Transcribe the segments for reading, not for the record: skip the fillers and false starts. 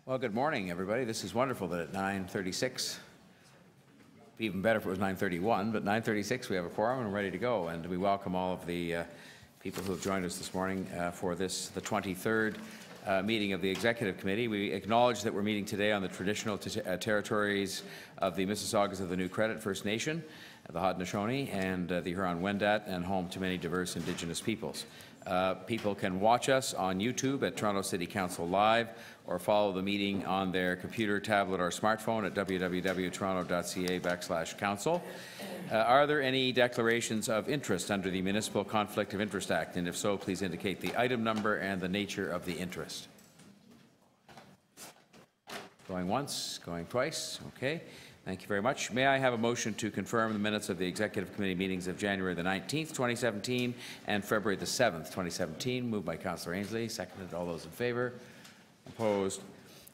Well, good morning, everybody. This is wonderful that at 9:36, even better if it was 9:31, but 9:36 we have a quorum and we're ready to go. And we welcome all of the people who have joined us this morning for the 23rd meeting of the Executive Committee. We acknowledge that we're meeting today on the traditional territories of the Mississaugas of the New Credit First Nation, the Haudenosaunee, and the Huron-Wendat, and home to many diverse Indigenous peoples. People can watch us on YouTube at Toronto City Council Live, or follow the meeting on their computer, tablet, or smartphone at www.toronto.ca/council. Are there any declarations of interest under the Municipal Conflict of Interest Act? And if so, please indicate the item number and the nature of the interest. Going once, going twice. Okay. Thank you very much. May I have a motion to confirm the minutes of the Executive Committee meetings of January the 19th, 2017 and February the 7th, 2017? Moved by Councillor Ainsley, seconded. All those in favour? Opposed?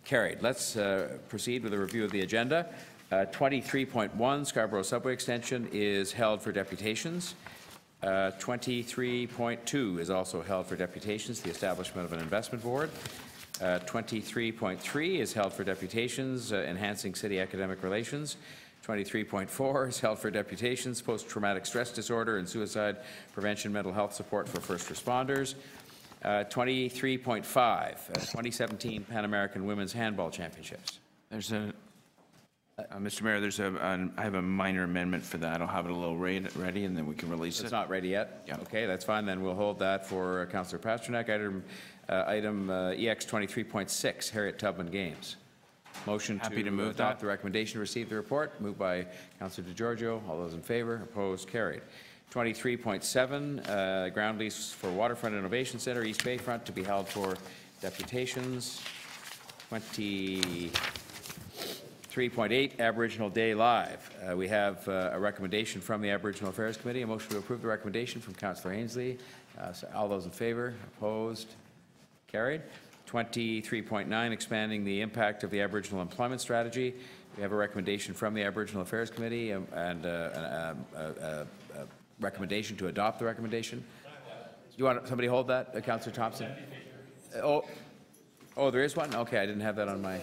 Carried. Let's proceed with a review of the agenda. 23.1, Scarborough Subway Extension, is held for deputations. 23.2 is also held for deputations, the establishment of an investment board. 23.3 is held for deputations, enhancing city academic relations. 23.4 is held for deputations, post-traumatic stress disorder and suicide prevention, mental health support for first responders. 23.5, 2017 Pan American Women's Handball Championships. There's a, Mr. Mayor, I have a minor amendment for that. I'll have it a little ready, and then we can release it. It's not ready yet? Yeah. Okay, that's fine. Then we'll hold that for Councillor Pasternak. Item EX 23.6, Harriet Tubman Games. Motion to move adopt the recommendation, receive the report. Moved by Councillor DeGiorgio. All those in favour? Opposed? Carried. 23.7, ground lease for Waterfront Innovation Centre, East Bayfront, to be held for deputations. 23.8, Aboriginal Day Live. We have a recommendation from the Aboriginal Affairs Committee. A motion to approve the recommendation from Councillor Ainsley. So all those in favour? Opposed? Carried. 23.9, expanding the impact of the Aboriginal employment strategy. We have a recommendation from the Aboriginal Affairs Committee and a recommendation to adopt the recommendation. You want somebody hold that, Councillor Thompson? Oh, there is one? Okay, I didn't have that on my...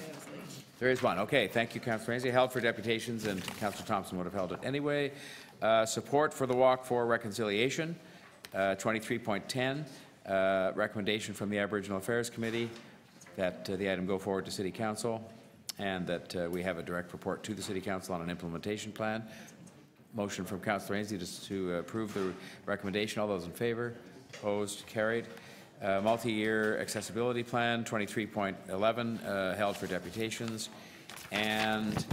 There is one. Okay, thank you, Councillor Ainsley. Held for deputations, and Councillor Thompson would have held it anyway. Support for the Walk for Reconciliation. 23.10. Recommendation from the Aboriginal Affairs Committee that the item go forward to City Council, and that we have a direct report to the City Council on an implementation plan. Motion from Councillor Ainsley to approve the recommendation. All those in favour? Opposed? Carried. Multi-year accessibility plan, 23.11, held for deputations. And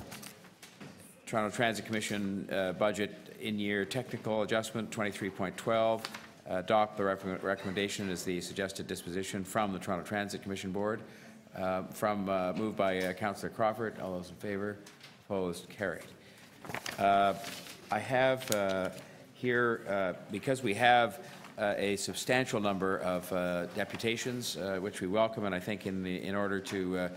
Toronto Transit Commission budget in-year technical adjustment, 23.12. Adopt the recommendation as the suggested disposition from the Toronto Transit Commission Board. Moved by Councillor Crawford. All those in favour? Opposed? Carried. I have here, because we have a substantial number of deputations, which we welcome, and I think in order to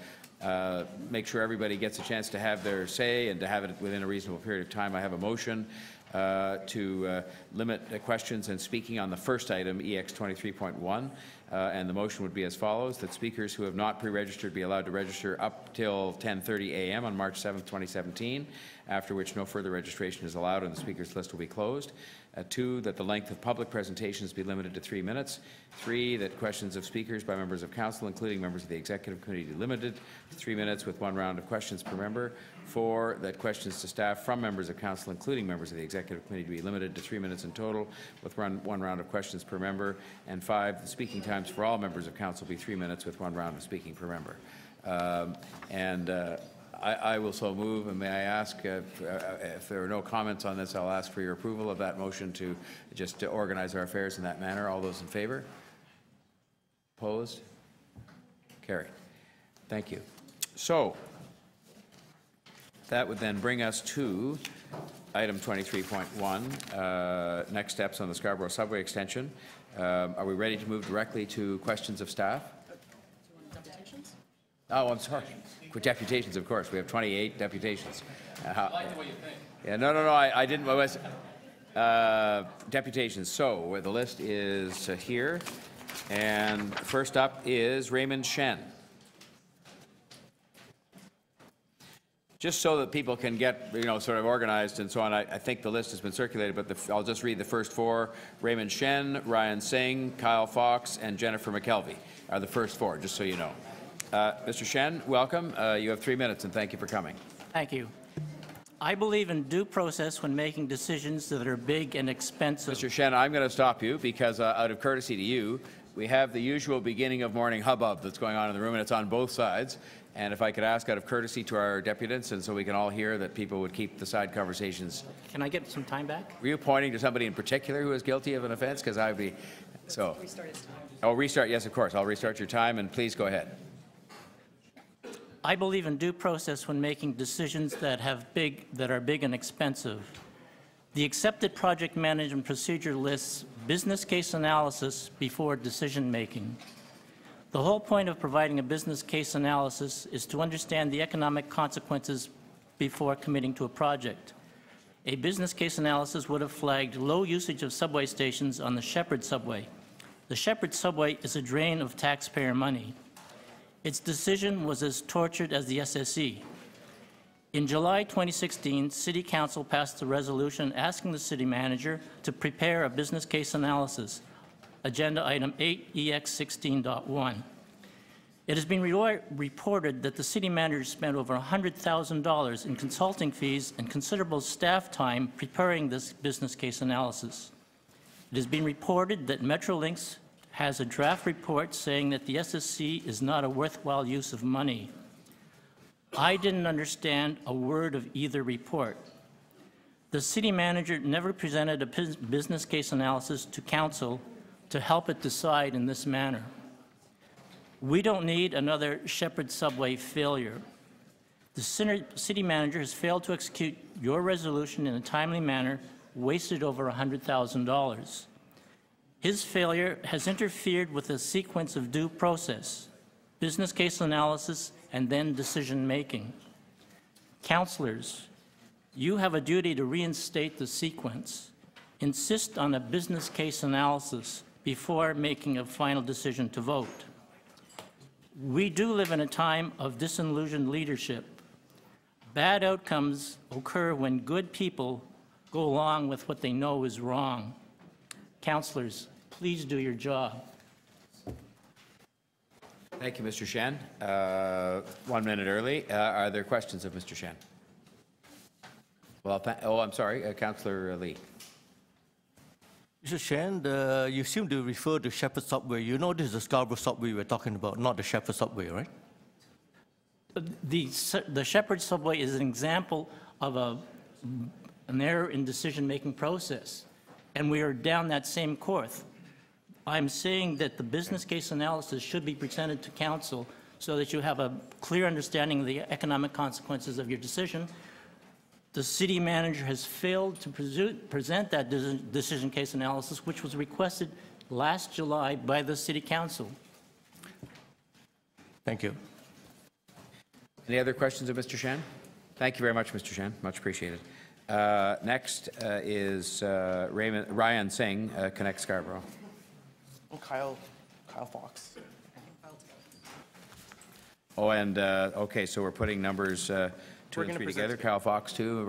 make sure everybody gets a chance to have their say and to have it within a reasonable period of time, I have a motion to limit questions and speaking on the first item, EX 23.1, and the motion would be as follows: that speakers who have not pre-registered be allowed to register up till 10:30 a.m. on March 7th, 2017, after which no further registration is allowed and the speakers list will be closed. 2, that the length of public presentations be limited to 3 minutes. 3, that questions of speakers by members of council, including members of the Executive Committee, be limited to 3 minutes with 1 round of questions per member. 4, that questions to staff from members of council, including members of the Executive Committee, be limited to 3 minutes in total with 1 round of questions per member. And 5, the speaking times for all members of council be 3 minutes with 1 round of speaking per member. I will so move, and may I ask, if there are no comments on this, I'll ask for your approval of that motion to organize our affairs in that manner. All those in favour? Opposed? Carried. Thank you. So, that would then bring us to item 23.1, next steps on the Scarborough Subway Extension. Are we ready to move directly to questions of staff? Oh, I'm sorry. With deputations, of course. We have 28 deputations. I like the way you think. Yeah, no, I didn't. Deputations. So, the list is here. And first up is Raymond Shen. Just so that people can get, sort of organized and so on, I think the list has been circulated, but I'll just read the first four. Raymond Shen, Ryan Singh, Kyle Fox, and Jennifer McKelvey are the first four, just so you know. Mr. Shen, welcome. You have 3 minutes, and thank you for coming. Thank you. I believe in due process when making decisions that are big and expensive. Mr. Shen, I'm going to stop you because out of courtesy to you, we have the usual beginning of morning hubbub that's going on in the room, and it's on both sides. And if I could ask out of courtesy to our deputants, and so we can all hear, that people would keep the side conversations. Can I get some time back? Were you pointing to somebody in particular who is guilty of an offense? Because I'd be, so. Restart his time. Oh, restart, yes, of course. I'll restart your time, and please go ahead. I believe in due process when making decisions that are big and expensive. The accepted project management procedure lists business case analysis before decision making. The whole point of providing a business case analysis is to understand the economic consequences before committing to a project. A business case analysis would have flagged low usage of subway stations on the Shepherd subway. The Shepherd subway is a drain of taxpayer money. Its decision was as tortured as the SSE. In July 2016, City Council passed a resolution asking the City Manager to prepare a business case analysis, Agenda Item 8EX16.1. It has been reported that the City Manager spent over $100,000 in consulting fees and considerable staff time preparing this business case analysis. It has been reported that Metrolinx has a draft report saying that the SSC is not a worthwhile use of money. I didn't understand a word of either report. The City Manager never presented a business case analysis to Council to help it decide in this manner. We don't need another Shepherd subway failure. The City Manager has failed to execute your resolution in a timely manner, wasted over $100,000. His failure has interfered with a sequence of due process, business case analysis, and then decision making. Councillors, you have a duty to reinstate the sequence. Insist on a business case analysis before making a final decision to vote. We do live in a time of disillusioned leadership. Bad outcomes occur when good people go along with what they know is wrong. Councillors, please do your job. Thank you, Mr. Shen. 1 minute early. Are there questions of Mr. Shen? Well, I'm sorry, Councillor Lee. Mr. Shen, you seem to refer to Shepherd subway. You know this is the Scarborough subway we're talking about, not the Shepherd subway, right? The Shepherd subway is an example of an error in decision-making process, and we are down that same course. I'm saying that the business case analysis should be presented to Council so that you have a clear understanding of the economic consequences of your decision. The City Manager has failed to present that decision case analysis, which was requested last July by the City Council. Thank you. Any other questions of Mr. Shen? Thank you very much, Mr. Shen. Much appreciated. Next is Ryan Singh, Connect Scarborough. Oh, Kyle Fox. Oh, and okay, so we're putting numbers 2 and 3 together. Kyle Fox, too.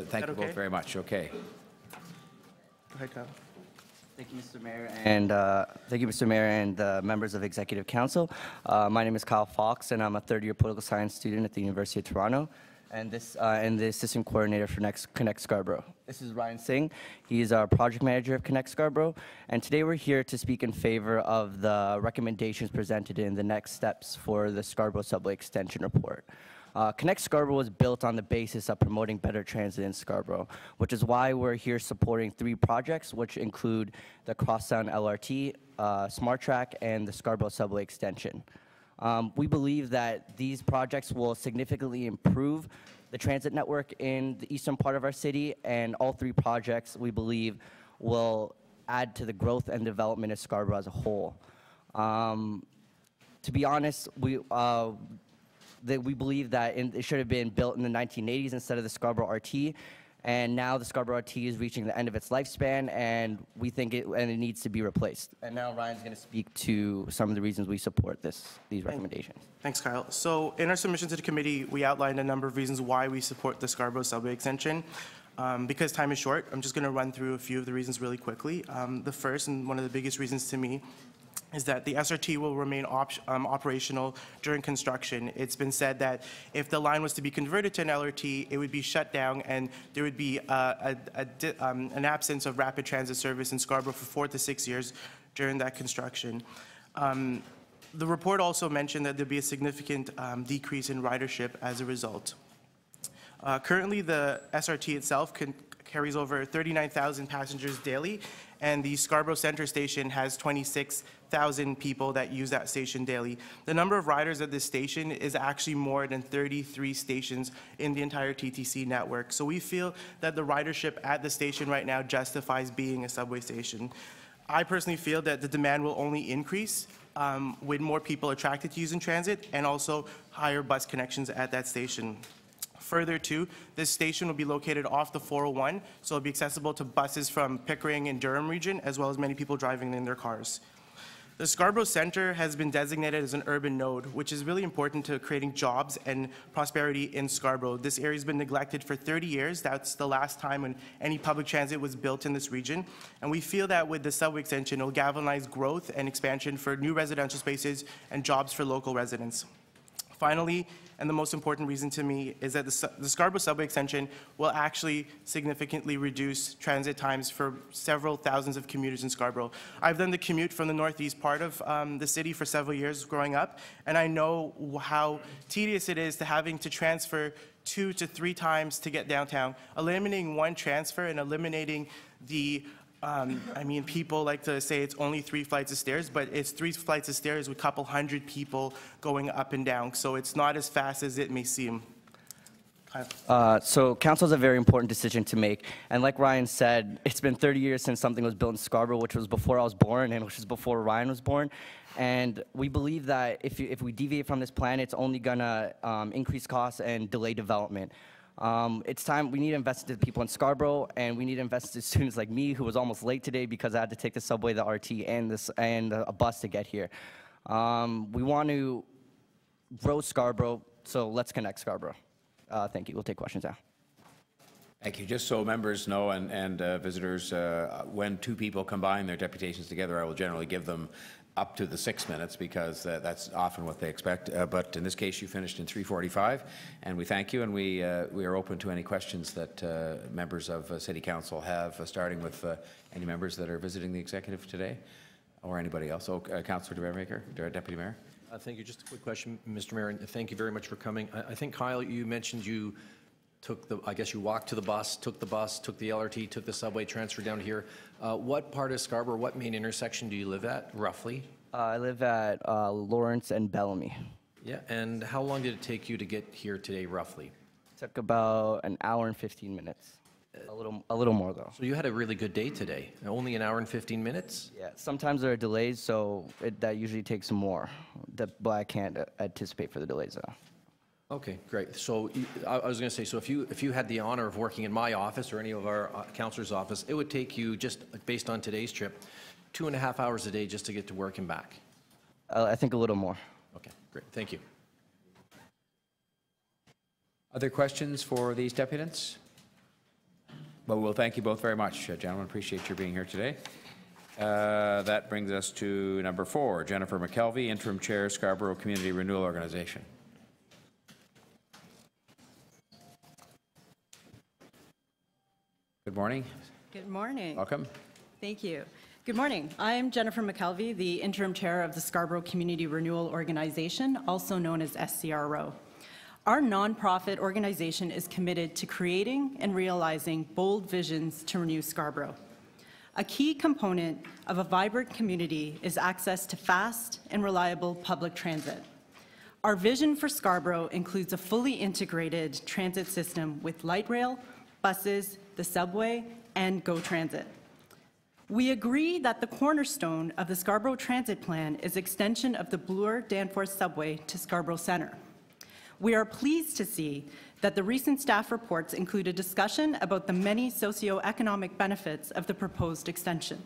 Thank you both very much. Okay. Go ahead, Kyle. Thank you, Mr. Mayor, and thank you, Mr. Mayor, and members of Executive Council. My name is Kyle Fox, and I'm a third-year political science student at the University of Toronto, and the assistant coordinator for Connect Scarborough. This is Ryan Singh. He's our project manager of Connect Scarborough, and today we're here to speak in favor of the recommendations presented in the next steps for the Scarborough Subway Extension Report. Connect Scarborough was built on the basis of promoting better transit in Scarborough, which is why we're here supporting 3 projects, which include the Crosstown LRT, Smart Track, and the Scarborough Subway Extension. We believe that these projects will significantly improve the transit network in the eastern part of our city, and all 3 projects, we believe, will add to the growth and development of Scarborough as a whole. To be honest, we believe that it should have been built in the 1980s instead of the Scarborough RT, And now the Scarborough RT is reaching the end of its lifespan, and we think it needs to be replaced. And now Ryan's going to speak to some of the reasons we support these recommendations. Thanks, Kyle. So in our submission to the committee, we outlined a number of reasons why we support the Scarborough subway extension. Because time is short, I'm just going to run through a few of the reasons really quickly. The first, and one of the biggest reasons to me, is that the SRT will remain operational during construction. It's been said that if the line was to be converted to an LRT, it would be shut down and there would be an absence of rapid transit service in Scarborough for 4 to 6 years during that construction. The report also mentioned that there'd be a significant decrease in ridership as a result. Currently, the SRT itself carries over 39,000 passengers daily, and the Scarborough Centre Station has 26,000 people that use that station daily. The number of riders at this station is actually more than 33 stations in the entire TTC network. So we feel that the ridership at the station right now justifies being a subway station. I personally feel that the demand will only increase with more people attracted to using transit and also higher bus connections at that station. Further too, this station will be located off the 401, so it'll be accessible to buses from Pickering and Durham region, as well as many people driving in their cars. The Scarborough Centre has been designated as an urban node, which is really important to creating jobs and prosperity in Scarborough. This area has been neglected for 30 years. That's the last time when any public transit was built in this region. And we feel that with the subway extension, it will galvanize growth and expansion for new residential spaces and jobs for local residents. Finally, and the most important reason to me, is that the Scarborough subway extension will actually significantly reduce transit times for several thousands of commuters in Scarborough. I've done the commute from the northeast part of the city for several years growing up, and I know how tedious it is to having to transfer 2 to 3 times to get downtown. Eliminating one transfer and eliminating the people like to say it's only 3 flights of stairs, but it's 3 flights of stairs with a couple hundred people going up and down. So it's not as fast as it may seem. So council has a very important decision to make. And like Ryan said, it's been 30 years since something was built in Scarborough, which was before I was born and which was before Ryan was born. And we believe that if we deviate from this plan, it's only going to increase costs and delay development. It's time, we need to invest in the people in Scarborough, and we need to invest in students like me, who was almost late today because I had to take the subway, the RT, and a bus to get here. We want to grow Scarborough, so let's connect Scarborough. Thank you. We'll take questions now. Thank you. Just so members know and visitors, when 2 people combine their deputations together, I will generally give them up to the 6 minutes because that's often what they expect. But in this case, you finished in 3:45, and we thank you, and we are open to any questions that members of City Council have, starting with any members that are visiting the executive today, or anybody else. So, Councillor DeBaremaker, Deputy Mayor. Thank you. Just a quick question, Mr. Mayor, and thank you very much for coming. I think, Kyle, you mentioned you took the, I guess you walked to the bus, took the LRT, took the subway, transferred down here. What part of Scarborough, what main intersection do you live at, roughly? I live at Lawrence and Bellamy. Yeah, and how long did it take you to get here today, roughly? It took about an hour and 15 minutes. A little more, though. So you had a really good day today. Only an hour and 15 minutes? Yeah, sometimes there are delays, so that usually takes more. But I can't anticipate for the delays, though. Okay, great. So I was going to say, so if you had the honor of working in my office or any of our councillors' office, it would take you, just based on today's trip, 2.5 hours a day just to get to work and back. I think a little more. Okay, great. Thank you. Other questions for these deputants? Well, we'll thank you both very much, gentlemen. Appreciate your being here today. That brings us to number 4, Jennifer McKelvey, Interim Chair, Scarborough Community Renewal Organization. Good morning. Good morning. Welcome. Thank you. Good morning. I'm Jennifer McKelvey, the Interim Chair of the Scarborough Community Renewal Organization, also known as SCRO. Our nonprofit organization is committed to creating and realizing bold visions to renew Scarborough. A key component of a vibrant community is access to fast and reliable public transit. Our vision for Scarborough includes a fully integrated transit system with light rail, buses, the subway, and GO Transit. We agree that the cornerstone of the Scarborough Transit Plan is extension of the Bloor-Danforth subway to Scarborough Centre. We are pleased to see that the recent staff reports include a discussion about the many socioeconomic benefits of the proposed extension.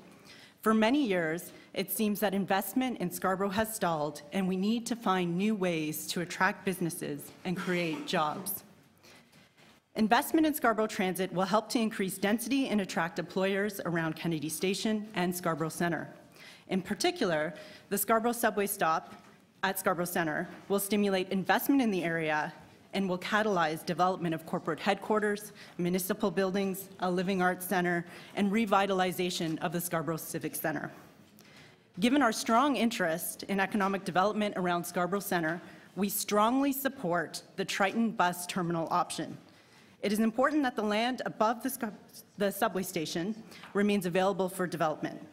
For many years, it seems that investment in Scarborough has stalled, and we need to find new ways to attract businesses and create jobs. Investment in Scarborough Transit will help to increase density and attract employers around Kennedy Station and Scarborough Centre. In particular, the Scarborough subway stop at Scarborough Centre will stimulate investment in the area and will catalyze development of corporate headquarters, municipal buildings, a living arts center, and revitalization of the Scarborough Civic Center. Given our strong interest in economic development around Scarborough Centre, we strongly support the Triton bus terminal option. It is important that the land above the subway station remains available for development.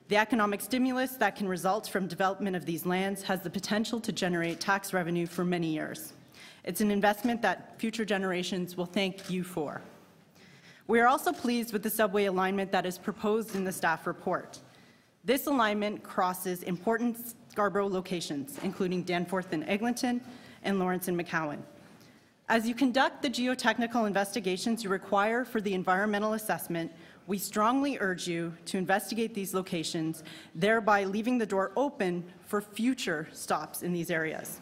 The economic stimulus that can result from development of these lands has the potential to generate tax revenue for many years. It's an investment that future generations will thank you for. We are also pleased with the subway alignment that is proposed in the staff report. This alignment crosses important Scarborough locations, including Danforth and Eglinton and Lawrence and McCowan. As you conduct the geotechnical investigations you require for the environmental assessment, we strongly urge you to investigate these locations, thereby leaving the door open for future stops in these areas.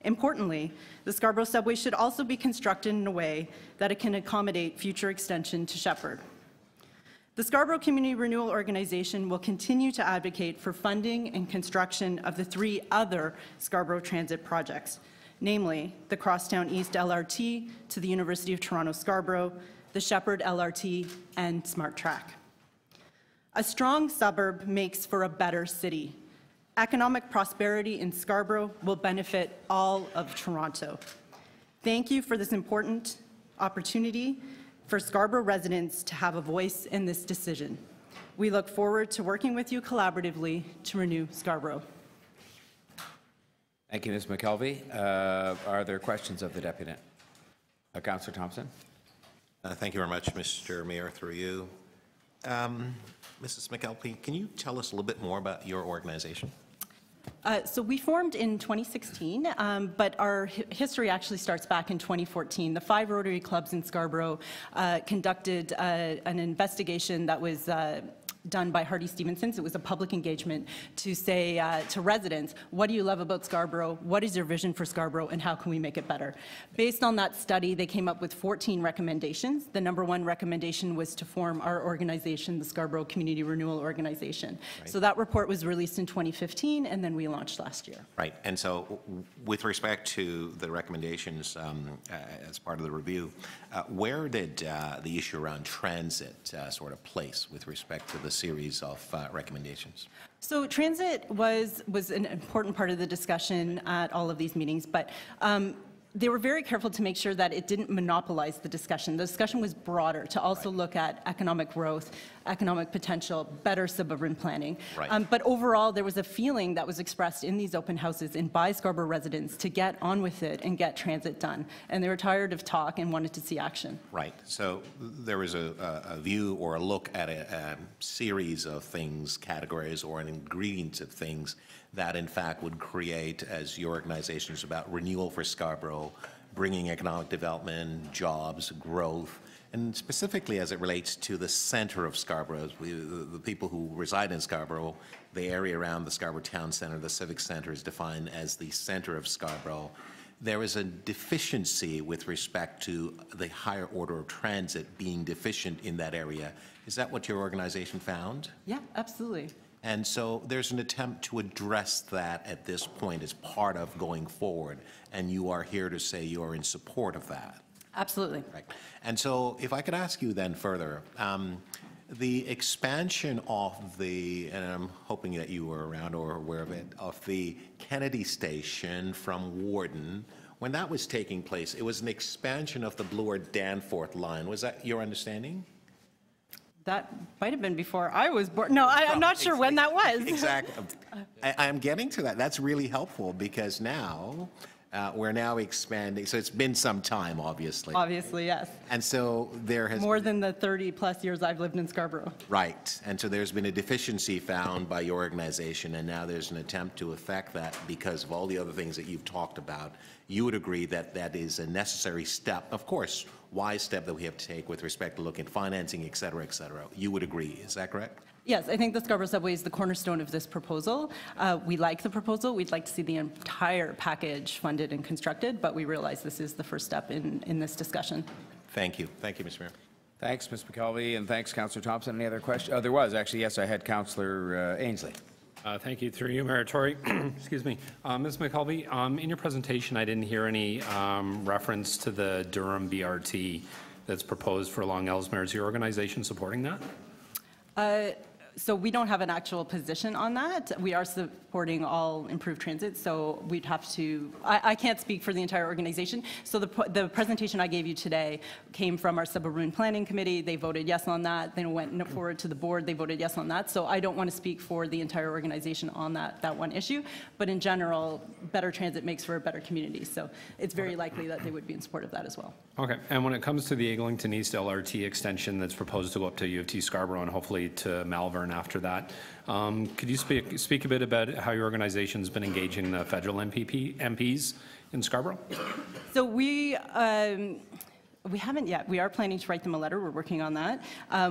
Importantly, the Scarborough subway should also be constructed in a way that it can accommodate future extension to Shepherd. The Scarborough Community Renewal Organization will continue to advocate for funding and construction of the 3 other Scarborough Transit projects, namely the Crosstown East LRT to the University of Toronto Scarborough, the Shepherd LRT, and Smart Track. A strong suburb makes for a better city. Economic prosperity in Scarborough will benefit all of Toronto. Thank you for this important opportunity for Scarborough residents to have a voice in this decision. We look forward to working with you collaboratively to renew Scarborough. Thank you, Ms. McKelvey. Are there questions of the deputy? Councillor Thompson. Thank you very much, Mr. Mayor, through you. Mrs. McKelvey, can you tell us a little bit more about your organization? So we formed in 2016, but our history actually starts back in 2014. The 5 Rotary clubs in Scarborough conducted an investigation that was done by Hardy Stevenson's. It was a public engagement to say to residents, what do you love about Scarborough? What is your vision for Scarborough, and how can we make it better? Based on that study, they came up with 14 recommendations. The #1 recommendation was to form our organization, the Scarborough Community Renewal Organization. Right. So that report was released in 2015, and then we launched last year. Right. And so with respect to the recommendations as part of the review, where did the issue around transit sort of place with respect to the series of recommendations? So transit was an important part of the discussion at all of these meetings, but they were very careful to make sure that it didn't monopolize the discussion. The discussion was broader to also look at economic growth, economic potential, better suburban planning. Right. But overall, there was a feeling that was expressed in these open houses and by Scarborough residents to get on with it and get transit done. And they were tired of talk and wanted to see action. Right. So there was a view or a look at a series of things, categories, or an ingredient of things that in fact would create, as your organization is about, renewal for Scarborough, bringing economic development, jobs, growth, and specifically as it relates to the center of Scarborough, the people who reside in Scarborough, the area around the Scarborough Town Centre, the Civic Centre is defined as the center of Scarborough. There is a deficiency with respect to the higher order of transit being deficient in that area. Is that what your organization found? Yeah, absolutely. And so there's an attempt to address that at this point as part of going forward, and you are here to say you are in support of that. Absolutely. Right. And so if I could ask you then further, the expansion of the, and I'm hoping that you were around or aware of it, of the Kennedy Station from Warden, when that was taking place, it was an expansion of the Bloor Danforth line. Was that your understanding? That might have been before I was born. No, I'm not sure when that was. Exactly. I'm getting to that. That's really helpful because now We're now expanding, so it's been some time, obviously. Obviously, yes. And so there has More than the 30-plus years I've lived in Scarborough. Right. And so there's been a deficiency found by your organization, and now there's an attempt to affect that because of all the other things that you've talked about. You would agree that that is a necessary step, of course, wise step that we have to take with respect to looking at financing, et cetera, et cetera. You would agree. Is that correct? Yes, I think the Scarborough Subway is the cornerstone of this proposal. We like the proposal. We'd like to see the entire package funded and constructed, but we realize this is the first step in this discussion. Thank you. Thank you, Mr. Mayor. Thanks, Ms. McKelvey, and thanks, Councillor Thompson. Any other questions? Oh, there was, actually, yes, I had Councillor Ainsley. Thank you. Through you, Mayor Tory. Excuse me. Ms. McKelvey, in your presentation, I didn't hear any reference to the Durham BRT that's proposed for Long Ellesmere. Is your organization supporting that? So we don't have an actual position on that. We are supporting all improved transit, so we'd have to, I can't speak for the entire organization. So the presentation I gave you today came from our Suburban Planning Committee. They voted yes on that. Then went forward to the board. They voted yes on that. So I don't want to speak for the entire organization on that one issue. But in general, better transit makes for a better community. So it's very likely that they would be in support of that as well. Okay. And when it comes to the Eglinton East LRT extension that's proposed to go up to U of T Scarborough and hopefully to Malvern after that, could you speak a bit about how your organization's been engaging the federal MPs in Scarborough? So we haven't yet. We are planning to write them a letter. We're working on that.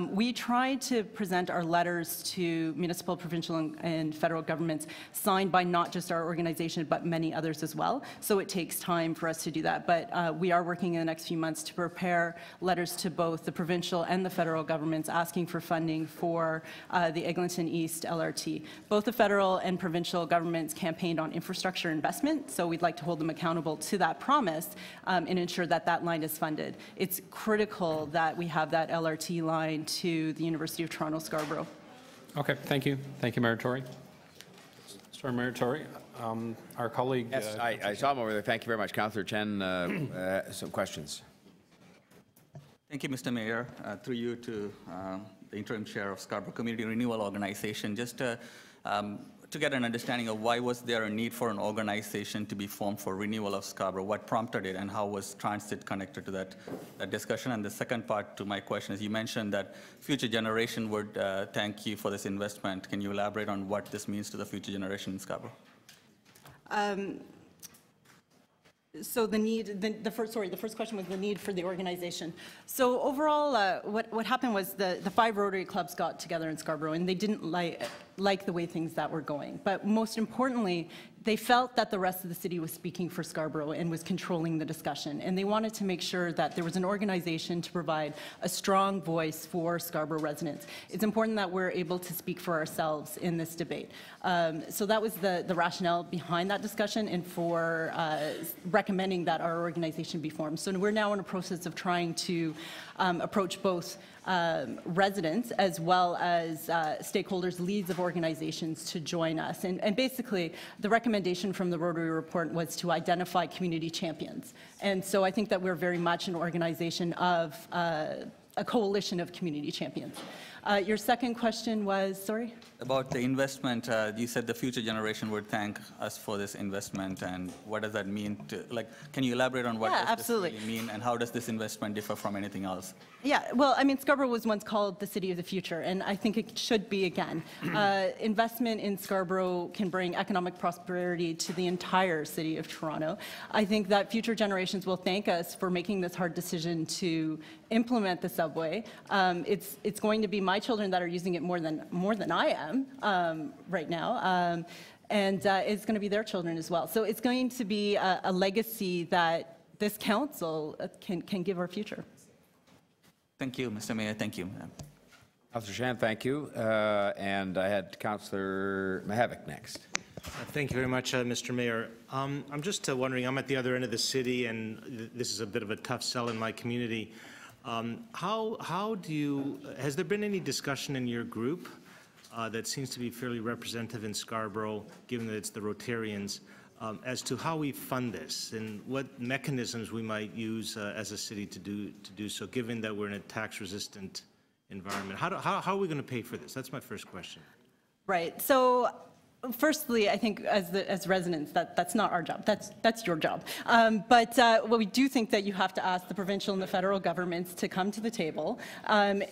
We try to present our letters to municipal, provincial, and federal governments signed by not just our organization, but many others as well. So it takes time for us to do that. But we are working in the next few months to prepare letters to both the provincial and the federal governments asking for funding for the Eglinton East LRT. Both the federal and provincial governments campaigned on infrastructure investment, so we'd like to hold them accountable to that promise and ensure that that line is funded. It's critical that we have that LRT line to the University of Toronto Scarborough. Okay, thank you. Thank you, Mayor Tory. Mr. Mayor Tory, our colleague... Yes, I saw him over there. Thank you very much. Councillor Chen, some questions. Thank you, Mr. Mayor. Through you to the interim chair of Scarborough Community Renewal Organization, just to get an understanding of why was there a need for an organization to be formed for renewal of Scarborough, what prompted it, and how was transit connected to that discussion? And the second part to my question is you mentioned that future generation would thank you for this investment. Can you elaborate on what this means to the future generation in Scarborough? So the first question was the need for the organization. So overall, what happened was the 5 Rotary clubs got together in Scarborough, and they didn't like the way things that were going. But most importantly, they felt that the rest of the city was speaking for Scarborough and was controlling the discussion. And they wanted to make sure that there was an organization to provide a strong voice for Scarborough residents. It's important that we're able to speak for ourselves in this debate. So that was the rationale behind that discussion and for recommending that our organization be formed. So we're now in a process of trying to approach both residents as well as stakeholders, leads of organizations to join us. And basically, the recommendation from the Rotary report was to identify community champions. And so I think that we're very much an organization of a coalition of community champions. Your second question was, sorry? About the investment, you said the future generation would thank us for this investment, and what does that mean? Can you elaborate on what does this really mean, and how does this investment differ from anything else? Yeah, well, I mean, Scarborough was once called the city of the future, and I think it should be again. Investment in Scarborough can bring economic prosperity to the entire city of Toronto. I think that future generations will thank us for making this hard decision to implement the subway. It's going to be my children that are using it more than I am right now, and it's going to be their children as well. So it's going to be a legacy that this council can give our future. Thank you, Mr. Mayor. Thank you. Councillor Shan, thank you. And I had Councillor Mihevc next. Thank you very much, Mr. Mayor. I'm just wondering, I'm at the other end of the city, and this is a bit of a tough sell in my community. Has there been any discussion in your group that seems to be fairly representative in Scarborough, given that it's the Rotarians, as to how we fund this and what mechanisms we might use as a city to do so, given that we're in a tax-resistant environment? How are we going to pay for this? That's my first question. Right. So Firstly, I think as residents, that's not our job. That's your job. But what we do think that you have to ask the provincial and the federal governments to come to the table.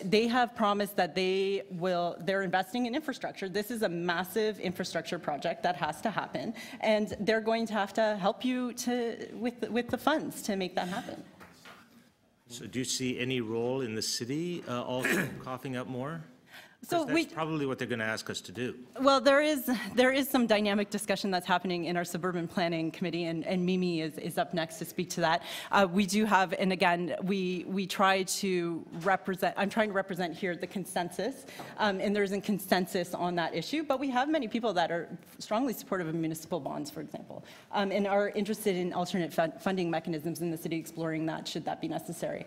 They have promised that they're investing in infrastructure. This is a massive infrastructure project that has to happen, and they're going to have to help you with the funds to make that happen. So do you see any role in the city also coughing up more? So that's probably what they're going to ask us to do. Well, there is some dynamic discussion that's happening in our suburban planning committee, and Mimi is up next to speak to that. We do have, and again, we try to represent. I'm trying to represent here the consensus, and there isn't consensus on that issue. But we have many people that are strongly supportive of municipal bonds, for example, and are interested in alternate funding mechanisms in the city, exploring that should that be necessary.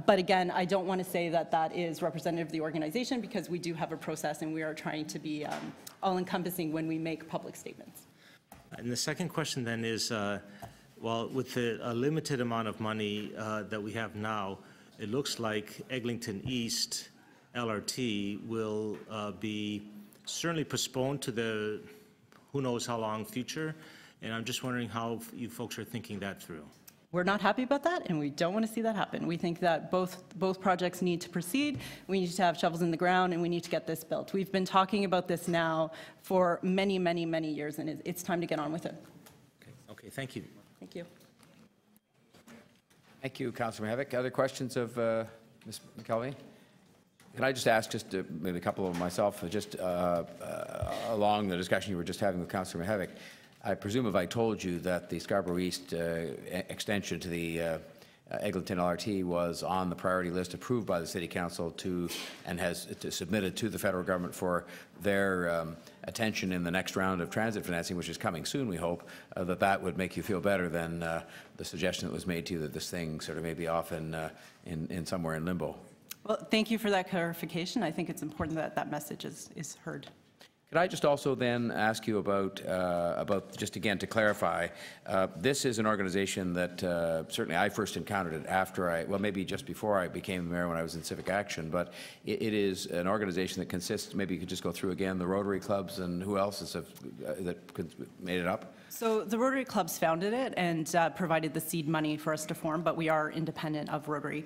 But again, I don't want to say that that is representative of the organization, because we do have a process, and we are trying to be all-encompassing when we make public statements. And the second question then is, well, with a limited amount of money that we have now, it looks like Eglinton East LRT will be certainly postponed to the who knows how long future, and I'm just wondering how you folks are thinking that through. We're not happy about that, and we don't want to see that happen. We think that both projects need to proceed. We need to have shovels in the ground, and we need to get this built. We've been talking about this now for many, many, many years, and it's time to get on with it. Okay, thank you. Thank you. Thank you, Councillor Mihevc. Other questions of Ms. McKelvey? Can I just ask, just maybe a couple of myself, just along the discussion you were just having with Councillor Mihevc, I presume if I told you that the Scarborough East extension to the Eglinton LRT was on the priority list approved by the City Council and has submitted to the federal government for their attention in the next round of transit financing, which is coming soon, we hope, that would make you feel better than the suggestion that was made to you that this thing sort of may be off in somewhere in limbo. Well, thank you for that clarification. I think it's important that that message is heard. Could I just also then ask you about just again to clarify, this is an organization that certainly I first encountered it after well, maybe just before I became the mayor when I was in Civic Action, but it is an organization that consists, maybe you could just go through again, the Rotary Clubs and who else is that made it up? So the Rotary Clubs founded it and provided the seed money for us to form, but we are independent of Rotary.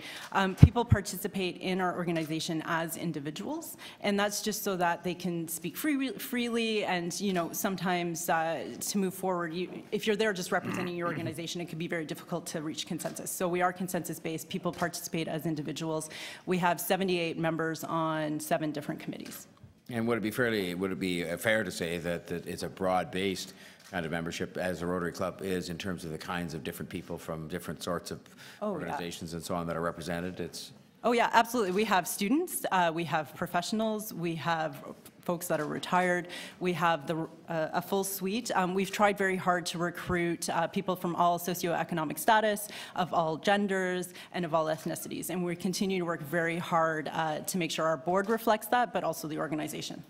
People participate in our organization as individuals, and that's just so that they can speak freely and, you know, sometimes to move forward, if you're there just representing your organization, it can be very difficult to reach consensus. So we are consensus-based. People participate as individuals. We have 78 members on 7 different committees. And would it be fair to say that it's a broad-based kind of membership as a Rotary Club is in terms of the kinds of different people from different sorts of organizations and so on that are represented? Oh yeah, absolutely. We have students, we have professionals, we have folks that are retired, we have a full suite. We've tried very hard to recruit people from all socioeconomic status, of all genders, and of all ethnicities. And we continue to work very hard to make sure our board reflects that, but also the organization.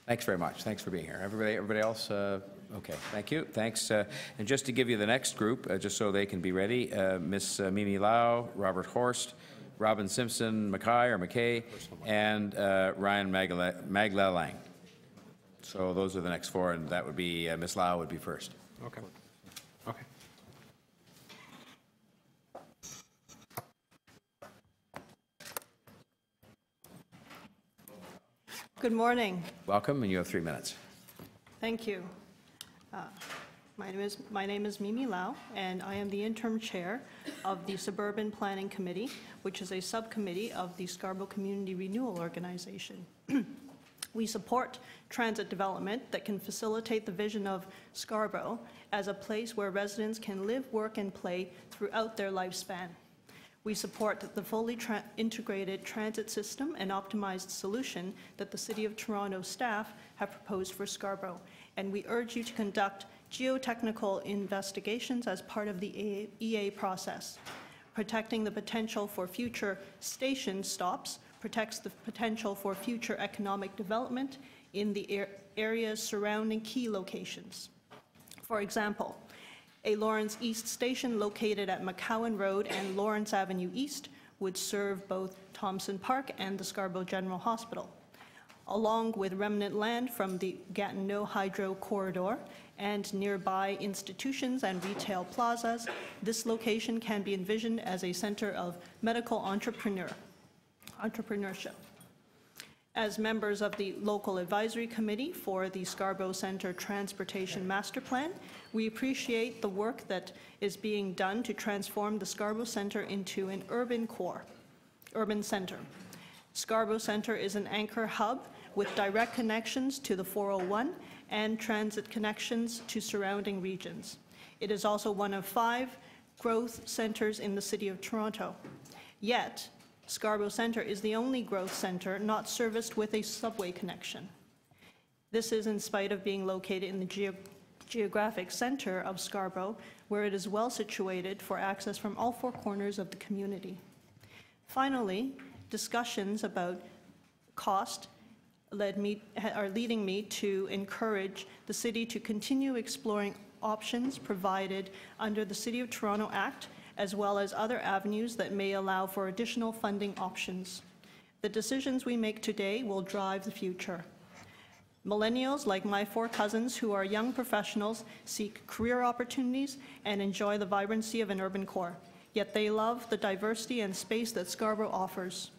Thanks very much. Thanks for being here. Everybody else? Okay, thank you. Thanks. And just to give you the next group, just so they can be ready, Ms. Mimi Lau, Robert Horst, Robin Simpson, McKay, and Ryan Maglalang. So those are the next 4, and that would be, Ms. Lau would be first. Okay. Okay. Good morning. Welcome, and you have 3 minutes. Thank you. My name is Mimi Lau, and I am the interim chair of the Suburban Planning Committee, which is a subcommittee of the Scarborough Community Renewal Organization. We support transit development that can facilitate the vision of Scarborough as a place where residents can live, work, and play throughout their lifespan. We support the fully integrated transit system and optimized solution that the City of Toronto staff have proposed for Scarborough, and we urge you to conduct geotechnical investigations as part of the EA process. Protecting the potential for future station stops protects the potential for future economic development in the areas surrounding key locations. For example, a Lawrence East station located at McCowan Road and Lawrence Avenue East would serve both Thompson Park and the Scarborough General Hospital. along with remnant land from the Gatineau Hydro Corridor and nearby institutions and retail plazas, this location can be envisioned as a center of medical entrepreneurship. As members of the local advisory committee for the Scarborough Centre Transportation Master Plan, we appreciate the work that is being done to transform the Scarborough Centre into an urban centre. Scarborough Centre is an anchor hub with direct connections to the 401 and transit connections to surrounding regions. It is also one of 5 growth centres in the City of Toronto. Yet, Scarborough Centre is the only growth centre not serviced with a subway connection. This is in spite of being located in the geographic centre of Scarborough, where it is well situated for access from all 4 corners of the community. Finally, discussions about cost are leading me to encourage the city to continue exploring options provided under the City of Toronto Act, as well as other avenues that may allow for additional funding options. The decisions we make today will drive the future. Millennials, like my 4 cousins who are young professionals, seek career opportunities and enjoy the vibrancy of an urban core, yet they love the diversity and space that Scarborough offers.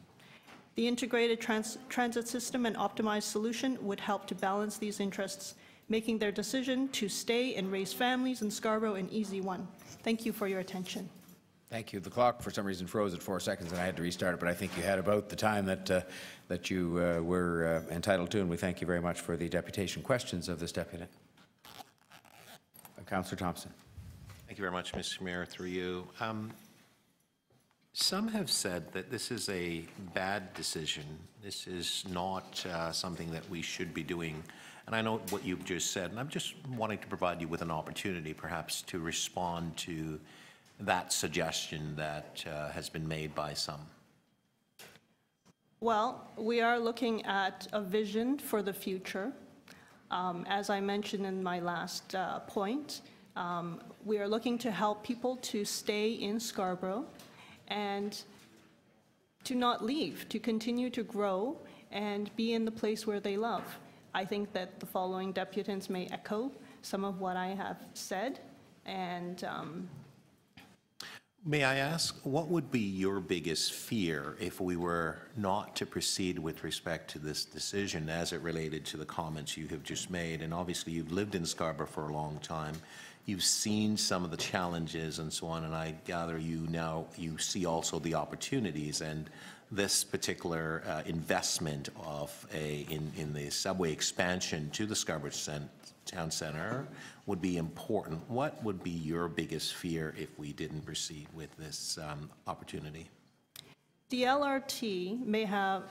The integrated transit system and optimized solution would help to balance these interests, making their decision to stay and raise families in Scarborough an easy one. Thank you for your attention. Thank you. The clock, for some reason, froze at 4 seconds, and I had to restart it, but I think you had about the time that you were entitled to, and we thank you very much for the deputation. Questions of this deputant? Councillor Thompson. Thank you very much, Mr. Mayor, through you. Some have said that this is a bad decision. This is not something that we should be doing. And I know what you've just said, and I'm just wanting to provide you with an opportunity, perhaps, to respond to that suggestion that has been made by some. Well, we are looking at a vision for the future. As I mentioned in my last point, we are looking to help people to stay in Scarborough and to not leave, to continue to grow and be in the place where they love. I think that the following deputants may echo some of what I have said, and may I ask, what would be your biggest fear if we were not to proceed with respect to this decision as it related to the comments you have just made? And obviously you've lived in Scarborough for a long time. You've seen some of the challenges and so on, and I gather you see also the opportunities, and this particular investment in the subway expansion to the Scarborough Town Centre would be important. What would be your biggest fear if we didn't proceed with this opportunity? The LRT may have,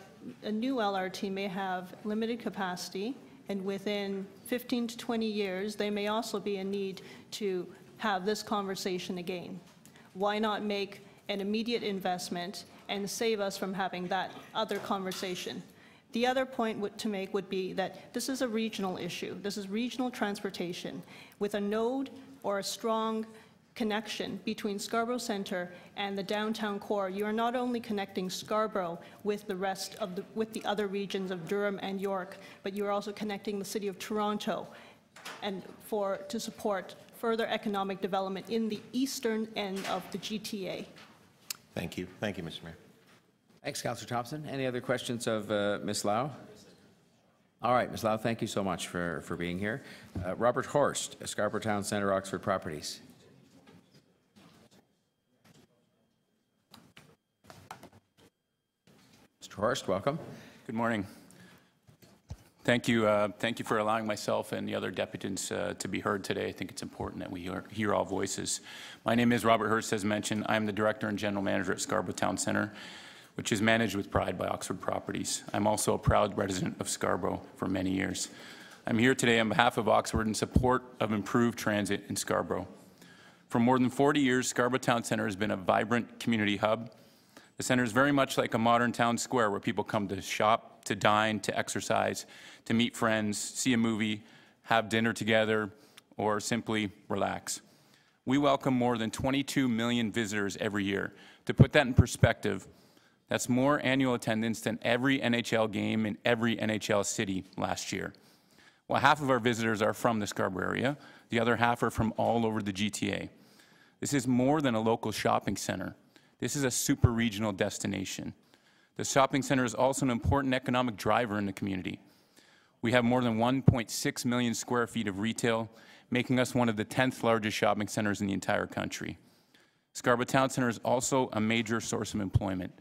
a new LRT may have limited capacity, and within 15 to 20 years, there may also be a need to have this conversation again. Why not make an immediate investment and save us from having that other conversation? The other point to make would be that this is a regional issue. This is regional transportation. With a node or a strong connection between Scarborough Centre and the downtown core, you are not only connecting Scarborough with the rest of the other regions of Durham and York, but you are also connecting the City of Toronto, and to support further economic development in the eastern end of the GTA. Thank you. Thank you, Mr. Mayor. Thanks, Councillor Thompson. Any other questions of Ms. Lau? All right, Ms. Lau, thank you so much for being here. Robert Horst, Scarborough Town Centre, Oxford Properties. Mr. Horst, welcome. Good morning. Thank you for allowing myself and the other deputants to be heard today. I think it's important that we hear all voices. My name is Robert Hurst, as mentioned. I'm the Director and General Manager at Scarborough Town Centre, which is managed with pride by Oxford Properties. I'm also a proud resident of Scarborough for many years. I'm here today on behalf of Oxford in support of improved transit in Scarborough. For more than 40 years, Scarborough Town Centre has been a vibrant community hub. The centre is very much like a modern town square where people come to shop, to dine, to exercise, to meet friends, see a movie, have dinner together, or simply relax. We welcome more than 22 million visitors every year. To put that in perspective, That's more annual attendance than every NHL game in every NHL city last year. While half of our visitors are from the Scarborough area, the other half are from all over the GTA. This is more than a local shopping center. This is a super regional destination. The shopping center is also an important economic driver in the community. We have more than 1.6 million square feet of retail, making us one of the 10th largest shopping centers in the entire country. Scarborough Town Center is also a major source of employment.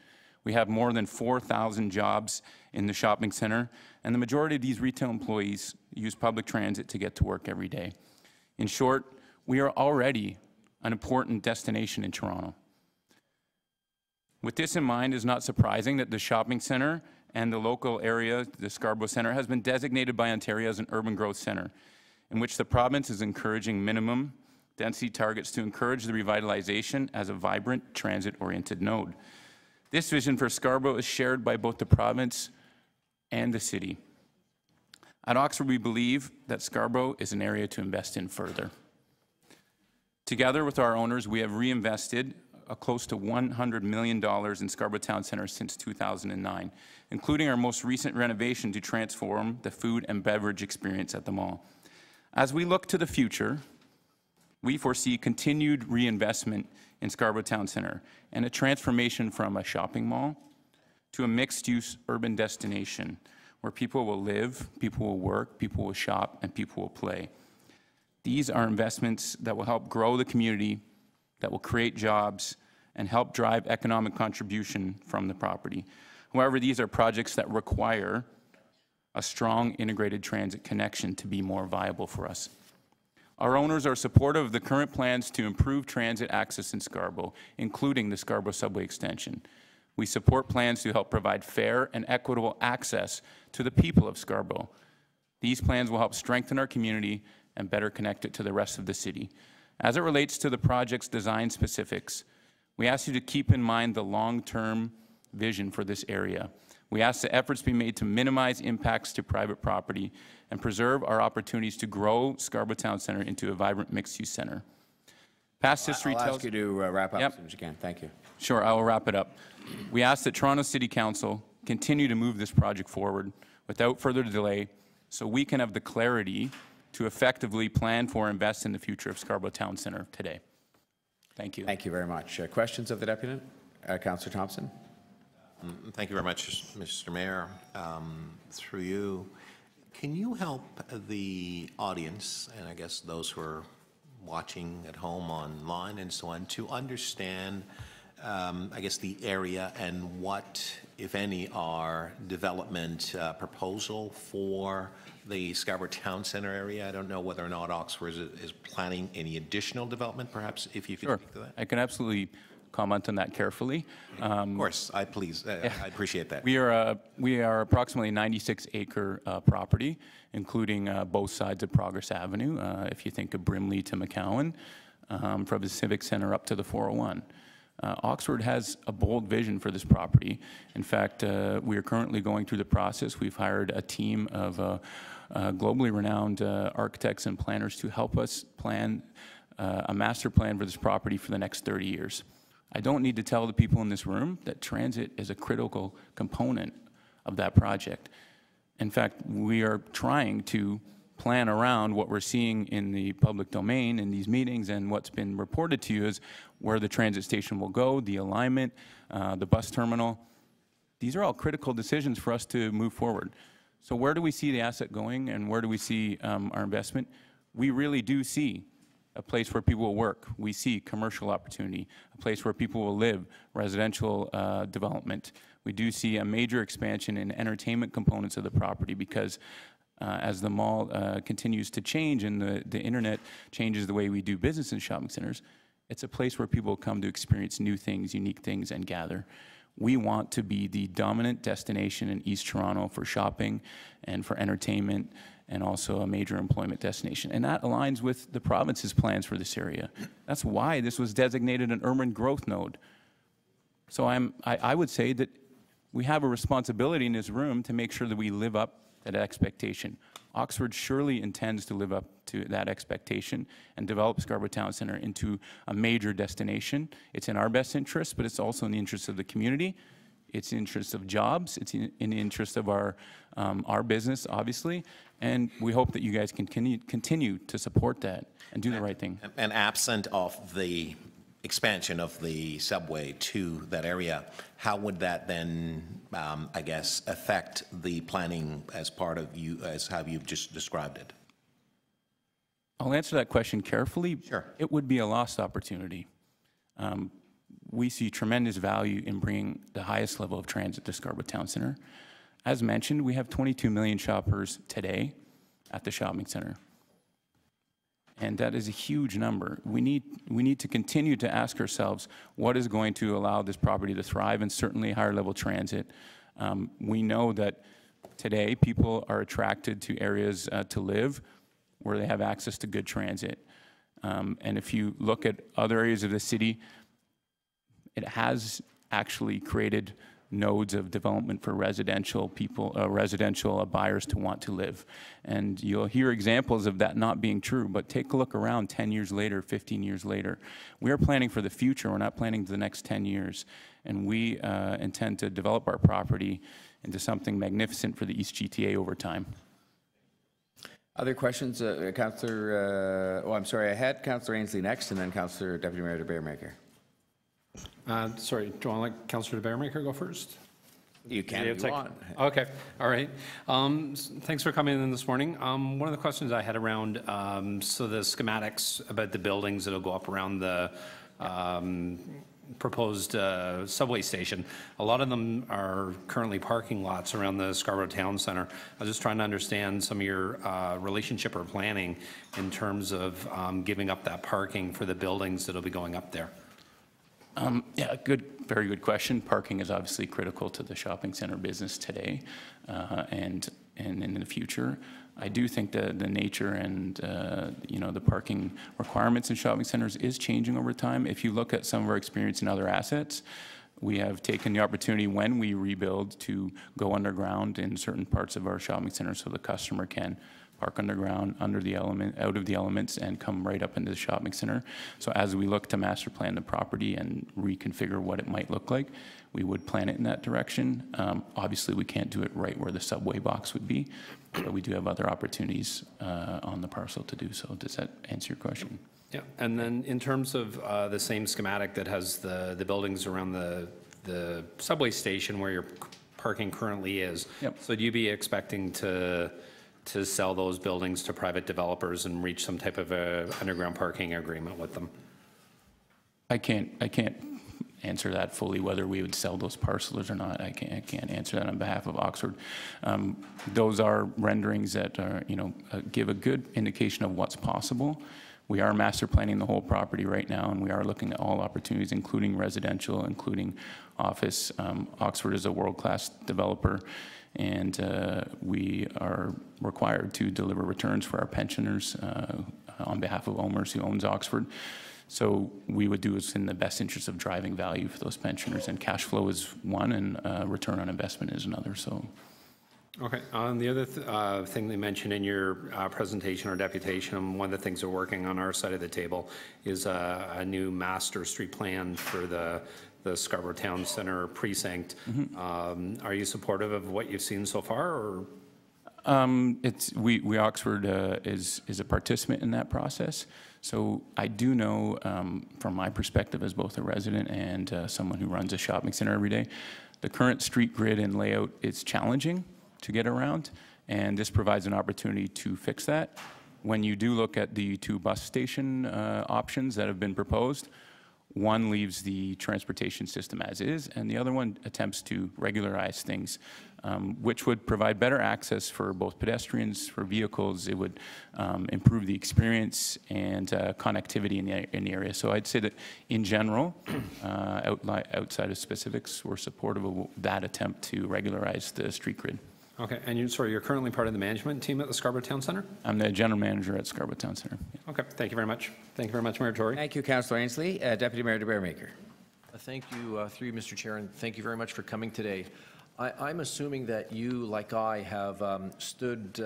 We have more than 4,000 jobs in the shopping center, and the majority of these retail employees use public transit to get to work every day. In short, we are already an important destination in Toronto. With this in mind, it is not surprising that the shopping center and the local area, the Scarborough Centre, has been designated by Ontario as an urban growth centre, in which the province is encouraging minimum density targets to encourage the revitalization as a vibrant, transit-oriented node. This vision for Scarborough is shared by both the province and the city. At Oxford, we believe that Scarborough is an area to invest in further. Together with our owners, we have reinvested close to $100 million in Scarborough Town Centre since 2009, including our most recent renovation to transform the food and beverage experience at the mall. As we look to the future, we foresee continued reinvestment in Scarborough Town Centre and a transformation from a shopping mall to a mixed-use urban destination where people will live, people will work, people will shop, and people will play. These are investments that will help grow the community, that will create jobs, and help drive economic contribution from the property. However, these are projects that require a strong integrated transit connection to be more viable for us. Our owners are supportive of the current plans to improve transit access in Scarborough, including the Scarborough subway extension. We support plans to help provide fair and equitable access to the people of Scarborough. These plans will help strengthen our community and better connect it to the rest of the city. As it relates to the project's design specifics, we ask you to keep in mind the long-term vision for this area. We ask that efforts be made to minimize impacts to private property and preserve our opportunities to grow Scarborough Town Centre into a vibrant mixed-use centre. Past history tells... I'll ask you to wrap up as soon as you can. Thank you. Sure, I will wrap it up. We ask that Toronto City Council continue to move this project forward without further delay so we can have the clarity to effectively plan for and invest in the future of Scarborough Town Centre today. Thank you. Thank you very much. Questions of the deputy? Councillor Thompson. Thank you very much, Mr. Mayor. Through you, can you help the audience, and I guess those who are watching at home online and so on, to understand, I guess, the area and what, if any, are development proposal for the Scarborough Town Centre area? I don't know whether or not Oxford is planning any additional development, perhaps, if you could speak to that. I can absolutely comment on that carefully. Of course, I appreciate that. We are approximately 96-acre property, including both sides of Progress Avenue, if you think of Brimley to McCowan, from the Civic Centre up to the 401. Oxford has a bold vision for this property. In fact, we are currently going through the process. We've hired a team of globally renowned architects and planners to help us plan a master plan for this property for the next 30 years. I don't need to tell the people in this room that transit is a critical component of that project. In fact, we are trying to plan around what we're seeing in the public domain in these meetings and what's been reported to you is where the transit station will go, the alignment, the bus terminal. These are all critical decisions for us to move forward. So where do we see the asset going and where do we see our investment? We really do see a place where people will work. We see commercial opportunity, a place where people will live, residential development. We do see a major expansion in entertainment components of the property because as the mall continues to change and the internet changes the way we do business in shopping centers, it's a place where people come to experience new things, unique things, and gather. We want to be the dominant destination in East Toronto for shopping and for entertainment and also a major employment destination. And that aligns with the province's plans for this area. That's why this was designated an urban growth node. So I would say that we have a responsibility in this room to make sure that we live up to that expectation. Oxford surely intends to live up to that expectation and develop Scarborough Town Centre into a major destination. It's in our best interest, but it's also in the interest of the community. It's in the interest of jobs. It's in the interest of our business, obviously. And we hope that you guys can continue to support that and do the right thing. And absent of the expansion of the subway to that area, how would that then, I guess, affect the planning as part of as how you've just described it? I'll answer that question carefully. Sure. It would be a lost opportunity. We see tremendous value in bringing the highest level of transit to Scarborough Town Centre. As mentioned, we have 22 million shoppers today at the shopping centre. And that is a huge number. We need to continue to ask ourselves what is going to allow this property to thrive, and certainly higher level transit. We know that today people are attracted to areas to live where they have access to good transit. And if you look at other areas of the city, it has actually created nodes of development for residential people, residential buyers to want to live. And you'll hear examples of that not being true, but take a look around 10 years later, 15 years later. We are planning for the future. We're not planning for the next 10 years. And we intend to develop our property into something magnificent for the East GTA over time. Other questions? Councillor, I'm sorry, I had Councillor Ainsley next, and then Councillor Deputy Mayor de Beermaker. Sorry, do you want to let Councillor de Beermaker go first? You can if you want. Okay, all right. Thanks for coming in this morning. One of the questions I had around, so the schematics about the buildings that'll go up around the proposed subway station, a lot of them are currently parking lots around the Scarborough Town Centre. I was just trying to understand some of your relationship or planning in terms of giving up that parking for the buildings that'll be going up there. Yeah, very good question. Parking is obviously critical to the shopping center business today and in the future. I do think that the nature and the parking requirements in shopping centers is changing over time. If you look at some of our experience in other assets, we have taken the opportunity when we rebuild to go underground in certain parts of our shopping center so the customer can park underground, out of the elements, and come right up into the shopping center. So as we look to master plan the property and reconfigure what it might look like, we would plan it in that direction. Obviously, we can't do it right where the subway box would be, but we do have other opportunities on the parcel to do so. Does that answer your question? Yeah, and then in terms of the same schematic that has the buildings around the subway station where your parking currently is, yep. So do you be expecting to sell those buildings to private developers and reach some type of a underground parking agreement with them? I can't answer that fully, whether we would sell those parcels or not. I can't answer that on behalf of Oxford. Those are renderings that are, give a good indication of what's possible. We are master planning the whole property right now, and we are looking at all opportunities, including residential, including office. Oxford is a world-class developer, and we are required to deliver returns for our pensioners on behalf of OMERS, who owns Oxford. So we would do what's in the best interest of driving value for those pensioners, and cash flow is one, and return on investment is another. So. Okay. The other thing they mentioned in your presentation or deputation, and one of the things we're working on our side of the table, is a new master street plan for the Scarborough Town Centre precinct. Mm-hmm. Are you supportive of what you've seen so far, or? We Oxford is a participant in that process. So I do know, from my perspective as both a resident and someone who runs a shopping center every day, the current street grid and layout is challenging to get around, and this provides an opportunity to fix that. When you do look at the two bus station options that have been proposed, one leaves the transportation system as is, and the other one attempts to regularize things, which would provide better access for both pedestrians, for vehicles. It would improve the experience and connectivity in the area. So I'd say that in general, outside of specifics, we're supportive of that attempt to regularize the street grid. Okay, and you're currently part of the management team at the Scarborough Town Centre? I'm the general manager at Scarborough Town Centre. Yeah. Okay, thank you very much. Thank you very much, Mayor Tory. Thank you, Councillor Ainsley. Deputy Mayor de Beermaker. Thank you, through you, Mr. Chair, and thank you very much for coming today. I'm assuming that you, like I, have stood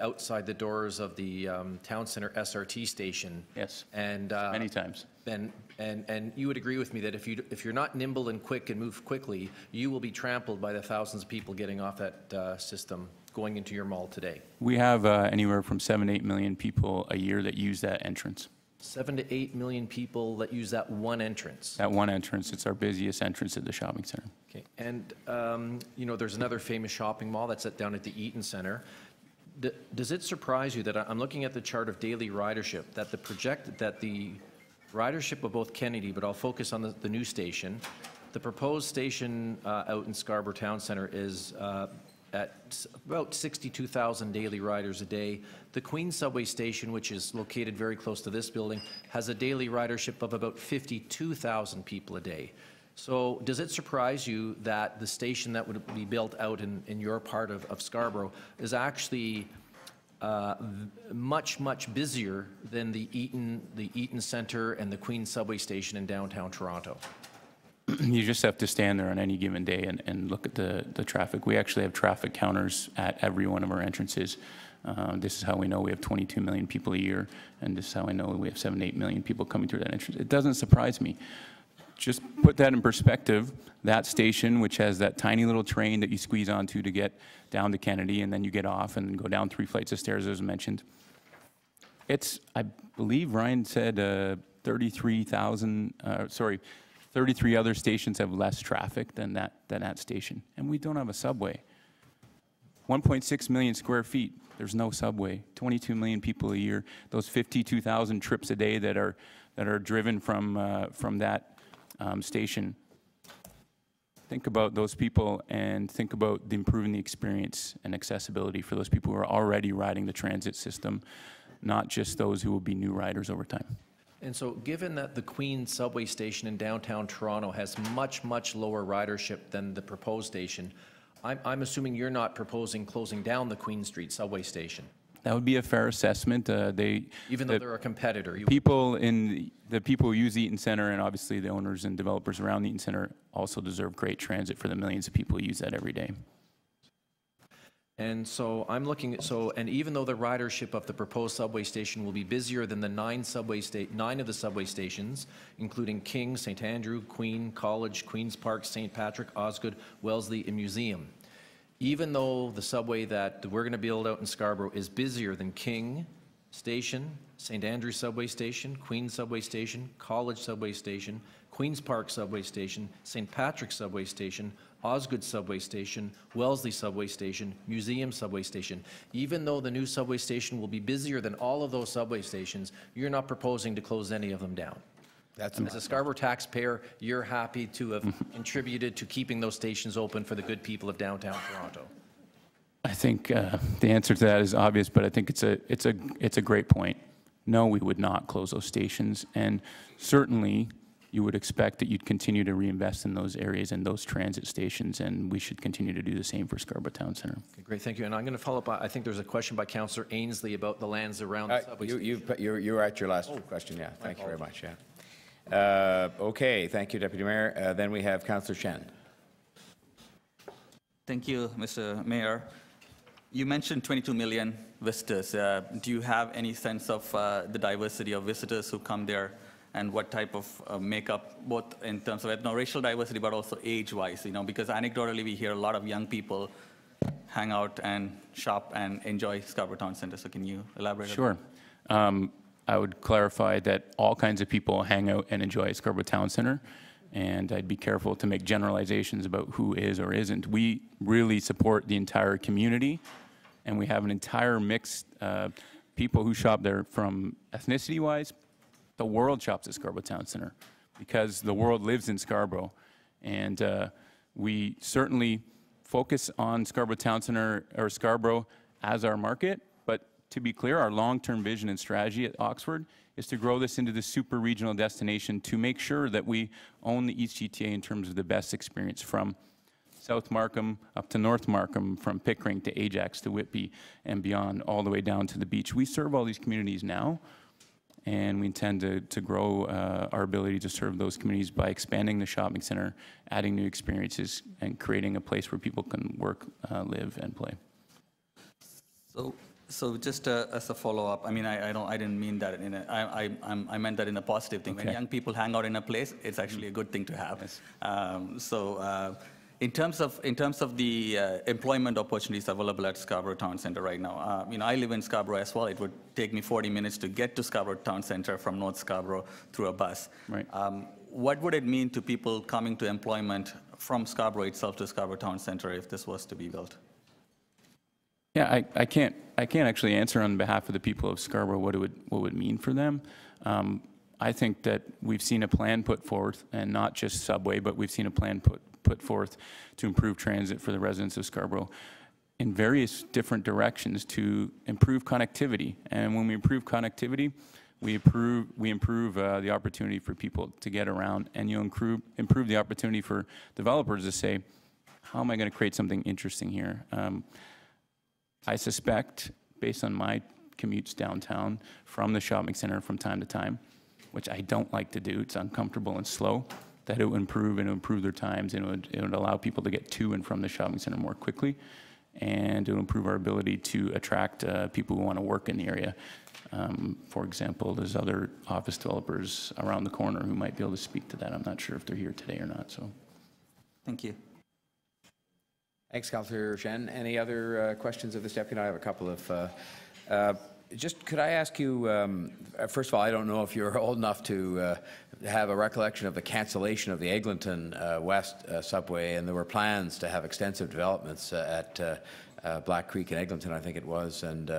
outside the doors of the Town Center SRT station. Yes, and many times. And you would agree with me that if you're not nimble and quick and move quickly, you will be trampled by the thousands of people getting off that system going into your mall today. We have anywhere from 7 to 8 million people a year that use that entrance. 7 to 8 million people that use that one entrance. That one entrance, it's our busiest entrance at the shopping center. Okay, and you know, there's another famous shopping mall that's down at the Eaton Center. Does it surprise you that I'm looking at the chart of daily ridership, that the ridership of both Kennedy, but I'll focus on the new station, the proposed station out in Scarborough Town Center is at about 62,000 daily riders a day. The Queens subway station, which is located very close to this building, has a daily ridership of about 52,000 people a day. So does it surprise you that the station that would be built out in your part of Scarborough is actually much, much busier than the Eaton Center and the Queens subway station in downtown Toronto? You just have to stand there on any given day and look at the traffic. We actually have traffic counters at every one of our entrances. This is how we know we have 22 million people a year, and this is how I know we have 7 to 8 million people coming through that entrance. It doesn't surprise me. Just put that in perspective, that station, which has that tiny little train that you squeeze onto to get down to Kennedy, and then you get off and go down 3 flights of stairs, as mentioned. It's, I believe Ryan said 33 other stations have less traffic than that station, and we don't have a subway. 1.6 million square feet, there's no subway. 22 million people a year, those 52,000 trips a day that are driven from that station. Think about those people and think about improving the experience and accessibility for those people who are already riding the transit system, not just those who will be new riders over time. And so given that the Queens subway station in downtown Toronto has much, much lower ridership than the proposed station, I'm assuming you're not proposing closing down the Queen Street subway station? That would be a fair assessment. Even though they're a competitor? The people who use the Eaton Center, and obviously the owners and developers around the Eaton Center, also deserve great transit for the millions of people who use that every day. And so I'm looking at, and even though the ridership of the proposed subway station will be busier than the 9 of the subway stations, including King, St. Andrew, Queen, College, Queen's Park, St. Patrick, Osgood, Wellesley, and Museum, even though the subway that we're going to build out in Scarborough is busier than King Station, St. Andrew subway station, Queen subway station, College subway station, Queen's Park subway station, St. Patrick subway station, Osgood subway station, Wellesley subway station, Museum subway station. Even though the new subway station will be busier than all of those subway stations, you're not proposing to close any of them down. As a Scarborough taxpayer, you're happy to have contributed to keeping those stations open for the good people of downtown Toronto. I think the answer to that is obvious, but I think it's a great point. No, we would not close those stations, and certainly you would expect that you'd continue to reinvest in those areas and those transit stations, and we should continue to do the same for Scarborough Town Center. Okay, great, thank you. And I'm going to follow up. I think there's a question by Councillor Ainsley about the lands around the subway station. You're at your last question, yeah. Thank you very much, yeah. Okay, thank you, Deputy Mayor. Then we have Councillor Chen. Thank you, Mr. Mayor. You mentioned 22 million visitors. Do you have any sense of the diversity of visitors who come there, and what type of makeup, both in terms of ethno-racial diversity, but also age-wise? You know, because anecdotally we hear a lot of young people hang out and shop and enjoy Scarborough Town Centre. So can you elaborate? Sure. I would clarify that all kinds of people hang out and enjoy Scarborough Town Centre, and I'd be careful to make generalizations about who is or isn't. We really support the entire community, and we have an entire mix of people who shop there from ethnicity-wise. The world shops at Scarborough Town Centre because the world lives in Scarborough, and we certainly focus on Scarborough Town Centre or Scarborough as our market. But to be clear, our long-term vision and strategy at Oxford is to grow this into the super regional destination to make sure that we own the East GTA in terms of the best experience from South Markham up to North Markham, from Pickering to Ajax to Whitby and beyond, all the way down to the beach. We serve all these communities now, and we intend to grow our ability to serve those communities by expanding the shopping center, adding new experiences, and creating a place where people can work, live, and play. So just as a follow-up, I mean, I didn't mean that in a, I meant that in a positive thing. Okay. When young people hang out in a place, it's actually a good thing to have. Yes. In terms of the employment opportunities available at Scarborough Town Center right now, I live in Scarborough as well. It would take me 40 minutes to get to Scarborough Town Center from North Scarborough through a bus. Right. What would it mean to people coming to employment from Scarborough itself to Scarborough Town Center if this was to be built? Yeah, I can't actually answer on behalf of the people of Scarborough what it would mean for them. I think that we've seen a plan put forth, and not just subway, but we've seen a plan put forth to improve transit for the residents of Scarborough in various different directions to improve connectivity. And when we improve connectivity, we improve the opportunity for people to get around, and you improve the opportunity for developers to say, how am I going to create something interesting here? I suspect, based on my commutes downtown from the shopping center from time to time, which I don't like to do, it's uncomfortable and slow, that it would improve their times, and it would allow people to get to and from the shopping center more quickly, and it would improve our ability to attract people who want to work in the area. For example, there's other office developers around the corner who might be able to speak to that. I'm not sure if they're here today or not. So, thank you. Thanks, Councillor Shen. Any other questions of this deputy? I have a couple of. Just could I ask you, first of all, I don't know if you're old enough to have a recollection of the cancellation of the Eglinton West subway, and there were plans to have extensive developments at Black Creek and Eglinton, I think it was, and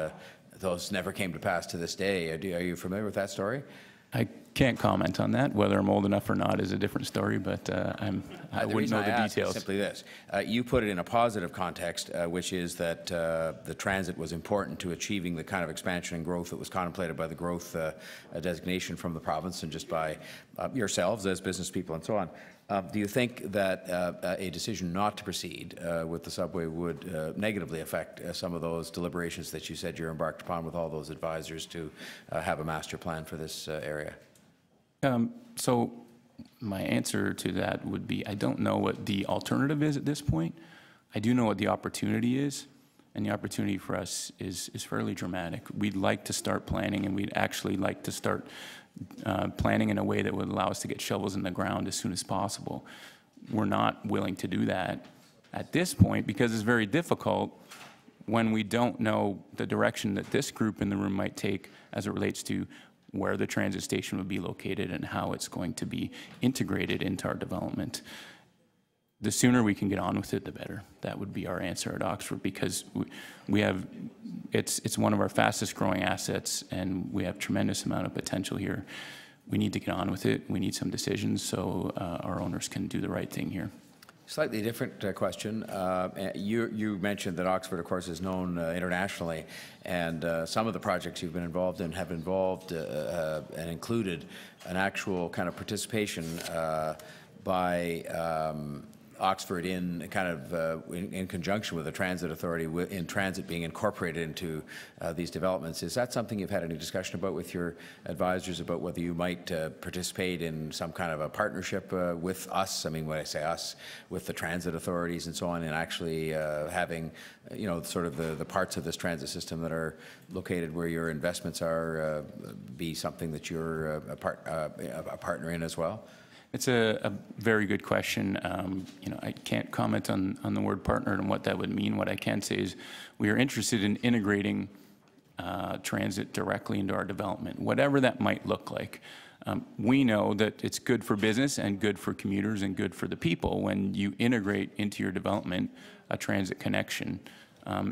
those never came to pass to this day. Are you familiar with that story? I can't comment on that. Whether I'm old enough or not is a different story, but I wouldn't know the details. Simply this. You put it in a positive context, which is that the transit was important to achieving the kind of expansion and growth that was contemplated by the growth designation from the province and just by yourselves as business people and so on. Do you think that a decision not to proceed with the subway would negatively affect some of those deliberations that you said you're embarked upon with all those advisors to have a master plan for this area? So my answer to that would be I don't know what the alternative is at this point. I do know what the opportunity is, and the opportunity for us is fairly dramatic. We'd like to start planning, and we'd actually like to start planning in a way that would allow us to get shovels in the ground as soon as possible. We're not willing to do that at this point because it's very difficult when we don't know the direction that this group in the room might take as it relates to where the transit station would be located and how it's going to be integrated into our development. The sooner we can get on with it, the better. That would be our answer at Oxford, because we have, it's one of our fastest growing assets, and we have tremendous amount of potential here. We need to get on with it. We need some decisions so our owners can do the right thing here. Slightly different question. You mentioned that Oxford, of course, is known internationally, and some of the projects you've been involved in have involved and included an actual kind of participation by Oxford in kind of in conjunction with the transit authority, in transit being incorporated into these developments. Is that something you've had any discussion about with your advisors about whether you might participate in some kind of a partnership with us? I mean, when I say us, with the transit authorities and so on, and actually having, you know, sort of the parts of this transit system that are located where your investments are be something that you're a partner in as well? It's a very good question. You know, I can't comment on the word partner and what that would mean. What I can say is we are interested in integrating transit directly into our development, whatever that might look like. We know that it's good for business and good for commuters and good for the people when you integrate into your development a transit connection.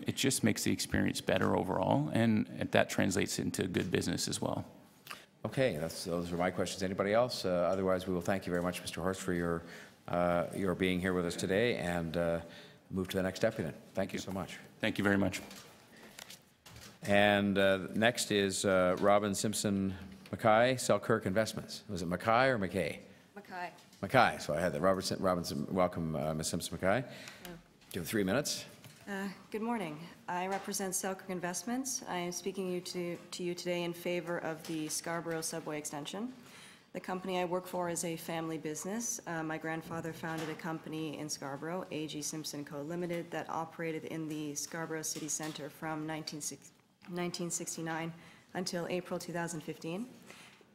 It just makes the experience better overall, and that translates into good business as well. Okay, those are my questions. Anybody else? Otherwise, we will thank you very much, Mr. Horst, for your being here with us today, and move to the next deputy. Thank you so much. Thank you very much. And next is Robin Simpson Mackay, Selkirk Investments. Was it Mackay or McKay? Mackay. Mackay. So I had that. Robinson, welcome, Ms. Simpson Mackay. Yeah. You have 3 minutes. Good morning. I represent Selkirk Investments. I am speaking to you today in favor of the Scarborough subway extension. The company I work for is a family business. My grandfather founded a company in Scarborough, A.G. Simpson Co. Limited, that operated in the Scarborough City Centre from 1969 until April 2015.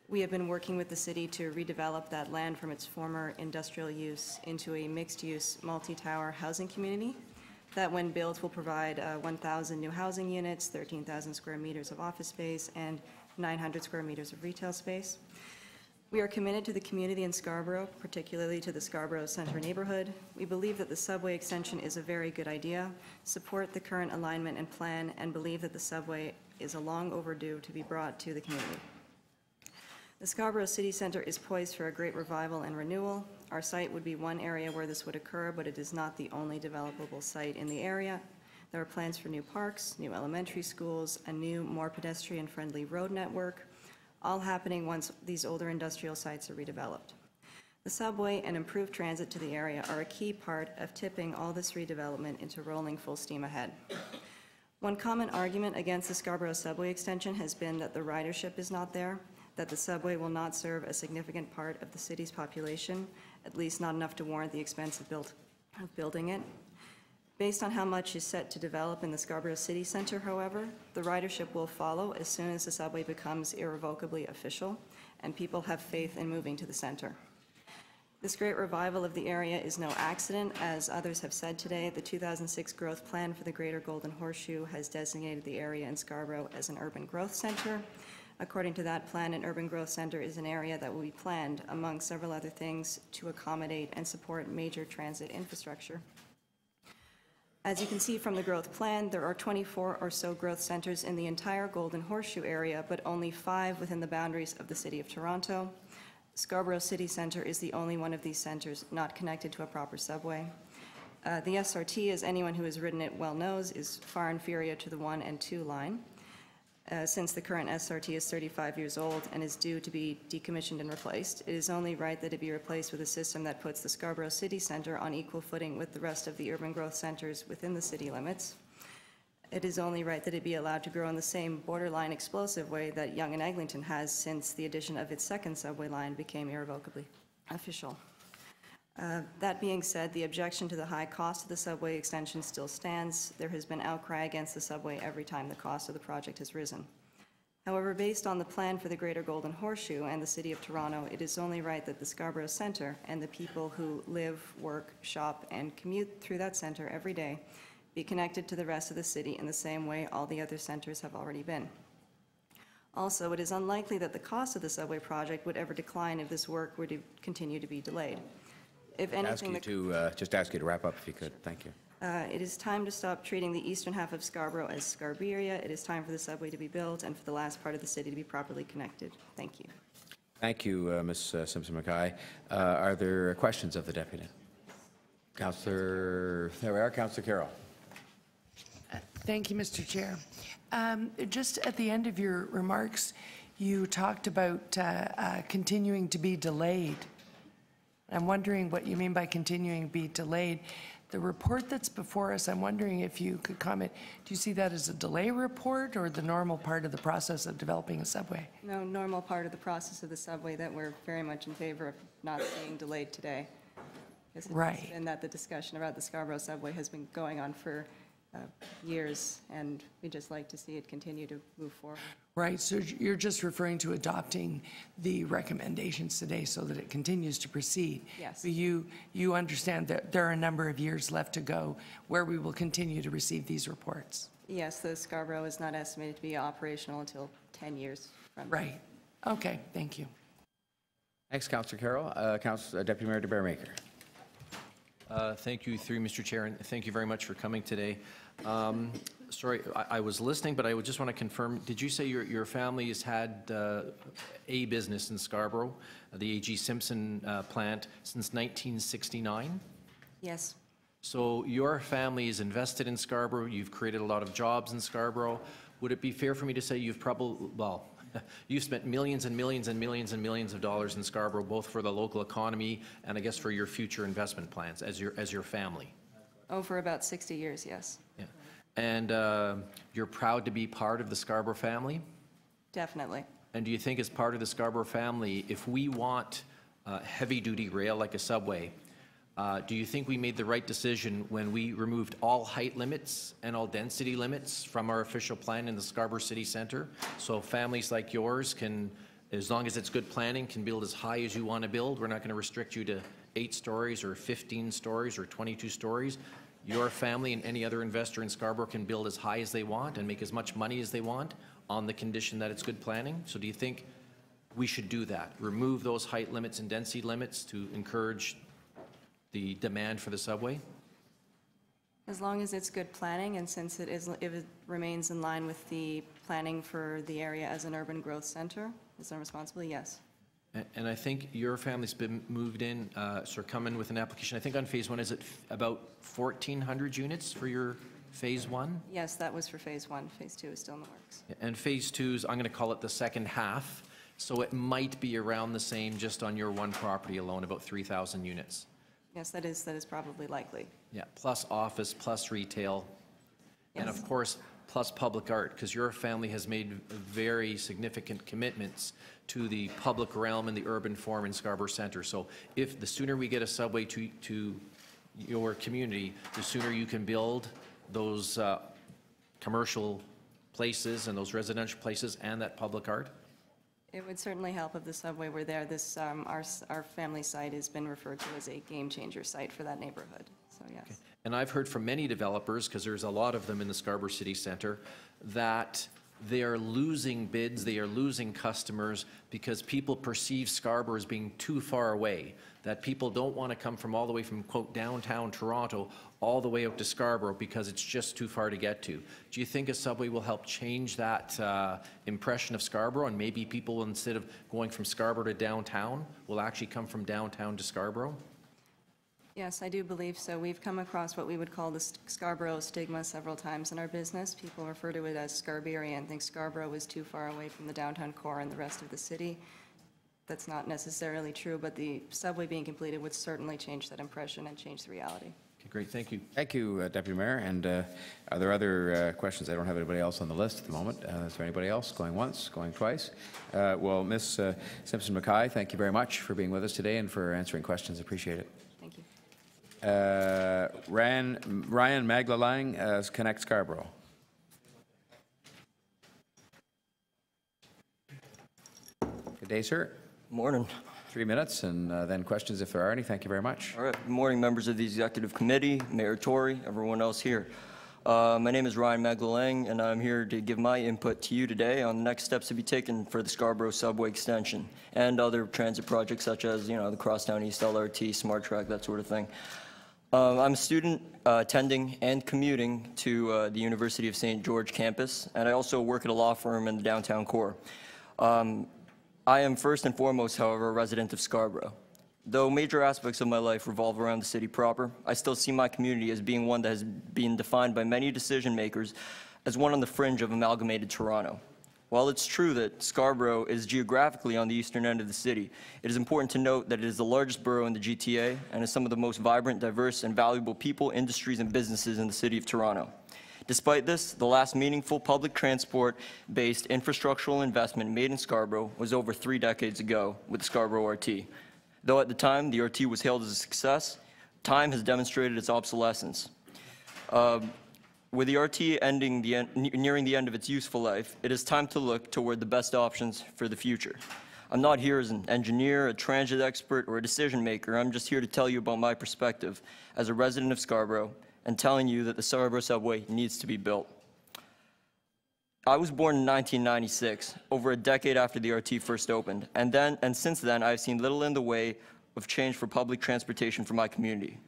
We have been working with the city to redevelop that land from its former industrial use into a mixed-use, multi-tower housing community that, when built, will provide 1,000 new housing units, 13,000 square meters of office space, and 900 square meters of retail space. We are committed to the community in Scarborough, particularly to the Scarborough Centre neighborhood. We believe that the subway extension is a very good idea, support the current alignment and plan, and believe that the subway is a long overdue to be brought to the community. The Scarborough City Centre is poised for a great revival and renewal. Our site would be one area where this would occur, but it is not the only developable site in the area. There are plans for new parks, new elementary schools, a new, more pedestrian-friendly road network, all happening once these older industrial sites are redeveloped. The subway and improved transit to the area are a key part of tipping all this redevelopment into rolling full steam ahead. One common argument against the Scarborough subway extension has been that the ridership is not there, that the subway will not serve a significant part of the city's population, at least not enough to warrant the expense of building it. Based on how much is set to develop in the Scarborough City Centre, however, the ridership will follow as soon as the subway becomes irrevocably official and people have faith in moving to the centre. This great revival of the area is no accident. As others have said today, the 2006 growth plan for the Greater Golden Horseshoe has designated the area in Scarborough as an urban growth centre. According to that plan, an urban growth centre is an area that will be planned, among several other things, to accommodate and support major transit infrastructure. As you can see from the growth plan, there are 24 or so growth centres in the entire Golden Horseshoe area, but only 5 within the boundaries of the City of Toronto. Scarborough City Centre is the only one of these centres not connected to a proper subway. The SRT, as anyone who has ridden it well knows, is far inferior to the 1 and 2 line. Since the current SRT is 35 years old and is due to be decommissioned and replaced, it is only right that it be replaced with a system that puts the Scarborough City Centre on equal footing with the rest of the urban growth centres within the city limits. It is only right that it be allowed to grow in the same borderline explosive way that Yonge and Eglinton has since the addition of its second subway line became irrevocably official. That being said, the objection to the high cost of the subway extension still stands. There has been outcry against the subway every time the cost of the project has risen. However, based on the plan for the Greater Golden Horseshoe and the City of Toronto, it is only right that the Scarborough Centre and the people who live, work, shop, and commute through that centre every day be connected to the rest of the city in the same way all the other centres have already been. Also, it is unlikely that the cost of the subway project would ever decline if this work were to continue to be delayed. If anything, just ask you to wrap up if you could. Thank you. It is time to stop treating the eastern half of Scarborough as Scarborough. It is time for the subway to be built and for the last part of the city to be properly connected. Thank you. Thank you, Ms. Simpson-McKay. Are there questions of the deputy? Councillor, there we are, Councillor Carroll. Thank you, Mr. Chair. Just at the end of your remarks, you talked about continuing to be delayed. I'm wondering what you mean by continuing to be delayed. The report that's before us, I'm wondering if you could comment, do you see that as a delay report or the normal part of the process of developing a subway? No, normal part of the process of the subway that we're very much in favor of not seeing delayed today. Right. And that the discussion about the Scarborough subway has been going on for years, and we'd just like to see it continue to move forward. Right, so you're just referring to adopting the recommendations today so that it continues to proceed. Yes. But you understand that there are a number of years left to go where we will continue to receive these reports. Yes, the Scarborough is not estimated to be operational until 10 years from now. Right. Okay, thank you. Thanks, Councillor Carroll. Deputy Mayor DeBaremaker. Thank you, through Mr. Chair, and thank you very much for coming today. Sorry, I was listening, but I would just want to confirm, did you say your family has had a business in Scarborough, the A.G. Simpson plant, since 1969? Yes. So your family is invested in Scarborough, you've created a lot of jobs in Scarborough. Would it be fair for me to say you've probably, well, you've spent millions and millions and millions and millions of dollars in Scarborough, both for the local economy and I guess for your future investment plans as your family? Oh, for about 60 years, yes. Yeah. And you're proud to be part of the Scarborough family? Definitely. And do you think as part of the Scarborough family, if we want heavy-duty rail like a subway, do you think we made the right decision when we removed all height limits and all density limits from our official plan in the Scarborough City Centre? So families like yours can, as long as it's good planning, can build as high as you want to build. We're not going to restrict you to 8 stories or 15 stories or 22 stories. Your family and any other investor in Scarborough can build as high as they want and make as much money as they want on the condition that it's good planning. So do you think we should do that? Remove those height limits and density limits to encourage the demand for the subway? As long as it's good planning, and since if it remains in line with the planning for the area as an urban growth center, is that responsible? Yes. And I think your family's been moved in, come in with an application. I think on phase 1, is it about 1,400 units for your phase 1? Yes, that was for phase 1. Phase 2 is still in the works. And phase 2's, I'm going to call it the second half, so it might be around the same just on your one property alone, about 3,000 units. Yes, that is probably likely. Yeah, plus office, plus retail, and of course, plus public art, because your family has made very significant commitments to the public realm and the urban form in Scarborough Centre. So if the sooner we get a subway to your community, the sooner you can build those commercial places and those residential places and that public art. It would certainly help if the subway were there. This, our family site has been referred to as a game-changer site for that neighborhood, so yes. Okay. And I've heard from many developers, because there's a lot of them in the Scarborough City Centre, that they are losing bids, they are losing customers because people perceive Scarborough as being too far away, that people don't want to come from all the way from, quote, downtown Toronto all the way out to Scarborough because it's just too far to get to. Do you think a subway will help change that impression of Scarborough, and maybe people, instead of going from Scarborough to downtown, will actually come from downtown to Scarborough? Yes, I do believe so. We've come across what we would call the Scarborough stigma several times in our business. People refer to it as Scarberia and think Scarborough is too far away from the downtown core and the rest of the city. That's not necessarily true, but the subway being completed would certainly change that impression and change the reality. Okay, great, thank you. Thank you, Deputy Mayor. And are there other questions? I don't have anybody else on the list at the moment. Is there anybody else going once, going twice? Well, Ms. Simpson-Mackay, thank you very much for being with us today and for answering questions. Appreciate it. Thank you. Ryan Maglalang, Connect Scarborough. Good day, sir. Morning. 3 minutes, and then questions if there are any. Thank you very much. All right. Good morning, members of the Executive Committee, Mayor Tory, everyone else here. My name is Ryan Maglalang, and I'm here to give my input to you today on the next steps to be taken for the Scarborough Subway extension and other transit projects such as, the Crosstown East LRT, Smart Track, that sort of thing. I'm a student attending and commuting to the University of St. George campus, and I also work at a law firm in the downtown core. I am first and foremost, however, a resident of Scarborough. Though major aspects of my life revolve around the city proper, I still see my community as being one that has been defined by many decision makers as one on the fringe of amalgamated Toronto. While it's true that Scarborough is geographically on the eastern end of the city, it is important to note that it is the largest borough in the GTA and has some of the most vibrant, diverse, and valuable people, industries, and businesses in the city of Toronto. Despite this, the last meaningful public transport-based infrastructural investment made in Scarborough was over 3 decades ago with the Scarborough RT. Though at the time the RT was hailed as a success, time has demonstrated its obsolescence. With the RT nearing the end of its useful life, it is time to look toward the best options for the future. I'm not here as an engineer, a transit expert, or a decision maker. I'm just here to tell you about my perspective as a resident of Scarborough and telling you that the Scarborough subway needs to be built. I was born in 1996, over a decade after the RT first opened, and since then I've seen little in the way of change for public transportation for my community.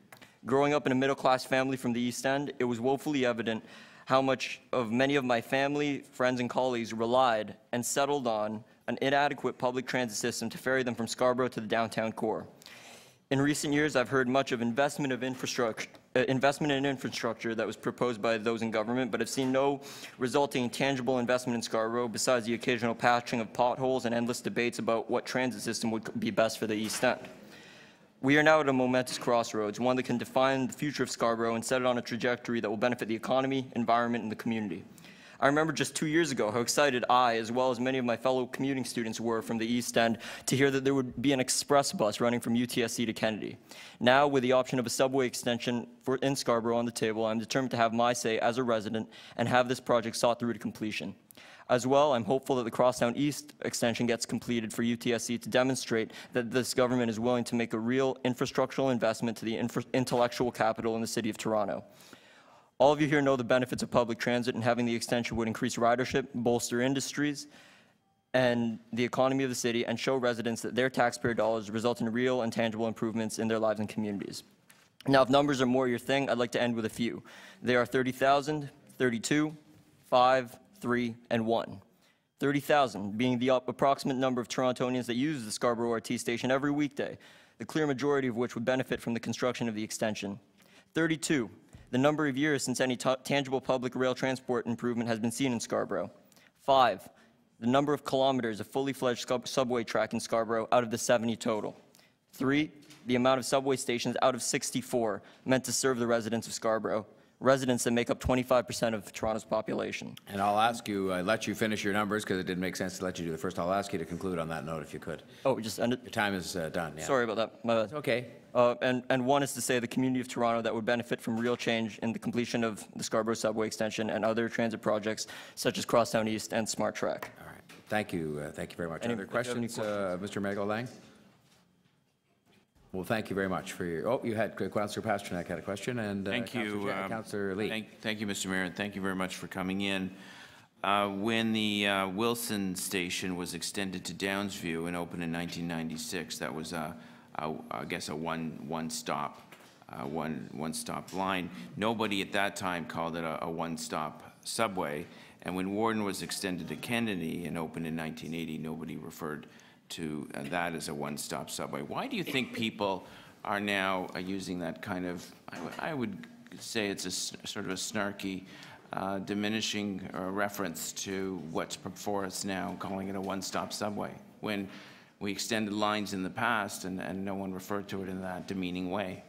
Growing up in a middle-class family from the East End, it was woefully evident how much of many of my family, friends, and colleagues relied and settled on an inadequate public transit system to ferry them from Scarborough to the downtown core. In recent years, I've heard much of investment in infrastructure that was proposed by those in government, but have seen no resulting tangible investment in Scarborough besides the occasional patching of potholes and endless debates about what transit system would be best for the East End. We are now at a momentous crossroads, one that can define the future of Scarborough and set it on a trajectory that will benefit the economy, environment, and the community. I remember just 2 years ago how excited I, as well as many of my fellow commuting students, were from the East End to hear that there would be an express bus running from UTSC to Kennedy. Now, with the option of a subway extension in Scarborough on the table, I'm determined to have my say as a resident and have this project sought through to completion. As well, I'm hopeful that the Crosstown East extension gets completed for UTSC to demonstrate that this government is willing to make a real infrastructural investment to the intellectual capital in the City of Toronto. All of you here know the benefits of public transit, and having the extension would increase ridership, bolster industries and the economy of the city, and show residents that their taxpayer dollars result in real and tangible improvements in their lives and communities. Now, if numbers are more your thing, I'd like to end with a few. They are 30,000, 32, 5, 3, and 1. 30,000 being the approximate number of Torontonians that use the Scarborough RT station every weekday, the clear majority of which would benefit from the construction of the extension. 32, the number of years since any tangible public rail transport improvement has been seen in Scarborough. 5, the number of kilometers of fully fledged subway track in Scarborough out of the 70 total. 3, the amount of subway stations out of 64 meant to serve the residents of Scarborough, residents that make up 25% of Toronto's population. And I'll ask you, I let you finish your numbers because it didn't make sense to let you do it first. I'll ask you to conclude on that note if you could. Oh, just end it? Your time is done, yeah. Sorry about that. My bad. It's okay. And one is to say the community of Toronto that would benefit from real change in the completion of the Scarborough subway extension and other transit projects such as Crosstown East and Smart Track. All right. Thank you. Thank you very much. Any Other questions, Mr. Megalang? Well, thank you very much for your, oh, you had, Councillor Pasternak had a question, and thank you, Councillor Lee. Thank you, Mr. Mayor, and thank you very much for coming in. When the Wilson station was extended to Downsview and opened in 1996, that was, I guess, a one-stop line. Nobody at that time called it a one-stop subway. And when Warden was extended to Kennedy and opened in 1980, nobody referred to that as a one-stop subway. Why do you think people are now using that kind of, I would say it's a sort of a snarky, diminishing reference to what's before us now, calling it a one-stop subway, when we extended lines in the past and no one referred to it in that demeaning way?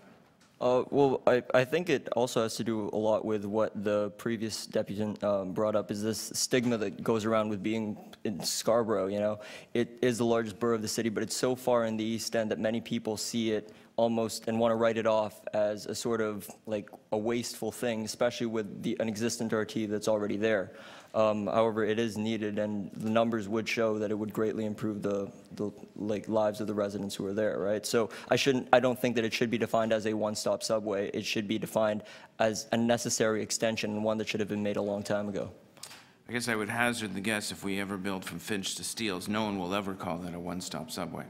Well, I think it also has to do a lot with what the previous deputant brought up, is this stigma that goes around with being in Scarborough, you know. It is the largest borough of the city, but it's so far in the East End that many people see it almost and want to write it off as a sort of like a wasteful thing, especially with an existent RT that's already there. However, it is needed, and the numbers would show that it would greatly improve the lives of the residents who are there, right? So I don't think that it should be defined as a one-stop subway. It should be defined as a necessary extension, and one that should have been made a long time ago. I guess I would hazard the guess, if we ever build from Finch to Steeles, no one will ever call that a one-stop subway.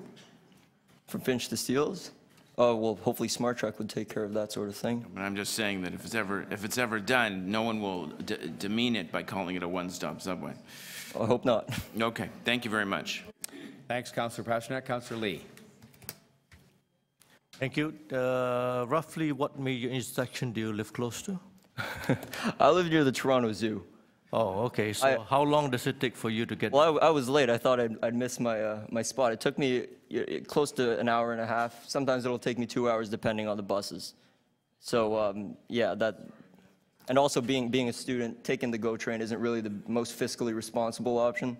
From Finch to Steeles? Oh, well, hopefully Smart Track would take care of that sort of thing. But I'm just saying that if it's ever done, no one will demean it by calling it a one-stop subway. I hope not. Okay, thank you very much. Thanks, Councillor Pasternak. Councillor Lee. Thank you. Roughly what major intersection do you live close to? I live near the Toronto Zoo. Oh, okay. So how long does it take for you to get? Well, I was late. I thought I'd miss my spot. It took me close to an hour and a half. Sometimes it'll take me 2 hours depending on the buses. So yeah, and also being a student, taking the GO train isn't really the most fiscally responsible option.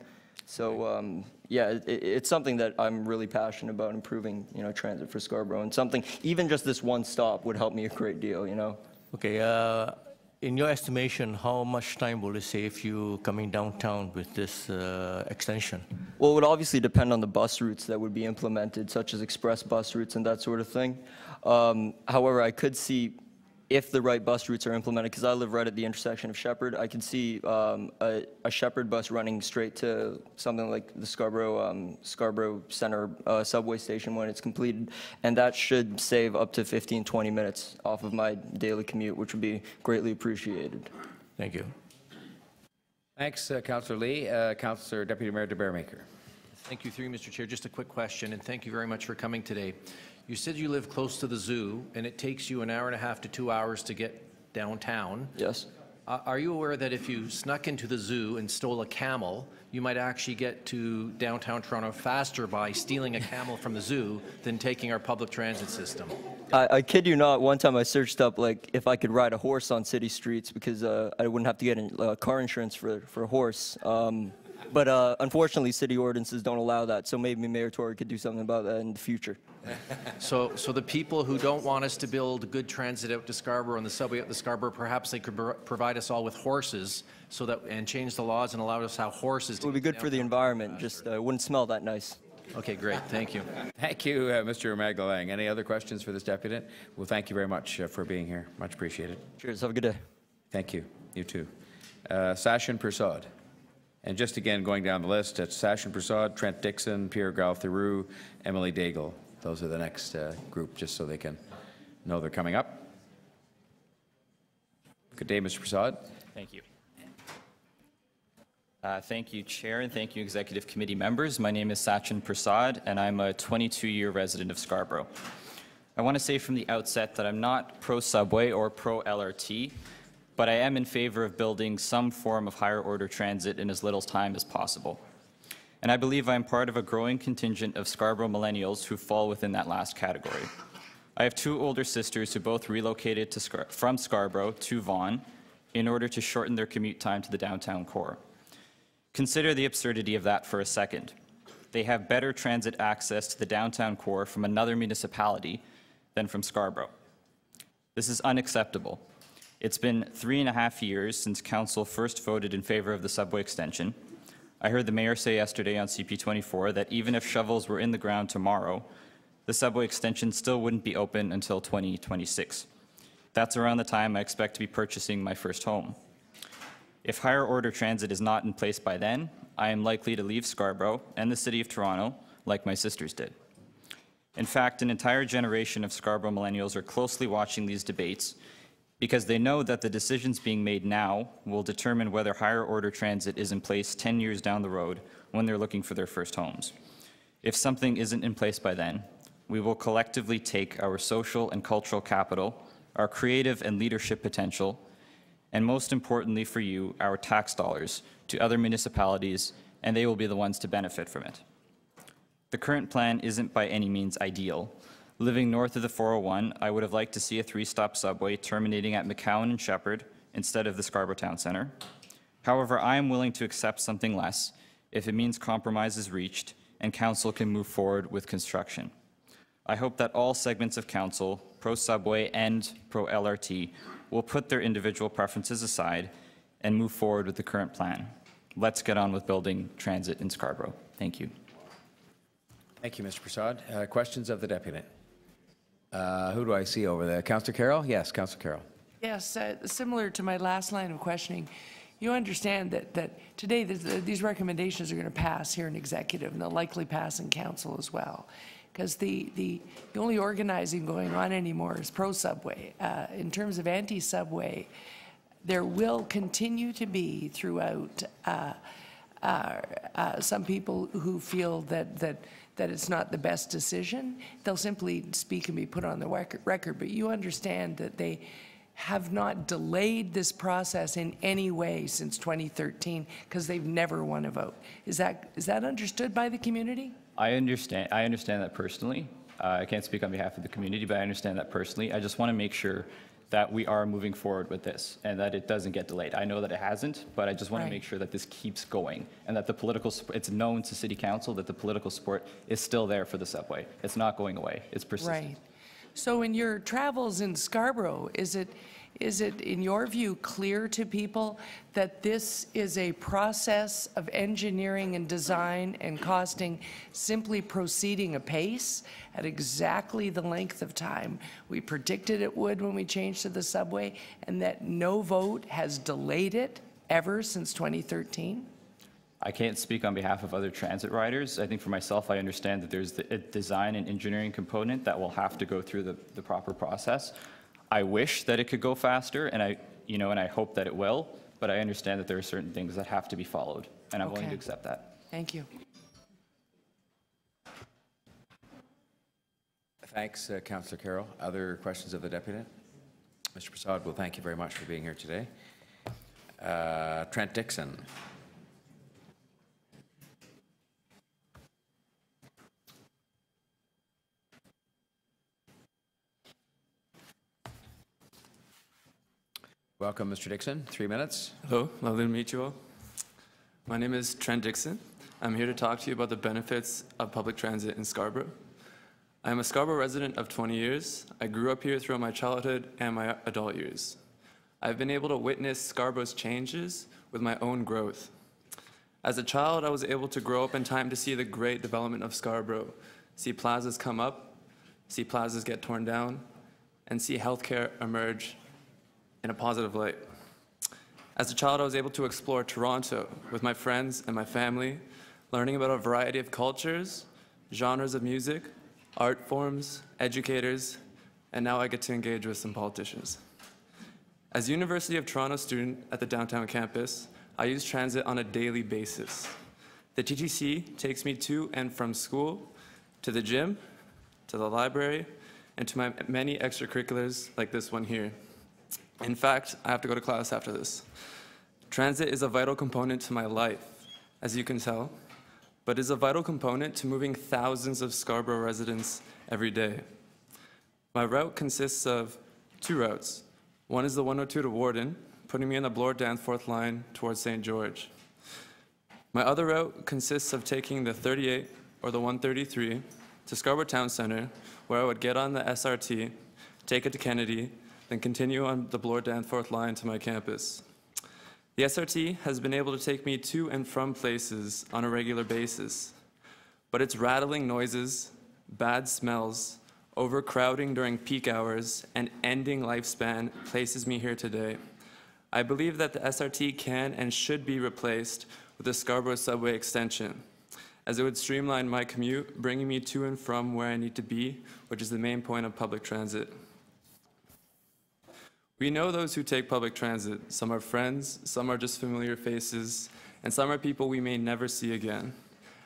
So yeah, it's something that I'm really passionate about, improving, you know, transit for Scarborough, and something, even just this one stop would help me a great deal, you know. Okay. In your estimation, how much time will it save you coming downtown with this extension? Well, it would obviously depend on the bus routes that would be implemented, such as express bus routes and that sort of thing. However, I could see, if the right bus routes are implemented, because I live right at the intersection of Shepherd, I could see a Shepherd bus running straight to something like the Scarborough Center subway station when it's completed, and that should save up to 15-20 minutes off of my daily commute, which would be greatly appreciated. Thank you. Thanks, Councillor Lee. Councillor Deputy Mayor de Beermaker. Thank you, through you, Mr. Chair. Just a quick question, and thank you very much for coming today. You said you live close to the zoo, and it takes you an hour and a half to 2 hours to get downtown. Yes. Are you aware that if you snuck into the zoo and stole a camel, you might actually get to downtown Toronto faster by stealing a camel from the zoo than taking our public transit system? I kid you not, one time I searched up like if I could ride a horse on city streets because I wouldn't have to get car insurance for a horse. But unfortunately, city ordinances don't allow that, so maybe Mayor Tory could do something about that in the future. So the people who don't want us to build good transit out to Scarborough and the subway out to Scarborough, perhaps they could provide us all with horses so that, and change the laws and allow us to have horses. It would be good for the environment, just wouldn't smell that nice. Okay, great. Thank you. Thank you, Mr. Magdalang. Any other questions for this deputant? Well, thank you very much for being here. Much appreciated. Cheers. Have a good day. Thank you. You too. Sachin Prasad. And just again, going down the list, it's Sachin Prasad, Trent Dixon, Pierre Galtheroux, Emily Daigle. Those are the next group, just so they can know they're coming up. Good day, Mr. Prasad. Thank you. Thank you, Chair, and thank you, Executive Committee members. My name is Sachin Prasad, and I'm a 22-year resident of Scarborough. I want to say from the outset that I'm not pro-subway or pro-LRT, but I am in favor of building some form of higher-order transit in as little time as possible. And I believe I am part of a growing contingent of Scarborough millennials who fall within that last category. I have two older sisters who both relocated from Scarborough to Vaughan in order to shorten their commute time to the downtown core. Consider the absurdity of that for a second. They have better transit access to the downtown core from another municipality than from Scarborough. This is unacceptable. It's been 3.5 years since Council first voted in favor of the subway extension. I heard the Mayor say yesterday on CP24 that even if shovels were in the ground tomorrow, the subway extension still wouldn't be open until 2026. That's around the time I expect to be purchasing my first home. If higher order transit is not in place by then, I am likely to leave Scarborough and the City of Toronto like my sisters did. In fact, an entire generation of Scarborough millennials are closely watching these debates because they know that the decisions being made now will determine whether higher order transit is in place 10 years down the road when they're looking for their first homes. If something isn't in place by then, we will collectively take our social and cultural capital, our creative and leadership potential, and most importantly for you, our tax dollars, to other municipalities, and they will be the ones to benefit from it. The current plan isn't by any means ideal. Living north of the 401, I would have liked to see a 3-stop subway terminating at McCowan and Shepherd instead of the Scarborough Town Centre. However, I am willing to accept something less if it means compromise is reached and Council can move forward with construction. I hope that all segments of Council, pro-subway and pro-LRT, will put their individual preferences aside and move forward with the current plan. Let's get on with building transit in Scarborough. Thank you. Thank you, Mr. Prasad. Questions of the deputy? Who do I see over there? Councillor Carroll? Yes, Councillor Carroll. Yes, similar to my last line of questioning, you understand that today these recommendations are going to pass here in executive and they'll likely pass in council as well. Because the only organizing going on anymore is pro-subway. In terms of anti-subway, there will continue to be throughout some people who feel that it's not the best decision. They'll simply speak and be put on the record. But you understand that they have not delayed this process in any way since 2013 because they've never won a vote. Is that understood by the community? I understand that personally. I can't speak on behalf of the community, but I understand that personally. I just want to make sure that we are moving forward with this and that it doesn't get delayed. I know that it hasn't, but I just want to make sure that this keeps going and that the political, it's known to City Council that the political support is still there for the subway. It's not going away. It's persistent. Right. So in your travels in Scarborough, is it, in your view, clear to people that this is a process of engineering and design and costing simply proceeding apace at exactly the length of time we predicted it would when we changed to the subway, and that no vote has delayed it ever since 2013? I can't speak on behalf of other transit riders. I think for myself, I understand that there's a design and engineering component that will have to go through the proper process. I wish that it could go faster, and I hope that it will, but I understand that there are certain things that have to be followed, and I'm willing to accept that. Thank you. Thanks, Councillor Carroll. Other questions of the deputy? Mr. Prasad, well, thank you very much for being here today. Trent Dixon. Welcome, Mr. Dixon. 3 minutes. Hello, lovely to meet you all. My name is Trent Dixon. I'm here to talk to you about the benefits of public transit in Scarborough. I am a Scarborough resident of 20 years. I grew up here throughout my childhood and my adult years. I've been able to witness Scarborough's changes with my own growth. As a child, I was able to grow up in time to see the great development of Scarborough, see plazas come up, see plazas get torn down, and see healthcare emerge in a positive light. As a child, I was able to explore Toronto with my friends and my family, learning about a variety of cultures, genres of music, art forms, educators, and now I get to engage with some politicians. As a University of Toronto student at the downtown campus, I use transit on a daily basis. The TTC takes me to and from school, to the gym, to the library, and to my many extracurriculars like this one here. In fact, I have to go to class after this. Transit is a vital component to my life, as you can tell, but is a vital component to moving thousands of Scarborough residents every day. My route consists of 2 routes. One is the 102 to Warden, putting me on the Bloor-Danforth line towards St. George. My other route consists of taking the 38 or the 133 to Scarborough Town Centre, where I would get on the SRT, take it to Kennedy, then continue on the Bloor-Danforth line to my campus. The SRT has been able to take me to and from places on a regular basis, but its rattling noises, bad smells, overcrowding during peak hours, and ending lifespan places me here today. I believe that the SRT can and should be replaced with the Scarborough subway extension, as it would streamline my commute, bringing me to and from where I need to be, which is the main point of public transit. We know those who take public transit. Some are friends, some are just familiar faces, and some are people we may never see again.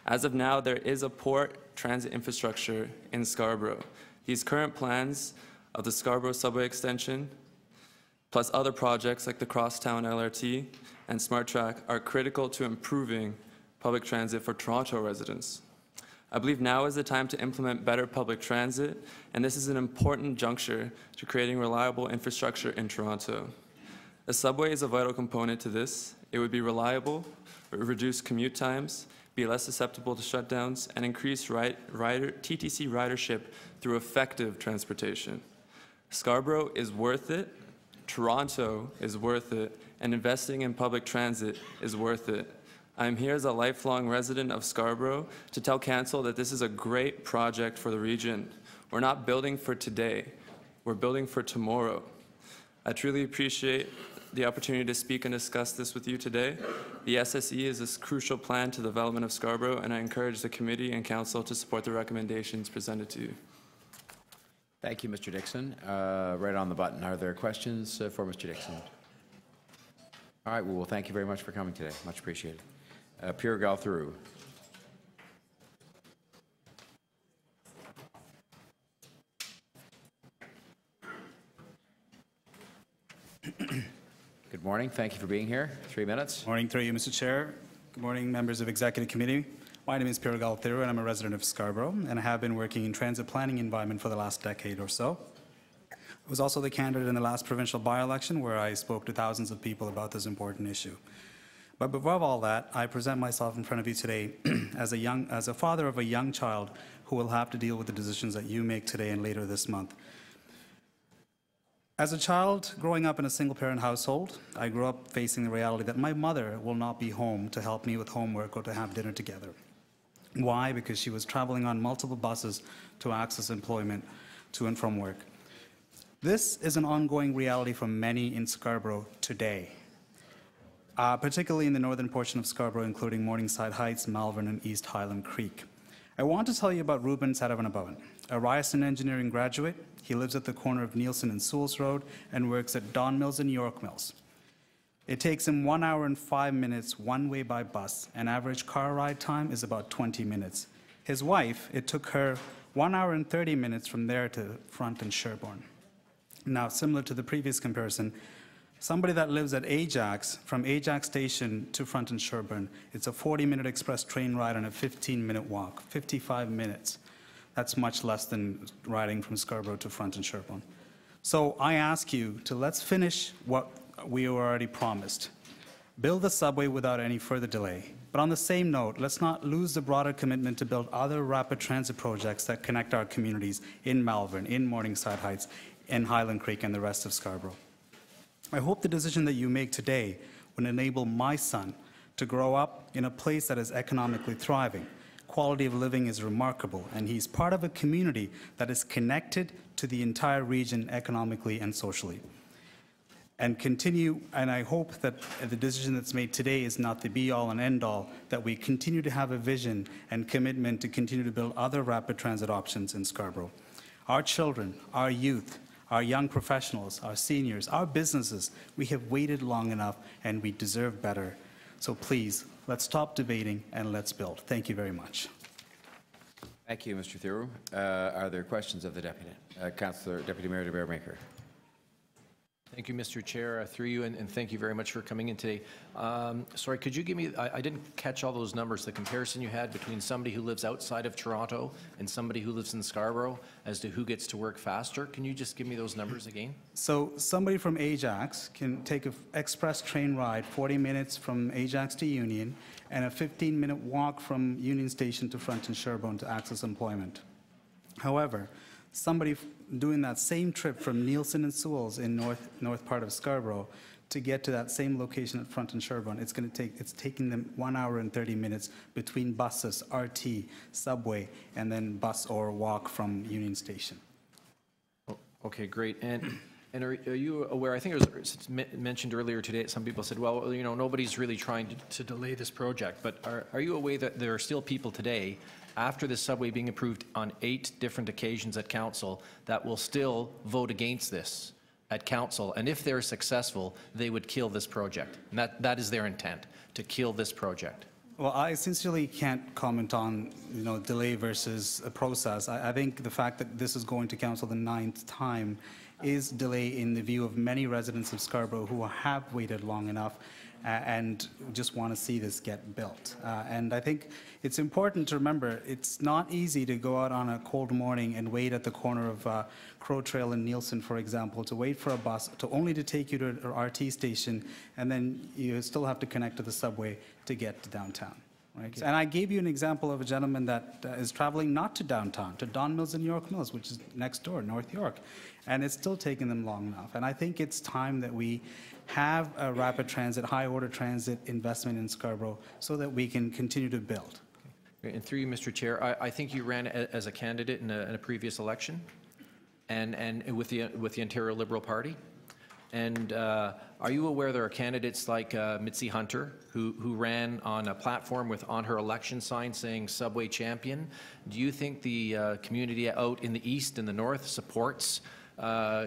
As of now, there is a poor transit infrastructure in Scarborough. These current plans of the Scarborough subway extension, plus other projects like the Crosstown LRT and Smart Track, are critical to improving public transit for Toronto residents. I believe now is the time to implement better public transit, and this is an important juncture to creating reliable infrastructure in Toronto. A subway is a vital component to this. It would be reliable, reduce commute times, be less susceptible to shutdowns, and increase TTC ridership through effective transportation. Scarborough is worth it, Toronto is worth it, and investing in public transit is worth it. I'm here as a lifelong resident of Scarborough to tell Council that this is a great project for the region. We're not building for today, we're building for tomorrow. I truly appreciate the opportunity to speak and discuss this with you today. The SSE is a crucial plan to the development of Scarborough, and I encourage the committee and Council to support the recommendations presented to you. Thank you, Mr. Dixon. Right on the button. Are there questions for Mr. Dixon? All right, well, thank you very much for coming today. Much appreciated. Pierre Galthuru. Good morning. Thank you for being here. 3 minutes. Morning through you, Mr. Chair. Good morning, members of Executive Committee. My name is Pierre Galthuru, and I'm a resident of Scarborough, and I have been working in transit planning environment for the last decade or so. I was also the candidate in the last provincial by-election, where I spoke to thousands of people about this important issue. But above all that, I present myself in front of you today as a father of a young child who will have to deal with the decisions that you make today and later this month. As a child growing up in a single-parent household, I grew up facing the reality that my mother will not be home to help me with homework or to have dinner together. Why? Because she was traveling on multiple buses to access employment to and from work. This is an ongoing reality for many in Scarborough today. Particularly in the northern portion of Scarborough, including Morningside Heights, Malvern, and East Highland Creek. I want to tell you about Ruben Saravanabhavan, a Ryerson engineering graduate. He lives at the corner of Nielsen and Sewells Road and works at Don Mills and York Mills. It takes him 1 hour and 5 minutes one way by bus, and average car ride time is about 20 minutes. His wife, it took her 1 hour and 30 minutes from there to Front and Sherbourne. Now, similar to the previous comparison, Somebody that lives at Ajax, from Ajax Station to Front and Sherbourne, it's a 40-minute express train ride and a 15-minute walk, 55 minutes. That's much less than riding from Scarborough to Front and Sherbourne. So I ask you to let's finish what we were already promised. Build the subway without any further delay. But on the same note, let's not lose the broader commitment to build other rapid transit projects that connect our communities in Malvern, in Morningside Heights, in Highland Creek, and the rest of Scarborough. I hope the decision that you make today will enable my son to grow up in a place that is economically thriving. Quality of living is remarkable, and he's part of a community that is connected to the entire region economically and socially. And I hope that the decision that's made today is not the be-all and end-all, that we continue to have a vision and commitment to continue to build other rapid transit options in Scarborough. Our children, our youth, our young professionals, our seniors, our businesses, we have waited long enough and we deserve better. So please, let's stop debating and let's build. Thank you very much. Thank you, Mr. Thiru. Are there questions of the Deputy? Deputy Mayor de Beermaker. Thank you, Mr. Chair, through you, and thank you very much for coming in today. Sorry, could you give me, I didn't catch all those numbers, the comparison you had between somebody who lives outside of Toronto and somebody who lives in Scarborough as to who gets to work faster. Can you just give me those numbers again? So somebody from Ajax can take an express train ride, 40 minutes from Ajax to Union, and a 15-minute walk from Union Station to Front and Sherbourne to access employment. However, somebody doing that same trip from Nielsen and Sewell's in north part of Scarborough to get to that same location at Front and Sherbourne, it's taking them 1 hour and 30 minutes between buses, RT, subway, and then bus or walk from Union Station. Okay, great. And are you aware, I think it was mentioned earlier today, some people said, well, you know, nobody's really trying to delay this project, but are you aware that there are still people today, after the subway being approved on 8 different occasions at council, that will still vote against this at council, and if they're successful, they would kill this project. And that is their intent, to kill this project. Well, I sincerely can't comment on, you know, delay versus a process. I think the fact that this is going to council the 9th time is delay in the view of many residents of Scarborough who have waited long enough and just want to see this get built. And I think it's important to remember it's not easy to go out on a cold morning and wait at the corner of Crow Trail and Nielsen, for example, to wait for a bus, only to take you to an RT station, and then you still have to connect to the subway to get to downtown. Right? Okay. And I gave you an example of a gentleman that is traveling not to downtown, to Don Mills and York Mills, which is next door, North York, and it's still taking them long enough. And I think it's time that we have a rapid transit, high-order transit investment in Scarborough so that we can continue to build. Okay. And through you, Mr. Chair, I think you ran as a candidate in a previous election, and with the Ontario Liberal Party. And are you aware there are candidates like Mitzi Hunter who ran on a platform on her election sign saying Subway Champion? Do you think the community out in the east and the north supports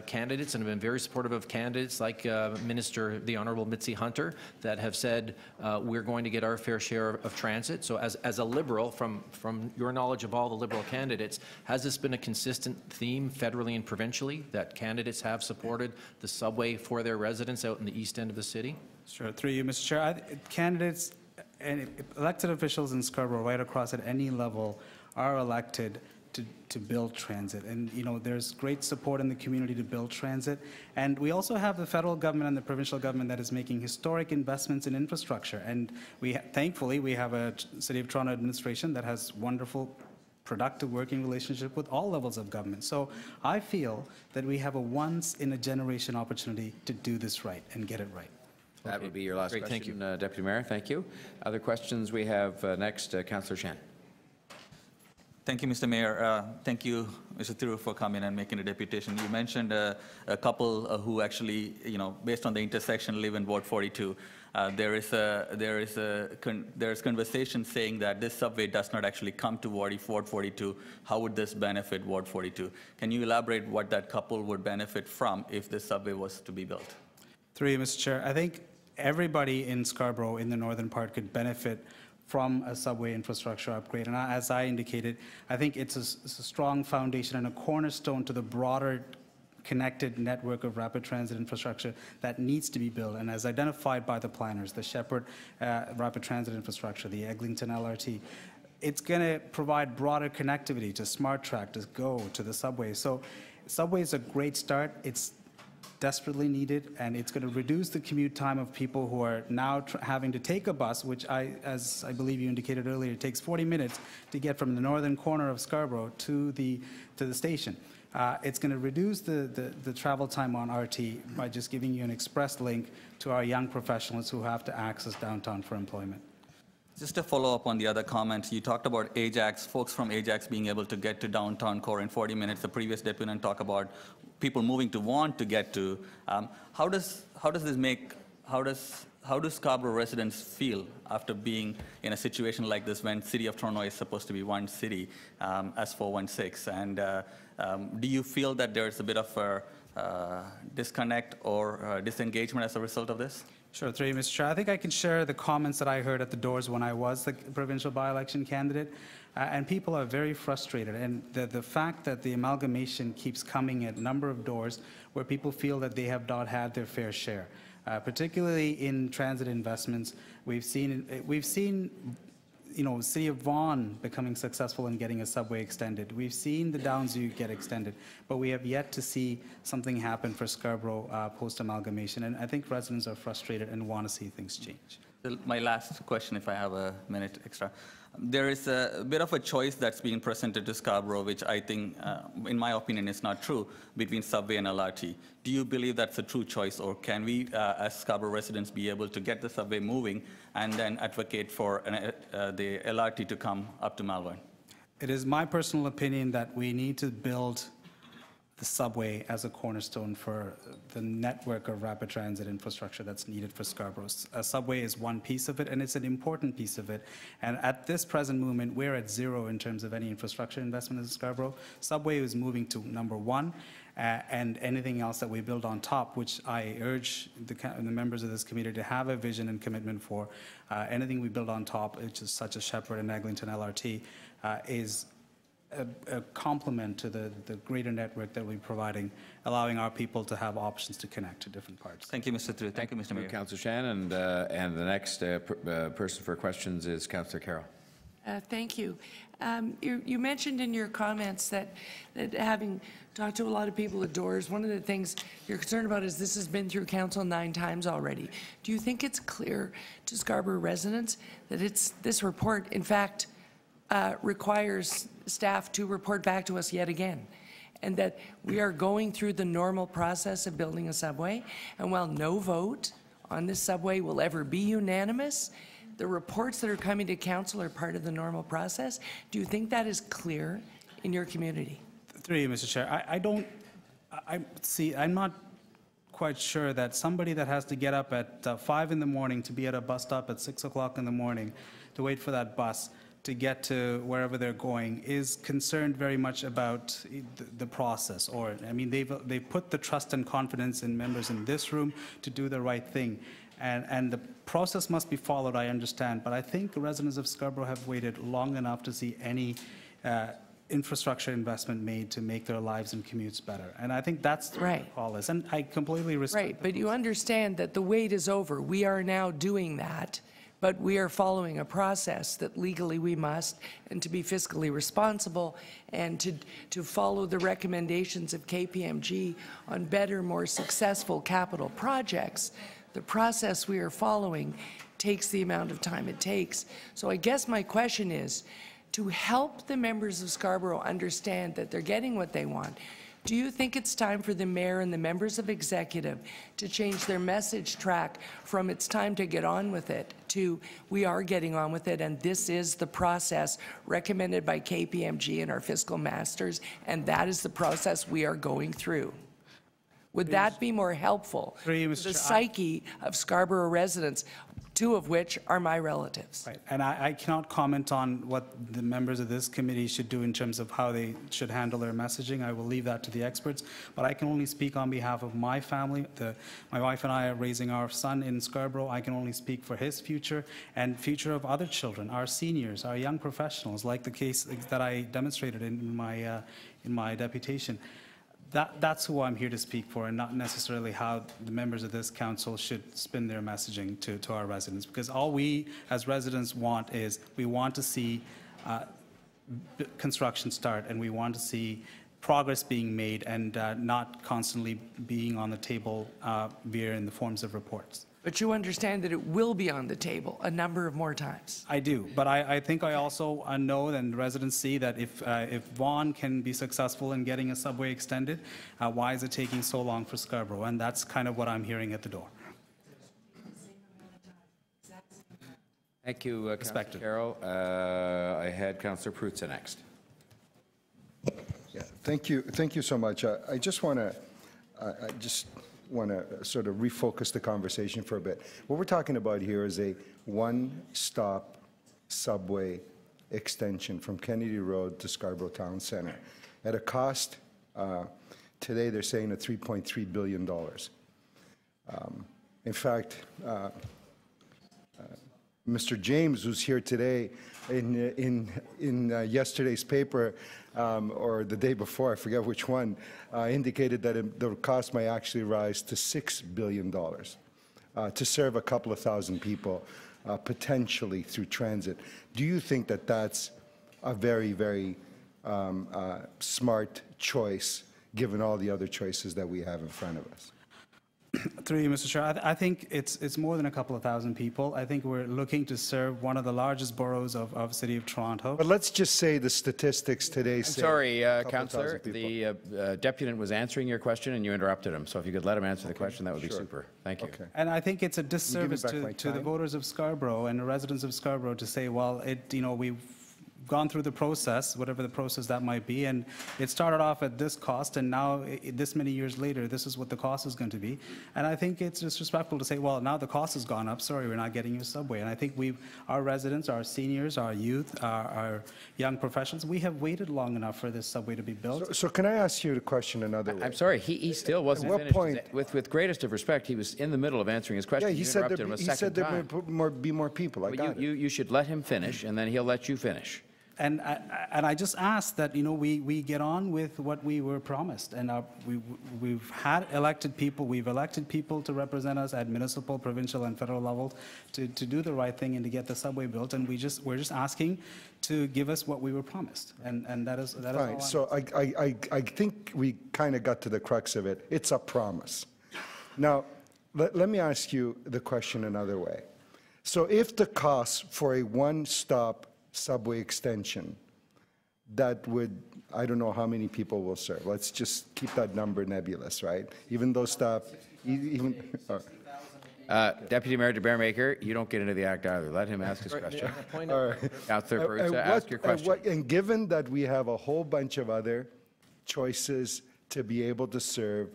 candidates and have been very supportive of candidates like the Honourable Mitzi Hunter that have said we're going to get our fair share of transit? So as a Liberal, from your knowledge of all the Liberal candidates, has this been a consistent theme federally and provincially that candidates have supported the subway for their residents out in the east end of the city? Sure. Through you, Mr. Chair, candidates and elected officials in Scarborough right across at any level are elected to build transit. And, you know, there's great support in the community to build transit. And we also have the federal government and the provincial government that is making historic investments in infrastructure. And thankfully, we have a City of Toronto administration that has wonderful, productive working relationship with all levels of government. So I feel that we have a once-in-a-generation opportunity to do this right and get it right. That would be your last Great, question, thank you. Deputy Mayor. Thank you. Other questions we have next, Councillor Shen. Thank you, Mr. Mayor. Thank you, Mr. Thiru, for coming and making a deputation. You mentioned a couple who actually, you know, based on the intersection, live in Ward 42. There's conversation saying that this subway does not actually come to Ward 42. How would this benefit Ward 42? Can you elaborate what that couple would benefit from if this subway was to be built? Through you, Mr. Chair, I think everybody in Scarborough in the northern part could benefit from a subway infrastructure upgrade. And as I indicated, I think it's a strong foundation and a cornerstone to the broader connected network of rapid transit infrastructure that needs to be built, and as identified by the planners, the Shepherd rapid transit infrastructure, the Eglinton LRT, it's going to provide broader connectivity to Smart Track, to GO, to the subway. So subway is a great start. It's desperately needed, and it's going to reduce the commute time of people who are now having to take a bus, which as I believe you indicated earlier, it takes 40 minutes to get from the northern corner of Scarborough to the station. It's going to reduce the travel time on RT by just giving you an express link to our young professionals who have to access downtown for employment. Just to follow up on the other comments, you talked about Ajax, folks from Ajax being able to get to downtown core in 40 minutes. The previous deputant talked about people moving to want to get to. How do Scarborough residents feel after being in a situation like this when City of Toronto is supposed to be one city as 416? And do you feel that there's a bit of a disconnect or disengagement as a result of this? Sure, through you, Mr. Chair. I think I can share the comments that I heard at the doors when I was the provincial by-election candidate, and people are very frustrated. And the fact that the amalgamation keeps coming at a number of doors where people feel that they have not had their fair share, particularly in transit investments. We've seen City of Vaughan becoming successful in getting a subway extended. We've seen the Downsview get extended, but we have yet to see something happen for Scarborough post-amalgamation, and I think residents are frustrated and want to see things change. My last question, if I have a minute extra. There is a bit of a choice that's being presented to Scarborough, which I think, in my opinion, is not true, between subway and LRT. Do you believe that's a true choice, or can we, as Scarborough residents, be able to get the subway moving and then advocate for the LRT to come up to Malvern? It is my personal opinion that we need to build the subway as a cornerstone for the network of rapid transit infrastructure that's needed for Scarborough. A subway is one piece of it, and it's an important piece of it. And at this present moment, we're at zero in terms of any infrastructure investment in Scarborough. Subway is moving to number one, and anything else that we build on top, which I urge the members of this committee to have a vision and commitment for. Anything we build on top, which is such as Shepherd and Eglinton LRT, is a complement to the greater network that we're providing, allowing our people to have options to connect to different parts. Thank you, Mr. Thru. Thank you, Mr. Mayor. Councillor Shannon, and the next person for questions is Councillor Carroll. Thank you. You mentioned in your comments that having talked to a lot of people at doors, one of the things you're concerned about is this has been through council 9 times already. Do you think it's clear to Scarborough residents that this report, in fact, requires staff to report back to us yet again, and that we are going through the normal process of building a subway, and while no vote on this subway will ever be unanimous, the reports that are coming to council are part of the normal process? Do you think that is clear in your community? Through you, Mr. Chair. I'm not quite sure that somebody that has to get up at 5 in the morning to be at a bus stop at 6 o'clock in the morning to wait for that bus to get to wherever they're going is concerned very much about the process. Or, I mean, they've put the trust and confidence in members in this room to do the right thing. And the process must be followed, I understand, but I think the residents of Scarborough have waited long enough to see any infrastructure investment made to make their lives and commutes better. And I think that's right. All this, and I completely respect Right, but you understand that the wait is over. We are now doing that, but we are following a process that legally we must, and to be fiscally responsible, and to follow the recommendations of KPMG on better, more successful capital projects. The process we are following takes the amount of time it takes. So I guess my question is, to help the members of Scarborough understand that they're getting what they want, do you think it's time for the mayor and the members of executive to change their message track from it's time to get on with it to we are getting on with it, and this is the process recommended by KPMG and our fiscal masters, and that is the process we are going through? Would that be more helpful to the psyche of Scarborough residents, 2 of which are my relatives? Right, and I cannot comment on what the members of this committee should do in terms of how they should handle their messaging. I will leave that to the experts, but I can only speak on behalf of my family. My wife and I are raising our son in Scarborough. I can only speak for his future and future of other children, our seniors, our young professionals, like the case that I demonstrated in my deputation. That's who I'm here to speak for, and not necessarily how the members of this council should spin their messaging to our residents. Because all we as residents want is, we want to see construction start, and we want to see progress being made, and not constantly being on the table via in the forms of reports. But you understand that it will be on the table a number of more times. I do, but I think I also know, and residents see, that if Vaughan can be successful in getting a subway extended, why is it taking so long for Scarborough? And that's kind of what I'm hearing at the door. Thank you, Councillor Carroll. I had Councillor Prutza next. Yeah, thank you so much. I just want to, sort of refocus the conversation for a bit. What we're talking about here is a one-stop subway extension from Kennedy Road to Scarborough Town Centre at a cost, today they're saying, of $3.3 billion. In fact, Mr. James, who's here today, in yesterday's paper, or the day before, I forget which one, indicated that the cost may actually rise to $6 billion to serve a couple of thousand people, potentially through transit. Do you think that that's a very, very smart choice, given all the other choices that we have in front of us? Through you, Mr. Chair, I think it's more than a couple of thousand people. I think we're looking to serve one of the largest boroughs of City of Toronto. But let's just say the statistics today say... I'm sorry, Councillor. The deputant was answering your question and you interrupted him. So if you could let him answer the question, that would be super. Thank you. Okay. And I think it's a disservice to the voters of Scarborough and the residents of Scarborough to say, well, we've gone through the process, whatever the process that might be, and it started off at this cost, and now, this many years later, this is what the cost is going to be. And I think it's disrespectful to say, well, now the cost has gone up, sorry, we're not getting you a subway. And I think our residents, our seniors, our youth, our young professionals, we have waited long enough for this subway to be built. So can I ask you the question another way? I'm sorry, he still wasn't At what finished. point? With greatest of respect, he was in the middle of answering his question. Yeah, he said there would be more people. You should let him finish, and then he'll let you finish. And I just ask that, we get on with what we were promised. And we've had elected people, we've elected people to represent us at municipal, provincial, and federal levels to do the right thing and to get the subway built. And we're just asking to give us what we were promised. And that is fine. So I think we kind of got to the crux of it. It's a promise. Now, let me ask you the question another way. So if the cost for a one-stop subway extension, that would, I don't know how many people will serve. Let's just keep that number nebulous, right? Even though Deputy Mayor DeBaremaker, you don't get into the act either. Let him ask his question. Councillor Peruzza, ask your question. And given that we have a whole bunch of other choices to be able to serve,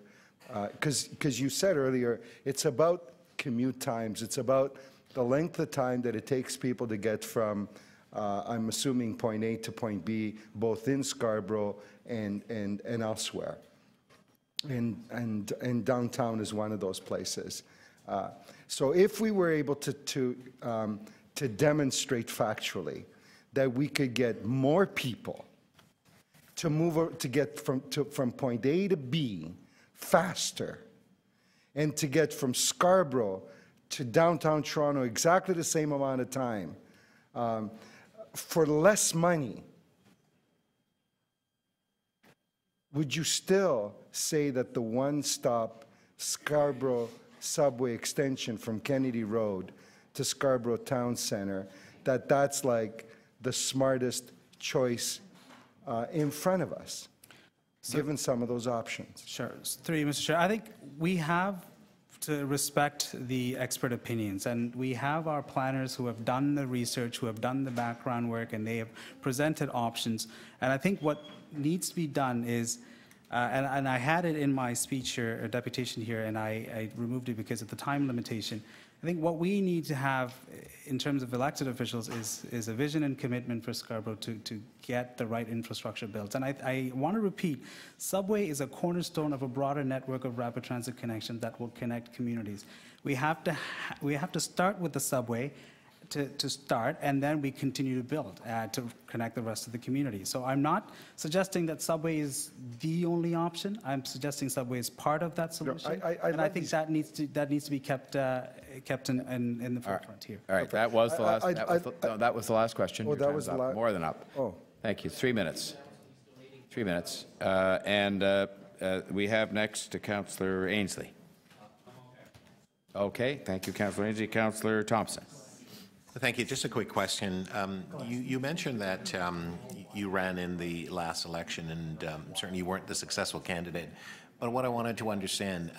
because you said earlier, it's about commute times. It's about the length of time that it takes people to get from I'm assuming point A to point B, both in Scarborough and elsewhere. And downtown is one of those places. So if we were able to demonstrate factually that we could get more people to get from point A to B faster, and to get from Scarborough to downtown Toronto exactly the same amount of time, for less money, would you still say that the one-stop Scarborough subway extension from Kennedy Road to Scarborough Town Centre, that's like the smartest choice in front of us, given some of those options? Sure. Through you, Mr. Chair, I think we have to respect the expert opinions, and we have our planners who have done the research, who have done the background work, and they have presented options. And I think what needs to be done is, and I had it in my speech here, a deputation here, and I removed it because of the time limitation. I think what we need to have in terms of elected officials is a vision and commitment for Scarborough to get the right infrastructure built. And I want to repeat, subway is a cornerstone of a broader network of rapid transit connections that will connect communities. We have to start with the subway, to start, and then we continue to build to connect the rest of the community. So I'm not suggesting that subway is the only option. I'm suggesting subway is part of that solution, and I think that needs to be kept in the forefront here. All right, that was the last. That was the last question. Oh, Your that time's was the up. last. More than up. Oh. Thank you. 3 minutes. 3 minutes. We have next to Councillor Ainsley. Okay, thank you, Councillor Ainsley. Councillor Thompson. Thank you. Just a quick question. You mentioned that you ran in the last election, and certainly you weren't the successful candidate. But what I wanted to understand,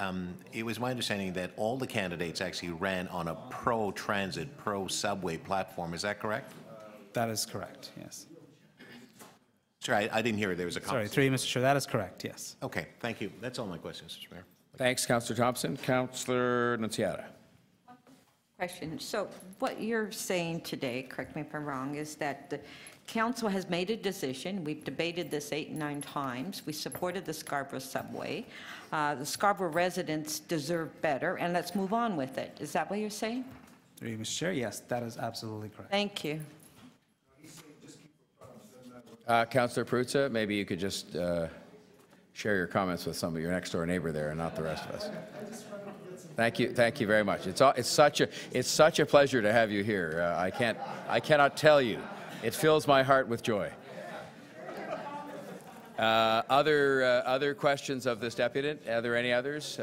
it was my understanding that all the candidates actually ran on a pro-transit, pro-subway platform. Is that correct? That is correct, yes. Sorry, I didn't hear it. There was a comment. Sorry, through you, Mr. Chair, that is correct, yes. Okay, thank you. That's all my questions, Mr. Mayor. Thanks, Councillor Thompson. Councillor Nunziata. Question. So what you're saying today, correct me if I'm wrong, is that the council has made a decision. We've debated this 8 and 9 times. We supported the Scarborough subway. The Scarborough residents deserve better, and let's move on with it. Is that what you're saying? Through you, Mr. Chair, yes, that is absolutely correct. Thank you. Councillor Peruzza, maybe you could just share your comments with some of your next door neighbor there and not the rest of us. Thank you very much. It's such a pleasure to have you here. I cannot tell you. It fills my heart with joy. Other questions of this deputant? Are there any others?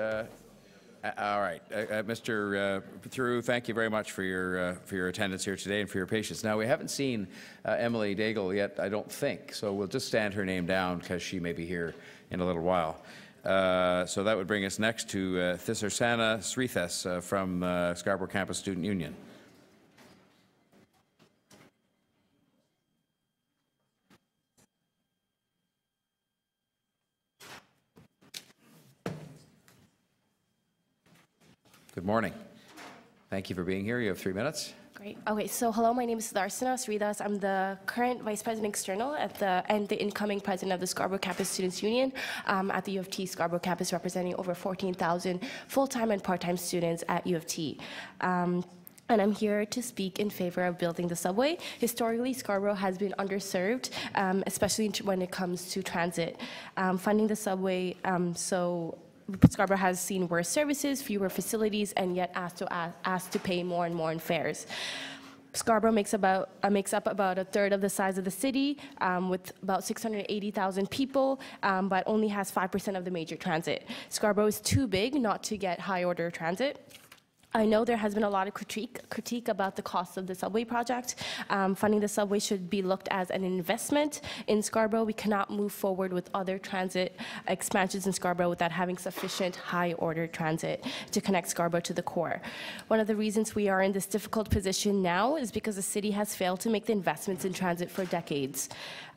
All right, Mr. Theroux, thank you very much for your attendance here today and for your patience. Now, we haven't seen Emily Daigle yet, I don't think, so we'll just stand her name down because she may be here in a little while. So that would bring us next to Thisarsana Srithas from Scarborough Campus Student Union. Good morning. Thank you for being here. You have 3 minutes. Great. Okay, so hello, my name is Thisarsana Srithas. I'm the current Vice President External and the incoming President of the Scarborough Campus Students Union at the U of T Scarborough Campus, representing over 14,000 full-time and part-time students at U of T. And I'm here to speak in favor of building the subway. Historically, Scarborough has been underserved, especially when it comes to transit. Funding the subway, Scarborough has seen worse services, fewer facilities, and yet asked to pay more and more in fares. Scarborough makes up about a third of the size of the city, with about 680,000 people, but only has 5% of the major transit. Scarborough is too big not to get high-order transit. I know there has been a lot of critique about the cost of the subway project. Funding the subway should be looked as an investment in Scarborough. We cannot move forward with other transit expansions in Scarborough without having sufficient high-order transit to connect Scarborough to the core. One of the reasons we are in this difficult position now is because the city has failed to make the investments in transit for decades.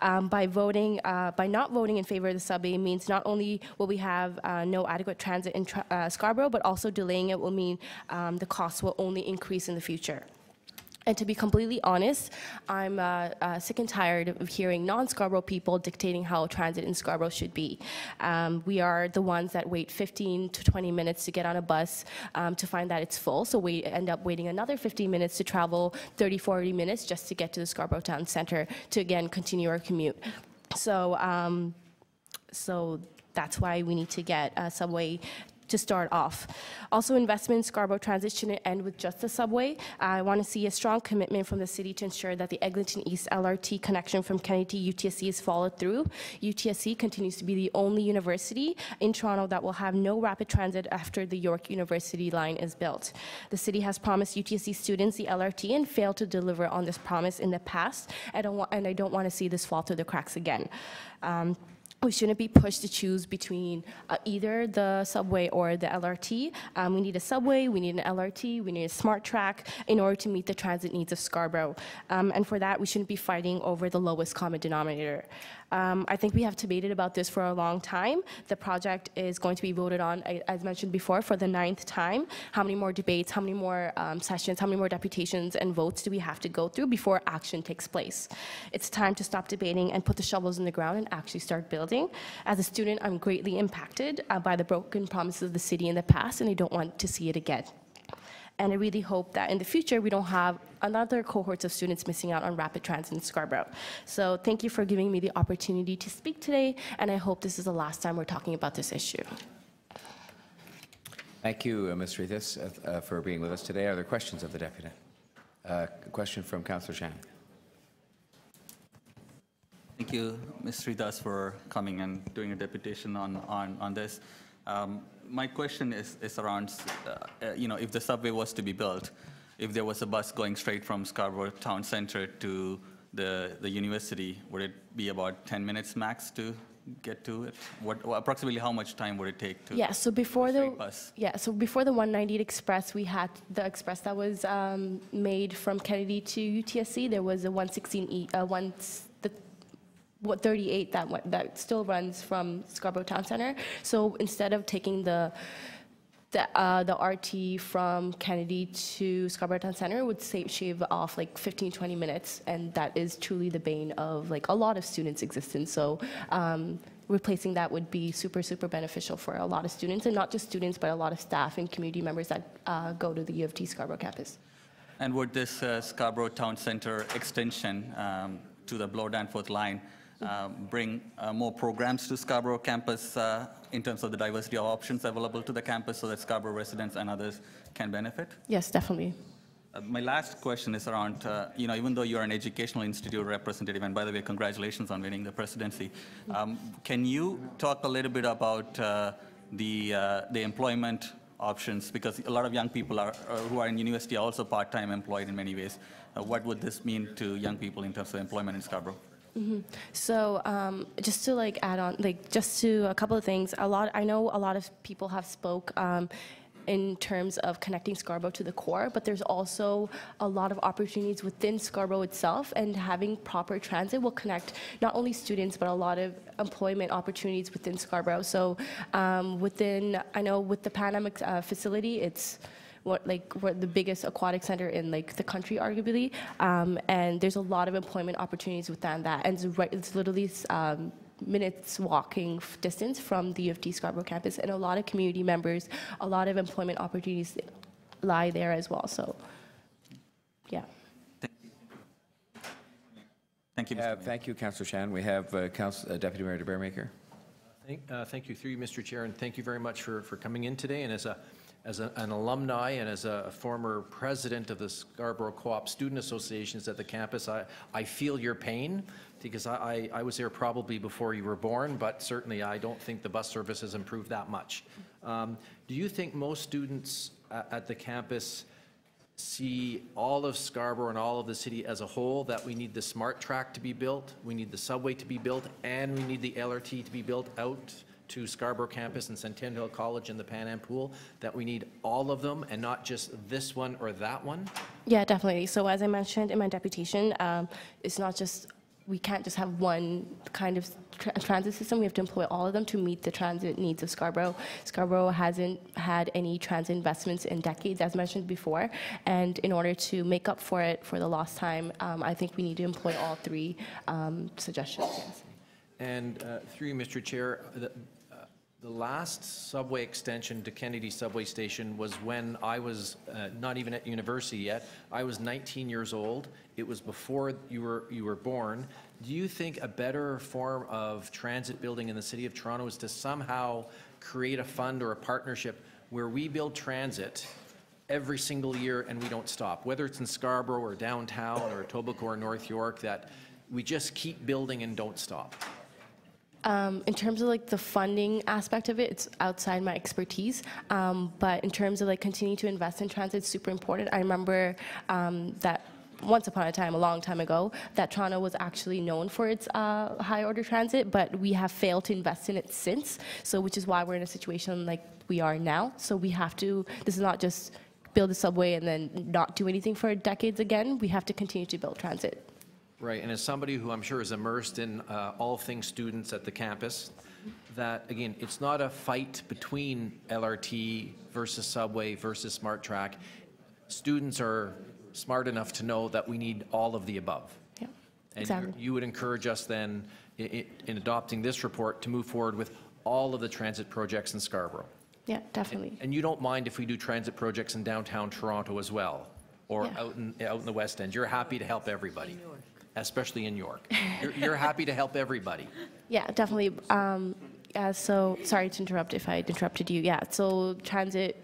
By not voting in favor of the subway means not only will we have no adequate transit in Scarborough, but also delaying it will mean the costs will only increase in the future. And to be completely honest, I'm sick and tired of hearing non-Scarborough people dictating how transit in Scarborough should be. We are the ones that wait 15 to 20 minutes to get on a bus to find that it's full, so we end up waiting another 15 minutes to travel 30, 40 minutes just to get to the Scarborough Town Centre to, again, continue our commute. So that's why we need to get a subway to start off. Also, investment in Scarborough Transit shouldn't end with just the subway. I want to see a strong commitment from the city to ensure that the Eglinton East LRT connection from Kennedy to UTSC is followed through. UTSC continues to be the only university in Toronto that will have no rapid transit after the York University line is built. The city has promised UTSC students the LRT and failed to deliver on this promise in the past, and I don't want to see this fall through the cracks again. We shouldn't be pushed to choose between either the subway or the LRT. We need a subway, we need an LRT, we need a smart track in order to meet the transit needs of Scarborough. And for that, we shouldn't be fighting over the lowest common denominator. I think we have debated about this for a long time. The project is going to be voted on, as mentioned before, for the 9th time. How many more debates, how many more sessions, how many more deputations and votes do we have to go through before action takes place? It's time to stop debating and put the shovels in the ground and actually start building. As a student, I'm greatly impacted by the broken promises of the city in the past, and I don't want to see it again. And I really hope that in the future, we don't have another cohorts of students missing out on rapid transit in Scarborough. So thank you for giving me the opportunity to speak today, and I hope this is the last time we're talking about this issue. Thank you, Ms. Rethis, for being with us today. Are there questions of the deputy? A question from Councillor Chan. Thank you, Ms. Rethis, for coming and doing a deputation on this. My question is around, if the subway was to be built, if there was a bus going straight from Scarborough Town Centre to the university, would it be about 10 minutes max to get to it? Approximately how much time would it take to? Yeah, so before the bus? before the 198 Express, we had the express that was made from Kennedy to UTSC. There was a 116 38 that still runs from Scarborough Town Centre. So instead of taking the RT from Kennedy to Scarborough Town Centre, would shave off like 15-20 minutes, and that is truly the bane of like a lot of students' existence. So replacing that would be super beneficial for a lot of students, and not just students, but a lot of staff and community members that go to the U of T Scarborough campus. And would this Scarborough Town Centre extension to the Bloor-Danforth line bring more programs to Scarborough campus in terms of the diversity of options available to the campus so that Scarborough residents and others can benefit? Yes, definitely. My last question is around, even though you're an educational institute representative, and by the way, congratulations on winning the presidency, can you talk a little bit about the employment options? Because a lot of young people who are in university are also part-time employed in many ways. What would this mean to young people in terms of employment in Scarborough? Mm-hmm. So just to like add on, like just to a couple of things, I know a lot of people have spoke in terms of connecting Scarborough to the core, but there's also a lot of opportunities within Scarborough itself, and having proper transit will connect not only students, but a lot of employment opportunities within Scarborough. So I know with the Pan Am facility, it's we're the biggest aquatic center in like the country, arguably, and there's a lot of employment opportunities within that, and it's literally minutes walking distance from the U of T Scarborough campus, and a lot of community members, a lot of employment opportunities lie there as well. So, yeah. Thank you. Thank you, Councillor Chan. We have Deputy Mayor de Beermaker. Thank you, through you, Mr. Chair, and thank you very much for coming in today. And as an alumni and as a former president of the Scarborough Co-op Student Associations at the campus, I feel your pain, because I was there probably before you were born, but certainly I don't think the bus service has improved that much. Do you think most students at the campus see all of Scarborough and all of the city as a whole, that we need the smart track to be built, we need the subway to be built, and we need the LRT to be built out to Scarborough campus and Centennial Hill College and the Pan Am Pool, that we need all of them and not just this one or that one? Yeah, definitely. So as I mentioned in my deputation, it's not just, we can't just have one kind of transit system. We have to employ all of them to meet the transit needs of Scarborough. Scarborough hasn't had any transit investments in decades, as mentioned before, and in order to make up for it for the lost time, I think we need to employ all three suggestions. Yes. And through you, Mr. Chair, the last subway extension to Kennedy subway station was when I was not even at university yet. I was 19 years old. It was before you were born. Do you think a better form of transit building in the City of Toronto is to somehow create a fund or a partnership where we build transit every single year and we don't stop, whether it's in Scarborough or downtown or Etobicoke or North York, that we just keep building and don't stop? In terms of like the funding aspect of it, it's outside my expertise. But in terms of like continuing to invest in transit, it's super important. I remember that once upon a time, a long time ago, that Toronto was actually known for its high order transit, but we have failed to invest in it since. So which is why we're in a situation like we are now. So we have to, this is not just build a subway and then not do anything for decades again. We have to continue to build transit. Right, and as somebody who I'm sure is immersed in all things students at the campus, that again, it's not a fight between LRT versus subway versus smart track. Students are smart enough to know that we need all of the above. Yeah, and exactly. You would encourage us then in adopting this report to move forward with all of the transit projects in Scarborough. Yeah, definitely. And you don't mind if we do transit projects in downtown Toronto as well, or Yeah. out in the West End? You're happy to help everybody, especially in York. You're happy to help everybody. Yeah, definitely. So sorry to interrupt if I interrupted you. Yeah, so transit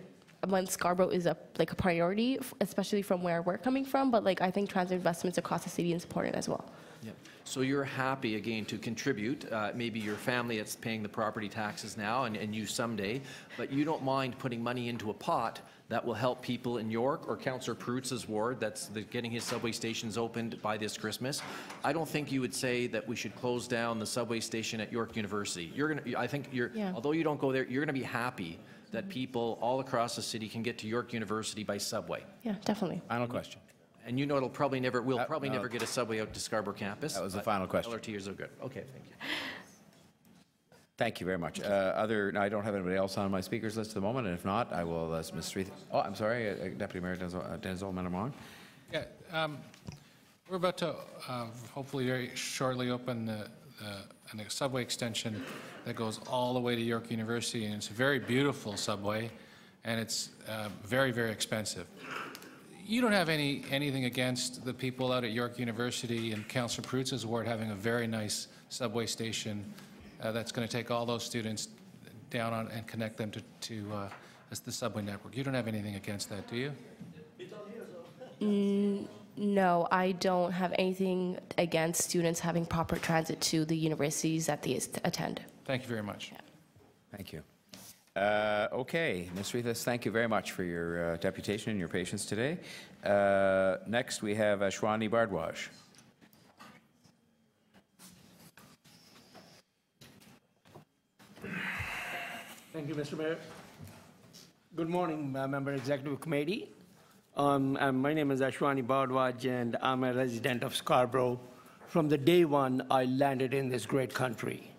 among Scarborough is a priority, especially from where we're coming from. But I think transit investments across the city is important as well. Yeah. So you're happy, again, to contribute, maybe your family that's paying the property taxes now and you someday, but you don't mind putting money into a pot that will help people in York or Councillor Perutz's ward that's getting his subway stations opened by this Christmas. I don't think you would say that we should close down the subway station at York University. I think although you don't go there, you're going to be happy that people all across the city can get to York University by subway. Yeah, definitely. Final question. And you know we'll probably never get a subway out to Scarborough campus. That was the final question. LRTs are good. Okay, thank you. Thank you very much. No, I don't have anybody else on my speakers list at the moment, and if not, I will, Ms. Street. Oh, I'm sorry, Deputy Mayor Denzel Menamong. Yeah, we're about to hopefully very shortly open a subway extension that goes all the way to York University, and it's a very beautiful subway, and it's very, very expensive. You don't have anything against the people out at York University and Councillor Perutz's ward having a very nice subway station that's going to take all those students down on and connect them to the subway network. You don't have anything against that, do you? No, I don't have anything against students having proper transit to the universities that they attend. Thank you very much. Yeah. Thank you. Okay, Ms. Rethas, thank you very much for your deputation and your patience today. Next, we have Shwani Bardwaj. Thank you, Mr. Mayor. Good morning, member executive committee. My name is Ashwani Bardwaj, and I'm a resident of Scarborough. From the day one I landed in this great country.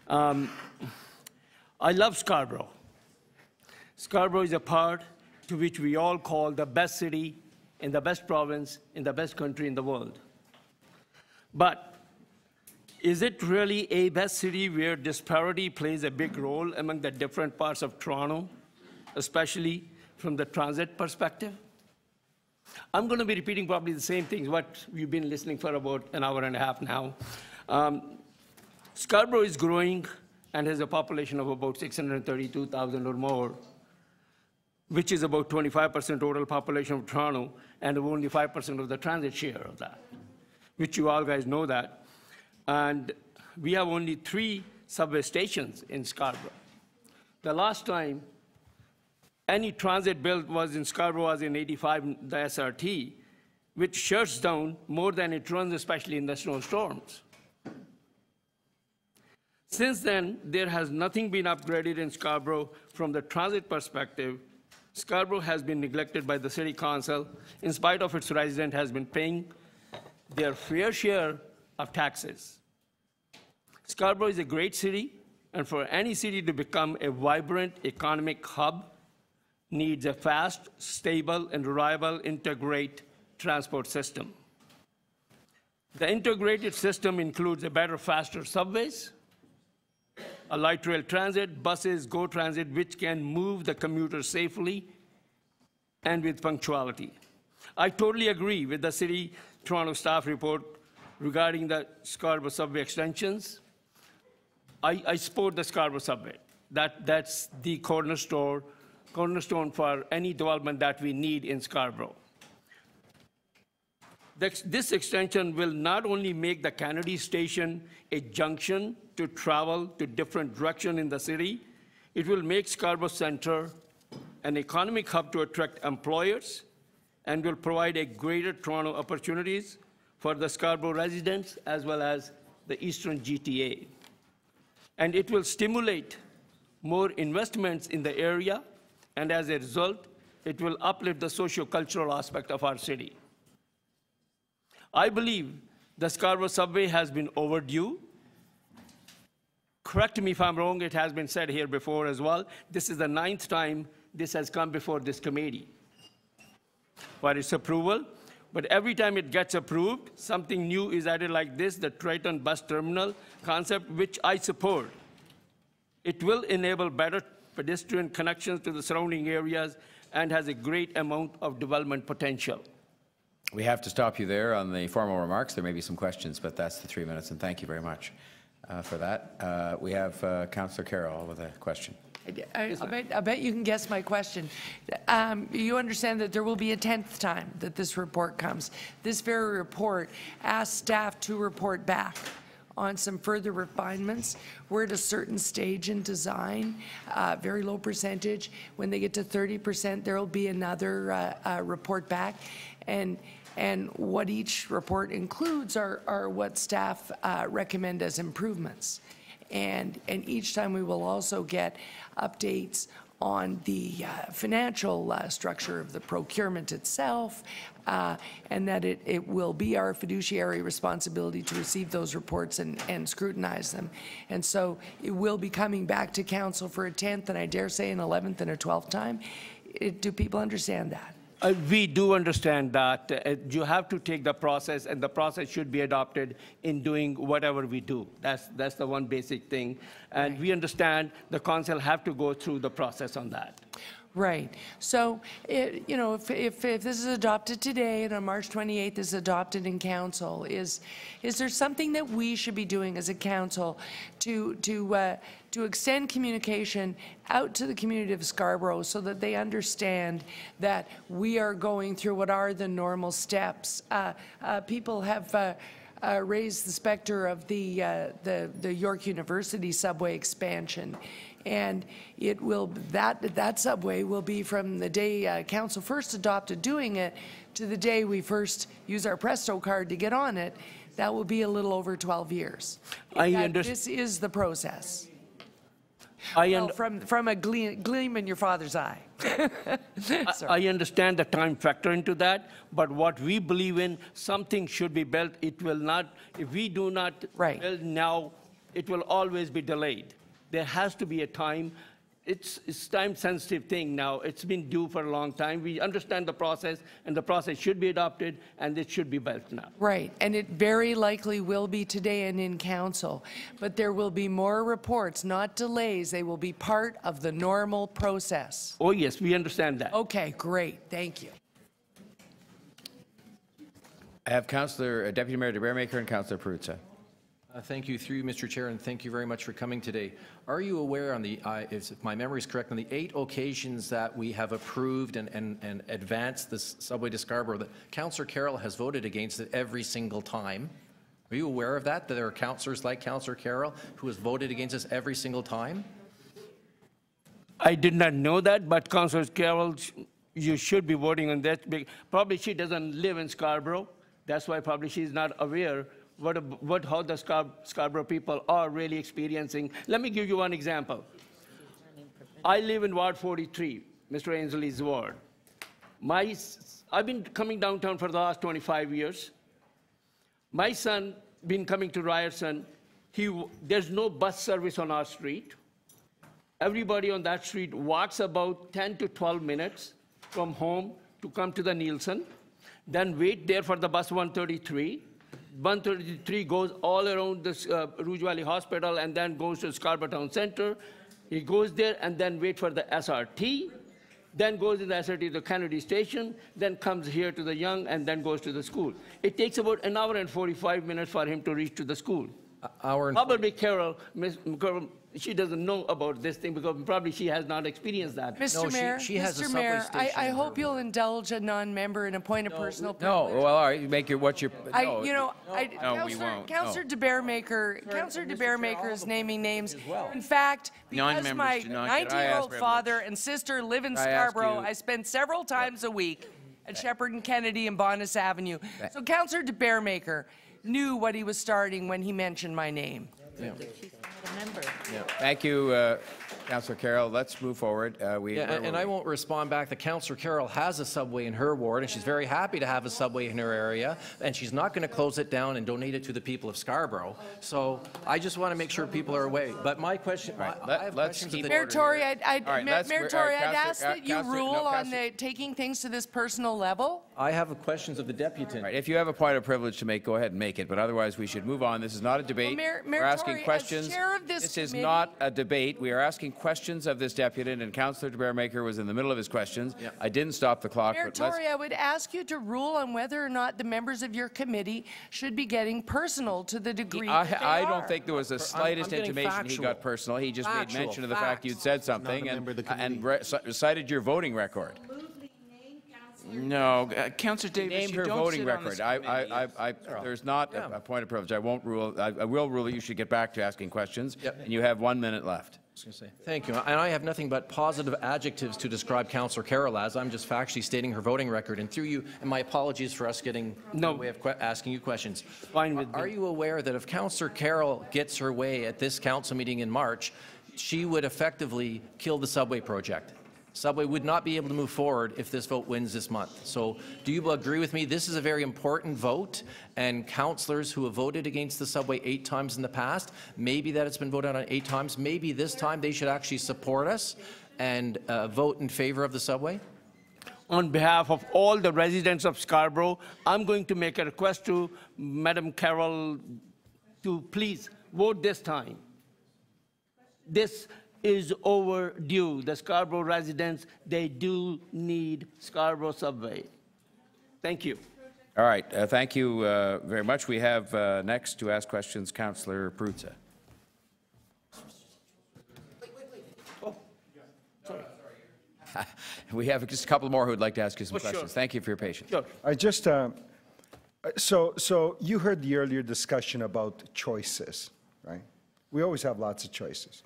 I love Scarborough. Scarborough is a part to which we all call the best city in the best province in the best country in the world. But is it really a best city where disparity plays a big role among the different parts of Toronto, especially from the transit perspective? I'm going to be repeating probably the same things, what we've been listening for about an hour and a half now. Scarborough is growing and has a population of about 632,000 or more, which is about 25% total population of Toronto and only 5% of the transit share of that, which you all guys know that. And we have only 3 subway stations in Scarborough. The last time any transit built was in Scarborough was in '85, the SRT, which shuts down more than it runs, especially in the snowstorms. Since then, there has nothing been upgraded in Scarborough from the transit perspective. Scarborough has been neglected by the City Council, in spite of its residents has been paying their fair share of taxes. Scarborough is a great city, and for any city to become a vibrant economic hub, needs a fast, stable, and reliable integrated transport system. The integrated system includes a better, faster subways, a light rail transit, buses, GO Transit, which can move the commuter safely and with punctuality. I totally agree with the City Toronto staff report regarding the Scarborough subway extensions. I support the Scarborough subway. That's the cornerstone for any development that we need in Scarborough. This extension will not only make the Kennedy Station a junction to travel to different directions in the city, it will make Scarborough Centre an economic hub to attract employers and will provide a greater Toronto opportunities for the Scarborough residents as well as the Eastern GTA. And it will stimulate more investments in the area, and as a result, it will uplift the socio-cultural aspect of our city. I believe the Scarborough subway has been overdue. Correct me if I'm wrong, it has been said here before as well. This is the 9th time this has come before this committee for its approval. But every time it gets approved, something new is added like this, the Triton bus terminal concept, which I support. It will enable better pedestrian connections to the surrounding areas, and has a great amount of development potential. We have to stop you there on the formal remarks. There may be some questions, but that's the 3 minutes, and thank you very much for that. We have Councillor Carroll with a question. I bet you can guess my question. You understand that there will be a 10th time that this report comes. This very report asks staff to report back on some further refinements. We're at a certain stage in design, very low percentage. When they get to 30%, there will be another report back. And what each report includes are what staff recommend as improvements. And each time we will also get updates on the financial structure of the procurement itself, and that it will be our fiduciary responsibility to receive those reports and scrutinize them. And so it will be coming back to council for a 10th, and I dare say an 11th and a 12th time. Do people understand that? We do understand that. You have to take the process, and the process should be adopted in doing whatever we do. That's the one basic thing. And we understand the council have to go through the process on that. Right. So, you know, if this is adopted today and on March 28th is adopted in council, is there something that we should be doing as a council to extend communication out to the community of Scarborough so that they understand that we are going through what are the normal steps? People have raised the specter of the York University subway expansion. And it will, that subway will be from the day council first adopted doing it to the day we first use our Presto card to get on it. That will be a little over 12 years. This is the process. From a gleam in your father's eye. I understand the time factor into that, but what we believe in, something should be built. It will not, if we do not build now, it will always be delayed. There has to be a time. It's time-sensitive thing now. It's been due for a long time. We understand the process, and the process should be adopted, and it should be built now. Right, and it very likely will be today and in council. But there will be more reports, not delays. They will be part of the normal process. Oh, yes, we understand that. Okay, great. Thank you. I have Deputy Mayor DeBearmaker and Councillor Perruzza. Thank you, through you, Mr. Chair, and thank you very much for coming today. Are you aware, on the, if my memory is correct, on the 8 occasions that we have approved and advanced this subway to Scarborough, that Councillor Carroll has voted against it every single time? Are you aware of that, that there are councillors like Councillor Carroll who has voted against us every single time? I did not know that, but Councillor Carroll, you should be voting on that. Probably she doesn't live in Scarborough. That's why probably she's not aware how the Scarborough people are really experiencing. Let me give you one example. I live in Ward 43, Mr. Ainsley's ward. I've been coming downtown for the last 25 years. My son been coming to Ryerson. There's no bus service on our street. Everybody on that street walks about 10 to 12 minutes from home to come to the Nielsen, then wait there for the bus 133. 133 goes all around the Rouge Valley Hospital and then goes to Scarborough Town Center. He goes there and then wait for the SRT, then goes in the SRT to the Kennedy Station, then comes here to the Young and then goes to the school. It takes about an hour and 45 minutes for him to reach to the school. Probably Carol, she doesn't know about this thing because probably she has not experienced that. Mr. Mayor, Mr. Mayor, I hope you'll indulge a non-member and appoint a personal No, privilege. well, all right, make your, what's your, No, we won't. Councillor DeBearmaker is naming names. In fact, because my 90-year-old father and sister live in Scarborough, I spend several times a week at Shepherd and Kennedy and Bonus Avenue. So Councillor DeBearmaker knew what he was starting when he mentioned my name. Thank you, Councillor Carroll. Let's move forward. And I won't respond back that Councillor Carroll has a subway in her ward, and she's very happy to have a subway in her area, and she's not going to close it down and donate it to the people of Scarborough. So I just want to make sure people are aware. But my question, I have questions of the Mayor Tory, I'd ask that you rule on taking things to this personal level. I have questions of the deputy. Right, if you have a point of privilege to make, go ahead and make it. But otherwise, we should move on. This is not a debate. Well, We're asking Tory, questions. as chair of this is committee, not a debate. We are asking questions of this deputy, and Councillor de Bearmaker was in the middle of his questions. Yep. I didn't stop the clock. Mayor But let's- Tory, I would ask you to rule on whether or not the members of your committee should be getting personal to the degree that they I are. don't think there was the slightest getting intimation he factual. got personal. He just made Factual. mention of the fact you'd said something member of the and cited your voting record. No, Councillor Davis, Named you her don't voting sit on this record. committee. There's not a point of privilege. I won't rule. I will rule that you should get back to asking questions. Yep. And you have 1 minute left. Thank you. And I have nothing but positive adjectives to describe Councillor Carroll as. I'm just factually stating her voting record. And through you, and my apologies for us getting in the way of asking you questions. Fine with me. Are you aware that if Councillor Carroll gets her way at this council meeting in March, she would effectively kill the subway project? Subway would not be able to move forward if this vote wins this month. So do you agree with me? This is a very important vote, and councillors who have voted against the subway 8 times in the past, maybe that it's been voted on 8 times, maybe this time they should actually support us and vote in favor of the subway? On behalf of all the residents of Scarborough, I'm going to make a request to Madam Carroll to please vote this time. This is overdue. The Scarborough residents, they do need Scarborough subway. Thank you. All right. Thank you very much. We have next to ask questions, Councillor Prutza. We have just a couple more who would like to ask you some questions. Sure. Thank you for your patience. Sure. I just, so you heard the earlier discussion about choices, right? We always have lots of choices.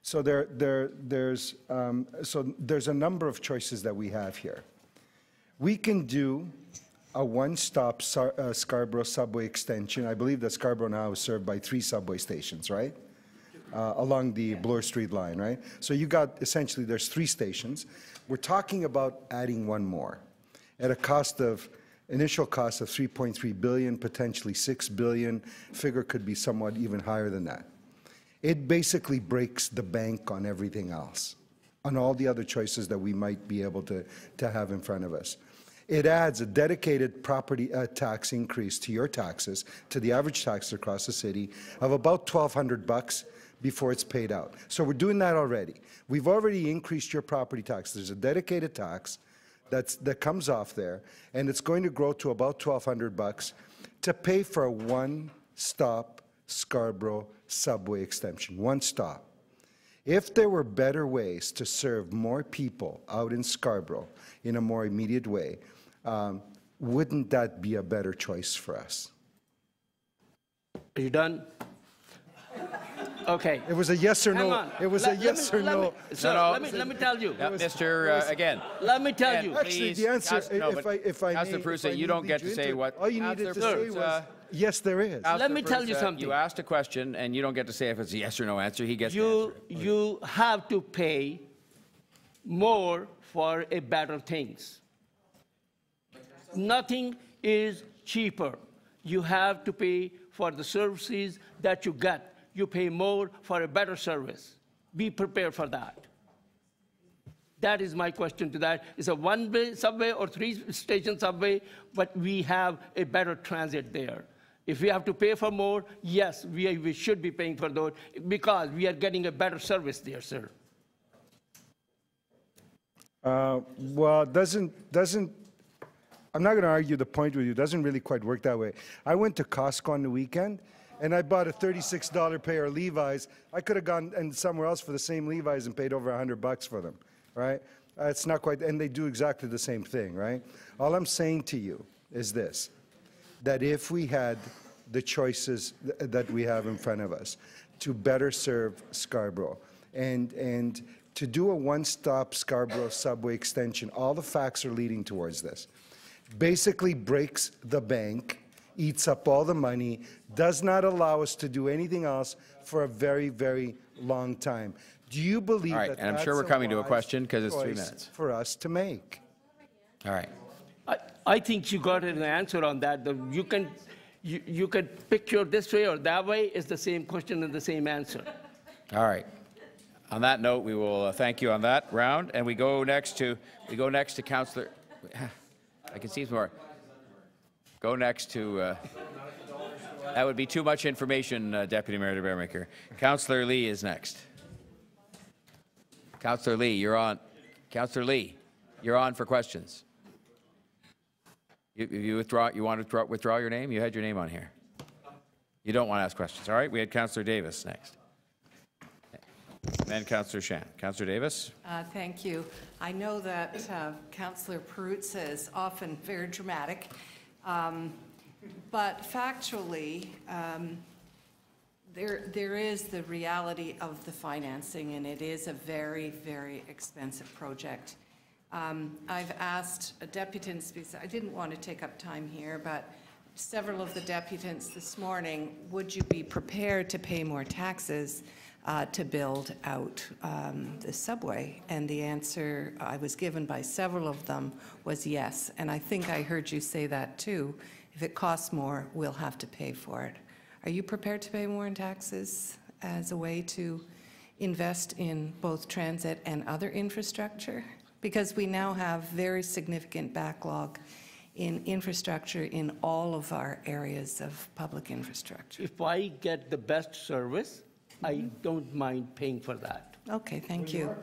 So there's a number of choices that we have here. We can do a one-stop Scarborough subway extension. I believe that Scarborough now is served by 3 subway stations, right? Along the Bloor Street line, right? So you got, essentially, there's 3 stations. We're talking about adding 1 more at a cost of, initial cost of $3.3 billion, potentially $6 billion. Figure could be somewhat even higher than that. It basically breaks the bank on everything else, on all the other choices that we might be able to have in front of us. It adds a dedicated property tax increase to your taxes, to the average tax across the city, of about $1,200 before it's paid out. So we're doing that already. We've already increased your property tax. There's a dedicated tax that comes off there, and it's going to grow to about $1,200 to pay for a one-stop Scarborough subway extension, one stop. If there were better ways to serve more people out in Scarborough in a more immediate way, wouldn't that be a better choice for us? Are you done? Okay. It was a yes or Hang no. on. It was a yes or no. Let me tell you. Mr. Again. Let me tell you. Actually, the answer, if I Councillor Prusy, you don't get to say what. All you needed to say was, yes, there is. Let me tell you something. You asked a question, and you don't get to say if it's a yes or no answer. He gets to answer. You have to pay more for a better things. Nothing is cheaper. You have to pay for the services that you get. You pay more for a better service. Be prepared for that. That is my question to that. It's a one-way subway or 3-station subway, but we have a better transit there. If we have to pay for more, yes, we should be paying for those because we are getting a better service there, sir. Well, I'm not going to argue the point with you. It doesn't really quite work that way. I went to Costco on the weekend, and I bought a $36 pair of Levi's. I could have gone and somewhere else for the same Levi's and paid over $100 for them, right? It's not quite, and they do exactly the same thing, right? All I'm saying to you is this, that if we had the choices that we have in front of us to better serve Scarborough and to do a one-stop Scarborough subway extension, all the facts are leading towards this. Basically breaks the bank, eats up all the money, does not allow us to do anything else for a very, very long time. Do you believe that and I'm sure we're coming to a question because it's 3 minutes for us to make? All right. I think you got an answer on that. You can picture this way or that way. It's the same question and the same answer. All right. On that note, we will thank you on that round, and we go next to Councillor. I can see some more. Go next to. That would be too much information, Deputy Mayor de Bearmaker. Councillor Lee is next. Councillor Lee, you're on. Councillor Lee, you're on for questions. You withdraw. You want to withdraw your name? You had your name on here. You don't want to ask questions. All right. We had Councillor Davis next. And Councillor Shan. Councillor Davis. Thank you. I know that Councillor Perruzza is often very dramatic, but factually, there is the reality of the financing, and it is a very, very expensive project. I've asked deputants, because I didn't want to take up time here, but several of the deputants this morning, would you be prepared to pay more taxes to build out the subway? And the answer I was given by several of them was yes. And I think I heard you say that too. If it costs more, we'll have to pay for it. Are you prepared to pay more in taxes as a way to invest in both transit and other infrastructure? Because we now have very significant backlog in infrastructure in all of our areas of public infrastructure. If I get the best service, I don't mind paying for that. Okay, thank you.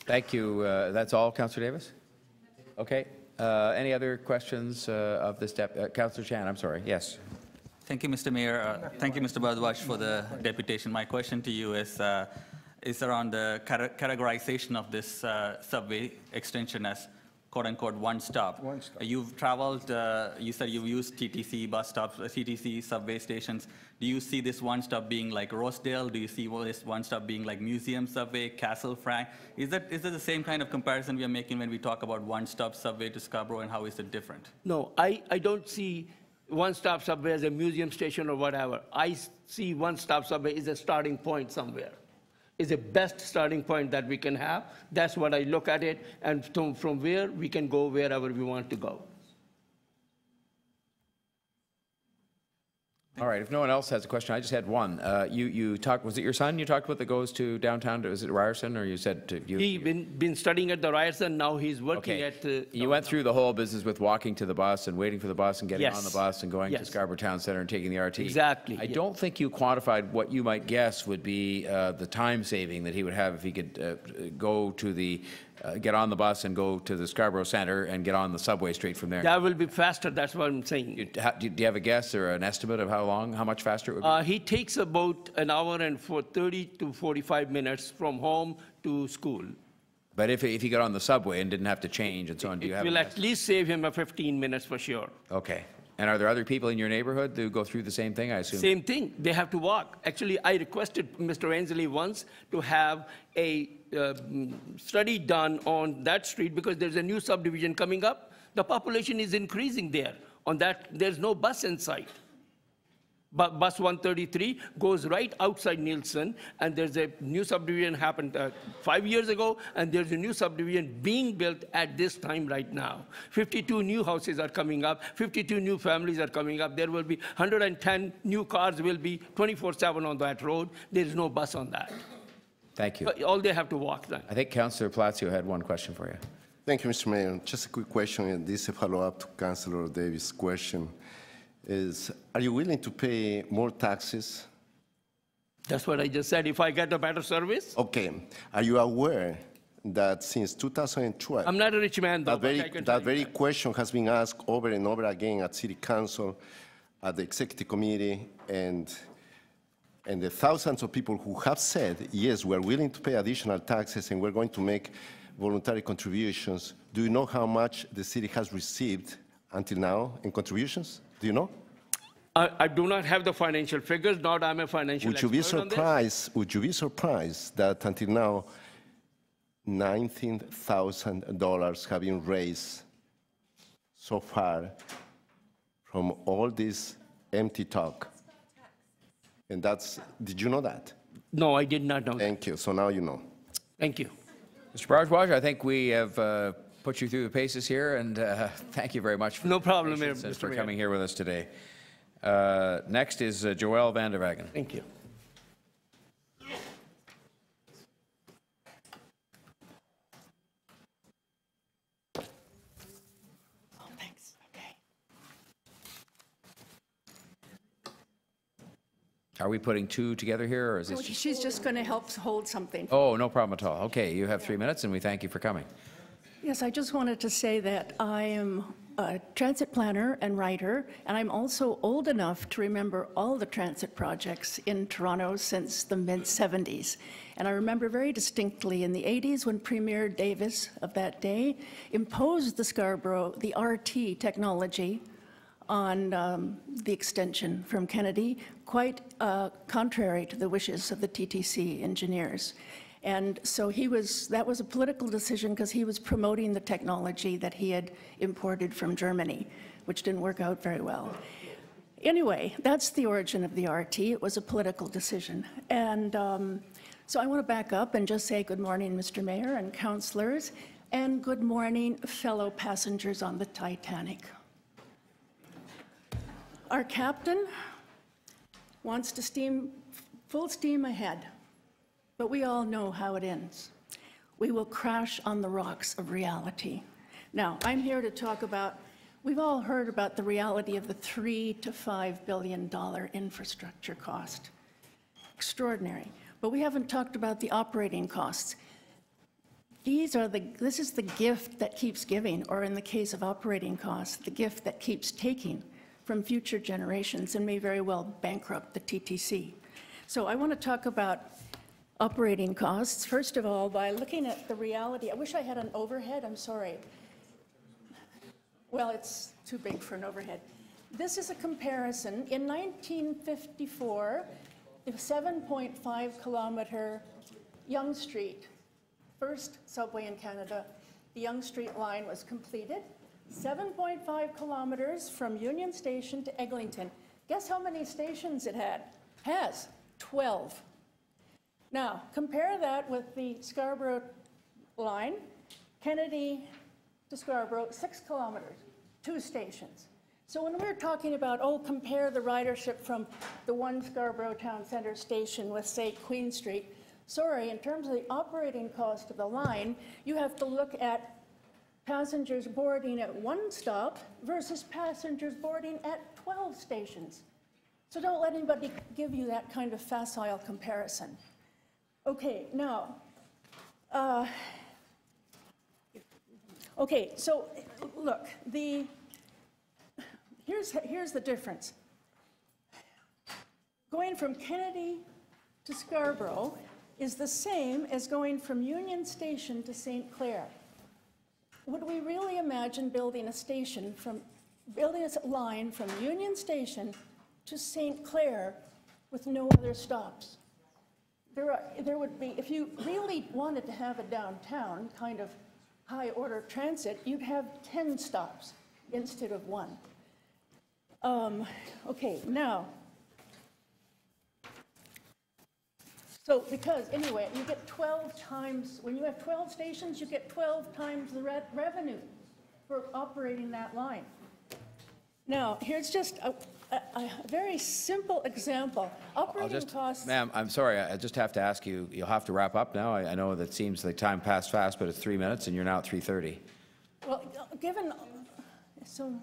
Thank you. That's all, Councillor Davis? Okay. Any other questions of this Councillor Chan, I'm sorry. Yes. Thank you, Mr. Mayor. Thank you, Mr. Bhardwaj, for the deputation. My question to you is around the categorization of this subway extension as quote-unquote one-stop. You've traveled, you said you've used TTC bus stops, TTC subway stations. Do you see this one-stop being like Rosedale? Do you see this one-stop being like Museum Subway, Castle Frank? Is that the same kind of comparison we are making when we talk about one-stop subway to Scarborough, and how is it different? No, I don't see one-stop subway as a museum station or whatever. I see one-stop subway is a starting point somewhere. Is the best starting point that we can have. That's what I look at it, and from where we can go wherever we want to go. All right, if no one else has a question, I just had one. You talked, was it your son you talked about that goes to downtown, was it Ryerson, or you said to you? He's been studying at the Ryerson, now he's working Okay. at the... You went through the whole business with walking to the bus and waiting for the bus and getting Yes. on the bus and going to Yes. Scarborough Town Centre and taking the RT. Exactly, I yeah. don't think you quantified what you might guess would be the time saving that he would have if he could go to the, get on the bus and go to the Scarborough Centre and get on the subway straight from there. That will be faster, that's what I'm saying. Do you have a guess or an estimate of how much faster it would be? He takes about an hour and 30 to 45 minutes from home to school. But if he got on the subway and didn't have to change and so on, do you have? It will at least save him 15 minutes for sure. Okay. And are there other people in your neighborhood who go through the same thing, I assume? Same thing, they have to walk. Actually, I requested Mr. Ainsley once to have a study done on that street because there's a new subdivision coming up. The population is increasing there. On that, there's no bus in sight. But bus 133 goes right outside Nielsen, and there's a new subdivision happened 5 years ago, and there's a new subdivision being built at this time right now. 52 new houses are coming up, 52 new families are coming up. There will be 110 new cars will be 24/7 on that road. There's no bus on that. Thank you. But all they have to walk then. I think Councillor Palacio had one question for you. Thank you, Mr. Mayor. Just a quick question, and this is a follow-up to Councillor Davis' question. Are you willing to pay more taxes? That's what I just said, if I get a better service. Okay. Are you aware that since 2012, I'm not a rich man, though, that very question has been asked over and over again at City Council, at the Executive Committee, and the thousands of people who have said, yes, we're willing to pay additional taxes and we're going to make voluntary contributions. Do you know how much the city has received until now in contributions? Do you know? I do not have the financial figures, not I'm a financial Would you be expert on this. surprised? Would you be surprised that until now, $19,000 have been raised so far from all this empty talk? And did you know that? No, I did not know. Thank you. So now you know. Thank you. Mr. Bhardwaj, I think we have put you through the paces here, and thank you very much for No problem, patience Mayor, and Mr. for Mayor. coming here with us today. Next is Joël van der Wagen. Thank you. Are we putting two together here, or is No, this just? she's just going to help hold something. Oh, no problem at all. Okay, you have 3 minutes, and we thank you for coming. Yes, I just wanted to say that I am a transit planner and writer, and I'm also old enough to remember all the transit projects in Toronto since the mid-70s. And I remember very distinctly in the 80s when Premier Davis of that day imposed the Scarborough, the RT technology on the extension from Kennedy, quite contrary to the wishes of the TTC engineers. And so that was a political decision because he was promoting the technology that he had imported from Germany, which didn't work out very well. Anyway, that's the origin of the RT. It was a political decision. And so I want to back up and just say good morning, Mr. Mayor and councillors, and good morning, fellow passengers on the Titanic. Our captain wants to full steam ahead. But we all know how it ends. We will crash on the rocks of reality. Now, I'm here to talk about, we've all heard about the reality of the $3 to $5 billion infrastructure cost. Extraordinary. But we haven't talked about the operating costs. This is the gift that keeps giving, or in the case of operating costs, the gift that keeps taking from future generations and may very well bankrupt the TTC. So I want to talk about operating costs, first of all, by looking at the reality. I wish I had an overhead, I'm sorry. Well, it's too big for an overhead. This is a comparison. In 1954, the 7.5 kilometer Yonge Street, first subway in Canada, the Yonge Street line was completed. 7.5 kilometers from Union Station to Eglinton. Guess how many stations it has? 12. Now, compare that with the Scarborough line, Kennedy to Scarborough, 6 kilometers, 2 stations. So when we're talking about, compare the ridership from the one Scarborough Town Centre station with, say, Queen Street, sorry, in terms of the operating cost of the line, you have to look at passengers boarding at one stop versus passengers boarding at 12 stations. So don't let anybody give you that kind of facile comparison. Okay, now, so look, here's the difference. Going from Kennedy to Scarborough is the same as going from Union Station to St. Clair. Would we really imagine building a line from Union Station to St. Clair with no other stops? There would be, if you really wanted to have a downtown kind of high order transit, you'd have 10 stops instead of 1. Okay, now, so because anyway, you get 12 times, when you have 12 stations, you get 12 times the revenue for operating that line. Now, here's just a very simple example. Operating costs. Ma'am, I'm sorry, I just have to ask you, you'll have to wrap up now. I know that seems like time passed fast, but it's 3 minutes and you're now at 3:30. Well, so.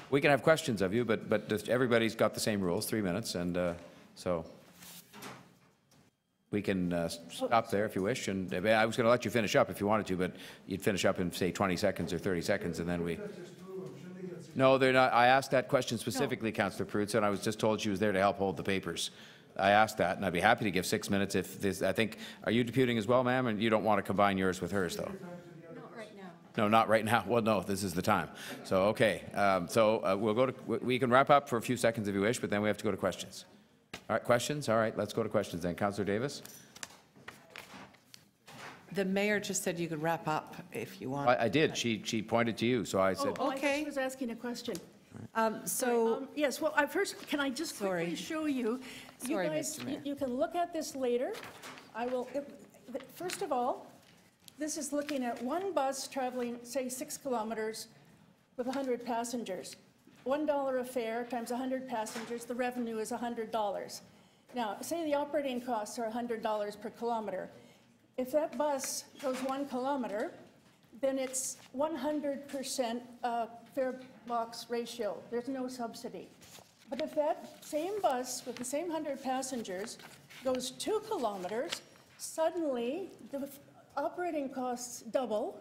We can have questions of you, but just everybody's got the same rules, 3 minutes, and so we can stop there if you wish. And I was going to let you finish up if you wanted to, but you'd finish up in, say, 20 seconds or 30 seconds, and then we. No, they're not. I asked that question specifically, Councillor Prudson, and I was just told she was there to help hold the papers. I asked that, and I'd be happy to give 6 minutes if this, I think, are you deputing as well, ma'am? And you don't want to combine yours with hers, though? Not right now. No, not right now. Well, no, this is the time. So, okay. We'll go to, we can wrap up for a few seconds if you wish, but then we have to go to questions. All right, questions? All right, let's go to questions then. Councillor Davis? The mayor just said you could wrap up if you want. I did. She pointed to you, so I said. Oh, okay. I was asking a question. So yes, well, first, can I just quickly show you? Sorry, you guys, Mr. Mayor. You can look at this later. I will. First of all, this is looking at one bus traveling, say, 6 kilometers with 100 passengers. $1 a fare times 100 passengers. The revenue is $100. Now, say the operating costs are $100 per kilometer. If that bus goes 1 kilometer, then it's 100% fare box ratio. There's no subsidy. But if that same bus with the same 100 passengers goes 2 kilometers, suddenly the operating costs double,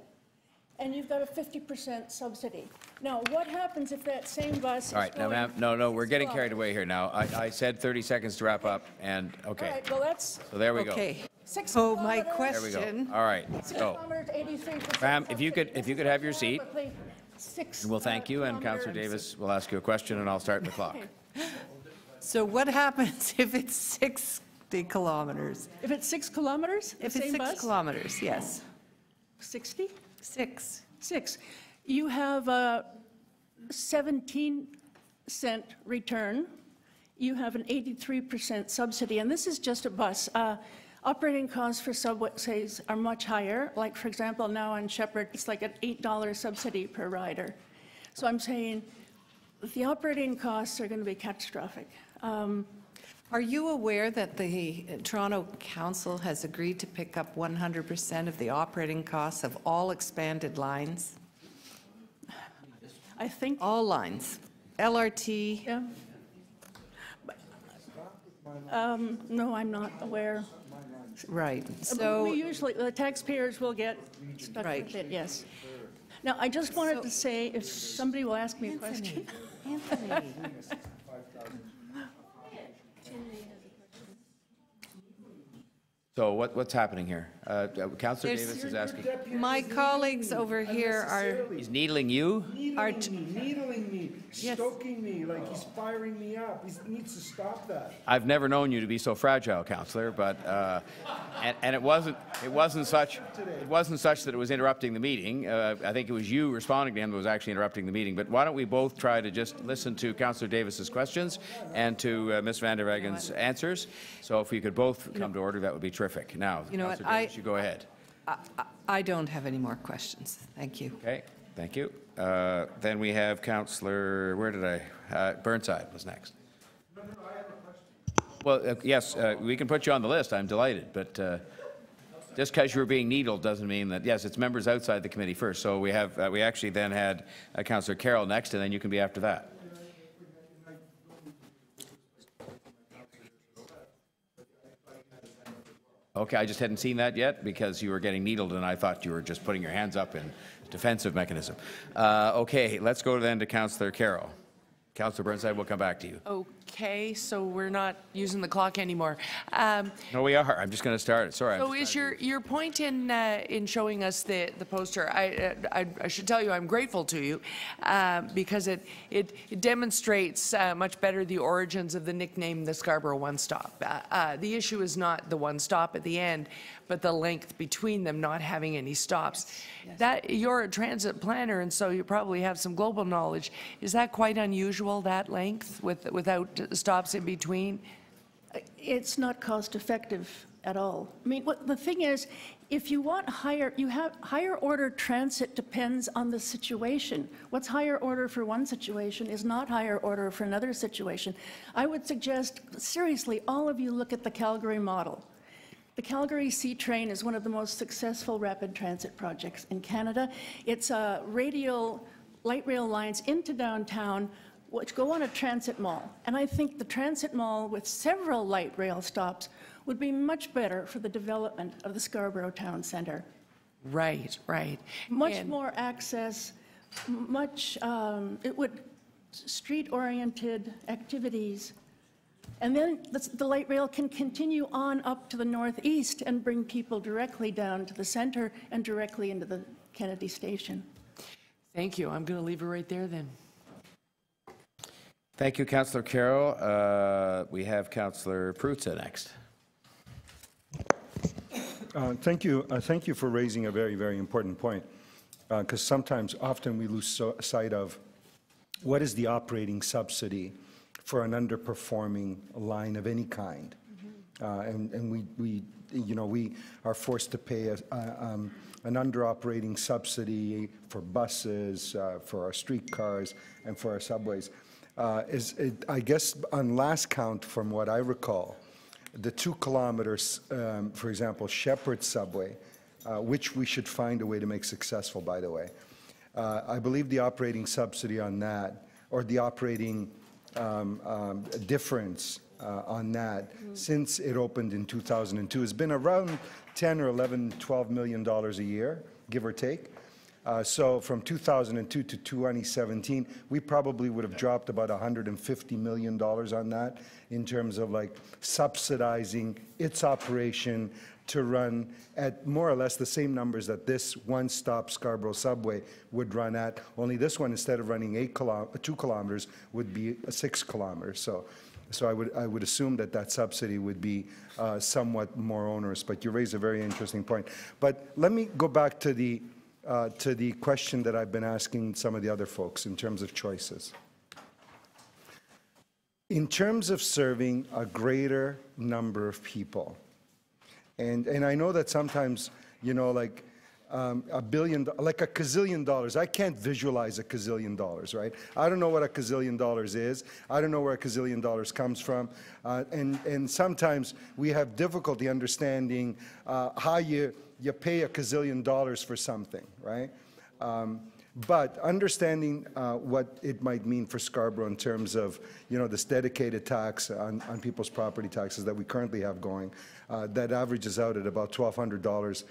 and you've got a 50% subsidy. Now, what happens if that same bus All right, is now, going ma'am, no, we're 6 getting carried kilometers? away here now. I said 30 seconds to wrap up, and, okay. All right, well, that's So there we go. Okay. 6 So my kilometers. There we go. question. All right, 6 go. kilometers, 83%. Ma'am, if you could have your seat. Roughly 6 And we'll thank you, and Councillor kilometers. Davis will ask you a question, and I'll start the clock. So what happens if it's 60 kilometers? If it's 6 kilometers, the If it's same 6 bus? kilometers, yes. 60? 6. 6. You have a 17-cent return. You have an 83% subsidy, and this is just a bus. Operating costs for subways are much higher. Like, for example, now on Shepherd, it's like an $8 subsidy per rider. So I'm saying the operating costs are going to be catastrophic. Are you aware that the Toronto Council has agreed to pick up 100% of the operating costs of all expanded lines? I think... All lines, LRT? Yeah. No, I'm not aware. Right, We so, usually, the taxpayers will get stuck Right. with it, yes. Now, I just wanted to say, if somebody will ask me a question. Anthony, So what's happening here? Councillor There's- Davis is asking. my colleagues over here are, He's needling you? Needling me, Yes. stoking me, like he's firing me up. He needs to stop that. I've never known you to be so fragile, Councillor, but, and it wasn't such that it was interrupting the meeting. I think it was you responding to him that was actually interrupting the meeting. But why don't we both try to just listen to Councillor Davis's questions and to Ms. Van der Wegen's answers. So if we could both come to order, that would be terrific. Now, You know what, Councillor Davis, you go ahead. I don't have any more questions. Thank you. Okay, thank you. Then we have Councillor, Burnside was next. Well, yes, we can put you on the list. I'm delighted, but just because you were being needled doesn't mean that, yes, it's members outside the committee first. So we have, we actually then had Councillor Carroll next, and then you can be after that. Okay, I just hadn't seen that yet because you were getting needled, and I thought you were just putting your hands up in defensive mechanism. Okay, let's go then to Councillor Carroll. Councillor Burnside, we'll come back to you. Okay, so we're not using the clock anymore. No, we are. I'm just going to start it. Sorry. So is your point in showing us the poster, I should tell you I'm grateful to you because it demonstrates much better the origins of the nickname the Scarborough One Stop. The issue is not the one stop at the end, but the length between them not having any stops. Yes. That you're a transit planner, and so you probably have some global knowledge. Is that quite unusual, that length, without stops in between? It's not cost-effective at all. I mean, the thing is, if you want higher order transit depends on the situation. What's higher order for one situation is not higher order for another situation. I would suggest, seriously, all of you look at the Calgary model. The Calgary C train is one of the most successful rapid transit projects in Canada. It's light rail lines into downtown, which go on a transit mall. And I think the transit mall with several light rail stops would be much better for the development of the Scarborough Town Centre. Right, right. Much more access, it would street-oriented activities. And then the light rail can continue on up to the northeast and bring people directly down to the center and directly into the Kennedy Station. Thank you. I'm going to leave it right there then. Thank you, Councillor Carroll. We have Councillor Prutza next. Thank you for raising a very, very important point, because often we lose sight of what is the operating subsidy for an underperforming line of any kind. And we are forced to pay an under-operating subsidy for buses, for our streetcars, and for our subways. I guess on last count, from what I recall, the 2 kilometers, for example, Shepherd subway, which we should find a way to make successful, by the way. I believe the operating subsidy on that, or the operating difference on that since it opened in 2002. It's been around 10 or 11, $12 million a year, give or take. So from 2002 to 2017, we probably would have dropped about $150 million on that in terms of like subsidizing its operation to run at more or less the same numbers that this one-stop Scarborough subway would run at, only this one, instead of running 2 kilometers, would be 6 kilometers. So I would assume that that subsidy would be somewhat more onerous, but you raise a very interesting point. But let me go back to the question that I've been asking some of the other folks in terms of choices. In terms of serving a greater number of people, and I know that sometimes, you know, like $1 billion, like a gazillion dollars, I can't visualize a gazillion dollars, right? I don't know what a gazillion dollars is. I don't know where a gazillion dollars comes from. And sometimes we have difficulty understanding how you pay a gazillion dollars for something, right? But understanding what it might mean for Scarborough in terms of, you know, this dedicated tax on people's property taxes that we currently have going, that averages out at about $1,200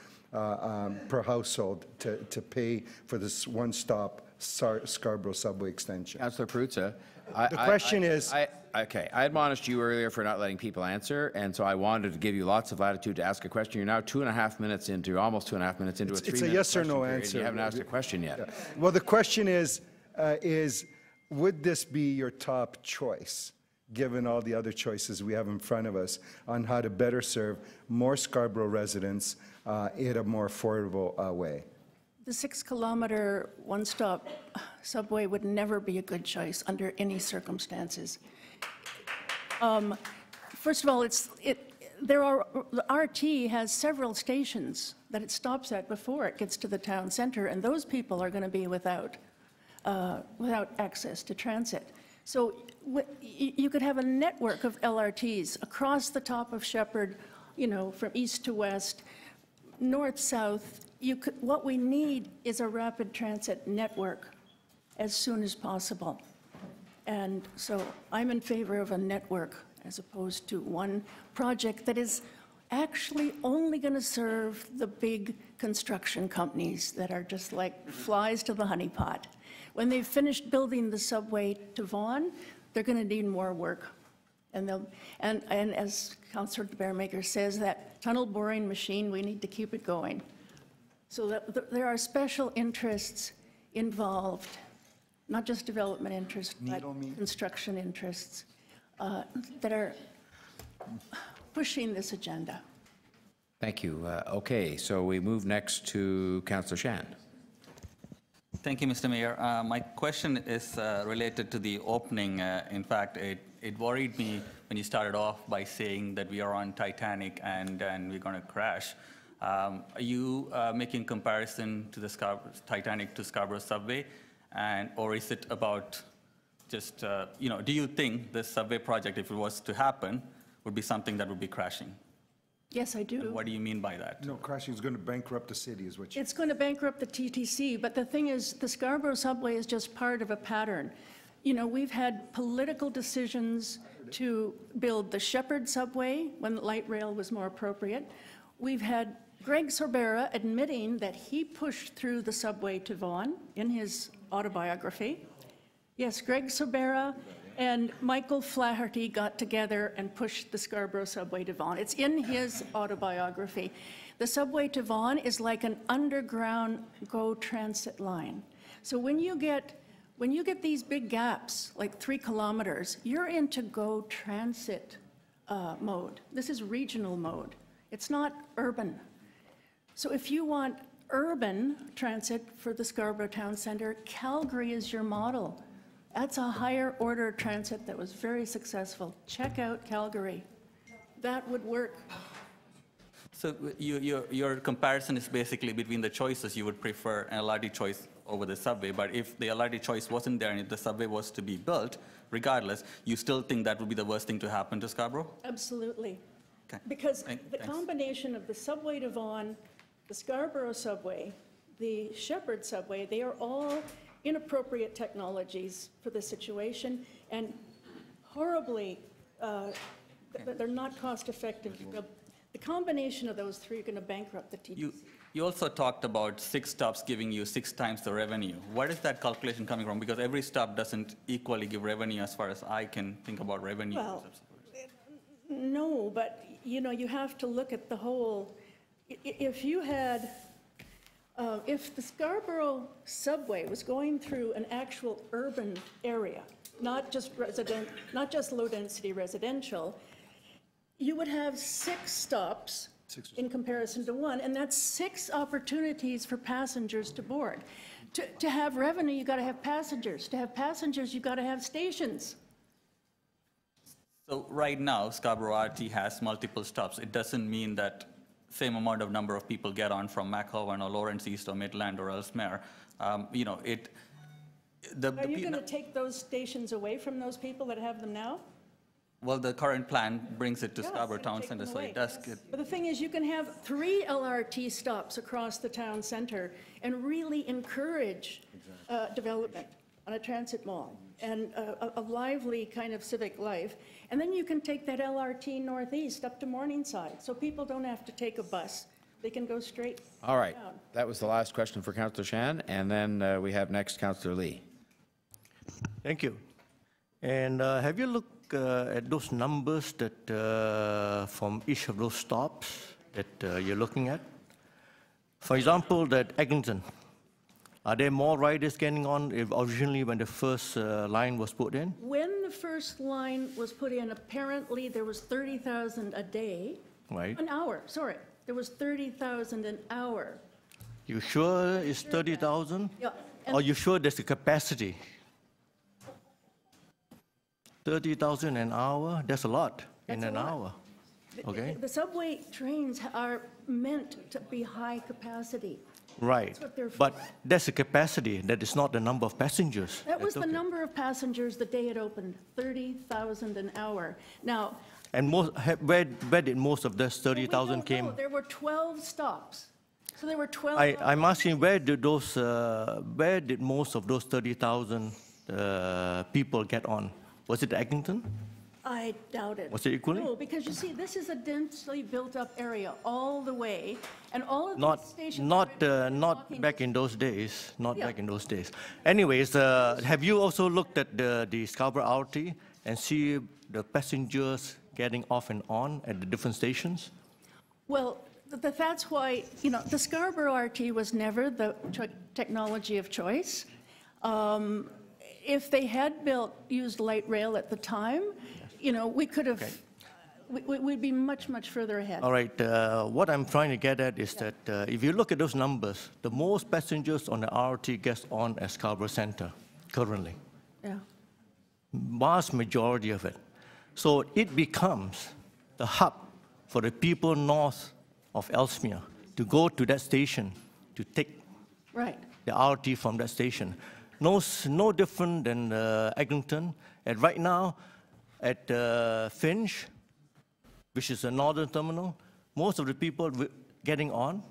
per household to pay for this one-stop Scarborough subway extension. Councillor Perruzza, The question is... Okay, I admonished you earlier for not letting people answer, and so I wanted to give you lots of latitude to ask a question. You're now 2.5 minutes into, almost 2.5 minutes into a 3-minute It's a yes or no period, answer. You haven't asked a question yet. Yeah. Well, the question is would this be your top choice, given all the other choices we have in front of us on how to better serve more Scarborough residents in a more affordable way? The 6-kilometer one-stop subway would never be a good choice under any circumstances. First of all, the RT has several stations that it stops at before it gets to the town center, and those people are going to be without access to transit. So you could have a network of LRTs across the top of Shepherd, you know, from east to west, north, south. What we need is a rapid transit network as soon as possible. And so I'm in favor of a network as opposed to one project that is actually only going to serve the big construction companies that are just like flies to the honeypot. When they've finished building the subway to Vaughan, they're going to need more work. And as Councillor Bearmaker says, that tunnel boring machine, we need to keep it going. So that there are special interests involved, not just development interests, but construction interests that are pushing this agenda. Thank you. Okay, so we move next to Councillor Shan. Thank you, Mr. Mayor. My question is related to the opening. In fact, it worried me when you started off by saying that we are on Titanic and we're going to crash. Are you making comparison to the Titanic to Scarborough subway? Or is it about just, you know, do you think this subway project, if it was to happen, would be something that would be crashing? Yes, I do. And what do you mean by that? No, crashing is going to bankrupt the city, is what you... It's going to bankrupt the TTC, but the thing is, the Scarborough subway is just part of a pattern. You know, we've had political decisions to build the Shepherd subway when light rail was more appropriate. We've had Greg Sorbera admitting that he pushed through the subway to Vaughan in his autobiography. Yes, Greg Sorbera and Michael Flaherty got together and pushed the Scarborough subway to Vaughan. It's in his autobiography. The subway to Vaughan is like an underground GO transit line. So when you get these big gaps, like 3 kilometers, you're into GO transit mode. This is regional mode. It's not urban. So if you want urban transit for the Scarborough Town Centre, Calgary is your model. That's a higher order transit that was very successful. Check out Calgary. That would work. So your comparison is basically between the choices. You would prefer an LRT choice over the subway, but if the LRT choice wasn't there and if the subway was to be built, regardless, you still think that would be the worst thing to happen to Scarborough? Absolutely. Okay. Because the Thanks. combination of the subway to Vaughan, the Scarborough subway, the Shepherd subway, they are all inappropriate technologies for the situation. And horribly, they're not cost-effective. The combination of those three are going to bankrupt the TTC. You also talked about 6 stops giving you 6 times the revenue. Where is that calculation coming from? Because every stop doesn't equally give revenue as far as I can think about revenue. Well, no, but you have to look at the whole. If you had, if the Scarborough subway was going through an actual urban area, not just low-density residential, you would have 6 stops in comparison to 1, and that's 6 opportunities for passengers to board. To have revenue, you've got to have passengers. To have passengers, you've got to have stations. So right now, Scarborough RT has multiple stops. It doesn't mean that same amount of number of people get on from McHowan or Lawrence East or Midland or Ellesmere. Are you going to take those stations away from those people that have them now? Well, the current plan brings it to Scarborough Town Center, so it does get... But the thing is, you can have 3 LRT stops across the town center and really encourage development on a transit mall and a lively kind of civic life. And then you can take that LRT northeast up to Morningside, so people don't have to take a bus. They can go straight All right. down. That was the last question for Councillor Shan, and then we have next Councillor Lee. Thank you. And have you looked at those numbers that from each of those stops that you're looking at? For example, that Eglinton, are there more riders getting on originally when the first line was put in? When the first line was put in, apparently there was 30,000 a day. Right. An hour, sorry. There was 30,000 an hour. You sure it's 30,000? Yeah. Or you sure there's a capacity? 30,000 an hour, that's a lot in an hour. Okay. The subway trains are meant to be high capacity. Right. That's what they're for. But that's a capacity, that is not the number of passengers. That was That's the okay. number of passengers the day it opened, 30,000 an hour. Now, And where did most of those 30,000 came? there were 12 stops. So there were 12. I'm asking where did most of those 30,000 people get on? Was it Eglinton? I doubt it. Was it equally? No, because you see, this is a densely built-up area all the way, and all of Not, these stations. not back in those days. Not Yeah. back in those days. Anyways, have you also looked at the Scarborough RT and see the passengers getting off and on at the different stations? Well, that's why, the Scarborough RT was never the technology of choice. If they had used light rail at the time, we could have, we'd be much, much further ahead. All right, what I'm trying to get at is that if you look at those numbers, the most passengers on the RT gets on at Scarborough Centre currently. Yeah. Vast majority of it. So it becomes the hub for the people north of Ellesmere to go to that station to take the RT from that station. No different than Eglinton. And right now, at Finch, which is a northern terminal, most of the people getting on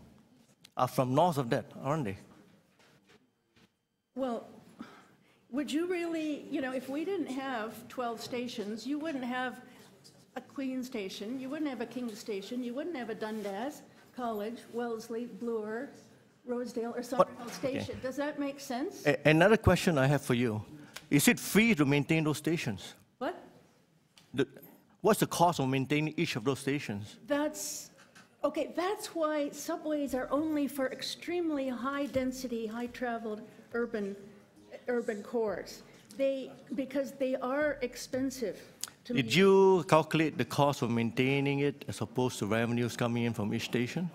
are from north of that, aren't they? Well, would you really, if we didn't have 12 stations, you wouldn't have a Queen station, you wouldn't have a King station, you wouldn't have a Dundas, College, Wellesley, Bloor, Rosedale, or Summerhill Station. Does that make sense? Another question I have for you. Is it free to maintain those stations? What? What's the cost of maintaining each of those stations? That's why subways are only for extremely high-density, high-traveled urban cores. Because they are expensive. Did you calculate the cost of maintaining it as opposed to revenues coming in from each station?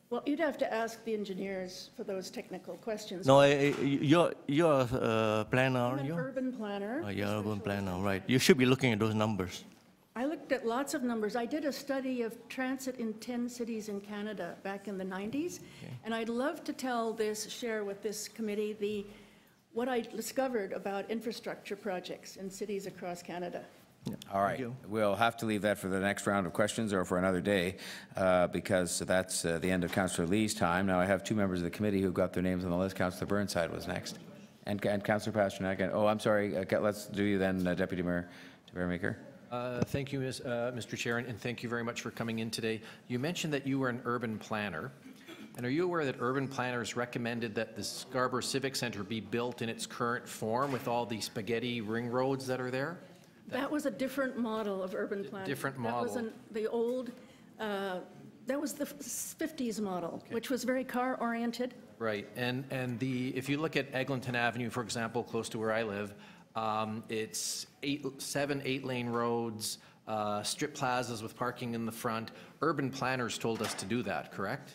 Well, you'd have to ask the engineers for those technical questions. No, you're a planner, aren't I'm you? an urban planner. Oh, you're an urban planner, right. You should be looking at those numbers. I looked at lots of numbers. I did a study of transit in 10 cities in Canada back in the 90s. Okay. And I'd love to share with this committee what I discovered about infrastructure projects in cities across Canada. All right. We'll have to leave that for the next round of questions or for another day because that's the end of Councillor Lee's time. Now I have 2 members of the committee who've got their names on the list. Councillor Burnside was next. And Councillor Pasternak. Oh, I'm sorry. Let's do you then, Deputy Mayor Bearmaker. Thank you, Mr. Chair, and thank you very much for coming in today. You mentioned that you were an urban planner. And are you aware that urban planners recommended that the Scarborough Civic Center be built in its current form with all the spaghetti ring roads that are there? That was a different model of urban planning. Different model. That was the old, that was the 50s model, okay, which was very car-oriented. Right, and if you look at Eglinton Avenue, for example, close to where I live, it's 7, 8-lane roads, strip plazas with parking in the front. Urban planners told us to do that, correct?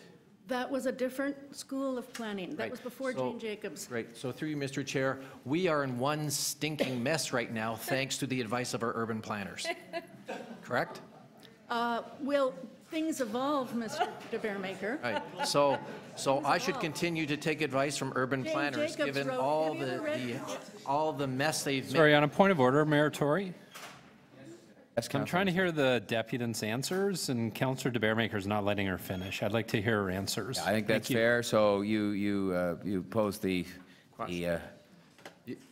That was a different school of planning. That was before Jane Jacobs. Right. So through you, Mr. Chair, we are in one stinking mess right now, thanks to the advice of our urban planners. Correct? Well, things evolve, Mr. de Bearmaker. Right. So I should continue to take advice from urban Jane planners, Jacobs given wrote, all the mess they've made. Sorry, on a point of order, Mayor Tory. I'm trying to Councillor. hear the deputant's answers, and Councillor de Bearmaker's not letting her finish. I'd like to hear her answers. I think that's fair. So you posed the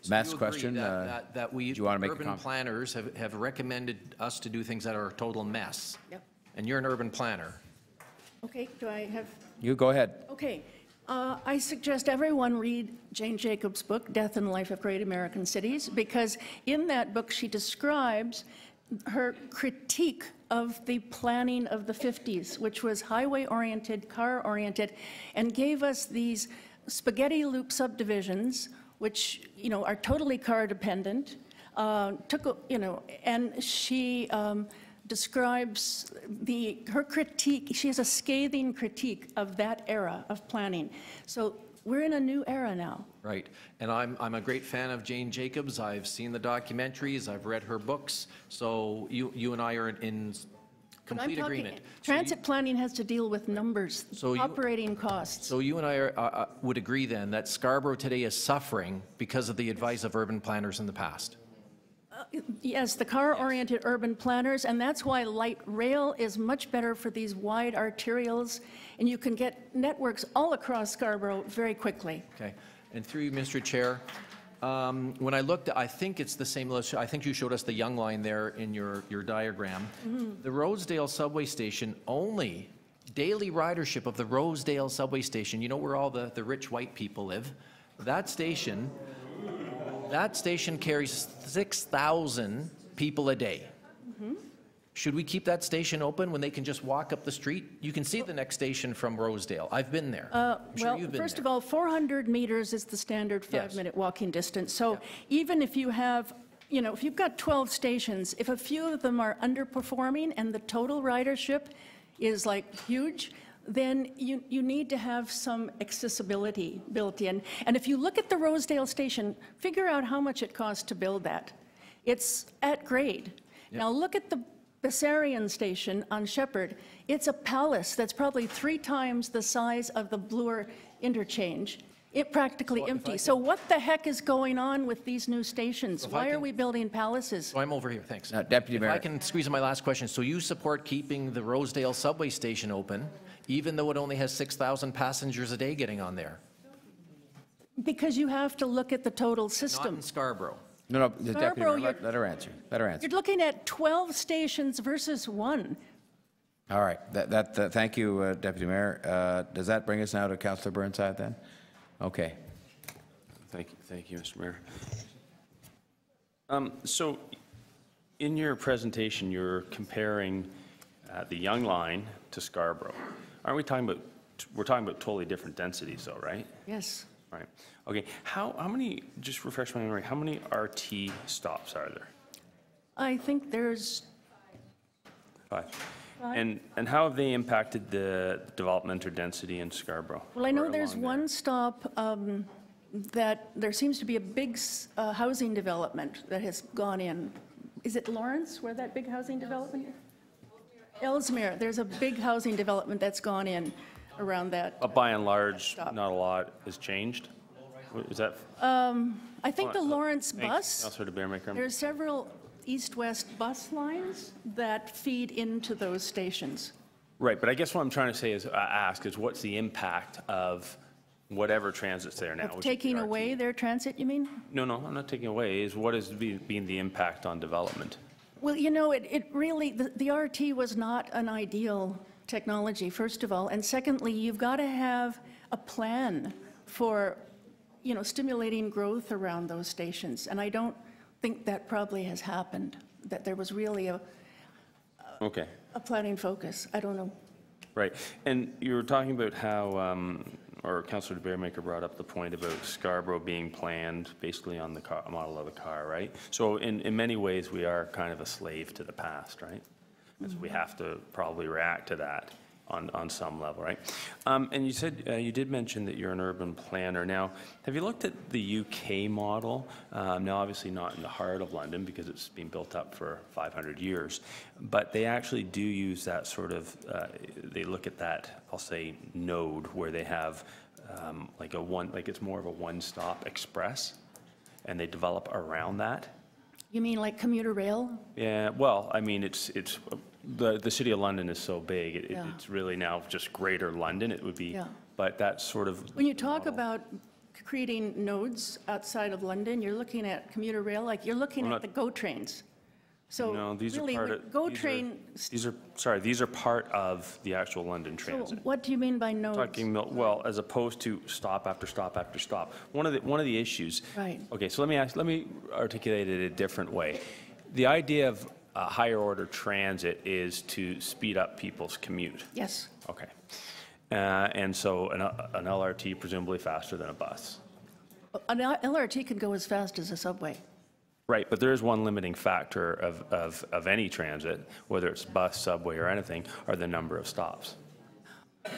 mess question. That we, do you want to make a urban comment? planners, have recommended us to do things that are a total mess. Yep. And you're an urban planner. Okay, do I have? You go ahead. Okay. I suggest everyone read Jane Jacobs' book, Death and Life of Great American Cities, because in that book she describes her critique of the planning of the 50s, which was highway-oriented, car-oriented, and gave us these spaghetti loop subdivisions, which, you know, are totally car-dependent, and she describes her critique. She has a scathing critique of that era of planning. So we're in a new era now. Right, and I'm a great fan of Jane Jacobs. I've seen the documentaries, I've read her books, so you and I are in complete agreement. Transit planning has to deal with numbers, operating costs. So you and I would agree then that Scarborough today is suffering because of the advice of urban planners in the past? Yes, the car-oriented urban planners, and that's why light rail is much better for these wide arterials, and you can get networks all across Scarborough very quickly. Okay, and through you, Mr. Chair, when I looked, I think it's the same list. I think you showed us the young line there in your diagram. Mm-hmm. The Rosedale subway station, only daily ridership of the Rosedale subway station, you know where all the rich white people live, that station carries 6,000 people a day. Mm-hmm. Should we keep that station open when they can just walk up the street? You can see the next station from Rosedale. I've been there. I'm sure Well, you've been first there. of all, 400 meters is the standard 5-minute walking distance. So even if you have, you know, if you've got 12 stations, if a few of them are underperforming and the total ridership is like huge, then you need to have some accessibility built in. And if you look at the Rosedale station, figure out how much it costs to build that. It's at grade. Yep. Now look at the Bessarion station on Shepherd. It's a palace that's probably 3 times the size of the Bloor interchange. It practically empty. So what the heck is going on with these new stations? Why are we building palaces? So I'm over here, thanks. Deputy Mayor. If I can squeeze in my last question. So you support keeping the Rosedale subway station open, even though it only has 6,000 passengers a day getting on there? Because you have to look at the total system. Not in Scarborough. No, the Deputy Scarborough, Mayor, let her answer. Let her answer. You're looking at 12 stations versus 1. All right. Thank you, Deputy Mayor. Does that bring us now to Councillor Burnside then? Okay. Thank you, Mr. Mayor. So in your presentation, you're comparing the Young Line to Scarborough. Aren't we talking about, we're talking about totally different densities though, right? Yes. Right. Okay. How many, just refresh my memory, how many RT stops are there? I think there's 5. 5. And how have they impacted the development or density in Scarborough? Well, I know Or there's along one stop that there seems to be a big housing development that has gone in. Is it Lawrence, where that big housing development is? Ellesmere. There's a big housing development that's gone in around that. But by and large, not a lot has changed? Is that? I think the Lawrence Thanks, bus, Councillor de Bearmaker. there's several east-west bus lines that feed into those stations. Right, but I guess what I'm trying to say is, ask is what's the impact of whatever transit's there now. Of which is taking BRT. away their transit, you mean? No, I'm not taking away, is what has been the impact on development? Well, you know, it really, the RT was not an ideal technology, first of all. And secondly, you've got to have a plan for, you know, stimulating growth around those stations. And I don't think that probably has happened, that there was really a planning focus. I don't know. Right. And you were talking about how, or Councillor DeBaremaker brought up the point about Scarborough being planned basically on the model of the car, right? So in many ways, we are kind of a slave to the past, right? Because we have to probably react to that on some level, right? And you said, you did mention that you're an urban planner. Now, have you looked at the UK model? Now, obviously not in the heart of London because it's been built up for 500 years, but they actually do use that sort of, they look at that, I'll say, node where they have like it's more of a one-stop express, and they develop around that. You mean like commuter rail? Yeah, well, I mean, it's the City of London is so big, it's really now just Greater London, it would be, but that's sort of. When you talk about creating nodes outside of London, you're looking at commuter rail, like you're looking at the GO trains. So no, these really, are part of, GO train. These are part of the actual London Transit. So what do you mean by nodes? Well, as opposed to stop after stop after stop. One of the issues. Right. Okay, so let me articulate it a different way. The idea of higher order transit is to speed up people's commute. Yes. Okay. And so an LRT presumably faster than a bus. An LRT can go as fast as a subway. Right, but there is one limiting factor of any transit, whether it's bus, subway, or anything, are the number of stops.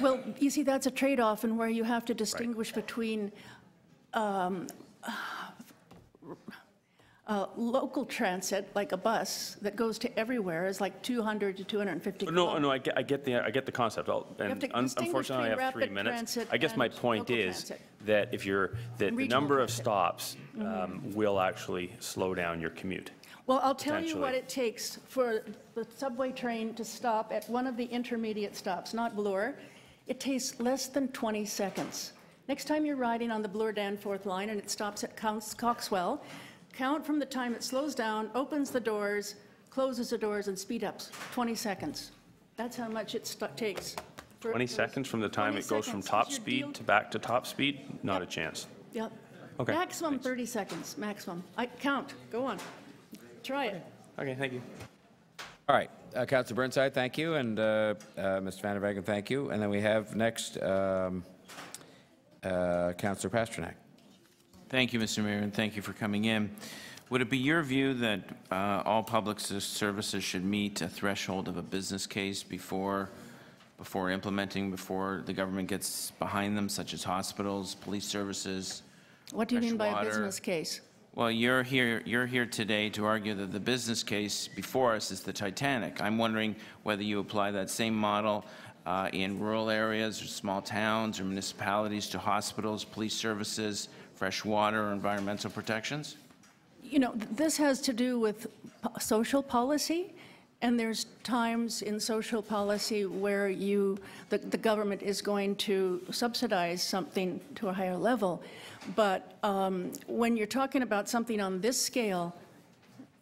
Well, you see, that's a trade-off, and where you have to distinguish between local transit, like a bus that goes to everywhere, is like 200 to 250 kilometers. No, I get the concept. Unfortunately, I have 3 minutes. I guess my point is that the number of stops will actually slow down your commute. Well, I'll tell you what it takes for the subway train to stop at one of the intermediate stops, not Bloor. It takes less than 20 seconds. Next time you're riding on the Bloor-Danforth line and it stops at Coxwell, count from the time it slows down, opens the doors, closes the doors, and speed ups. 20 seconds. That's how much it takes. 20 seconds from the time it goes from top speed to back to top speed? Not a chance. Yep. Okay. Maximum 30 seconds, maximum. Count. Go on. Try it. Okay, thank you. All right, Councillor Burnside, thank you, and Mr. Van der Wegen, thank you. And then we have next Councillor Pasternak. Thank you, Mr. Mayor, and thank you for coming in. Would it be your view that all public services should meet a threshold of a business case before implementing, before the government gets behind them, such as hospitals, police services? What do you mean by a business case? Well, you're here today to argue that the business case before us is the Titanic. I'm wondering whether you apply that same model in rural areas or small towns or municipalities to hospitals, police services, fresh water, or environmental protections? You know, this has to do with social policy, and there's times in social policy where the government is going to subsidize something to a higher level. But when you're talking about something on this scale,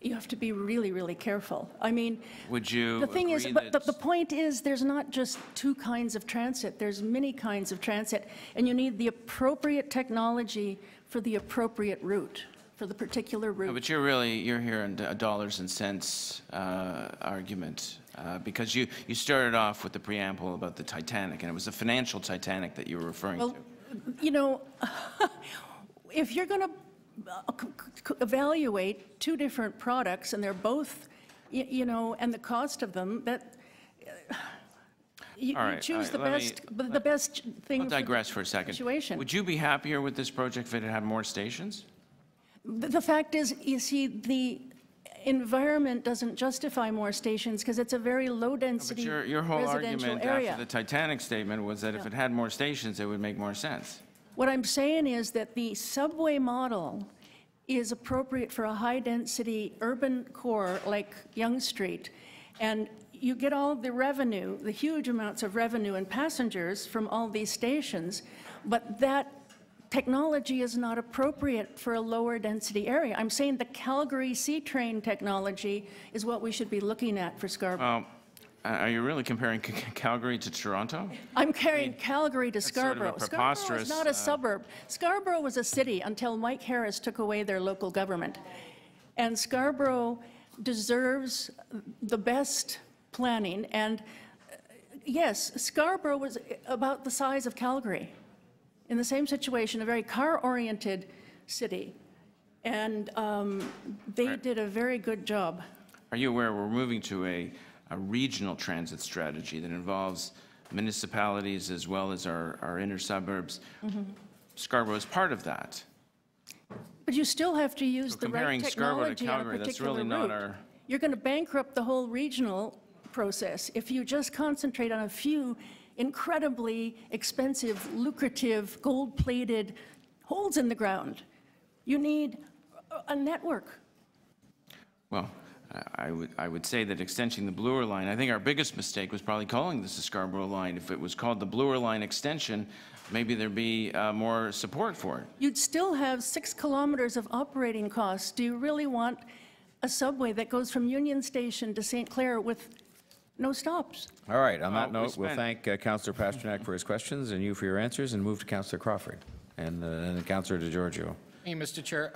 you have to be really, really careful. I mean, would you? The thing is, but the point is, there's not just two kinds of transit. There's many kinds of transit, and you need the appropriate technology for the appropriate route, for the particular route. No, but you're here in a dollars and cents argument because you started off with the preamble about the Titanic, and it was the financial Titanic that you were referring to. You know, if you're going to evaluate two different products and they're both, you know, and the cost of them, that you choose the best thing. I'll digress for a second. Situation. Would you be happier with this project if it had more stations? The fact is, you see, the environment doesn't justify more stations because it's a very low-density residential area. But your whole argument after the Titanic statement was that if it had more stations, it would make more sense. What I'm saying is that the subway model is appropriate for a high-density urban core like Yonge Street, and you get all the revenue, the huge amounts of revenue and passengers from all these stations, but that technology is not appropriate for a lower density area. I'm saying the Calgary C-train technology is what we should be looking at for Scarborough. Are you really comparing Calgary to Toronto? I'm carrying Calgary to Scarborough. Sort of a Scarborough is not a suburb. Scarborough was a city until Mike Harris took away their local government. And Scarborough deserves the best planning. And yes, Scarborough was about the size of Calgary, in the same situation, a very car-oriented city. And they did a very good job. Are you aware we're moving to a regional transit strategy that involves municipalities as well as our inner suburbs? Mm-hmm. Scarborough is part of that. But you still have to use the right Comparing Scarborough to technology on a Calgary, that's particular really route. not our... You're going to bankrupt the whole regional process if you just concentrate on a few incredibly expensive, lucrative, gold-plated holes in the ground. You need a network. Well, I would say that extending the Bloor line, I think our biggest mistake was probably calling this the Scarborough line. If it was called the Bloor line extension, maybe there'd be more support for it. You'd still have 6 kilometers of operating costs. Do you really want a subway that goes from Union Station to St. Clair with no stops? All right, on that we note, we'll spent- thank Councillor Pasternak for his questions and you for your answers, and move to Councillor Crawford and then Councillor DeGiorgio. Hey, Mr. Chair.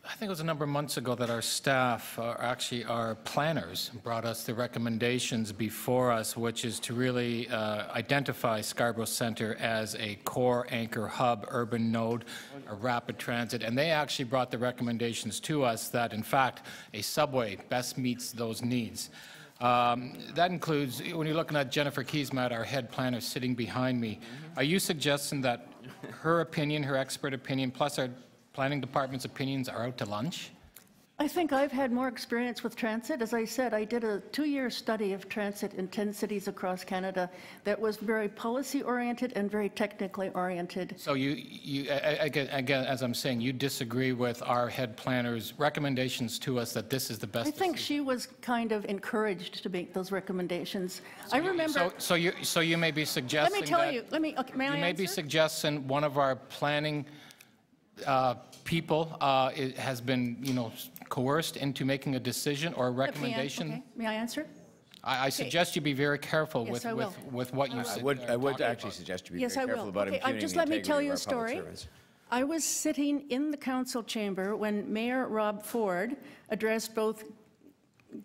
I think it was a number of months ago that our staff, actually our planners, brought us the recommendations before us, which is to really identify Scarborough Centre as a core anchor hub, urban node, a rapid transit. And they actually brought the recommendations to us that, in fact, a subway best meets those needs. That includes, when you're looking at Jennifer Keesmaat, our head planner sitting behind me, are you suggesting that her opinion, her expert opinion, plus our planning department's opinions are out to lunch? I think I've had more experience with transit. As I said, I did a 2-year study of transit in 10 cities across Canada that was very policy-oriented and very technically oriented. So you again, as I'm saying, you disagree with our head planner's recommendations to us that this is the best I think decision. she was kind of encouraged to make those recommendations. I remember. So you may be suggesting Let me tell that you. Okay, may I you may be answer? suggesting one of our planning people has been, coerced into making a decision or a recommendation. Okay. May I answer? I suggest you be very careful Yes, I will. with what you say. I would actually suggest you be Yes, very I careful will. about Okay, impugning just the let me tell integrity you a of our public story. servants. I was sitting in the council chamber when Mayor Rob Ford addressed both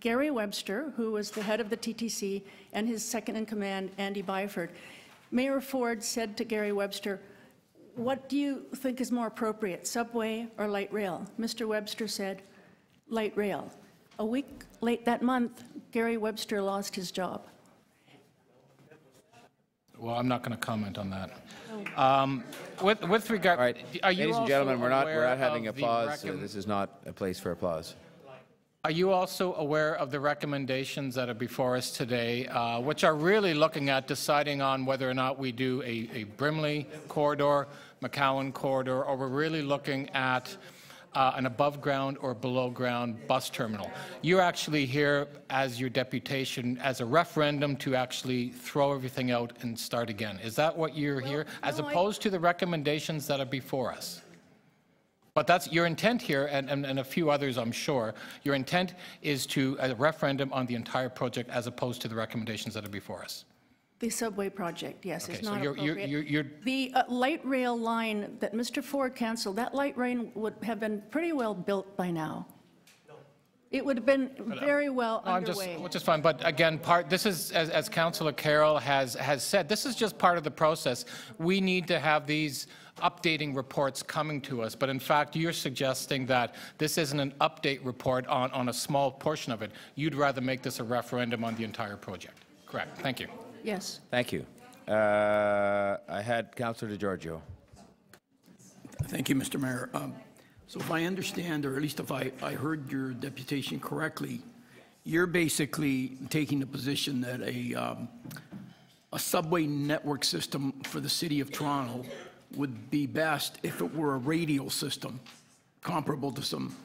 Gary Webster, who was the head of the TTC, and his second-in-command, Andy Byford. Mayor Ford said to Gary Webster, "What do you think is more appropriate, subway or light rail?" Mr. Webster said, "Light rail." A week late that month, Gary Webster lost his job. Well, I'm not going to comment on that. With regard, All right, are you ladies and also gentlemen, we're not aware having of the applause. This is not a place for applause. Are you also aware of the recommendations that are before us today, which are really looking at deciding on whether or not we do a Brimley corridor, McCowan corridor, or we're really looking at an above-ground or below-ground bus terminal? You're actually here as your deputation, as a referendum to actually throw everything out and start again. Is that what you're here, as opposed to the recommendations that are before us? But that's your intent here, and a few others, I'm sure. Your intent is to a referendum on the entire project as opposed to the recommendations that are before us. The subway project, yes, Okay, is so not appropriate. The light rail line that Mr. Ford canceled, that light rail would have been pretty well built by now. It would have been very well underway. Which is fine, but again, this is, as Councillor Carroll has said, this is just part of the process. We need to have these updating reports coming to us, but in fact, you're suggesting that this isn't an update report on a small portion of it. You'd rather make this a referendum on the entire project. Correct. Thank you. Yes. Thank you. I had Councillor DeGiorgio. Thank you, Mr. Mayor. So if I understand, or at least if I heard your deputation correctly, you're basically taking the position that a subway network system for the City of Toronto would be best if it were a radial system, comparable to some.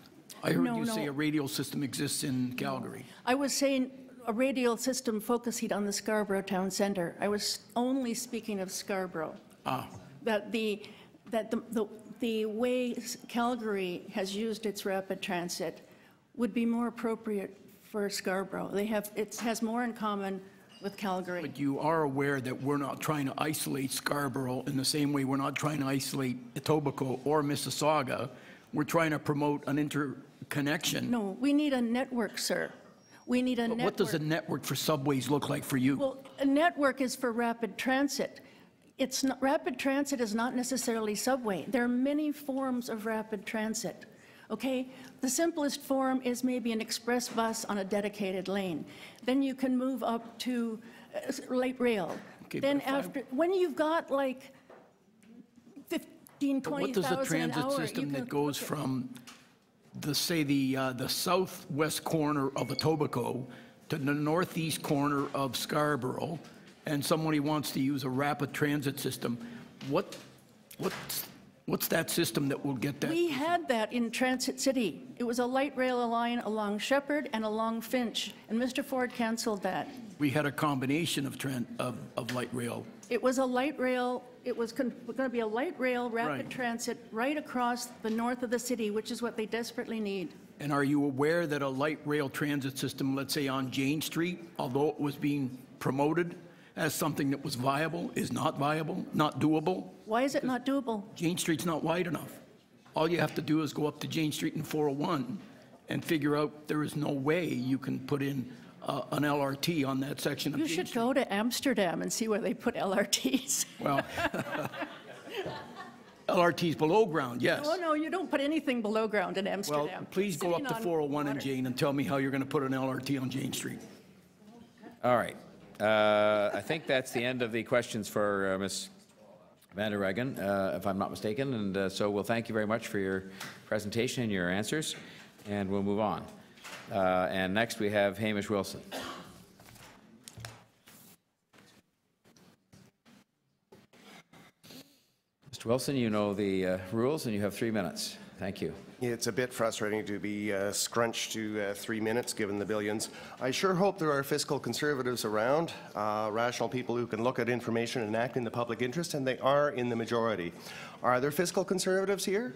I heard you say a radial system exists in Calgary. I was saying a radial system focusing on the Scarborough Town Centre. I was only speaking of Scarborough. That the that the way Calgary has used its rapid transit would be more appropriate for Scarborough. It has more in common with Calgary. But you are aware that we're not trying to isolate Scarborough in the same way we're not trying to isolate Etobicoke or Mississauga. We're trying to promote an interconnection. No, we need a network, sir. We need a network. What does a network for subways look like for you? Well, a network is for rapid transit. It's not, rapid transit is not necessarily subway. There are many forms of rapid transit. Okay, the simplest form is maybe an express bus on a dedicated lane. Then you can move up to light rail. Okay, then when you've got like 15, 20,000 what does a transit an hour, system that goes from the southwest corner of Etobicoke to the northeast corner of Scarborough, and somebody wants to use a rapid transit system, what's that system that will get that? We had that in Transit City. It was a light rail line along Shepherd and along Finch, and Mr. Ford canceled that. We had a combination of light rail. It was a light rail, it was going to be a light rail rapid transit right across the north of the city, which is what they desperately need. And are you aware that a light rail transit system, let's say on Jane Street, although it was being promoted as something that was viable, is not viable, not doable? Why is it not doable? Jane Street's not wide enough. All you have to do is go up to Jane Street and 401 and figure out there is no way you can put in an LRT on that section of Jane Street. You should go to Amsterdam and see where they put LRTs. Well, LRT's below ground, yes. Oh, no, you don't put anything below ground in Amsterdam. Well, please go up to 401 and Jane and tell me how you're going to put an LRT on Jane Street. All right. I think that's the end of the questions for Ms. Van der Regen, if I'm not mistaken. And so we'll thank you very much for your presentation and your answers, and we'll move on. And next we have Hamish Wilson. Mr. Wilson, you know the rules, and you have 3 minutes. Thank you. It's a bit frustrating to be scrunched to 3 minutes, given the billions. I sure hope there are fiscal conservatives around, rational people who can look at information and act in the public interest, and they are in the majority. Are there fiscal conservatives here?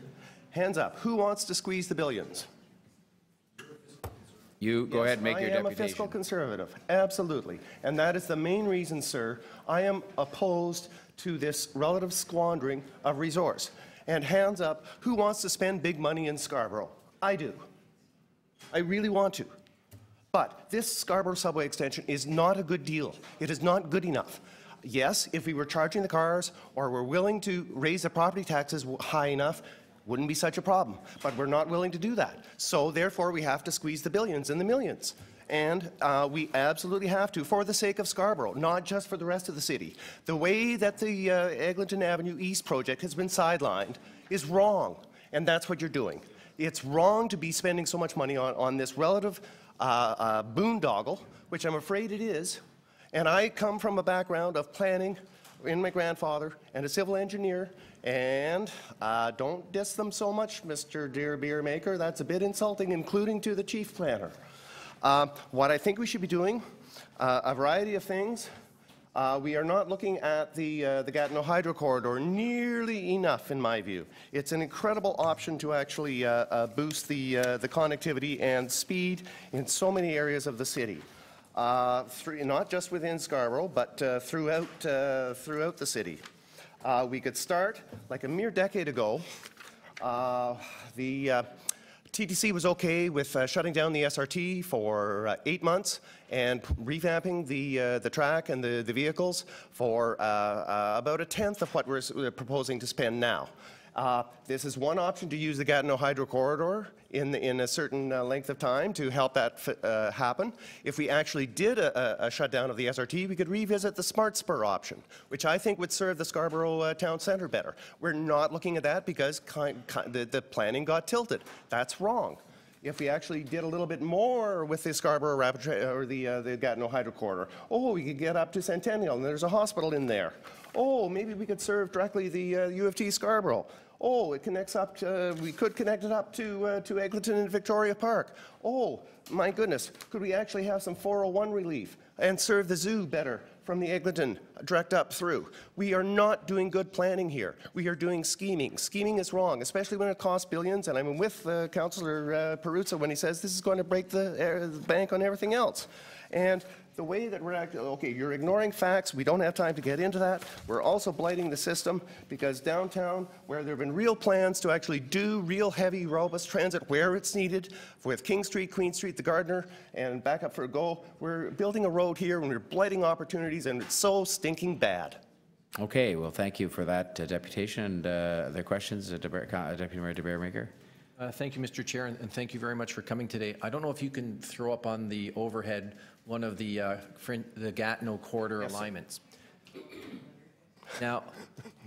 Hands up. Who wants to squeeze the billions? You go ahead and make your deputation. I am a fiscal conservative, absolutely. And that is the main reason, sir, I am opposed to this relative squandering of resource. And hands up, who wants to spend big money in Scarborough? I do. I really want to. But this Scarborough subway extension is not a good deal. It is not good enough. Yes, if we were charging the cars or were willing to raise the property taxes high enough, wouldn't be such a problem. But we're not willing to do that. So therefore, we have to squeeze the billions and the millions. And we absolutely have to, for the sake of Scarborough, not just for the rest of the city. The way that the Eglinton Avenue East project has been sidelined is wrong, and that's what you're doing. It's wrong to be spending so much money on this relative boondoggle, which I'm afraid it is. And I come from a background of planning in my grandfather and a civil engineer, and don't diss them so much, Mr. Dear Beer Maker. That's a bit insulting, including to the chief planner. What I think we should be doing, a variety of things. We are not looking at the Gatineau Hydro Corridor nearly enough, in my view. It's an incredible option to actually boost the connectivity and speed in so many areas of the city. Not just within Scarborough, but throughout the city. We could start, like a mere decade ago, the TTC was okay with shutting down the SRT for 8 months and revamping the track and the vehicles for about a tenth of what we're proposing to spend now. This is one option to use the Gatineau Hydro Corridor in a certain length of time to help that happen. If we actually did a shutdown of the SRT, we could revisit the Smart Spur option, which I think would serve the Scarborough town centre better. We're not looking at that because the planning got tilted. That's wrong. If we actually did a little bit more with the Scarborough or the Gatineau Hydro Corridor, we could get up to Centennial, and there's a hospital in there. Maybe we could serve directly the U of T Scarborough. It connects up to, we could connect it up to Eglinton and Victoria Park. My goodness, could we actually have some 401 relief and serve the zoo better from the Eglinton direct up through. We are not doing good planning here. We are doing scheming. Scheming is wrong, especially when it costs billions, and I'm with Councillor Perruzza when he says this is going to break the bank on everything else. And the way that we're acting, okay, you're ignoring facts. We don't have time to get into that. We're also blighting the system because downtown, where there have been real plans to actually do real heavy, robust transit where it's needed, with King Street, Queen Street, the Gardner, and back up for a go, we're building a road here and we're blighting opportunities, and it's so stinking bad. Okay, well, thank you for that deputation. And other questions, Deputy Mayor de Beermaker? Thank you, Mr. Chair, and thank you very much for coming today. I don't know if you can throw up on the overhead one of the Gatineau corridor alignments. Now,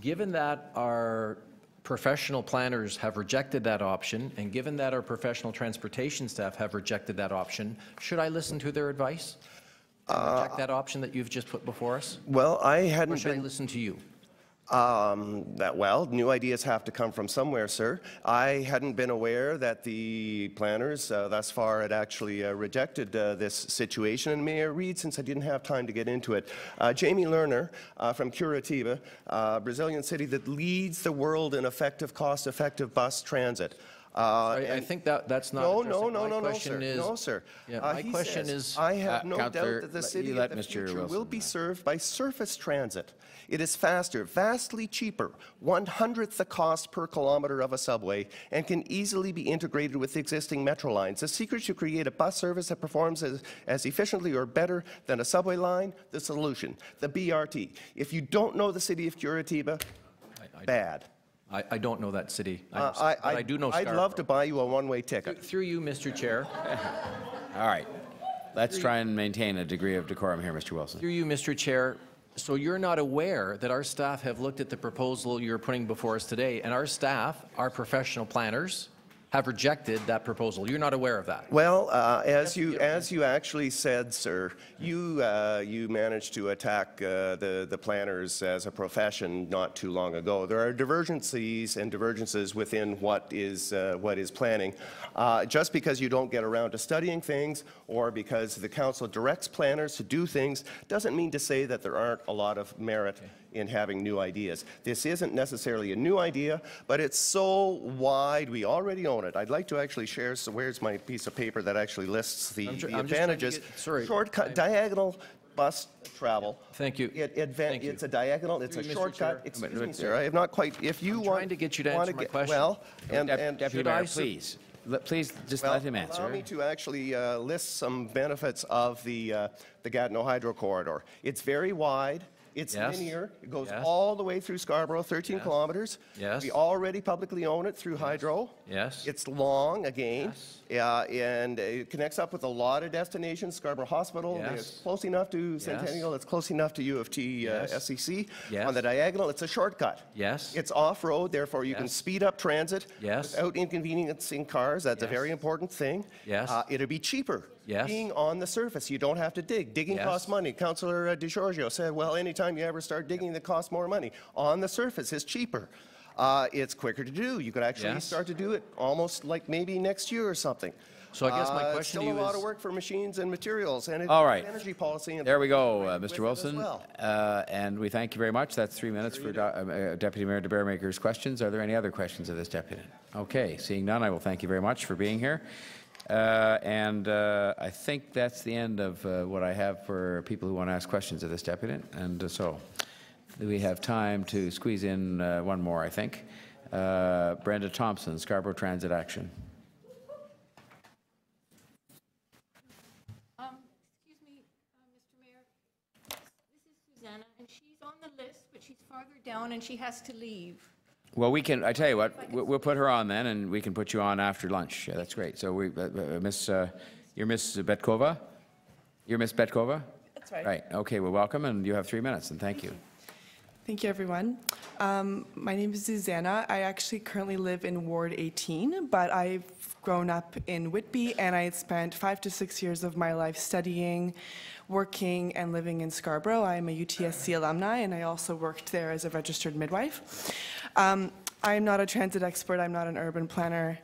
given that our professional planners have rejected that option, and given that our professional transportation staff have rejected that option, should I listen to their advice and reject that option that you've just put before us? Well, I hadn't or should I listen to you? Well, new ideas have to come from somewhere, sir. I hadn't been aware that the planners thus far had actually rejected this situation. And Mayor Reid, since I didn't have time to get into it, Jamie Lerner from Curitiba, Brazilian city that leads the world in effective, cost-effective bus transit. I think that's not. No, sir. Yeah, my question is, I have no doubt that the city of the future will be served by surface transit. It is faster, vastly cheaper, 1/100th the cost per kilometer of a subway, and can easily be integrated with existing metro lines. The secret to create a bus service that performs as efficiently or better than a subway line, the solution, the BRT. If you don't know the city of Curitiba, bad. I don't know that city. I do know Scarborough. I'd love to buy you a one-way ticket. Through you, Mr. Chair. All right. Let's try and maintain a degree of decorum here, Mr. Wilson. Through you, Mr. Chair. So you're not aware that our staff have looked at the proposal you're putting before us today, and our staff, our professional planners, have rejected that proposal. You're not aware of that. Well, as you actually said, sir, you managed to attack the planners as a profession not too long ago. There are divergencies and divergences within what is planning. Just because you don't get around to studying things, or because the council directs planners to do things, doesn't mean to say that there aren't a lot of merit in having new ideas. This isn't necessarily a new idea, but it's so wide, we already own it. I'd like to actually share, so where's my piece of paper that actually lists the advantages? Shortcut, diagonal bus travel. Thank you. It's a diagonal, it's a shortcut. Excuse me, sir, I have not quite, if you want... I'm trying to get you to answer my question. Well, and Deputy Mayor, please. Please just let him answer. Allow me to actually list some benefits of the Gatineau Hydro Corridor. It's very wide. It's linear. It goes all the way through Scarborough, 13 kilometers. Yes. We already publicly own it through Hydro. Yes. It's long, again. And it connects up with a lot of destinations. Scarborough Hospital, it's close enough to Centennial. It's close enough to U of T SCC. On the diagonal, it's a shortcut. Yes. It's off-road, therefore you can speed up transit without inconveniencing cars. That's a very important thing. Yes. It'll be cheaper. Yes. Being on the surface, you don't have to dig. Digging costs money. Councillor DeGiorgio said, well, anytime you ever start digging, it costs more money. On the surface, it's cheaper. It's quicker to do. You could actually start to do it almost like maybe next year or something. So I guess my question to you is... Still a lot of work for machines and materials, and all right. Energy policy. And there we go, Mr. Wilson. And we thank you very much. That's 3 minutes for Deputy Mayor de Beermaker's questions. Are there any other questions of this deputy? Okay, seeing none, I will thank you very much for being here. I think that's the end of what I have for people who want to ask questions of this deputy. And so we have time to squeeze in one more, I think. Brenda Thompson, Scarborough Transit Action. Excuse me, Mr. Mayor. This is Susanna, and she's on the list, but she's farther down and she has to leave. Well, we can, I tell you what, we'll put her on then, and we can put you on after lunch. Yeah, that's great. So we, you're Miss Betkova? You're Miss Betkova? That's right. Right, okay, well, welcome, and you have 3 minutes, and thank you. Thank you, everyone. My name is Susanna. I actually currently live in Ward 18, but I've grown up in Whitby, and I spent 5 to 6 years of my life studying, working, and living in Scarborough. I am a UTSC alumni, and I also worked there as a registered midwife. I'm not a transit expert. I'm not an urban planner.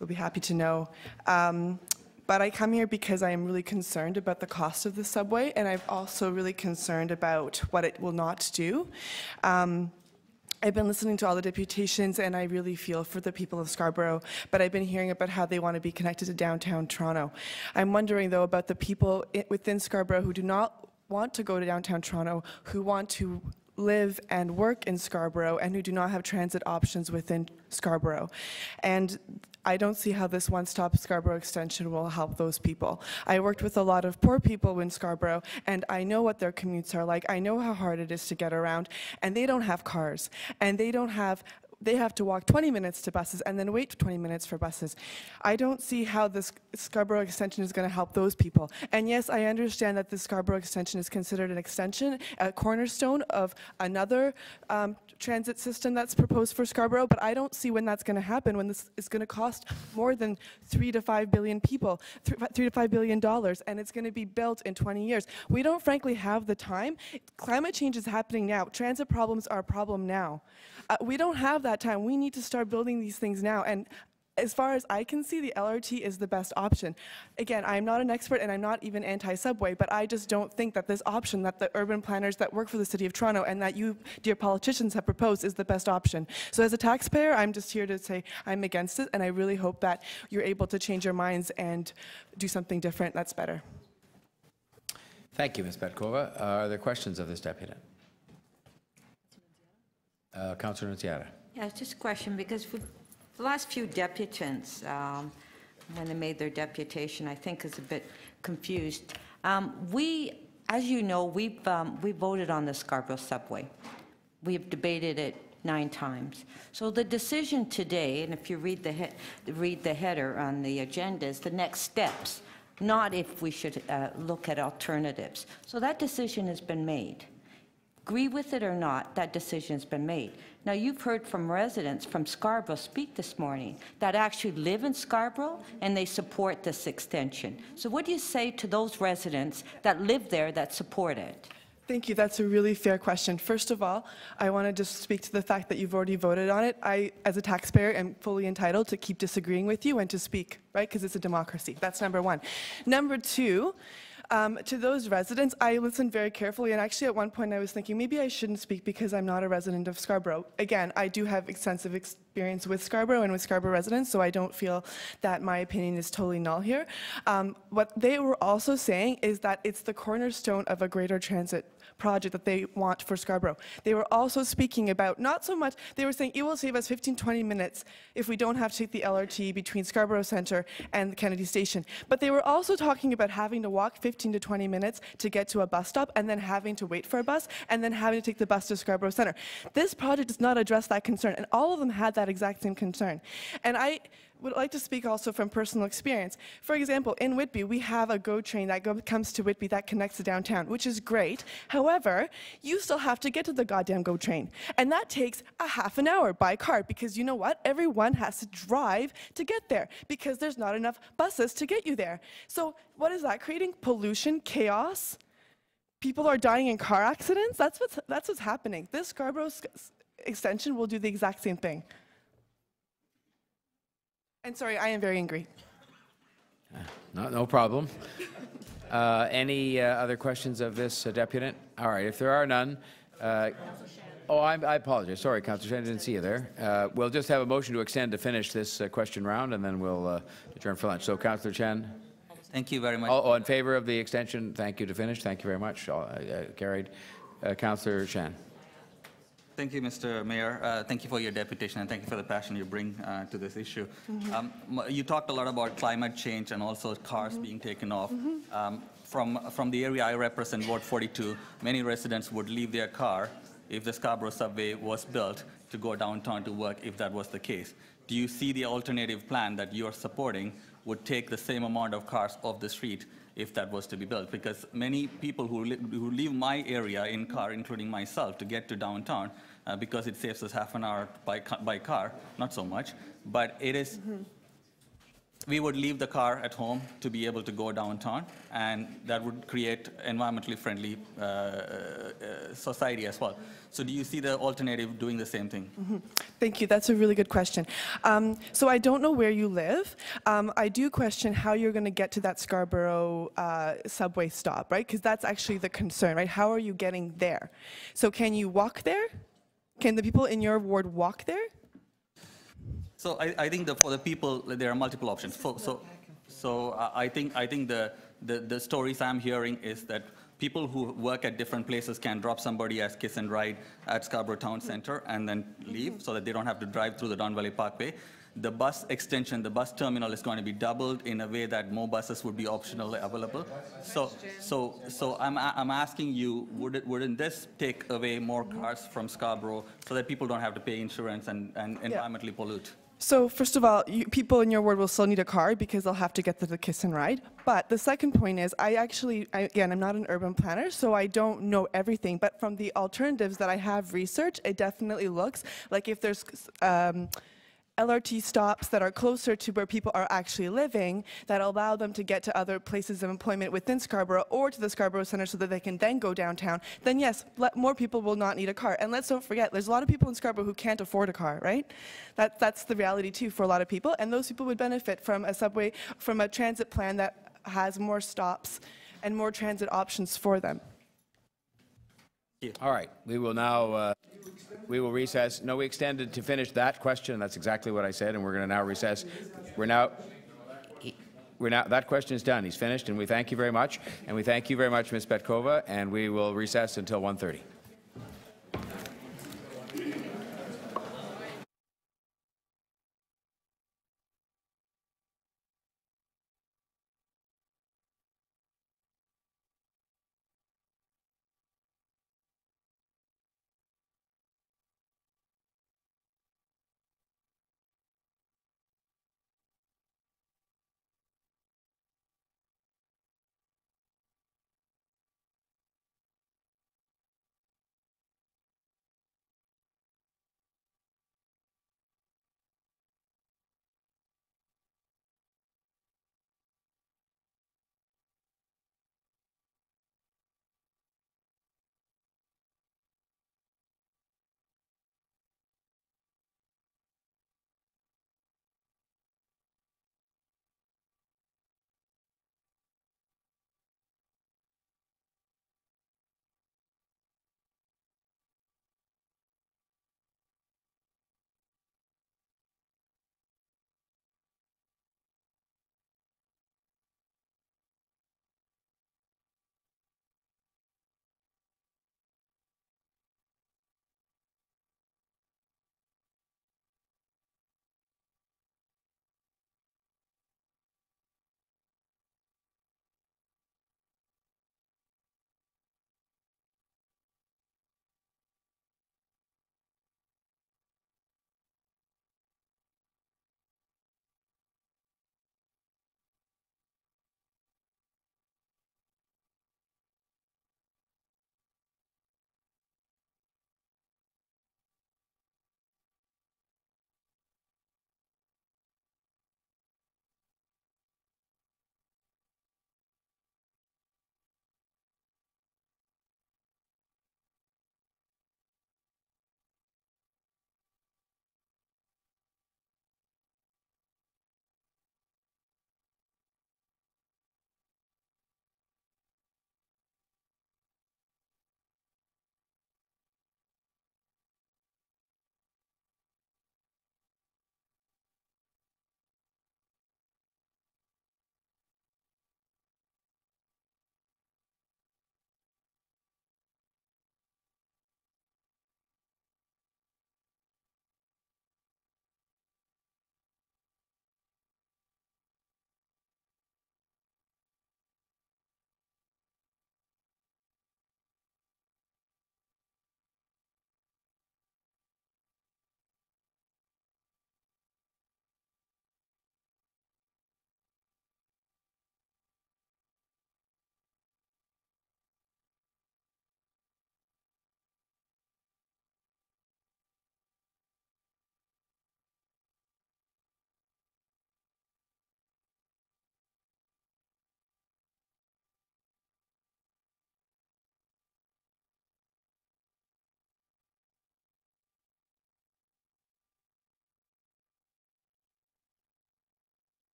You'll be happy to know. But I come here because I am really concerned about the cost of the subway, and I'm also really concerned about what it will not do. I've been listening to all the deputations, and I really feel for the people of Scarborough, but I've been hearing about how they want to be connected to downtown Toronto. I'm wondering, though, about the people within Scarborough who do not want to go to downtown Toronto, who want to live and work in Scarborough, and who do not have transit options within Scarborough. And I don't see how this one-stop Scarborough extension will help those people. I worked with a lot of poor people in Scarborough, and I know what their commutes are like. I know how hard it is to get around, and they don't have cars, and they have to walk 20 minutes to buses and then wait 20 minutes for buses. I don't see how this Scarborough extension is going to help those people. And yes, I understand that the Scarborough extension is considered an extension, a cornerstone of another transit system that's proposed for Scarborough, but I don't see when that's going to happen, when this is going to cost more than $3 to $5 billion and it's going to be built in 20 years. We don't frankly have the time. Climate change is happening now. Transit problems are a problem now. We don't have that time. We need to start building these things now. And as far as I can see, the LRT is the best option. Again, I'm not an expert and I'm not even anti-subway, but I just don't think that this option that the urban planners that work for the City of Toronto and that you, dear politicians, have proposed is the best option. So as a taxpayer, I'm just here to say I'm against it, and I really hope that you're able to change your minds and do something different that's better. Thank you, Ms. Petkova. Are there questions of this deputant? Councillor Nunziata. Yeah, it's just a question, because for the last few deputants, when they made their deputation, I think is a bit confused. As you know, we voted on the Scarborough subway. We've debated it 9 times. So the decision today, and if you read the header on the agenda, is the next steps, not if we should look at alternatives. So that decision has been made. Agree with it or not, that decision's been made. Now, you've heard from residents from Scarborough speak this morning that actually live in Scarborough and they support this extension. So what do you say to those residents that live there that support it? Thank you. That's a really fair question. First of all, I want to just speak to the fact that you've already voted on it. I, as a taxpayer, am fully entitled to keep disagreeing with you and to speak, right? Because it's a democracy. That's number one. Number two, to those residents, I listened very carefully, and actually at one point I was thinking maybe I shouldn't speak because I'm not a resident of Scarborough. Again, I do have extensive experience with Scarborough and with Scarborough residents, so I don't feel that my opinion is totally null here. What they were also saying is that it's the cornerstone of a greater transit project that they want for Scarborough. They were also speaking about, not so much, they were saying it will save us 15-20 minutes if we don't have to take the LRT between Scarborough Centre and the Kennedy Station. But they were also talking about having to walk 15 to 20 minutes to get to a bus stop, and then having to wait for a bus, and then having to take the bus to Scarborough Centre. This project does not address that concern, and all of them had that exact same concern. And I would like to speak also from personal experience. For example, in Whitby, we have a GO train that comes to Whitby that connects to downtown, which is great. However, you still have to get to the goddamn GO train. And that takes a half an hour by car, because you know what? Everyone has to drive to get there, because there's not enough buses to get you there. So what is that creating? Pollution, chaos? People are dying in car accidents? That's what's happening. This Scarborough extension will do the exact same thing. And sorry, I am very angry. No problem. Any other questions of this deputant? All right, if there are none. I apologize. Sorry, Councillor Shen, I didn't see you there. We'll just have a motion to extend to finish this question round, and then we'll adjourn for lunch. So, Councillor Chen. Thank you very much. In favor of the extension, thank you to finish. Thank you very much. Carried. Councillor Shen. Thank you, Mr. Mayor. Thank you for your deputation, and thank you for the passion you bring to this issue. You talked a lot about climate change and also cars being taken off. From the area I represent, Ward 42, many residents would leave their car if the Scarborough subway was built to go downtown to work, if that was the case. Do you see the alternative plan that you are supporting would take the same amount of cars off the street if that was to be built? Because many people who leave my area in car, including myself, to get to downtown, because it saves us half an hour by car, not so much, but it is we would leave the car at home to be able to go downtown, and that would create environmentally friendly society as well. So do you see the alternative doing the same thing? Thank you. That's a really good question. So I don't know where you live. I do question how you're going to get to that Scarborough subway stop, right? Because that's actually the concern, right? How are you getting there? So can you walk there? Can the people in your ward walk there? So I think that for the people, there are multiple options. I think the stories I'm hearing is that people who work at different places can drop somebody as kiss and ride at Scarborough Town Center and then leave so that they don't have to drive through the Don Valley Parkway. The bus extension, the bus terminal is going to be doubled in a way that more buses would be optionally available. So I'm asking you, wouldn't this take away more cars from Scarborough so that people don't have to pay insurance and environmentally pollute? So first of all, people in your ward will still need a car because they'll have to get the kiss and ride. But the second point is, again, I'm not an urban planner, so I don't know everything. But from the alternatives that I have researched, it definitely looks like if there's LRT stops that are closer to where people are actually living that allow them to get to other places of employment within Scarborough or to the Scarborough Centre so that they can then go downtown, then yes, more people will not need a car. And let's don't forget, there's a lot of people in Scarborough who can't afford a car, right? That's the reality too for a lot of people, and those people would benefit from a subway, from a transit plan that has more stops and more transit options for them. All right, we will now, we will recess. No, we extended to finish that question. That's exactly what I said, and we're going to now recess. We're now, that question is done. He's finished, and we thank you very much. And we thank you very much, Ms. Petkova, and we will recess until 1:30.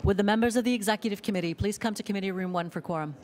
Would the members of the Executive Committee please come to Committee Room 1 for quorum?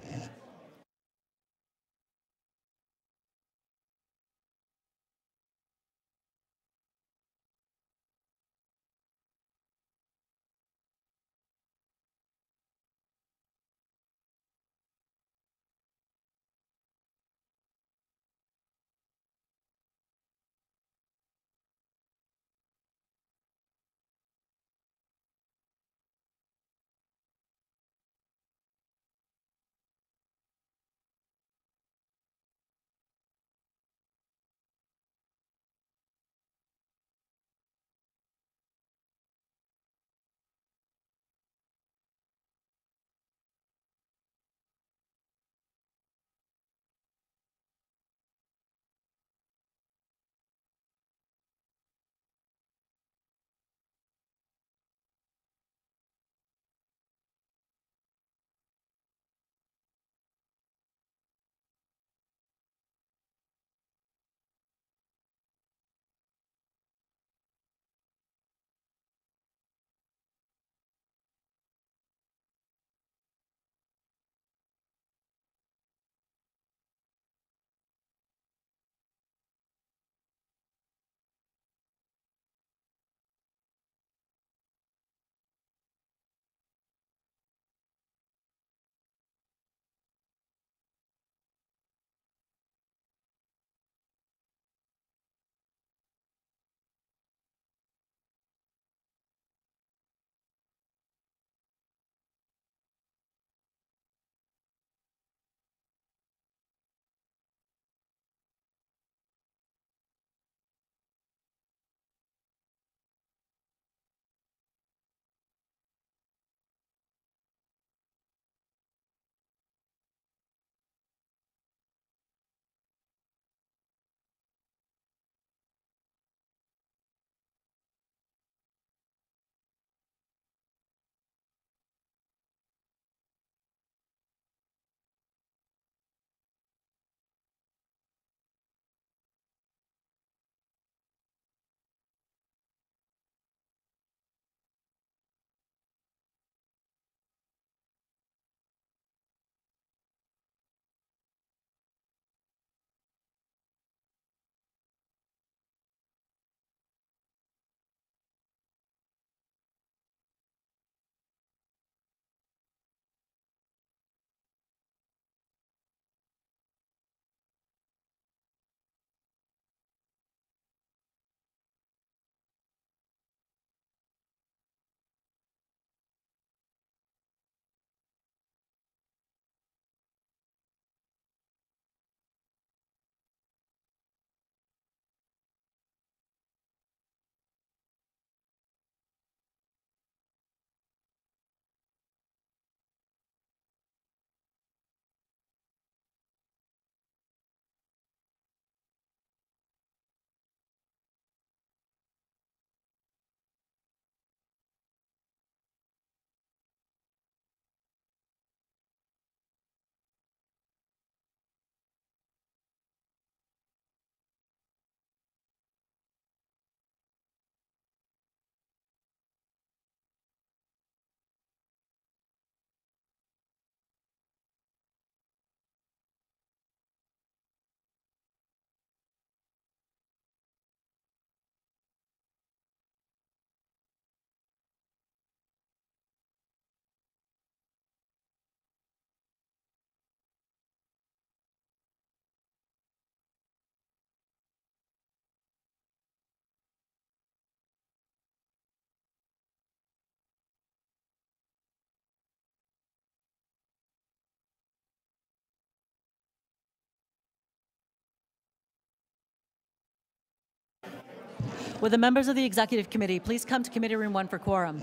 Would the members of the Executive Committee please come to Committee Room 1 for quorum?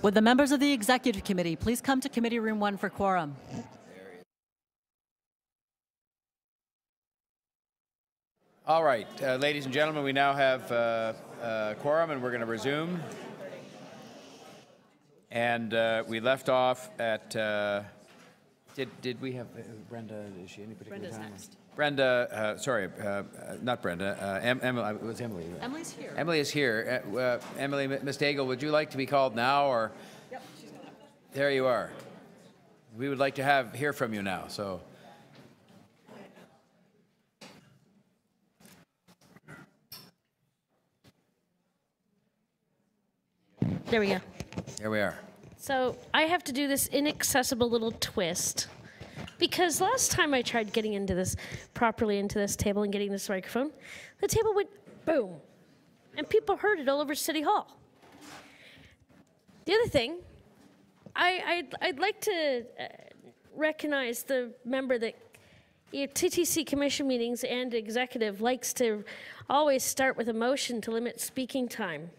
Would the members of the Executive Committee please come to Committee Room 1 for quorum? All right, ladies and gentlemen, we now have quorum, and we're going to resume. And we left off at, did we have, Brenda, is she any particular Brenda's time? next. Brenda, sorry, not Brenda, Emily, it was Emily. Emily's here. Emily is here. Emily, Ms. Daigle, would you like to be called now, or? Yep, she's got it. There you are. We would like to hear from you now, so. There we go. Here we are. So I have to do this inaccessible little twist because last time I tried getting into this properly into this table and getting this microphone, the table went boom, and people heard it all over City Hall. The other thing, I'd like to recognize the member that TTC commission meetings and executive likes to always start with a motion to limit speaking time.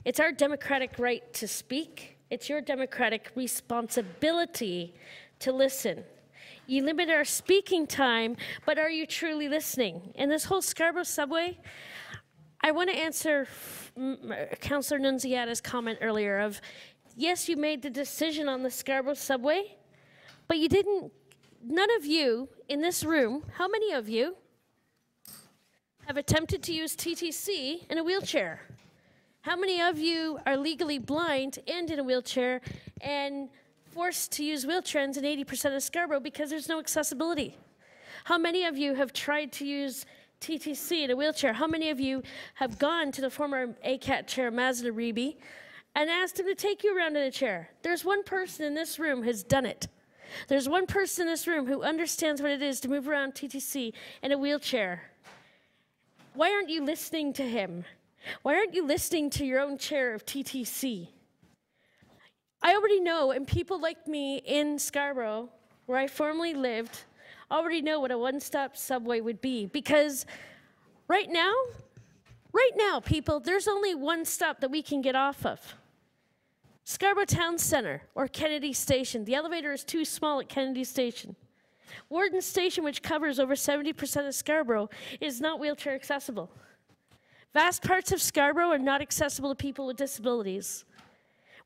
It's our democratic right to speak. It's your democratic responsibility to listen. You limit our speaking time, but are you truly listening? And this whole Scarborough subway, I want to answer Councillor Nunziata's comment earlier of, yes, you made the decision on the Scarborough subway, but you didn't, none of you in this room, how many of you have attempted to use TTC in a wheelchair? How many of you are legally blind and in a wheelchair and forced to use wheelchairs in 80% of Scarborough because there's no accessibility? How many of you have tried to use TTC in a wheelchair? How many of you have gone to the former ACAT chair, Mazda Reeby, and asked him to take you around in a chair? There's one person in this room who's done it. There's one person in this room who understands what it is to move around TTC in a wheelchair. Why aren't you listening to him? Why aren't you listening to your own chair of TTC? I already know, and people like me in Scarborough, where I formerly lived, already know what a one-stop subway would be. Because right now, people, there's only one stop that we can get off of. Scarborough Town Centre or Kennedy Station. The elevator is too small at Kennedy Station. Warden Station, which covers over 70% of Scarborough, is not wheelchair accessible. Vast parts of Scarborough are not accessible to people with disabilities.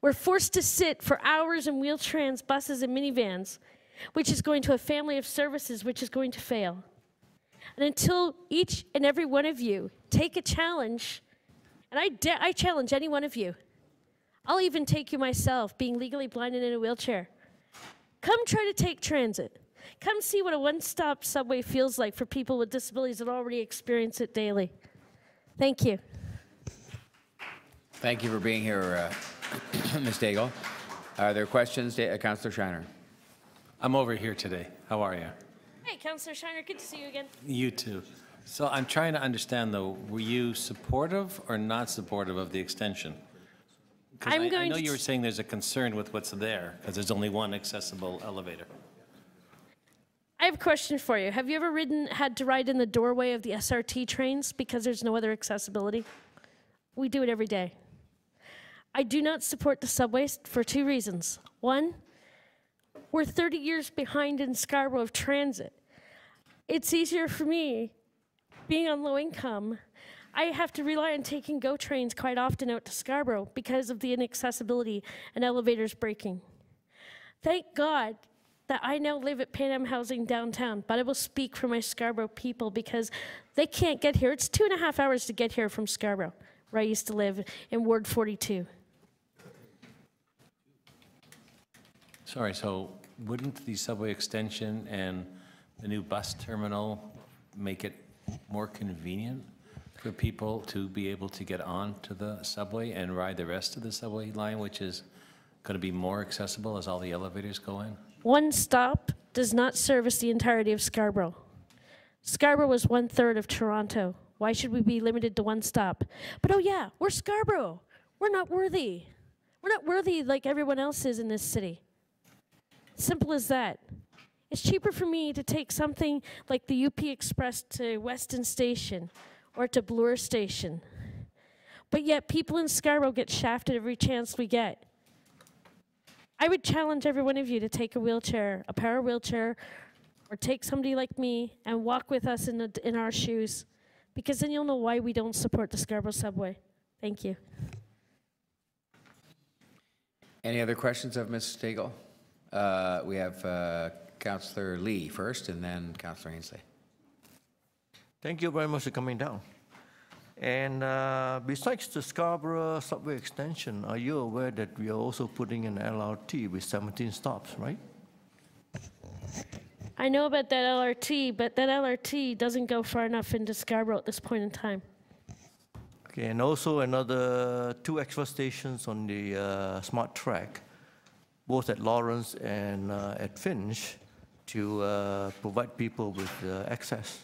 We're forced to sit for hours in wheeltrans, buses, and minivans, which is going to a family of services, which is going to fail. And until each and every one of you take a challenge, and I challenge any one of you, I'll even take you myself, being legally blind and in a wheelchair. Come try to take transit. Come see what a one-stop subway feels like for people with disabilities that already experience it daily. Thank you. Thank you for being here, Ms. Daigle. Are there questions? Councillor Shiner. I'm over here today. How are you? Hey, Councillor Shiner, good to see you again. You too. So I'm trying to understand, though, were you supportive or not supportive of the extension? 'Cause I know you were saying there's a concern with what's there, because there's only one accessible elevator. I have a question for you. Have you ever had to ride in the doorway of the SRT trains because there's no other accessibility? We do it every day. I do not support the subways for two reasons. One, we're 30 years behind in Scarborough of transit. It's easier for me, being on low income, I have to rely on taking GO trains quite often out to Scarborough because of the inaccessibility and elevators breaking. Thank God that I now live at Pan Am Housing downtown, but I will speak for my Scarborough people because they can't get here. It's 2.5 hours to get here from Scarborough, where I used to live in Ward 42. Sorry, so wouldn't the subway extension and the new bus terminal make it more convenient for people to be able to get on to the subway and ride the rest of the subway line, which is going to be more accessible as all the elevators go in? One stop does not service the entirety of Scarborough. Scarborough was 1/3 of Toronto. Why should we be limited to one stop? But oh yeah, we're Scarborough. We're not worthy. We're not worthy like everyone else is in this city. Simple as that. It's cheaper for me to take something like the UP Express to Weston Station or to Bloor Station. But yet people in Scarborough get shafted every chance we get. I would challenge every one of you to take a wheelchair, a power wheelchair, or take somebody like me and walk with us in our shoes, because then you'll know why we don't support the Scarborough subway. Thank you. Any other questions of Ms. Stegall? We have Councillor Lee first, and then Councillor Ainsley. Thank you very much for coming down. And besides the Scarborough subway extension, are you aware that we are also putting an LRT with 17 stops, right? I know about that LRT, but that LRT doesn't go far enough into Scarborough at this point in time. Okay, and also another 2 extra stations on the smart track, both at Lawrence and at Finch, to provide people with access.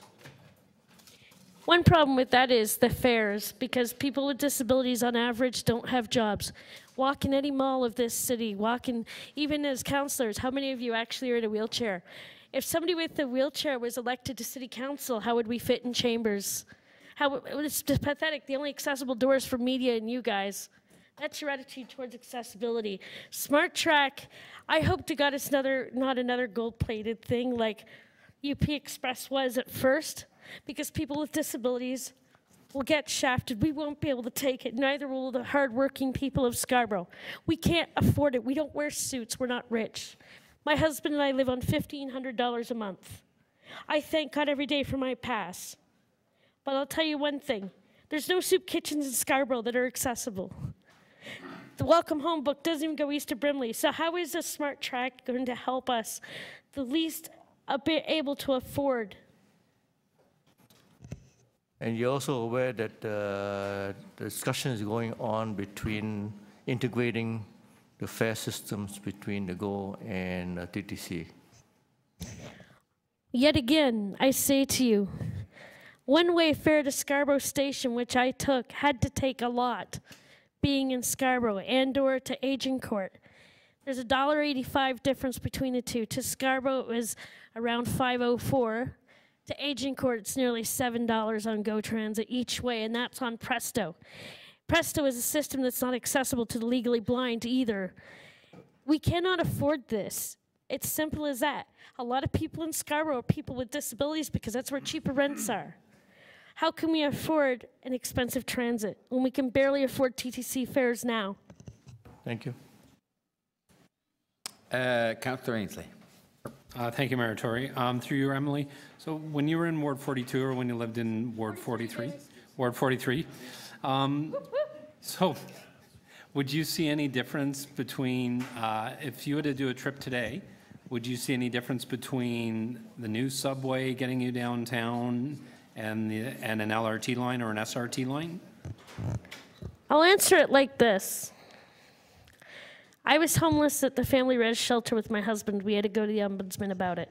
One problem with that is the fares, because people with disabilities on average don't have jobs. Walk in any mall of this city, walk in, even as councillors, how many of you actually are in a wheelchair? If somebody with a wheelchair was elected to city council, how would we fit in chambers? It's pathetic. The only accessible doors for media and you guys. That's your attitude towards accessibility. Smart Track, I hope to God it's not another gold-plated thing like UP Express was at first, because people with disabilities will get shafted. We won't be able to take it. Neither will the hardworking people of Scarborough. We can't afford it. We don't wear suits. We're not rich. My husband and I live on $1,500 a month. I thank God every day for my pass. But I'll tell you one thing. There's no soup kitchens in Scarborough that are accessible. The Welcome Home book doesn't even go east of Brimley. So how is a Smart Track going to help us the least a bit able to afford? And you're also aware that the discussion is going on between integrating the fare systems between the GO and TTC. Yet again, I say to you, one-way fare to Scarborough Station, which I took, had to take a lot, being in Scarborough, and/or to Agincourt. There's a $1.85 difference between the two. To Scarborough, it was around $5.04. To Agincourt, it's nearly $7 on GO Transit each way, and that's on Presto. Presto is a system that's not accessible to the legally blind either. We cannot afford this. It's simple as that. A lot of people in Scarborough are people with disabilities because that's where cheaper rents are. How can we afford an expensive transit when we can barely afford TTC fares now? Thank you. Councillor Ainsley. Thank you, Mayor Tory. Through you, Emily. So when you were in Ward 42 or when you lived in Ward 43? Ward 43. So would you see any difference between, if you had to do a trip today, would you see any difference between the new subway getting you downtown and an LRT line or an SRT line? I'll answer it like this. I was homeless at the family res shelter with my husband. We had to go to the ombudsman about it.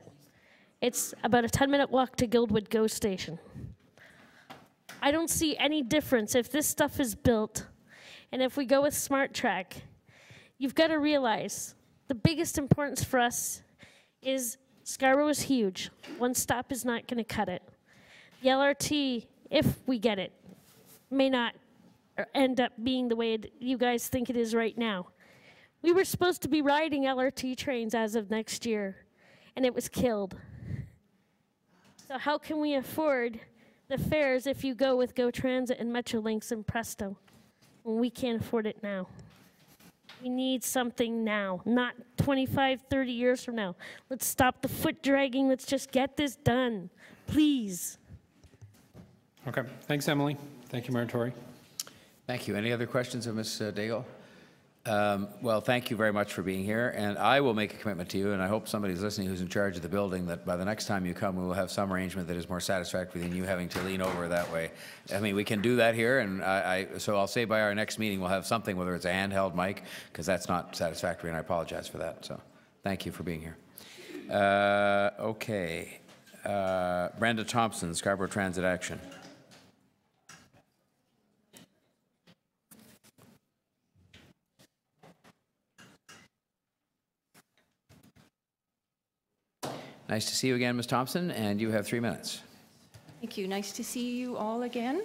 It's about a 10-minute walk to Guildwood GO Station. I don't see any difference if this stuff is built and if we go with Smart Track. You've got to realize the biggest importance for us is Scarborough is huge. One stop is not going to cut it. The LRT, if we get it, may not end up being the way you guys think it is right now. We were supposed to be riding LRT trains as of next year, and it was killed. So how can we afford the fares if you go with GO Transit and Metrolinx and Presto when we can't afford it now? We need something now, not 25, 30 years from now. Let's stop the foot dragging. Let's just get this done, please. Okay, thanks, Emily. Thank you, Mayor Tory. Thank you. Any other questions of Ms. Daigle? Well, thank you very much for being here, and I will make a commitment to you, and I hope somebody's listening who's in charge of the building, that by the next time you come, we will have some arrangement that is more satisfactory than you having to lean over that way. I mean, we can do that here, and so I'll say by our next meeting, we'll have something, whether it's a handheld mic, because that's not satisfactory, and I apologize for that. So thank you for being here. Okay. Brenda Thompson, Scarborough Transit Action. Nice to see you again, Ms. Thompson, and you have 3 minutes. Thank you. Nice to see you all again,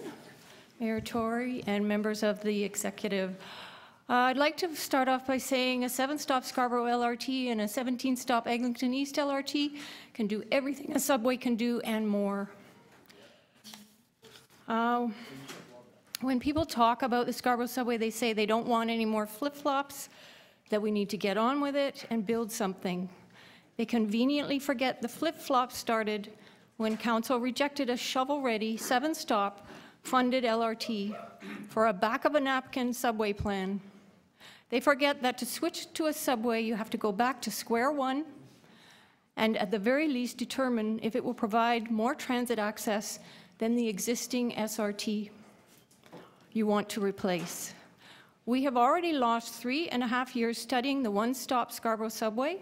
Mayor Tory and members of the executive I'd like to start off by saying a 7-stop Scarborough LRT and a 17-stop Eglinton East LRT can do everything a subway can do and more. When people talk about the Scarborough subway, they say they don't want any more flip-flops, that we need to get on with it and build something. They conveniently forget the flip-flop started when council rejected a shovel-ready 7-stop funded LRT for a back-of-a-napkin subway plan. They forget that to switch to a subway, you have to go back to square one and at the very least determine if it will provide more transit access than the existing SRT you want to replace. We have already lost 3.5 years studying the one-stop Scarborough subway,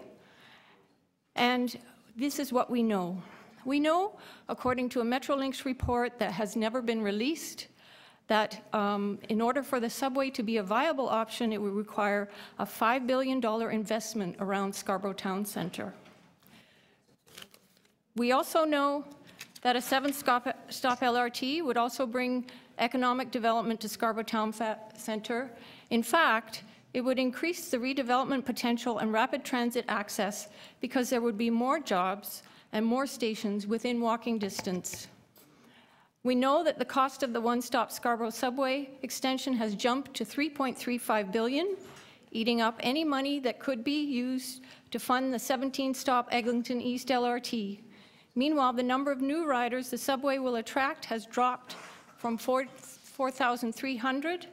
and this is what we know. We know, according to a Metrolinx report that has never been released, that in order for the subway to be a viable option, it would require a $5 billion investment around Scarborough Town Centre. We also know that a 7-stop LRT would also bring economic development to Scarborough Town Centre. In fact, it would increase the redevelopment potential and rapid transit access because there would be more jobs and more stations within walking distance. We know that the cost of the one-stop Scarborough subway extension has jumped to $3.35 billion, eating up any money that could be used to fund the 17-stop Eglinton East LRT. Meanwhile, the number of new riders the subway will attract has dropped from 4,300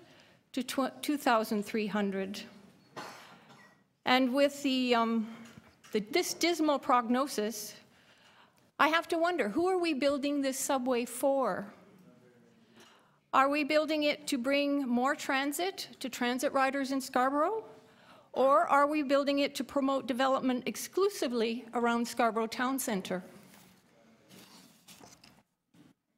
to 2,300. And with this dismal prognosis, I have to wonder, who are we building this subway for? Are we building it to bring more transit to transit riders in Scarborough? Or are we building it to promote development exclusively around Scarborough Town Centre?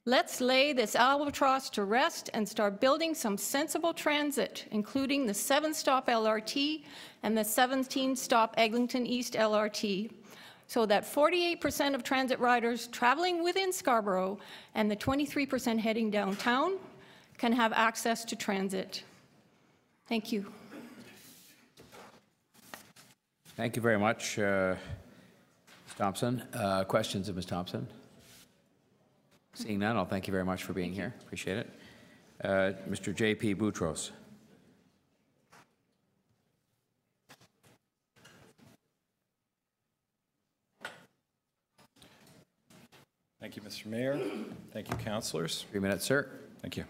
Let's lay this albatross to rest and start building some sensible transit, including the 7-stop LRT and the 17-stop Eglinton East LRT, so that 48% of transit riders traveling within Scarborough and the 23% heading downtown can have access to transit. Thank you. Thank you very much, Ms. Thompson. Questions of Ms. Thompson? Seeing none, I'll thank you very much for being here. Appreciate it. Mr. J.P. Boutros. Thank you, Mr. Mayor. Thank you, councillors. 3 minutes, sir. Thank you.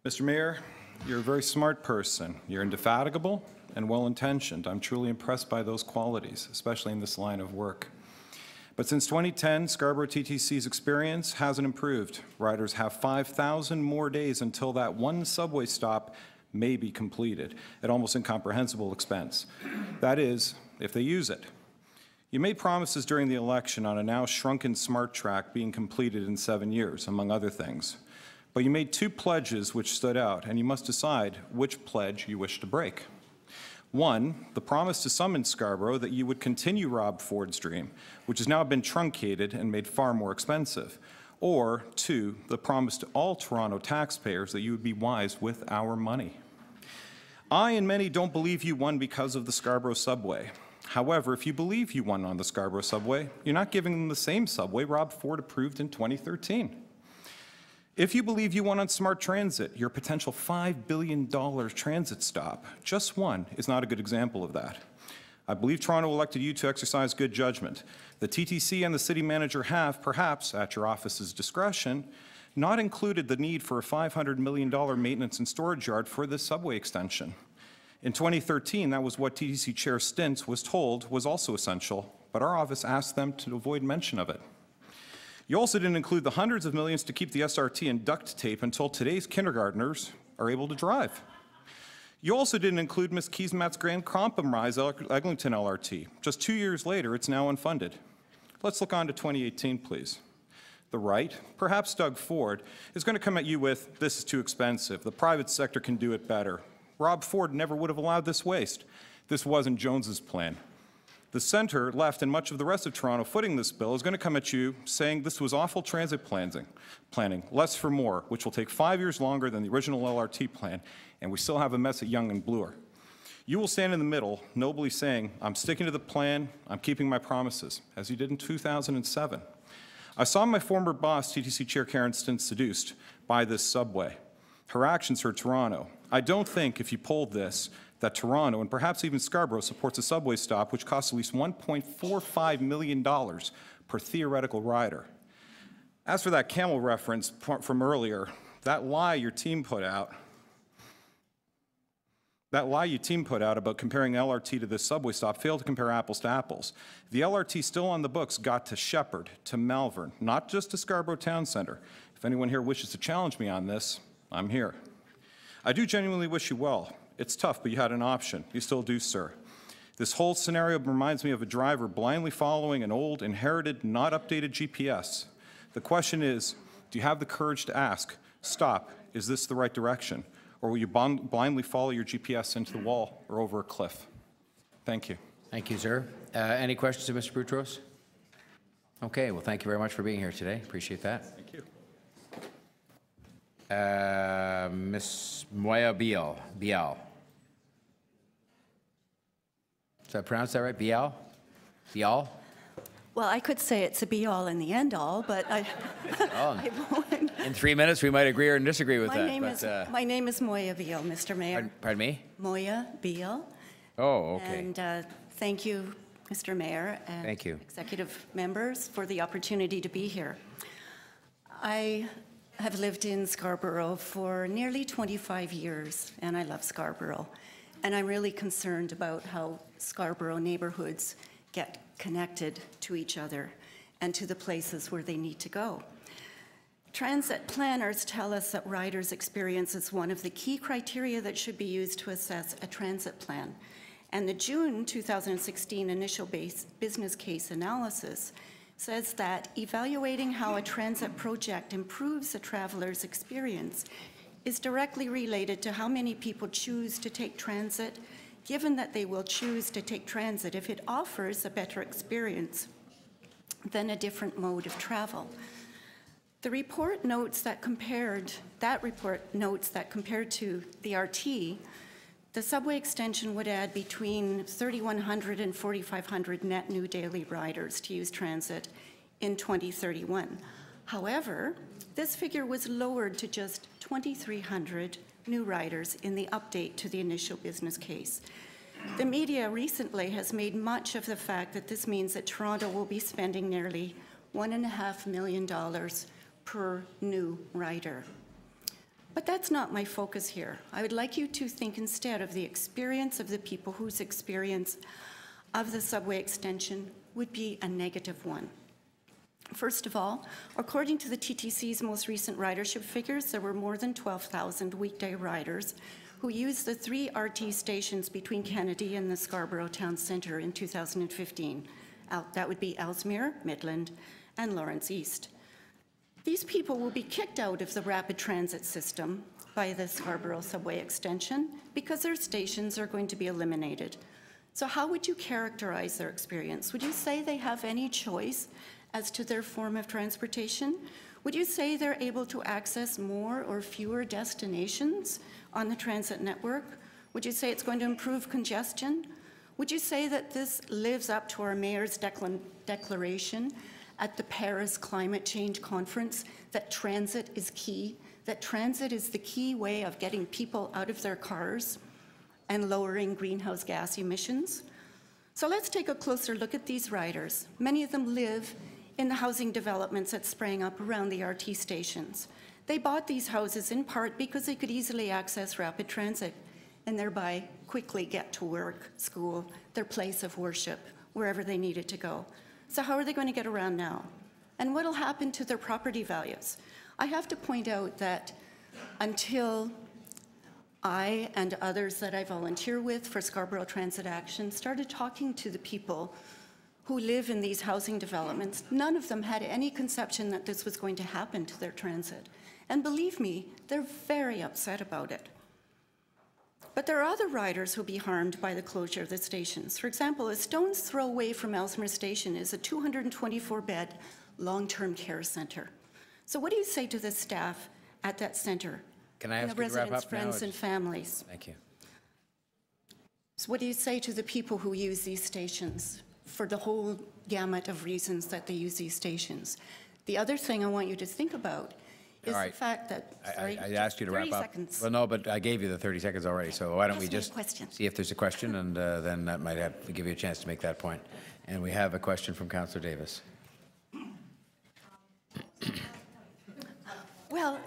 Mr. Mayor, you're a very smart person. You're indefatigable and well-intentioned. I'm truly impressed by those qualities, especially in this line of work. But since 2010, Scarborough TTC's experience hasn't improved. Riders have 5,000 more days until that one subway stop may be completed at almost incomprehensible expense. That is, if they use it. You made promises during the election on a now shrunken smart track being completed in 7 years, among other things. But you made 2 pledges which stood out, and you must decide which pledge you wish to break. 1, the promise to some in Scarborough that you would continue Rob Ford's dream, which has now been truncated and made far more expensive. Or 2, the promise to all Toronto taxpayers that you would be wise with our money. I and many don't believe you won because of the Scarborough subway. However, if you believe you won on the Scarborough subway, you're not giving them the same subway Rob Ford approved in 2013. If you believe you won on smart transit, your potential $5 billion transit stop, just one, is not a good example of that. I believe Toronto elected you to exercise good judgment. The TTC and the city manager have, perhaps at your office's discretion, not included the need for a $500 million maintenance and storage yard for this subway extension. In 2013, that was what TTC Chair Stintz was told was also essential, but our office asked them to avoid mention of it. You also didn't include the hundreds of millions to keep the SRT in duct tape until today's kindergartners are able to drive. You also didn't include Ms. Keesmaat's grand compromise Eglinton LRT. Just 2 years later, it's now unfunded. Let's look on to 2018, please. The right, perhaps Doug Ford, is going to come at you with, this is too expensive, the private sector can do it better. Rob Ford never would have allowed this waste. This wasn't Jones's plan. The center, left, and much of the rest of Toronto footing this bill is going to come at you saying this was awful transit planning, less for more, which will take 5 years longer than the original LRT plan, and we still have a mess at Yonge and Bloor. You will stand in the middle, nobly saying, I'm sticking to the plan, I'm keeping my promises, as you did in 2007. I saw my former boss, TTC Chair Karen Stintz, seduced by this subway. Her actions hurt Toronto. I don't think, if you polled this, that Toronto, and perhaps even Scarborough, supports a subway stop which costs at least $1.45 million per theoretical rider. As for that camel reference from earlier, that lie your team put out about comparing LRT to this subway stop failed to compare apples to apples. The LRT still on the books got to Shepherd, to Malvern, not just to Scarborough Town Centre. If anyone here wishes to challenge me on this, I'm here. I do genuinely wish you well. It's tough, but you had an option. You still do, sir. This whole scenario reminds me of a driver blindly following an old, inherited, not updated GPS. The question is, do you have the courage to ask, stop, is this the right direction? Or will you blindly follow your GPS into the wall or over a cliff? Thank you. Thank you, sir. Any questions of Mr. Boutros? Okay, well, thank you very much for being here today. Appreciate that. Thank you. Ms. Moya Bial. Did I pronounce that right? Bial? Well, I could say it's a be-all and the end-all, but I won't. In 3 minutes, we might agree or disagree with My name is Moya Bial, Mr. Mayor. Pardon me? Moya Bial. Oh, okay. And thank you, Mr. Mayor, and thank you, executive members, for the opportunity to be here. I have lived in Scarborough for nearly 25 years, and I love Scarborough. And I'm really concerned about how Scarborough neighborhoods get connected to each other and to the places where they need to go. Transit planners tell us that riders' experience is one of the key criteria that should be used to assess a transit plan. And the June 2016 initial business case analysis says that evaluating how a transit project improves a traveler's experience is directly related to how many people choose to take transit, given that they will choose to take transit if it offers a better experience than a different mode of travel. The report notes that compared to the RT, the subway extension would add between 3,100 and 4,500 net new daily riders to use transit in 2031. However, this figure was lowered to just 2,300 new riders in the update to the initial business case. The media recently has made much of the fact that this means that Toronto will be spending nearly $1.5 million per new rider. But that's not my focus here. I would like you to think instead of the experience of the people whose experience of the subway extension would be a negative one. First of all, according to the TTC's most recent ridership figures, there were more than 12,000 weekday riders who used the 3 RT stations between Kennedy and the Scarborough Town Centre in 2015. That would be Ellesmere, Midland, and Lawrence East. These people will be kicked out of the rapid transit system by the Scarborough subway extension because their stations are going to be eliminated. So how would you characterize their experience? Would you say they have any choice as to their form of transportation? Would you say they're able to access more or fewer destinations on the transit network? Would you say it's going to improve congestion? Would you say that this lives up to our mayor's declaration at the Paris Climate Change Conference that transit is key, that transit is the key way of getting people out of their cars and lowering greenhouse gas emissions? So let's take a closer look at these riders. Many of them live in the housing developments that sprang up around the RT stations. They bought these houses in part because they could easily access rapid transit and thereby quickly get to work, school, their place of worship, wherever they needed to go. So how are they going to get around now? And what will happen to their property values? I have to point out that until I and others that I volunteer with for Scarborough Transit Action started talking to the people who live in these housing developments, none of them had any conception that this was going to happen to their transit. And believe me, they're very upset about it. But there are other riders who will be harmed by the closure of the stations. For example, a stone's throw away from Ellesmere Station is a 224-bed long-term care center. So what do you say to the staff at that center? Can I and ask the you to wrap residents, up now? friends, and families? Thank you. So what do you say to the people who use these stations for the whole gamut of reasons that they use these stations? The other thing I want you to think about is All right. the fact that, sorry, I asked you to wrap 30 up. seconds. Well, no, but I gave you the 30 seconds already, so why don't we Ask me a just question. see if there's a question, and then that might have to give you a chance to make that point. And we have a question from Councillor Davis. Well,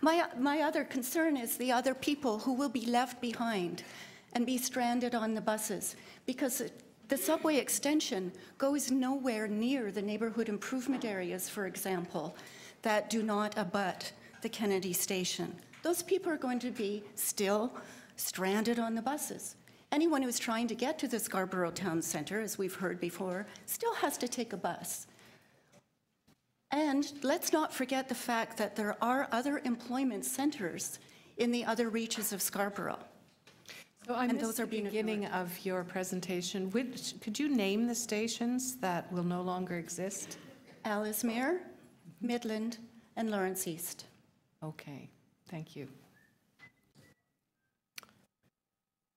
my other concern is the other people who will be left behind and be stranded on the buses, because the subway extension goes nowhere near the neighborhood improvement areas, for example, that do not abut the Kennedy station. Those people are going to be still stranded on the buses. Anyone who's trying to get to the Scarborough Town Centre, as we've heard before, still has to take a bus. And let's not forget the fact that there are other employment centres in the other reaches of Scarborough. So I And missed those are the being beginning of your presentation. Could you name the stations that will no longer exist? Ellesmere, Midland, and Lawrence East. Okay, thank you.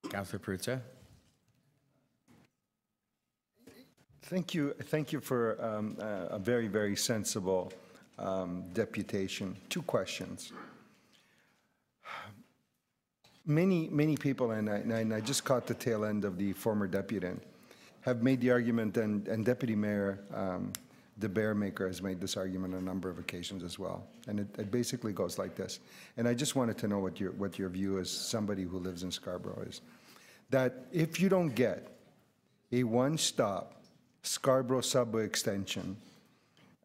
Councillor Perruzza. Thank you for a very, very sensible deputation. Two questions. Many people, and I just caught the tail end of the former deputant, have made the argument, and Deputy Mayor De Bearmaker has made this argument on a number of occasions as well. And it basically goes like this. And I just wanted to know what your view as somebody who lives in Scarborough is. That if you don't get a one-stop Scarborough subway extension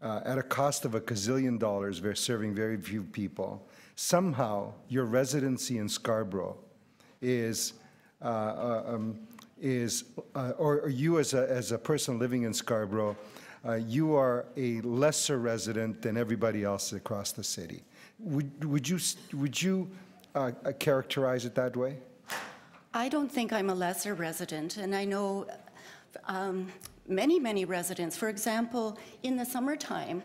at a cost of $1 gazillion, serving very few people, somehow your residency in Scarborough is or you as a person living in Scarborough, you are a lesser resident than everybody else across the city. Would you characterize it that way? I don't think I'm a lesser resident, and I know many residents. For example, in the summertime,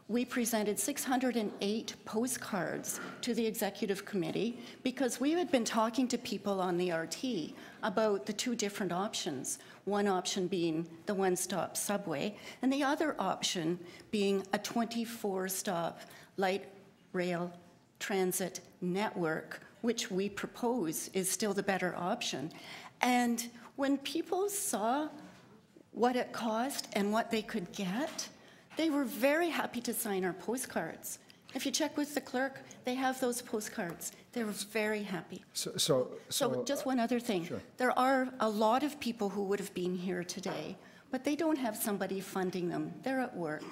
we presented 608 postcards to the executive committee because we had been talking to people on the RT about the two different options. One option being the one-stop subway, and the other option being a 24-stop light rail transit network, which we propose is still the better option. And when people saw what it cost and what they could get, they were very happy to sign our postcards. If you check with the clerk, they have those postcards. They were very happy. So just one other thing. Sure. There are a lot of people who would have been here today, but they don't have somebody funding them. They're at work.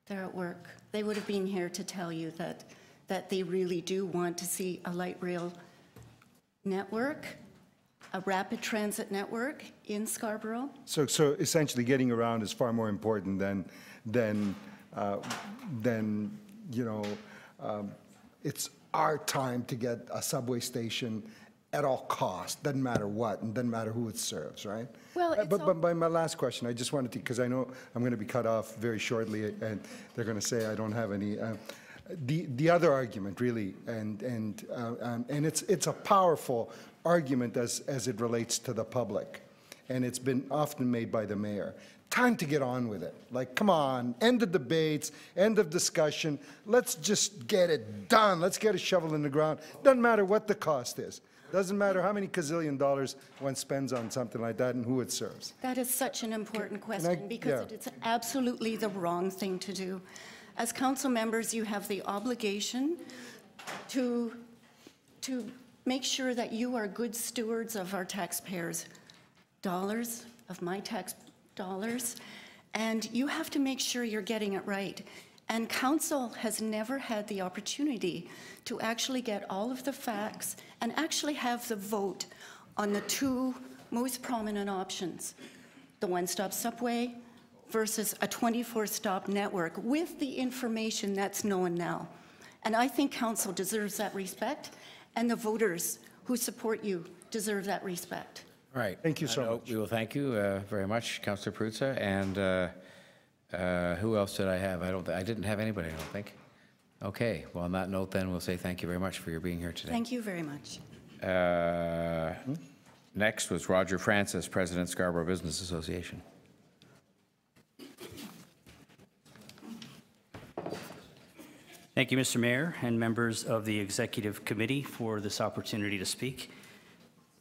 They're at work. They would have been here to tell you that they really do want to see a light rail network, a rapid transit network in Scarborough. So essentially, getting around is far more important than it's our time to get a subway station at all costs. Doesn't matter what, and doesn't matter who it serves, right? Well, but my last question, I just wanted to, because I know I'm going to be cut off very shortly, and they're going to say I don't have any. The other argument, really, and it's a powerful argument as it relates to the public, and it's been often made by the mayor. Time to get on with it. Like, come on, end of debates, end of discussion. Let's just get it done. Let's get a shovel in the ground. Doesn't matter what the cost is. Doesn't matter how many gazillion dollars one spends on something like that and who it serves. That is such an important question because it's absolutely the wrong thing to do. As council members, you have the obligation to make sure that you are good stewards of our taxpayers' dollars, of my tax dollars, and you have to make sure you're getting it right. And council has never had the opportunity to actually get all of the facts and actually have the vote on the two most prominent options, the one-stop subway versus a 24-stop network with the information that's known now. And I think council deserves that respect, and the voters who support you deserve that respect. All right. Thank you so much. We will thank you very much, Councillor Perruzza. And who else did I have? I didn't have anybody, I don't think. Okay. Well, on that note, then, we'll say thank you very much for your being here today. Thank you very much. Next was Roger Francis, President, Scarborough Business Association. Thank you, Mr. Mayor, and members of the Executive Committee for this opportunity to speak.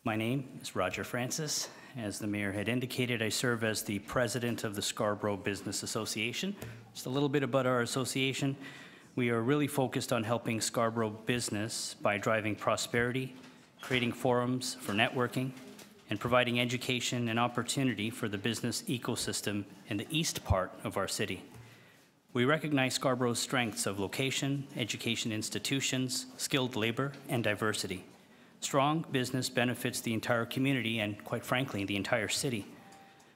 My name is Roger Francis. As the Mayor had indicated, I serve as the President of the Scarborough Business Association. Just a little bit about our association. We are really focused on helping Scarborough business by driving prosperity, creating forums for networking, and providing education and opportunity for the business ecosystem in the east part of our city. We recognize Scarborough's strengths of location, education institutions, skilled labor, and diversity. Strong business benefits the entire community and, quite frankly, the entire city.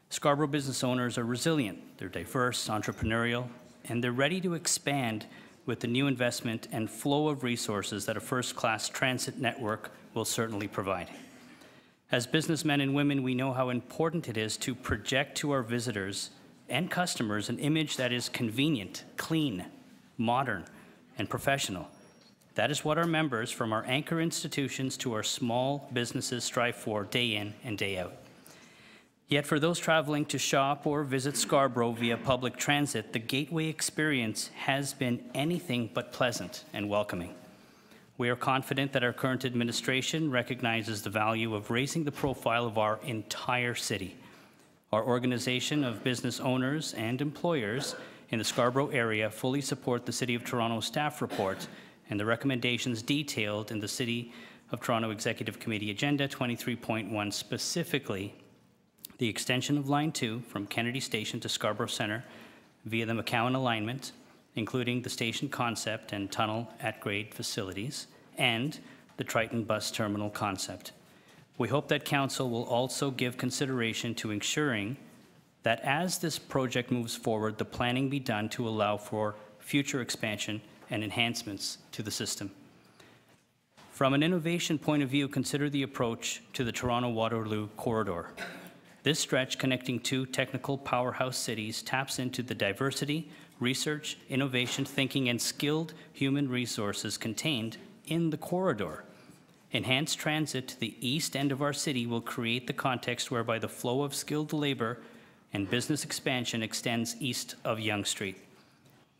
Scarborough business owners are resilient, they're diverse, entrepreneurial, and they're ready to expand with the new investment and flow of resources that a first-class transit network will certainly provide. As businessmen and women, we know how important it is to project to our visitors and customers an image that is convenient, clean, modern, and professional. That is what our members, from our anchor institutions to our small businesses, strive for day in and day out. Yet for those traveling to shop or visit Scarborough via public transit, the gateway experience has been anything but pleasant and welcoming. We are confident that our current administration recognizes the value of raising the profile of our entire city. Our organization of business owners and employers in the Scarborough area fully support the City of Toronto staff report and the recommendations detailed in the City of Toronto Executive Committee Agenda 23.1, specifically the extension of Line 2 from Kennedy Station to Scarborough Centre via the McCowan alignment, including the station concept and tunnel at grade facilities, and the Triton bus terminal concept. We hope that Council will also give consideration to ensuring that as this project moves forward, the planning be done to allow for future expansion and enhancements to the system. From an innovation point of view, consider the approach to the Toronto-Waterloo corridor. This stretch connecting two technical powerhouse cities taps into the diversity, research, innovation, thinking, and skilled human resources contained in the corridor. Enhanced transit to the east end of our city will create the context whereby the flow of skilled labor and business expansion extends east of Yonge Street.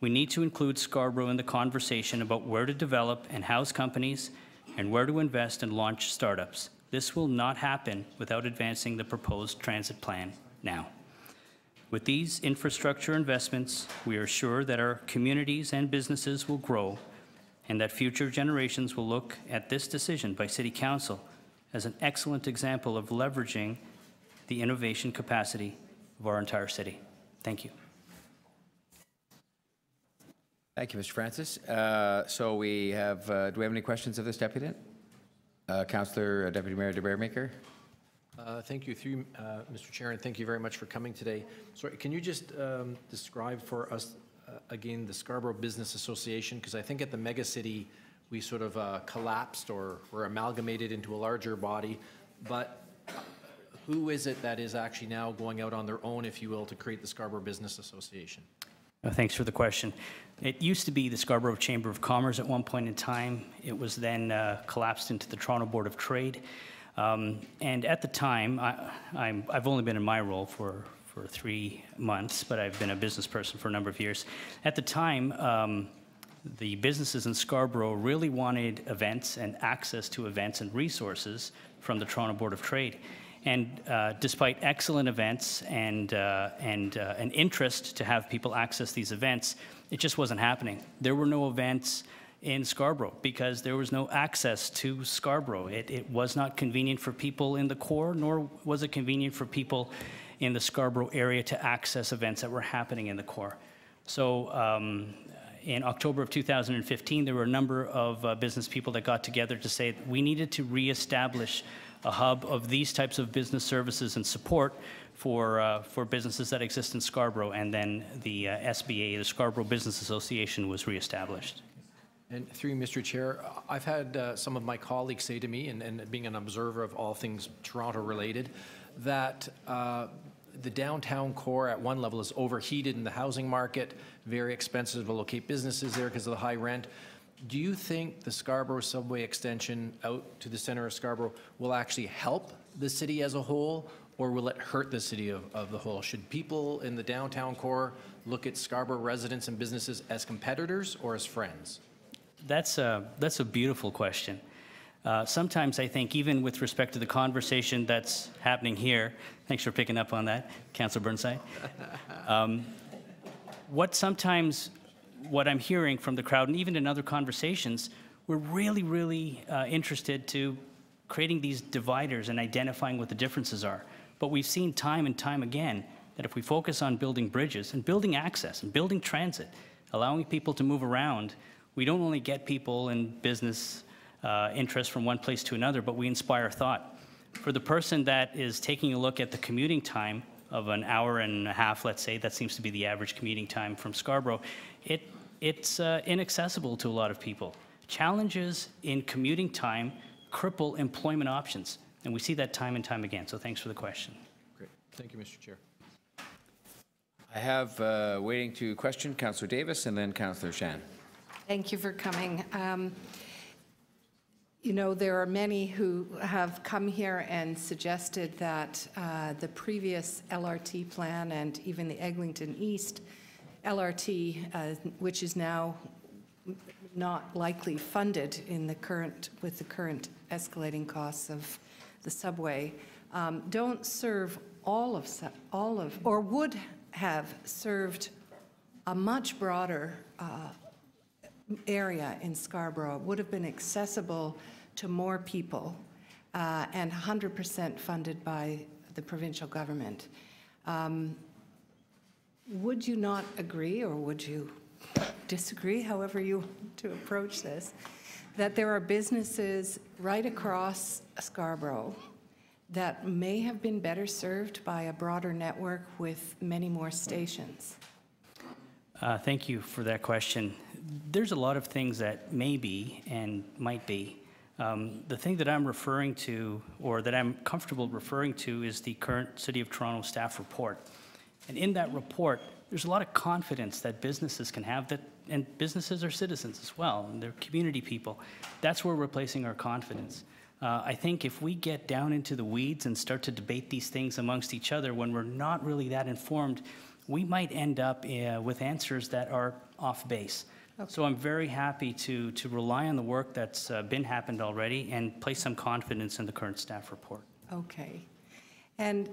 We need to include Scarborough in the conversation about where to develop and house companies and where to invest and launch startups. This will not happen without advancing the proposed transit plan now. With these infrastructure investments, we are sure that our communities and businesses will grow and that future generations will look at this decision by City Council as an excellent example of leveraging the innovation capacity of our entire city. Thank you. Thank you, Mr. Francis. So we have, do we have any questions of this deputy? Councillor Deputy Mayor DeBaremaker. Thank you, through Mr. Chair, and thank you very much for coming today. Sorry, can you just describe for us again the Scarborough Business Association? Because I think at the mega city we sort of collapsed or were amalgamated into a larger body, but who is it that is actually now going out on their own, if you will, to create the Scarborough Business Association? Thanks for the question. It used to be the Scarborough Chamber of Commerce at one point in time. It was then collapsed into the Toronto Board of Trade. And at the time, I've only been in my role for 3 months, but I've been a business person for a number of years. At the time, the businesses in Scarborough really wanted events and access to events and resources from the Toronto Board of Trade. And despite excellent events and an interest to have people access these events, it just wasn't happening. There were no events in Scarborough because there was no access to Scarborough. It was not convenient for people in the core, nor was it convenient for people in the Scarborough area to access events that were happening in the core. So in October of 2015, there were a number of business people that got together to say that we needed to reestablish a hub of these types of business services and support for businesses that exist in Scarborough, and then the SBA, the Scarborough Business Association, was reestablished. And through you, Mr. Chair, I've had some of my colleagues say to me, and being an observer of all things Toronto-related, that the downtown core at one level is overheated in the housing market, very expensive to locate businesses there because of the high rent. Do you think the Scarborough subway extension out to the center of Scarborough will actually help the city as a whole, or will it hurt the city of the whole? Should people in the downtown core look at Scarborough residents and businesses as competitors or as friends? That's a beautiful question. Sometimes I think, even with respect to the conversation that's happening here, thanks for picking up on that, Councillor Burnside. What I'm hearing from the crowd, and even in other conversations, we're really, really interested to creating these dividers and identifying what the differences are. But we've seen time and time again that if we focus on building bridges and building access and building transit, allowing people to move around, we don't only get people and business interest from one place to another, but we inspire thought. For the person that is taking a look at the commuting time of an hour and a half, let's say, that seems to be the average commuting time from Scarborough, it's inaccessible to a lot of people. Challenges in commuting time cripple employment options, and we see that time and time again, so thanks for the question. Great. Thank you, Mr. Chair. I have waiting to question Councillor Davis and then Councillor Shan. Thank you for coming. You know, there are many who have come here and suggested that the previous LRT plan and even the Eglinton East LRT, which is now not likely funded in the current, with the current escalating costs of the subway, don't serve all of, or would have served a much broader area in Scarborough, would have been accessible to more people and 100% funded by the provincial government. Would you not agree, or would you disagree, however you want to approach this, that there are businesses right across Scarborough that may have been better served by a broader network with many more stations? Thank you for that question. There's a lot of things that may be and might be. The thing that I'm referring to, or that I'm comfortable referring to, is the current City of Toronto staff report. And in that report, there's a lot of confidence that businesses can have, that, and businesses are citizens as well, and they're community people. That's where we're placing our confidence. I think if we get down into the weeds and start to debate these things amongst each other when we're not really that informed, we might end up with answers that are off base. Okay. So I'm very happy to rely on the work that's been happened already and place some confidence in the current staff report. Okay. And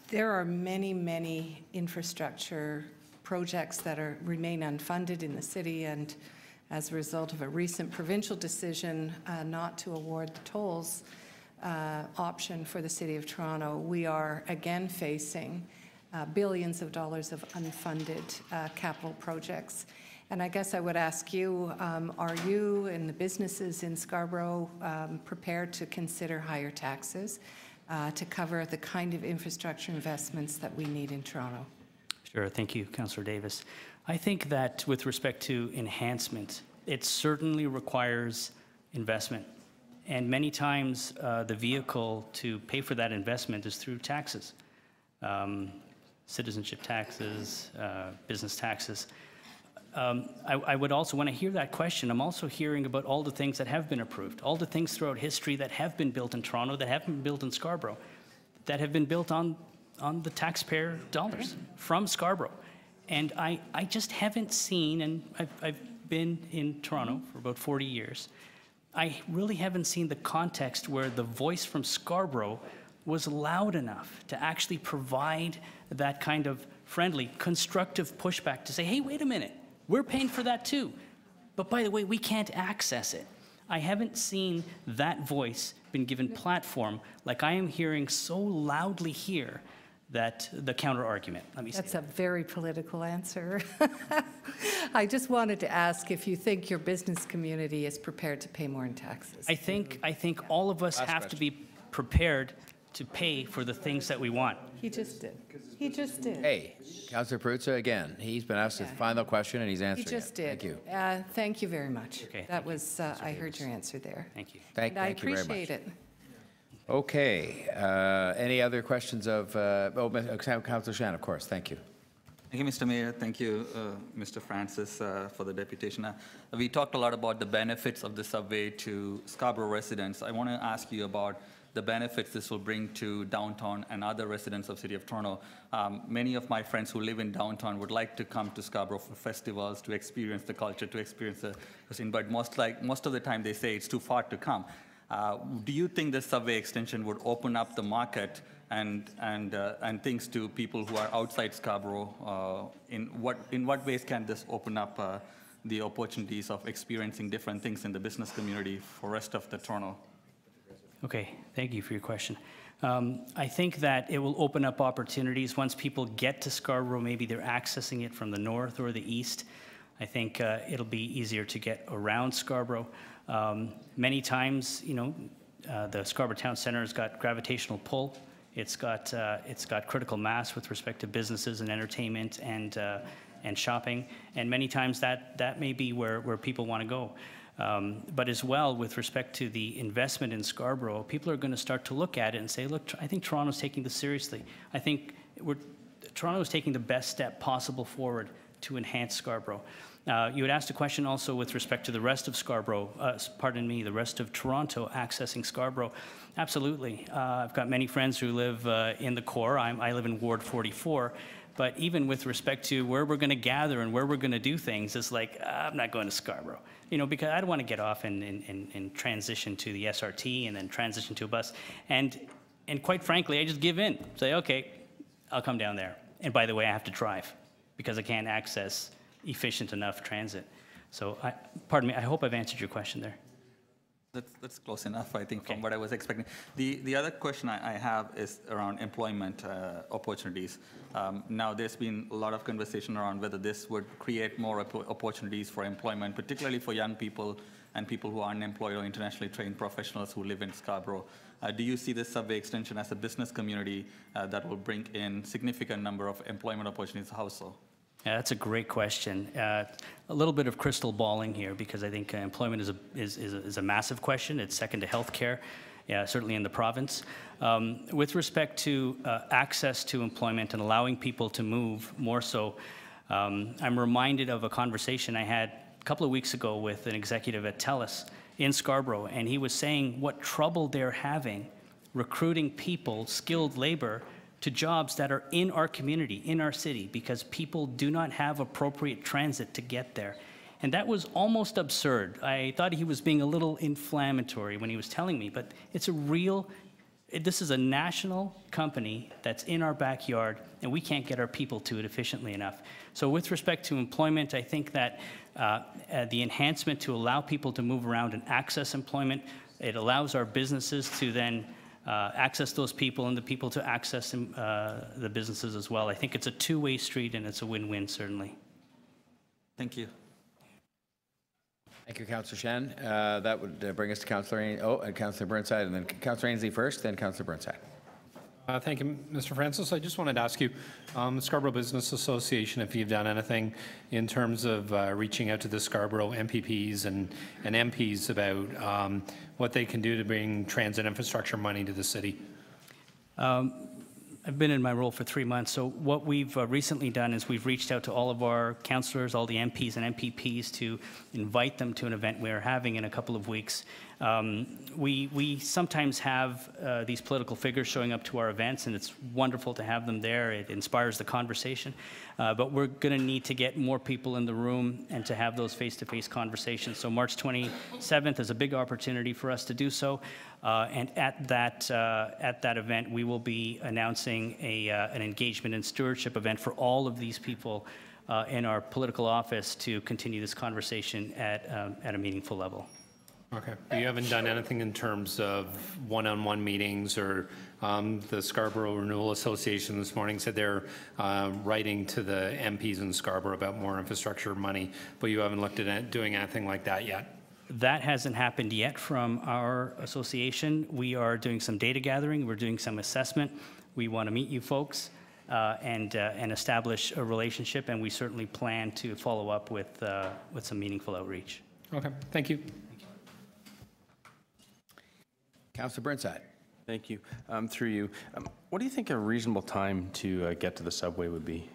there are many, many infrastructure projects that remain unfunded in the city, and as a result of a recent provincial decision not to award the tolls option for the City of Toronto, we are again facing billions of dollars of unfunded capital projects. And I guess I would ask you, are you and the businesses in Scarborough prepared to consider higher taxes to cover the kind of infrastructure investments that we need in Toronto? Sure, thank you, Councillor Davis. I think that with respect to enhancement, it certainly requires investment. And many times the vehicle to pay for that investment is through taxes. Citizenship taxes, business taxes. I would also, when I hear that question, I'm also hearing about all the things that have been approved, all the things throughout history that have been built in Toronto, that haven't been built in Scarborough, that have been built on the taxpayer dollars from Scarborough. And I just haven't seen, and I've been in Toronto for about 40 years, I really haven't seen the context where the voice from Scarborough was loud enough to actually provide that kind of friendly, constructive pushback to say, hey, wait a minute, we're paying for that too. But by the way, we can't access it. I haven't seen that voice been given platform like I am hearing so loudly here, that the counter argument. Let me say That's a very political answer. I just wanted to ask if you think your business community is prepared to pay more in taxes. I think all of us have to be prepared to pay for the things that we want. He just did. He just did. Hey, Councillor Perruzza, again, he's been asked his final question and he's He answering just it. did. Thank you. Thank you very much. Okay, That was, I heard your answer there. Thank you. And I Thank you very much. appreciate it. Okay, any other questions of, Councillor Shan, of course, thank you. Thank you, Mr. Mayor. Thank you, Mr. Francis, for the deputation. We talked a lot about the benefits of the subway to Scarborough residents. I want to ask you about the benefits this will bring to downtown and other residents of City of Toronto. Many of my friends who live in downtown would like to come to Scarborough for festivals, to experience the culture, to experience the cuisine, but most of the time they say it's too far to come. Do you think the subway extension would open up the market and things to people who are outside Scarborough? In what ways can this open up the opportunities of experiencing different things in the business community for rest of the Toronto? Okay, thank you for your question. I think that it will open up opportunities once people get to Scarborough. Maybe they're accessing it from the north or the east. I think it'll be easier to get around Scarborough. Many times, you know, the Scarborough Town Centre has got gravitational pull. It's got critical mass with respect to businesses and entertainment and shopping, and many times that may be where people want to go. But as well, with respect to the investment in Scarborough, people are going to start to look at it and say, look, I think Toronto's taking this seriously. I think Toronto is taking the best step possible forward to enhance Scarborough. You had asked a question also with respect to the rest of Scarborough, the rest of Toronto accessing Scarborough. Absolutely. I've got many friends who live in the core. I live in Ward 44. But even with respect to where we're going to gather and where we're going to do things, it's like, I'm not going to Scarborough. You know, because I don't want to get off and transition to the SRT and then transition to a bus. And quite frankly, I just give in. Say, okay, I'll come down there. And by the way, I have to drive because I can't access efficient enough transit. So, pardon me, I hope I've answered your question there. That's close enough, I think, from what I was expecting. The other question I have is around employment opportunities. Now, there's been a lot of conversation around whether this would create more opportunities for employment, particularly for young people and people who are unemployed or internationally trained professionals who live in Scarborough. Do you see this subway extension as a business community that will bring in significant number of employment opportunities? How so? Yeah, that's a great question. A little bit of crystal balling here because I think employment is a massive question. It's second to healthcare, certainly in the province. With respect to access to employment and allowing people to move more so, I'm reminded of a conversation I had a couple of weeks ago with an executive at TELUS in Scarborough, and he was saying what trouble they're having recruiting people, skilled labor, to jobs that are in our community, in our city, because people do not have appropriate transit to get there. And that was almost absurd. I thought he was being a little inflammatory when he was telling me, but it's a real, this is a national company that's in our backyard, and we can't get our people to it efficiently enough. So with respect to employment, I think that the enhancement to allow people to move around and access employment, it allows our businesses to then access those people and the people to access the businesses as well. I think it's a two-way street and it's a win-win, certainly. Thank you. Thank you, Councillor Shen. That would bring us to Councillor Burnside, and then Councillor Ainsley first, then Councillor Burnside. Thank you, Mr. Francis. I just wanted to ask you, the Scarborough Business Association, if you've done anything in terms of reaching out to the Scarborough MPPs and MPs about what they can do to bring transit infrastructure money to the city. I've been in my role for 3 months, so what we've recently done is we've reached out to all of our councillors, all the MPs and MPPs to invite them to an event we're having in a couple of weeks. We sometimes have these political figures showing up to our events, and it's wonderful to have them there. It inspires the conversation. But we're going to need to get more people in the room and to have those face-to-face conversations. So March 27th is a big opportunity for us to do so. And at that event, we will be announcing an engagement and stewardship event for all of these people in our political office to continue this conversation at a meaningful level. Okay. You haven't done anything in terms of one-on-one meetings, or the Scarborough Renewal Association this morning said they're writing to the MPs in Scarborough about more infrastructure money, but you haven't looked at doing anything like that yet? That hasn't happened yet from our association. We are doing some data gathering. We're doing some assessment. We want to meet you folks and establish a relationship, and we certainly plan to follow up with some meaningful outreach. Okay, thank you. Councillor Burnside. Thank you. Through you, what do you think a reasonable time to get to the subway would be?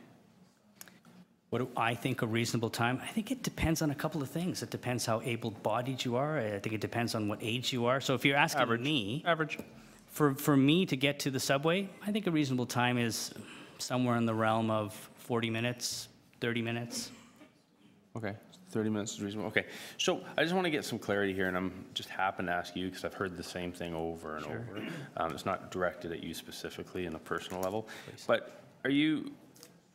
What do I think a reasonable time? I think it depends on a couple of things. It depends how able-bodied you are. I think it depends on what age you are. So if you're asking me, for me to get to the subway, I think a reasonable time is somewhere in the realm of 40 minutes, 30 minutes. Okay, 30 minutes is reasonable. Okay, so I just want to get some clarity here, and I'm just happen to ask you because I've heard the same thing over and over. It's not directed at you specifically in a personal level, but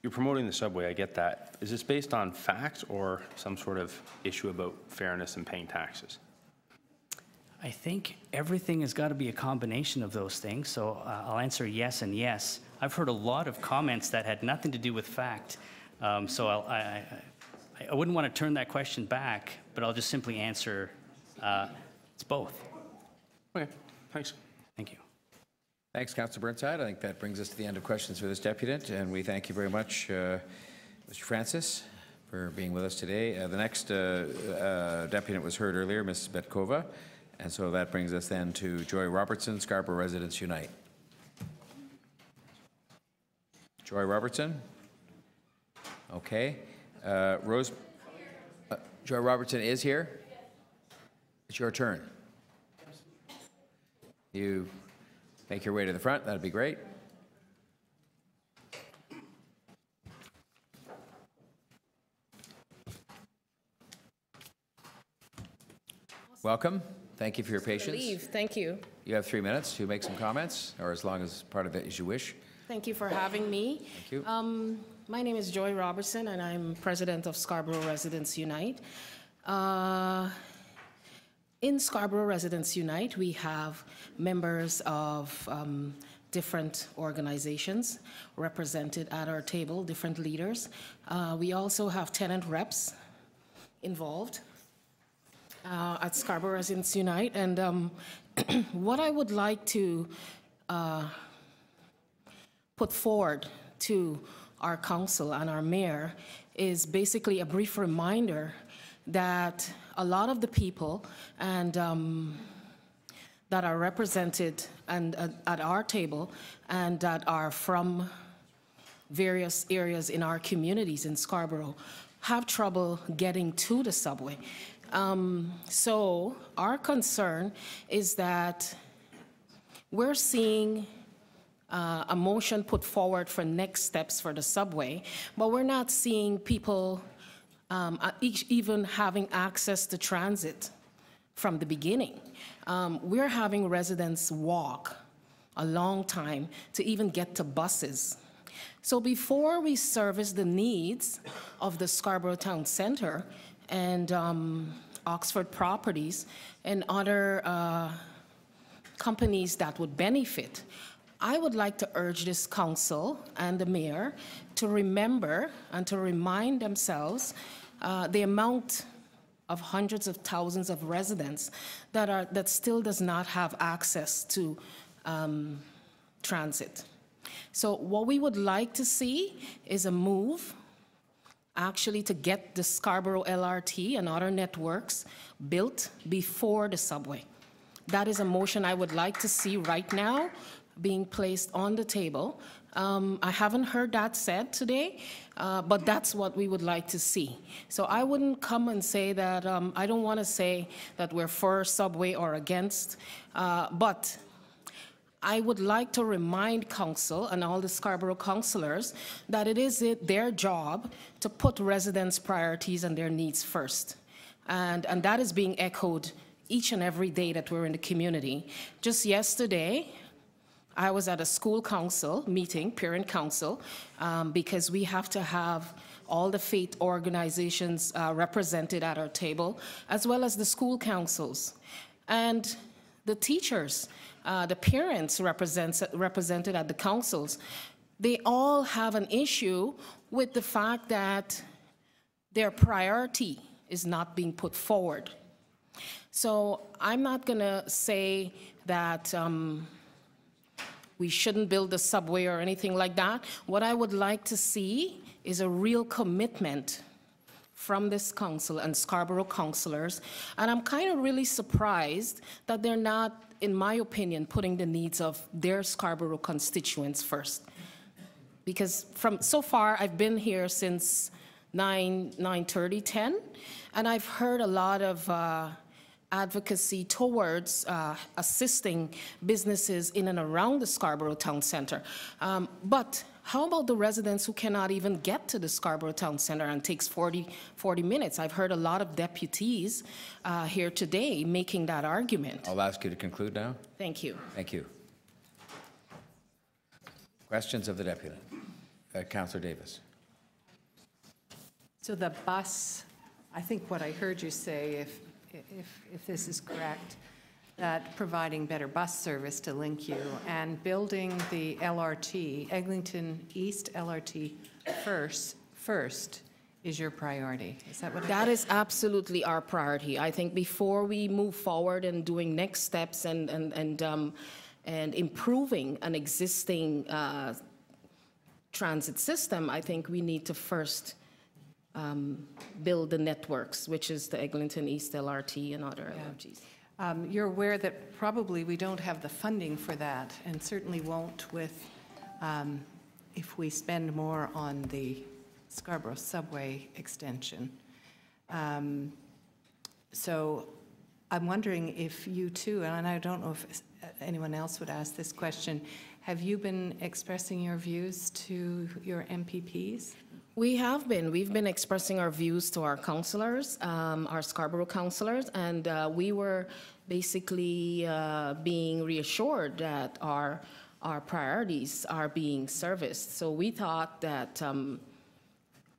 you're promoting the subway, I get that. Is this based on facts or some sort of issue about fairness and paying taxes? I think everything has got to be a combination of those things, so I'll answer yes and yes. I've heard a lot of comments that had nothing to do with fact, so I wouldn't want to turn that question back, but I'll just simply answer it's both. Okay, thanks. Thank you. Thanks, Councillor Burnside. I think that brings us to the end of questions for this deputant, and we thank you very much, Mr. Francis, for being with us today. The next deputant was heard earlier, Ms. Betkova, and so that brings us then to Joy Robertson, Scarborough Residents Unite. Joy Robertson? Okay. Joy Robertson is here? It's your turn. You make your way to the front, that'd be great. Welcome. Thank you for your patience. Thank you. You have 3 minutes to make some comments, or as long as part of it as you wish. Thank you for having me. Thank you. My name is Joy Robertson, and I'm president of Scarborough Residents Unite. In Scarborough Residents Unite, we have members of different organizations represented at our table, different leaders. We also have tenant reps involved at Scarborough Residents Unite. And what I would like to put forward to our council and our mayor is basically a brief reminder that a lot of the people and that are represented and at our table and that are from various areas in our communities in Scarborough have trouble getting to the subway. So our concern is that we're seeing a motion put forward for next steps for the subway, but we're not seeing people even having access to transit from the beginning. We're having residents walk a long time to even get to buses. So before we service the needs of the Scarborough Town Center and Oxford Properties and other companies that would benefit, I would like to urge this council and the mayor to remember and to remind themselves the amount of hundreds of thousands of residents that still does not have access to transit. So what we would like to see is a move actually to get the Scarborough LRT and other networks built before the subway. That is a motion I would like to see right now being placed on the table. I haven't heard that said today, but that's what we would like to see. So I wouldn't come and say that, I don't want to say that we're for subway or against, but I would like to remind council and all the Scarborough councillors that it is their job to put residents' priorities and their needs first. And that is being echoed each and every day that we're in the community. Just yesterday, I was at a school council meeting, parent council, because we have to have all the faith organizations represented at our table, as well as the school councils. And the teachers, the parents represented at the councils, they all have an issue with the fact that their priority is not being put forward. So I'm not going to say that we shouldn't build the subway or anything like that. What I would like to see is a real commitment from this council and Scarborough councillors. And I'm kind of really surprised that they're not, in my opinion, putting the needs of their Scarborough constituents first. Because from so far, I've been here since 9:30, 10, and I've heard a lot of advocacy towards assisting businesses in and around the Scarborough Town Center. But how about the residents who cannot even get to the Scarborough Town Center and takes 40 minutes? I've heard a lot of deputies here today making that argument. I'll ask you to conclude now. Thank you. Thank you. Questions of the deputy? Councillor Davis. So the bus, I think what I heard you say, if this is correct, that providing better bus service to link you and building the LRT, Eglinton East LRT first is your priority. Is that what it is? That is absolutely our priority. I think before we move forward and doing next steps and improving an existing transit system, I think we need to first build the networks, which is the Eglinton East LRT and other LRTs. You're aware that probably we don't have the funding for that, and certainly won't with if we spend more on the Scarborough subway extension. So I'm wondering if you too, and I don't know if anyone else would ask this question, have you been expressing your views to your MPPs? We have been. We've been expressing our views to our councillors, our Scarborough councillors, and we were basically being reassured that our priorities are being serviced. So we thought that,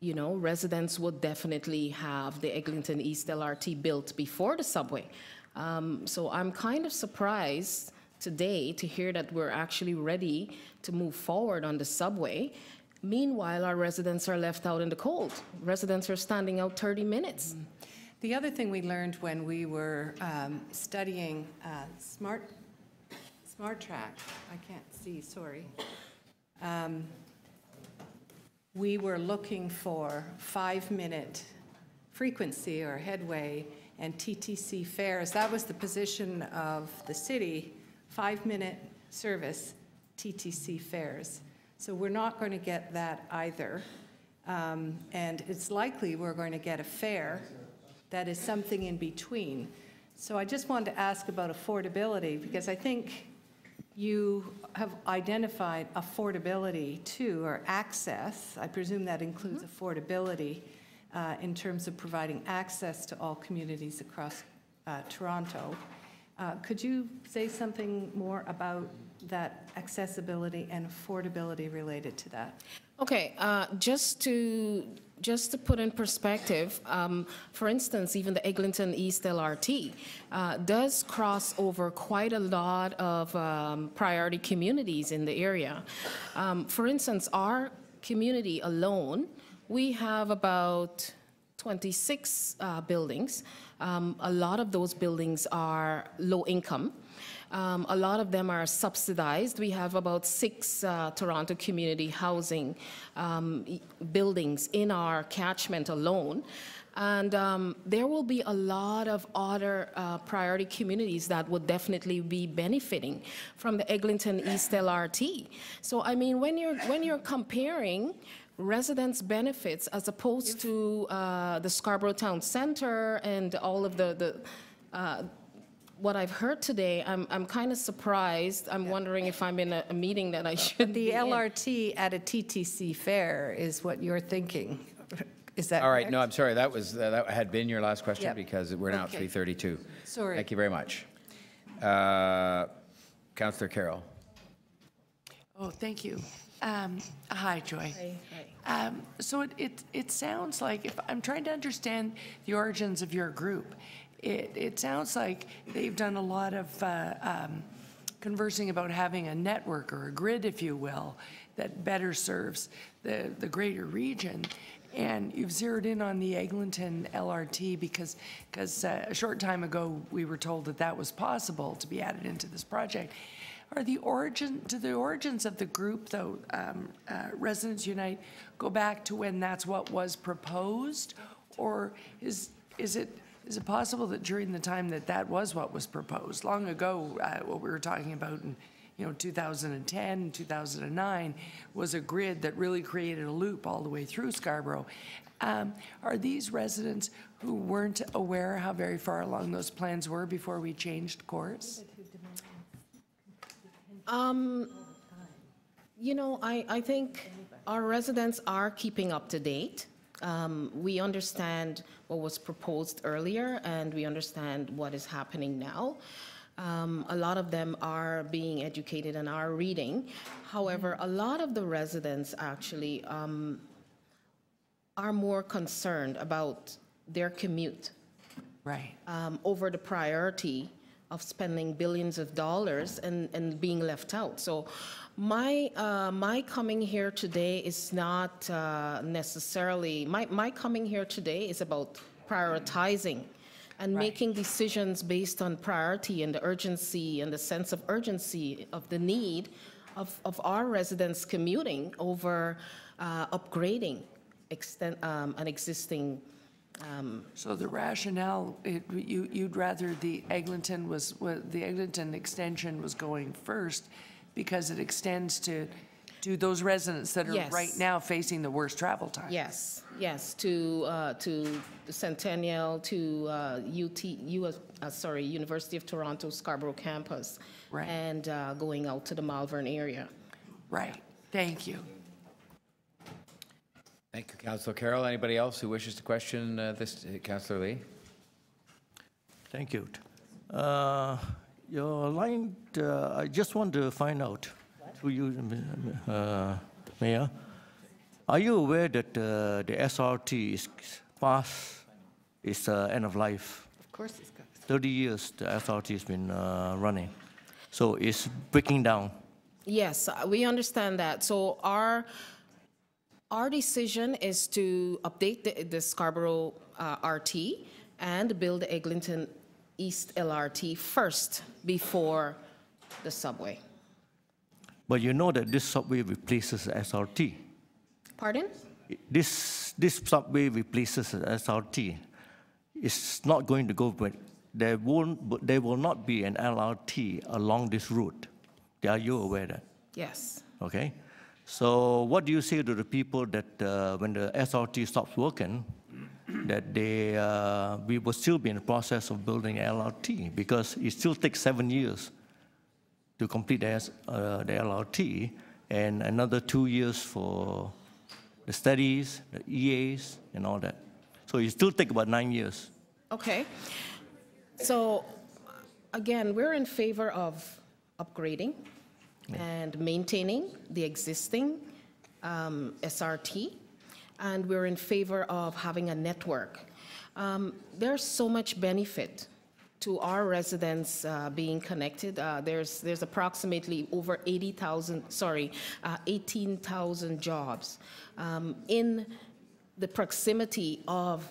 you know, residents would definitely have the Eglinton East LRT built before the subway. So I'm kind of surprised today to hear that we're actually ready to move forward on the subway. Meanwhile, our residents are left out in the cold. Residents are standing out 30 minutes. The other thing we learned when we were studying Smart Track, I can't see, sorry. We were looking for 5-minute frequency or headway and TTC fares. That was the position of the city, 5-minute service, TTC fares. So we're not going to get that either. And it's likely we're going to get a fare that is something in between. So I just wanted to ask about affordability, because I think you have identified affordability too, or access. I presume that includes affordability in terms of providing access to all communities across Toronto. Could you say something more about that accessibility and affordability related to that? Okay, just to put in perspective, for instance, even the Eglinton East LRT does cross over quite a lot of priority communities in the area. For instance, our community alone, we have about 26 buildings. A lot of those buildings are low income. A lot of them are subsidized. We have about 6 Toronto community housing buildings in our catchment alone. And there will be a lot of other priority communities that would definitely be benefiting from the Eglinton East LRT. So I mean, when you're comparing residents' benefits as opposed to the Scarborough Town Center and all of the what I've heard today, I'm kind of surprised. I'm wondering if I'm in a meeting that I should be in. The LRT at a TTC fare is what you're thinking. Is that all right? correct? No, I'm sorry. That had been your last question, Yep. because we're now Okay. at 3:32. Sorry. Thank you very much. Councillor Carroll. Oh, thank you. Hi, Joy. Hi. So it sounds like, if I'm trying to understand the origins of your group, it sounds like they've done a lot of conversing about having a network or a grid, if you will, that better serves the greater region. And you've zeroed in on the Eglinton LRT because a short time ago, we were told that that was possible to be added into this project. Do the origins of the group, though, Residents Unite, go back to when that's what was proposed? Or is it possible that during the time that was what was proposed, long ago, what we were talking about in 2010, 2009, was a grid that really created a loop all the way through Scarborough? Are these residents who weren't aware how very far along those plans were before we changed course? I think our residents are keeping up to date. We understand what was proposed earlier, and we understand what is happening now. A lot of them are being educated and are reading. However, a lot of the residents actually are more concerned about their commute. Right. Over the priority of spending billions of dollars and being left out. So my coming here today is not necessarily, my coming here today is about prioritizing and making decisions based on priority and the urgency and the sense of urgency of the need of our residents commuting over upgrading an existing. So the rationale, you'd rather the Eglinton extension was going first because it extends to those residents that are right now facing the worst travel time. Yes, to the Centennial, to University of Toronto Scarborough campus, and going out to the Malvern area. Right. Thank you. Thank you, Councillor Carroll. Anybody else who wishes to question Councillor Lee? Thank you. Your line, I just want to find out, through you, Mayor, are you aware that the SRT is past its end of life? Of course it's good. 30 years the SRT has been running, so it's breaking down. Yes, we understand that. So our decision is to update the Scarborough RT and build the Eglinton East LRT first before the subway. But you know that this subway replaces the SRT. Pardon? This subway replaces the SRT. It's not going to go, but there will not be an LRT along this route. Are you aware of that? Yes. Okay. So what do you say to the people that when the SRT stops working, that we will still be in the process of building LRT, because it still takes 7 years to complete the LRT, and another 2 years for the studies, the EAs, and all that. So it still takes about 9 years. Okay. So again, we're in favor of upgrading and maintaining the existing SRT, and we're in favor of having a network. There's so much benefit to our residents being connected. There's approximately over 18,000 jobs in the proximity of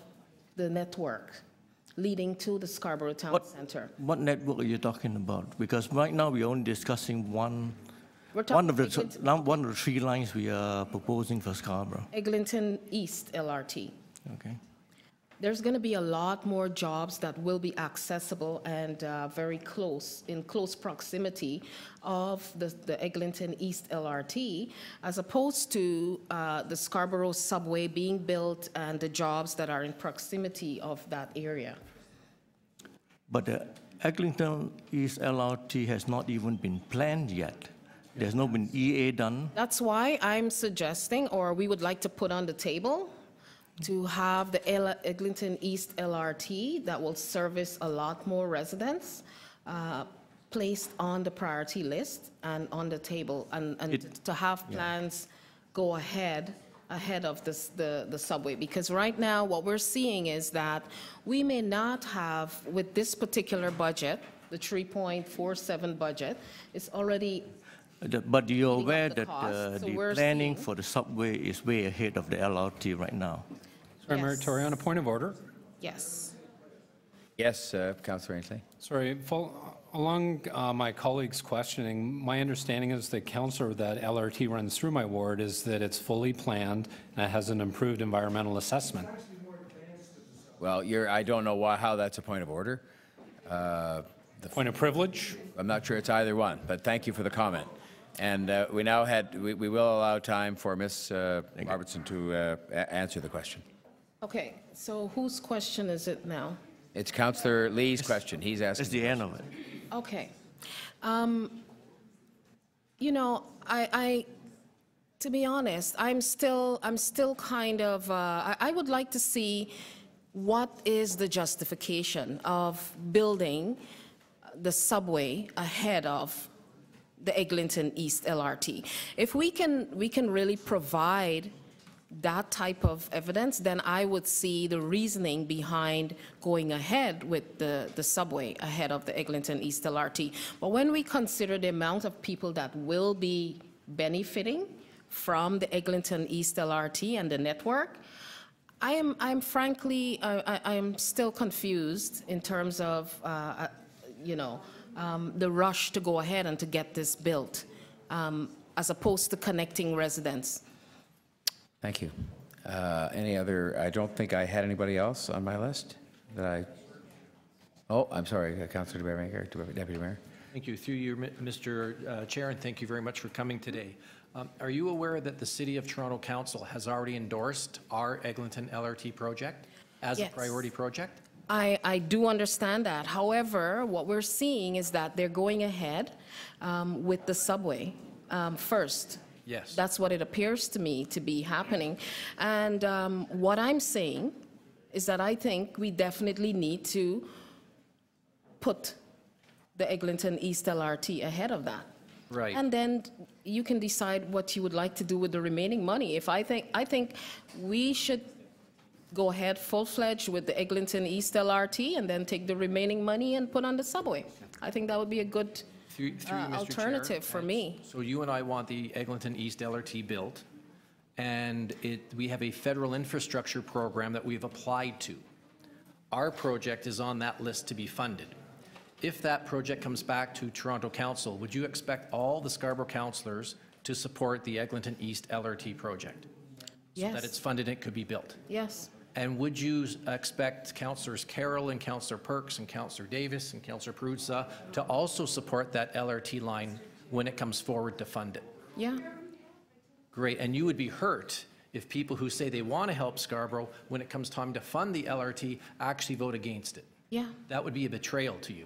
the network leading to the Scarborough Town Center. What network are you talking about? Because right now we're only discussing one of the 3 lines we are proposing for Scarborough. Eglinton East LRT. Okay. There's going to be a lot more jobs that will be accessible and in close proximity of the Eglinton East LRT, as opposed to the Scarborough subway being built and the jobs that are in proximity of that area. But the Eglinton East LRT has not even been planned yet. There's not been EA done. That's why I'm suggesting, or we would like to put on the table, to have the Eglinton East LRT that will service a lot more residents placed on the priority list and on the table, and to have plans go ahead of the subway. Because right now what we're seeing is that we may not have, with this particular budget, the 3.47 budget, it's already But you're aware the that cost, so the we're planning seeing- for the subway is way ahead of the LRT right now. Sorry, Mayor Yes. Tory, on a point of order. Yes. Yes, Councillor Ainsley. Sorry, along my colleague's questioning, my understanding is that, Councillor, that LRT runs through my ward is that it's fully planned and it has an improved environmental assessment. Well, I don't know how that's a point of order. Point of privilege? I'm not sure it's either one, but thank you for the comment. And we will allow time for Ms. Robertson to answer the question. Okay, so whose question is it now? It's Councillor Lee's question. He's asking. That's the end of it. Okay. You know, to be honest, I'm still kind of, I would like to see what is the justification of building the subway ahead of the Eglinton East LRT. If we can really provide that type of evidence, then I would see the reasoning behind going ahead with the subway ahead of the Eglinton East LRT. But when we consider the amount of people that will be benefiting from the Eglinton East LRT and the network, I'm frankly, I'm still confused in terms of, the rush to go ahead and to get this built, as opposed to connecting residents. Thank you. Any other? I don't think I had anybody else on my list that Oh, I'm sorry, Councillor Deputy Mayor. Thank you. Through you, Mr. Chair, and thank you very much for coming today. Are you aware that the City of Toronto Council has already endorsed our Eglinton LRT project as Yes. a priority project? I do understand that. However, what we're seeing is that they're going ahead with the subway first. Yes. That's what it appears to me to be happening. And what I'm saying is that I think we definitely need to put the Eglinton East LRT ahead of that. Right. And then you can decide what you would like to do with the remaining money. I think we should go ahead full-fledged with the Eglinton East LRT and then take the remaining money and put on the subway. I think that would be a good Through you, Mr. alternative Chair, for me. So you and I want the Eglinton East LRT built, and we have a federal infrastructure program that we've applied to. Our project is on that list to be funded. If that project comes back to Toronto Council, would you expect all the Scarborough councillors to support the Eglinton East LRT project? So Yes. that it's funded and it could be built? Yes. And would you expect Councillors Carroll and Councillor Perks and Councillor Davis and Councillor Peruzza to also support that LRT line when it comes forward to fund it? Yeah. Great. And you would be hurt if people who say they want to help Scarborough, when it comes time to fund the LRT, actually vote against it. Yeah. That would be a betrayal to you.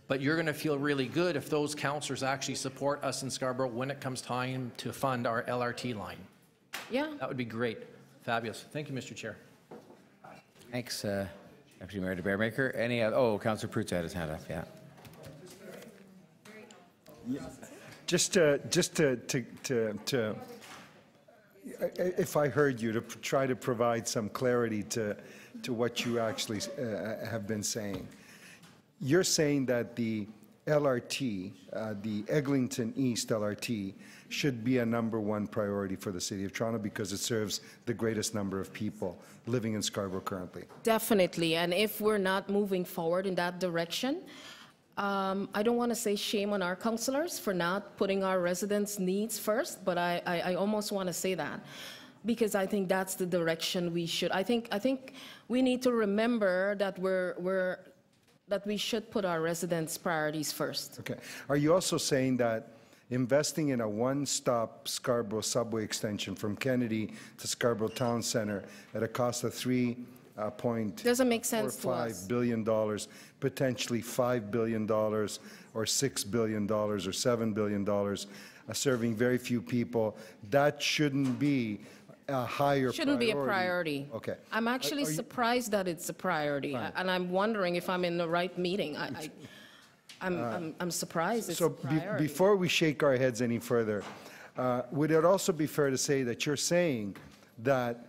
But you're going to feel really good if those councillors actually support us in Scarborough when it comes time to fund our LRT line. Yeah. That would be great. Fabulous. Thank you, Mr. Chair. Thanks, Deputy Mayor DeBearmaker. Any other? Oh, Councillor Prutz had his hand up. Yeah. Just to, if I heard you, to try to provide some clarity to what you actually have been saying. You're saying that the LRT, the Eglinton East LRT, should be a #1 priority for the City of Toronto because it serves the greatest number of people living in Scarborough currently. Definitely. And if we're not moving forward in that direction, I don't want to say shame on our councillors for not putting our residents' needs first, but I almost want to say that because I think that's the direction we should. I think we need to remember that that we should put our residents' priorities first. Okay. Are you also saying that investing in a one-stop Scarborough subway extension from Kennedy to Scarborough Town Centre at a cost of doesn't make sense to us. $3.45 billion, potentially $5 billion, or $6 billion, or $7 billion, serving very few people, that shouldn't be a higher Shouldn't priority? be a priority. Okay. I'm actually surprised that it's a priority, and I'm wondering if I'm in the right meeting. I'm surprised it's So a priority. before we shake our heads any further, would it also be fair to say that you're saying that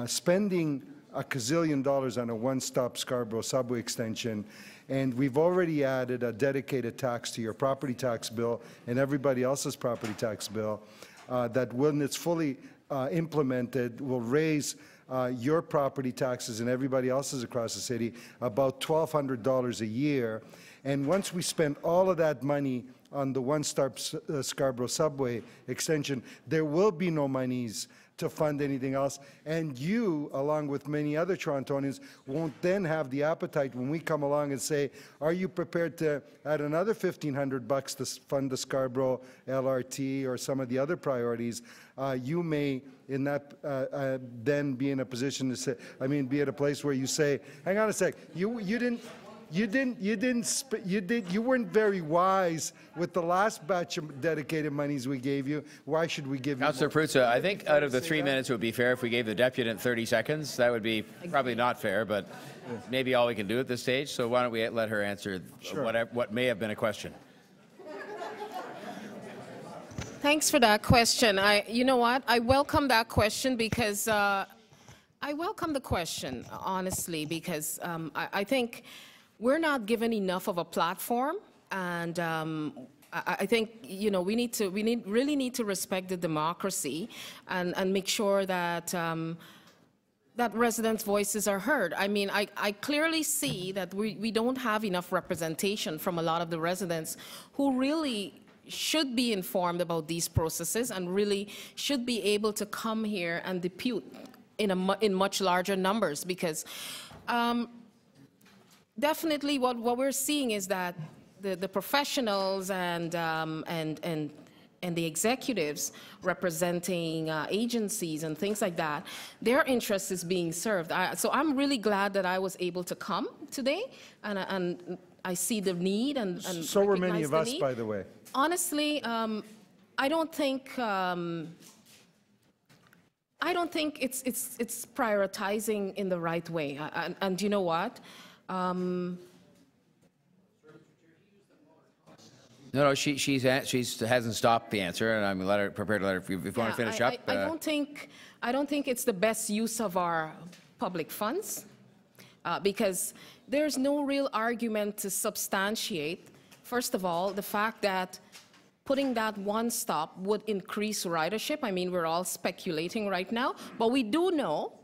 spending a gazillion dollars on a one-stop Scarborough subway extension, and we've already added a dedicated tax to your property tax bill and everybody else's property tax bill that, when it's fully implemented, will raise your property taxes and everybody else's across the city about $1,200 a year. And once we spend all of that money on the one-stop Scarborough subway extension, there will be no monies to fund anything else. And you, along with many other Torontonians, won't then have the appetite when we come along and say, are you prepared to add another $1,500 to fund the Scarborough LRT or some of the other priorities? You may in that then be in a position to say, be at a place where you say, hang on a sec, you weren't very wise with the last batch of dedicated monies we gave you. Why should we give you Councillor Prusa, I think out of the 3 minutes it would be fair if we gave the deputant 30 seconds. That would be probably not fair, but maybe all we can do at this stage. So why don't we let her answer what may have been a question. Thanks for that question. You know what? I welcome that question because I welcome the question, honestly, because I think we're not given enough of a platform, and I think we really need to respect the democracy and make sure that that residents' voices are heard. I clearly see that we don't have enough representation from a lot of the residents who really should be informed about these processes and really should be able to come here and depute in much larger numbers, because definitely what we're seeing is that the professionals and the executives representing agencies and things like that, their interest is being served. So I'm really glad that I was able to come today, and I see the need and so were many of us, by the way. Honestly, I don't think it's prioritizing in the right way. And you know what? No, she hasn't stopped the answer, and I'm prepared to let her. If you want to finish up. I don't think it's the best use of our public funds, because there's no real argument to substantiate, first of all, the fact that putting that one stop would increase ridership. We're all speculating right now, but we do know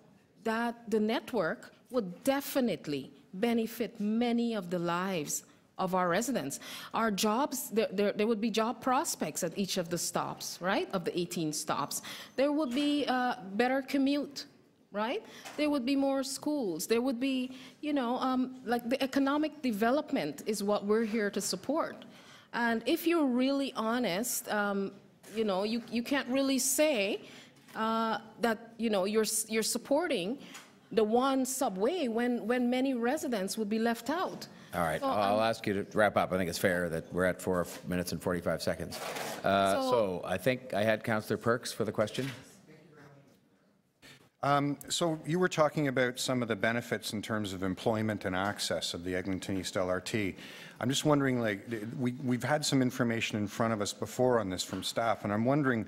that the network would definitely benefit many of the lives of our residents. Our jobs, there would be job prospects at each of the stops, right, of the 18 stops. There would be better commute, right? There would be more schools. There would be, like the economic development is what we're here to support. And if you're really honest, you can't really say that, you're supporting the one subway when many residents would be left out. All right, so, I'll ask you to wrap up. I think it's fair that we're at 4 minutes and 45 seconds. So I think I had Councillor Perks for the question. So you were talking about some of the benefits in terms of employment and access of the Eglinton East LRT. I'm just wondering, we've had some information in front of us before on this from staff, and I'm wondering,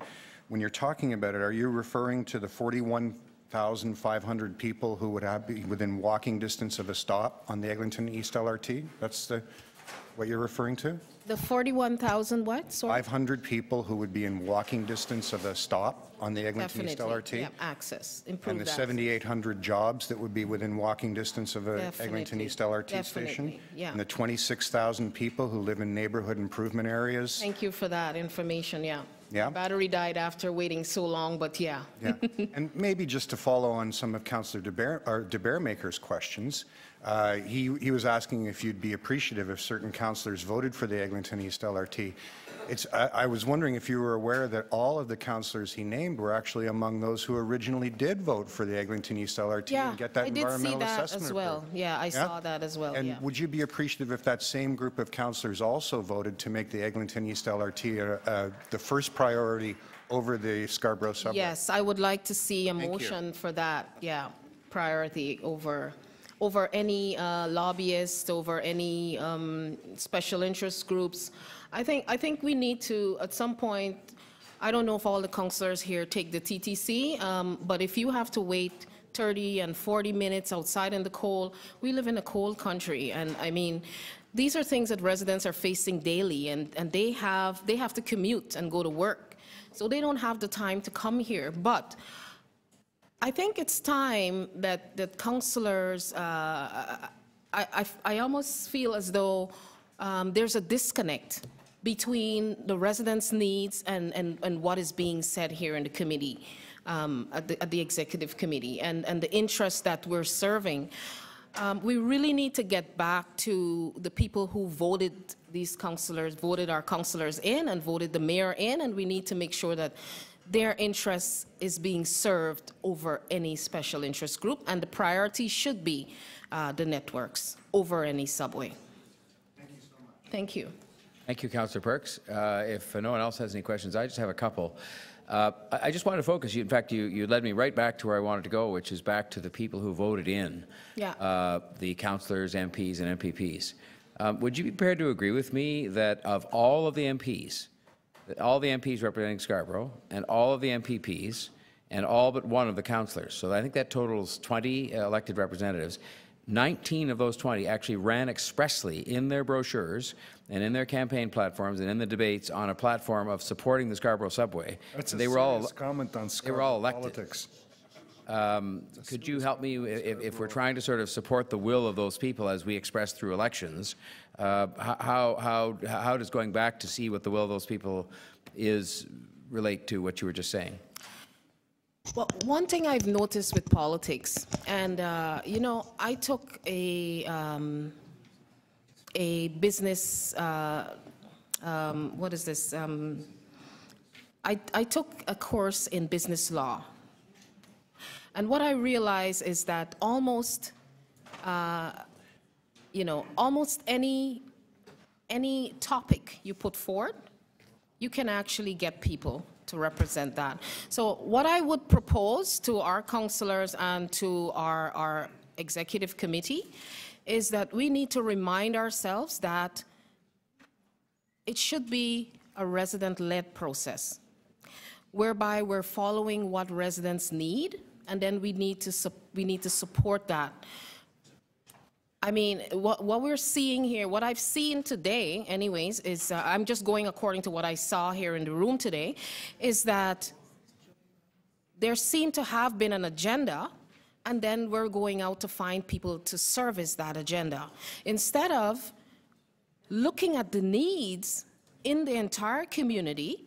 when you're talking about it, are you referring to the 41,500 people who would be within walking distance of a stop on the Eglinton East LRT? That's what you're referring to? The 41,000 what? Sorry? 500 people who would be in walking distance of a stop on the Eglinton East LRT? Yeah, access, improved and the access. 7,800 jobs that would be within walking distance of a Eglinton East LRT station? Yeah. And the 26,000 people who live in neighborhood improvement areas? Thank you for that information, yeah. Yeah. Battery died after waiting so long, but yeah. Yeah. And maybe just to follow on some of Councillor de Beermaker's questions, he was asking if you'd be appreciative if certain councillors voted for the Eglinton East LRT. I was wondering if you were aware that all of the councillors he named were actually among those who originally did vote for the Eglinton East LRT and get that environmental assessment. I did see that as well. approved. Yeah, I saw that as well. And yeah. would you be appreciative if that same group of councillors also voted to make the Eglinton East LRT the first priority over the Scarborough subway? Yes, I would like to see a motion for that, yeah, priority over any lobbyist, over any special interest groups. I think we need to, at some point, I don't know if all the councillors here take the TTC, but if you have to wait 30 and 40 minutes outside in the cold. We live in a cold country, and I mean, these are things that residents are facing daily, and they have to commute and go to work. So they don't have the time to come here. But I think it's time that councillors, I almost feel as though there's a disconnect between the residents' needs and what is being said here in the committee, at the executive committee, and the interests that we're serving. We really need to get back to the people who voted these councillors, voted our councillors in and voted the mayor in, and we need to make sure that their interests is being served over any special interest group, and the priority should be the networks over any subway. Thank you so much. Thank you. Thank you, Councillor Perks. If no one else has any questions, I just have a couple. I just want to focus. In fact, you led me right back to where I wanted to go, which is back to the people who voted in, the councillors, MPs, and MPPs. Would you be prepared to agree with me that of all of the MPs, representing Scarborough, and all of the MPPs, and all but one of the councillors, so I think that totals 20 elected representatives, 19 of those 20 actually ran expressly in their brochures and in their campaign platforms and in the debates on a platform of supporting the Scarborough subway. That's a they were all comment on Scarborough they were all elected. politics. Could you help me if we're trying to sort of support the will of those people as we express through elections? How does going back to see what the will of those people is relate to what you were just saying? Well, one thing I've noticed with politics, and you know, I took a business. What is this? I took a course in business law, and what I realized is that almost, you know, almost any topic you put forward, you can actually get people to represent that. So what I would propose to our councillors and to our executive committee is that we need to remind ourselves that it should be a resident-led process, whereby we're following what residents need, and then we need to support that. I mean, what we're seeing here, what I've seen today, anyways, is I'm just going according to what I saw here in the room today, is that there seemed to have been an agenda, and then we're going out to find people to service that agenda, instead of looking at the needs in the entire community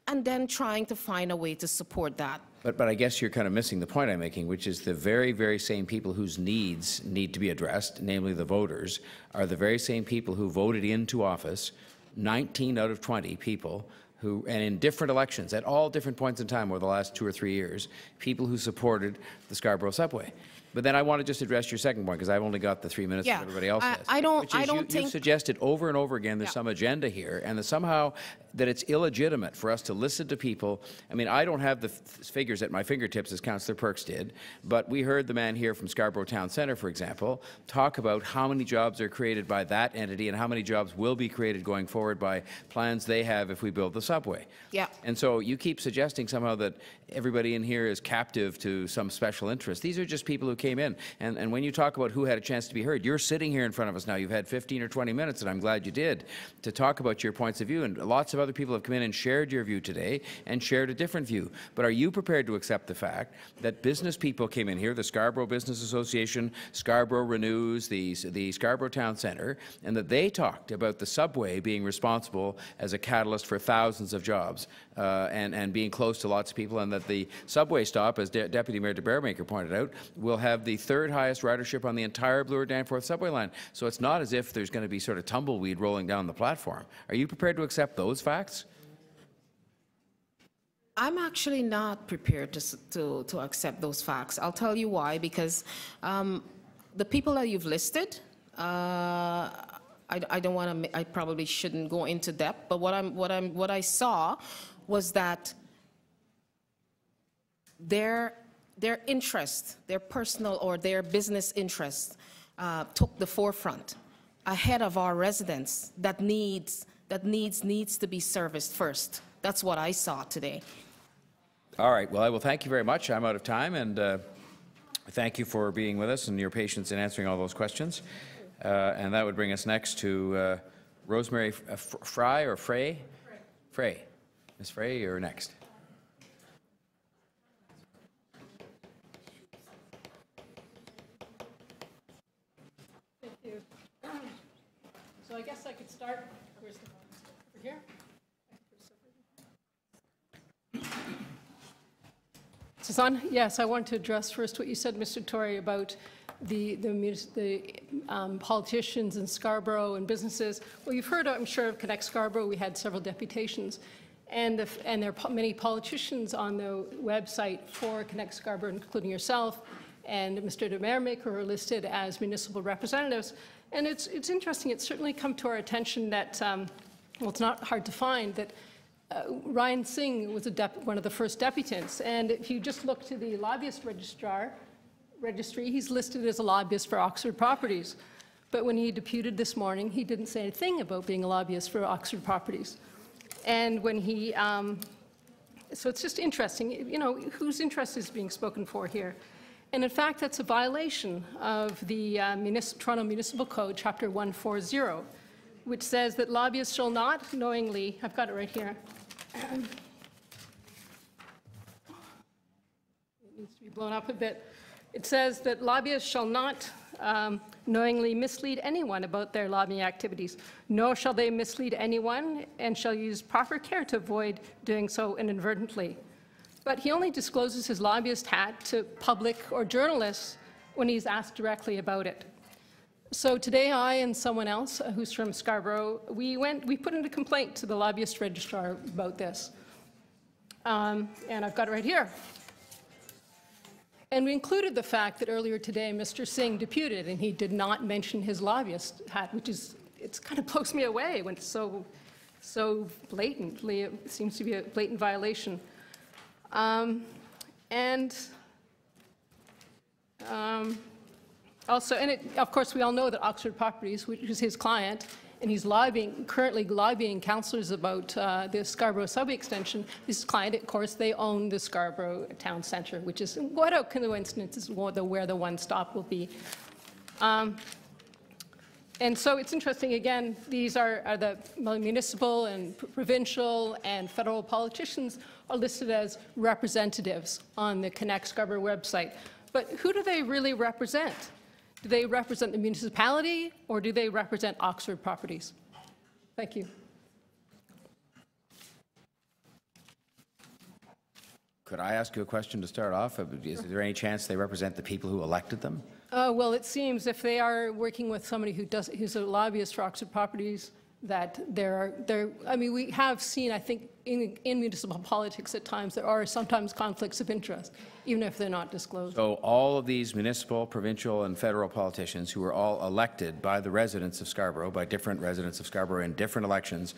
and then trying to find a way to support that. But I guess you're kind of missing the point I'm making, which is the very, very same people whose needs need to be addressed, namely the voters, are the very same people who voted into office, 19 out of 20 people who, and in different elections, at all different points in time over the last 2 or 3 years, people who supported the Scarborough subway. But then I want to just address your second point, because I've only got the 3 minutes that everybody else has. I don't think you've suggested over and over again there's some agenda here, and that somehow that it's illegitimate for us to listen to people. I mean, I don't have the figures at my fingertips as Councillor Perks did, but we heard the man here from Scarborough Town Centre, for example, talk about how many jobs are created by that entity and how many jobs will be created going forward by plans they have if we build the subway. Yeah. And so you keep suggesting somehow that everybody in here is captive to some special interest. These are just people who came in. And when you talk about who had a chance to be heard, you're sitting here in front of us now. You've had 15 or 20 minutes, and I'm glad you did, to talk about your points of view. And lots of other people have come in and shared your view today and shared a different view. But are you prepared to accept the fact that business people came in here, the Scarborough Business Association, Scarborough Renews, the Scarborough Town Centre, and that they talked about the subway being responsible as a catalyst for thousands of jobs and being close to lots of people, and that the subway stop, as Deputy Mayor de Bearmaker pointed out, will have the third highest ridership on the entire Bloor-Danforth subway line. So it's not as if there's going to be sort of tumbleweed rolling down the platform. Are you prepared to accept those facts? I'm actually not prepared to accept those facts. I'll tell you why, because the people that you've listed, I don't want to. I probably shouldn't go into depth. But what I saw was that their interest, their personal or their business interest, took the forefront ahead of our residents that needs to be serviced first. That's what I saw today. All right. Well, I will thank you very much. I'm out of time, and Thank you for being with us and your patience in answering all those questions. And that would bring us next to Rosemary Fry or Frey? Frey. Ms. Frey, you're next. Thank you. So I guess I could start. Where's the over here? Is this on? Yes, I want to address first what you said, Mr. Tory, about the politicians in Scarborough and businesses. Well, you've heard, I'm sure, of Connect Scarborough. We had several deputations. And there are many politicians on the website for Connect Scarborough, including yourself and Mr. de Mermaker, who are listed as municipal representatives. And it's interesting. It's certainly come to our attention that, well, it's not hard to find that Ryan Singh was one of the first deputants. And if you just look to the lobbyist registry, he's listed as a lobbyist for Oxford Properties. But when he deputed this morning, he didn't say anything about being a lobbyist for Oxford Properties. And when he, so it's just interesting, you know, whose interest is being spoken for here? And in fact, that's a violation of the Toronto Municipal Code, Chapter 140, which says that lobbyists shall not knowingly, I've got it right here. It needs to be blown up a bit. It says that lobbyists shall not knowingly mislead anyone about their lobbying activities, nor shall they mislead anyone, and shall use proper care to avoid doing so inadvertently. But he only discloses his lobbyist hat to public or journalists when he's asked directly about it. So today, I and someone else who's from Scarborough, we put in a complaint to the lobbyist registrar about this. And I've got it right here. And we included the fact that earlier today, Mr. Singh deputed, and he did not mention his lobbyist hat, which is, it kind of blows me away when it's so blatantly, it seems to be a blatant violation. Also, of course, we all know that Oxford Properties, which is his client, and he's currently lobbying councillors about the Scarborough subway extension. This client, of course, they own the Scarborough Town Centre, which is, what a coincidence, is where the one stop will be. And so it's interesting, again, these are the municipal and provincial and federal politicians are listed as representatives on the Connect Scarborough website. But who do they really represent? Do they represent the municipality, or do they represent Oxford Properties? Thank you. Could I ask you a question to start off? Is there any chance they represent the people who elected them? Well, it seems if they are working with somebody who's a lobbyist for Oxford Properties, that I mean, we have seen, I think, in municipal politics at times, there are sometimes conflicts of interest, even if they're not disclosed. So all of these municipal, provincial, and federal politicians who are all elected by the residents of Scarborough, by different residents of Scarborough in different elections,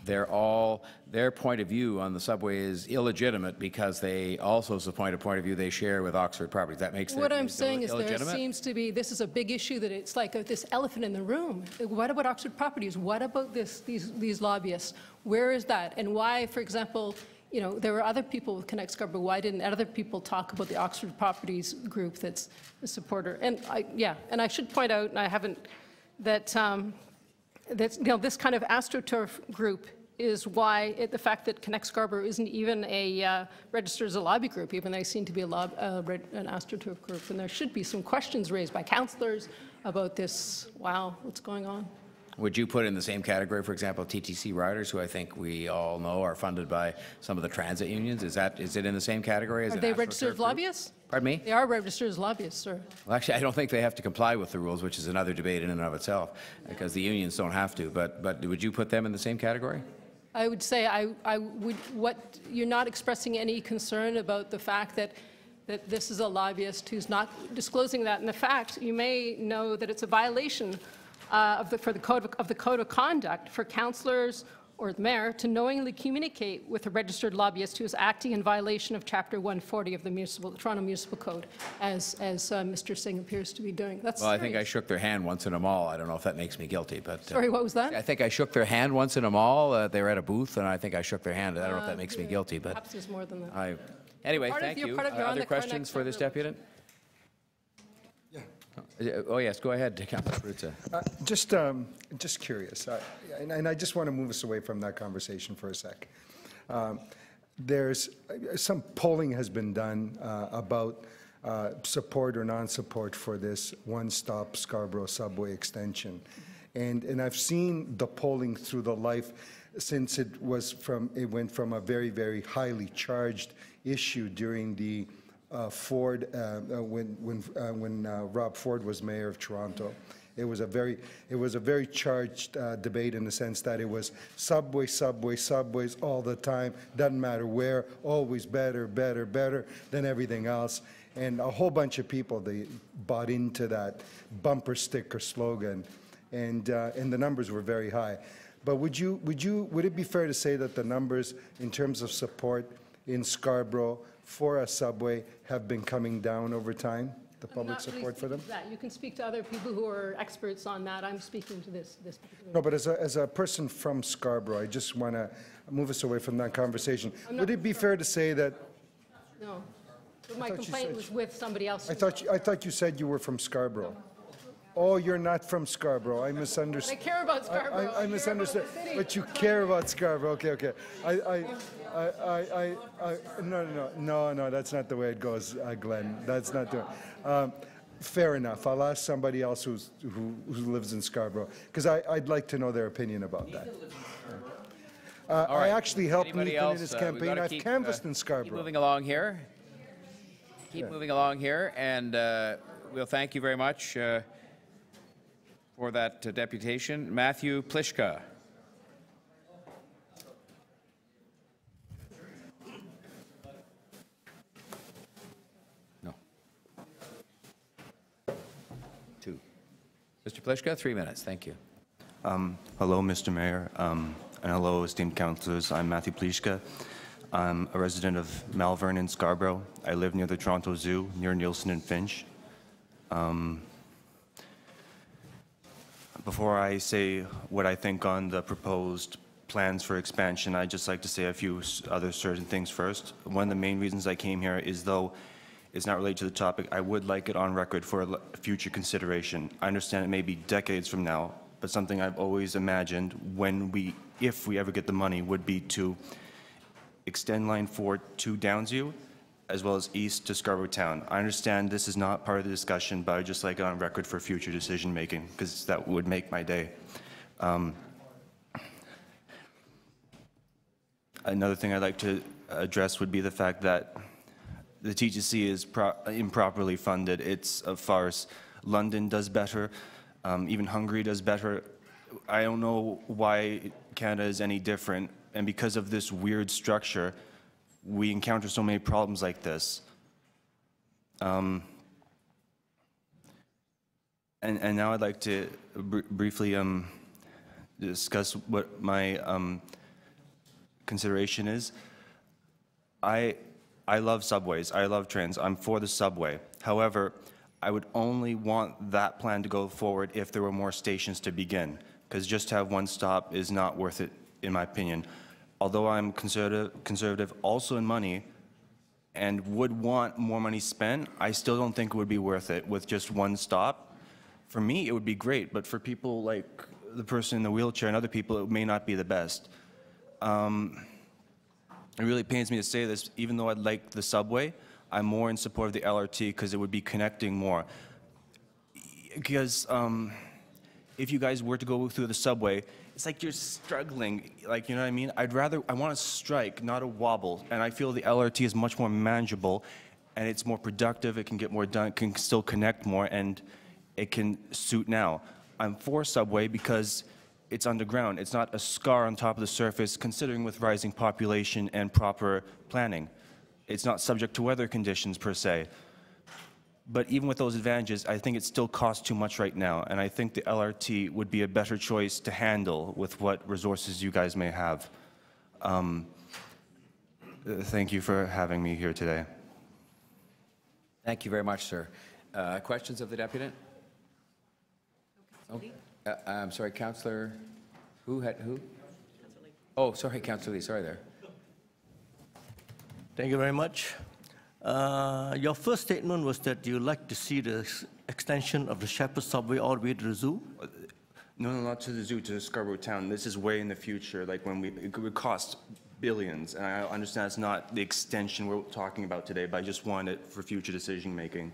their point of view on the subway is illegitimate because they also support a point of view they share with Oxford Properties. That makes what I'm saying is there seems to be, this is a big issue, that it's like this elephant in the room. What about Oxford Properties? What about these lobbyists? Where is that? And why, for example, you know, there were other people with Connect Scarborough. Why didn't other people talk about the Oxford Properties group that's a supporter? And I should point out, and I haven't, that this kind of AstroTurf group is why the fact that Connect Scarborough isn't even registered as a lobby group, even though they seem to be an AstroTurf group. And there should be some questions raised by councillors about this. Wow, what's going on? Would you put in the same category, for example, TTC riders, who I think we all know are funded by some of the transit unions? Is it in the same category as Are they registered as lobbyists? Pardon me? They are registered as lobbyists, sir. Well, actually, I don't think they have to comply with the rules, which is another debate in and of itself, because the unions don't have to. But would you put them in the same category? I would say you're not expressing any concern about the fact that this is a lobbyist who's not disclosing that. And the fact, you may know that it's a violation of the code of conduct for councillors or the mayor to knowingly communicate with a registered lobbyist who is acting in violation of Chapter 140 of the Toronto Municipal Code, as Mr. Singh appears to be doing. That's well, serious. I think I shook their hand once in a mall. I don't know if that makes me guilty, but sorry, what was that? I think I shook their hand once in a mall. They were at a booth, and I think I shook their hand. I don't know if that makes me guilty, but perhaps there's more than that. Anyway, thank you. Other questions for this deputant? Oh, yes, go ahead, Councilor Perruzza. Just curious, and I just want to move us away from that conversation for a sec. There's some polling has been done about support or non-support for this one-stop Scarborough subway extension, and I've seen the polling through the life since it went from a very, very highly charged issue during the Ford, when Rob Ford was mayor of Toronto. It was a very charged debate in the sense that it was subways all the time, doesn't matter where, always better than everything else. And a whole bunch of people, they bought into that bumper sticker slogan, and the numbers were very high. But would it be fair to say that the numbers in terms of support in Scarborough for a subway have been coming down over time, the public support for them? You can speak to other people who are experts on that. I'm speaking to this particular. No, but as a person from Scarborough, I just want to move us away from that conversation. Would it be fair to say that? No, but my complaint was with somebody else. I thought you said you were from Scarborough. Oh, you're not from Scarborough. I misunderstood. I care about Scarborough. I misunderstood. But you care about Scarborough. Okay. No, that's not the way it goes, Glenn. That's not the way. Fair enough. I'll ask somebody else who lives in Scarborough, because I'd like to know their opinion about that. I actually helped Nathan in his campaign. I've canvassed in Scarborough. Keep moving along here. Moving along here, and we'll thank you very much for that deputation. Matthew Plishka. No. 2. Mr. Plishka, 3 minutes. Thank you. Hello, Mr. Mayor, and hello, esteemed councillors. I'm Matthew Plishka. I'm a resident of Malvern in Scarborough. I live near the Toronto Zoo, near Nielsen and Finch. Before I say what I think on the proposed plans for expansion, I'd just like to say a few other certain things first. One of the main reasons I came here is, though it's not related to the topic, I would like it on record for future consideration. I understand it may be decades from now, but something I've always imagined if we ever get the money, would be to extend Line 4 to Downsview, as well as east to Scarborough Town. I understand this is not part of the discussion, but I'd just like it on record for future decision making, because that would make my day. Another thing I'd like to address would be the fact that the TTC is improperly funded. It's a farce. London does better. Even Hungary does better. I don't know why Canada is any different. And because of this weird structure, we encounter so many problems like this. And now I'd like to briefly discuss what my consideration is. I love subways. I love trains. I'm for the subway. However, I would only want that plan to go forward if there were more stations to begin, because just to have one stop is not worth it, in my opinion. Although I'm conservative also in money and would want more money spent, I still don't think it would be worth it with just one stop. For me, it would be great, but for people like the person in the wheelchair and other people, it may not be the best. It really pains me to say this, even though I'd like the subway, I'm more in support of the LRT because it would be connecting more. Because if you guys were to go through the subway, it's like you're struggling, like, you know what I mean? I want to strike, not a wobble, and I feel the LRT is much more manageable, and it's more productive, it can get more done, it can still connect more, and it can suit now. I'm for subway because it's underground. It's not a scar on top of the surface, considering with rising population and proper planning. It's not subject to weather conditions, per se. But even with those advantages, I think it still costs too much right now, and I think the LRT would be a better choice to handle with what resources you guys may have. Thank you for having me here today. Thank you very much, sir. Questions of the deputy? Oh, I'm sorry, Councillor. Who? Oh, sorry, Councillor Lee. Sorry there. Thank you very much. Your first statement was that you'd like to see the extension of the Shepherd subway all the way to the zoo? No, not to the zoo, to Scarborough Town. This is way in the future, like when it would cost billions. And I understand it's not the extension we're talking about today, but I just want it for future decision-making.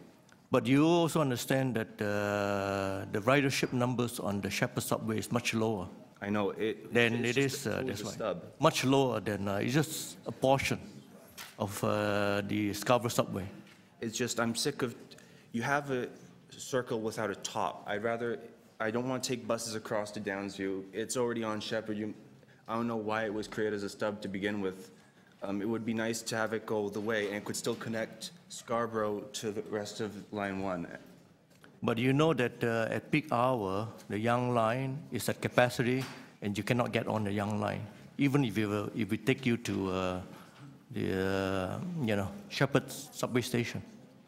But you also understand that the ridership numbers on the Shepherd subway is much lower. I know. That's why. Much lower than, it's just a portion of the Scarborough subway. It's just, I'm sick of, you have a circle without a top. I don't want to take buses across to Downsview. It's already on Shepherd. I don't know why it was created as a stub to begin with. It would be nice to have it go the way, and it could still connect Scarborough to the rest of Line 1. But you know that at peak hour, the Young Line is at capacity, and you cannot get on the Young Line, even if we take you to the Shepherd subway station.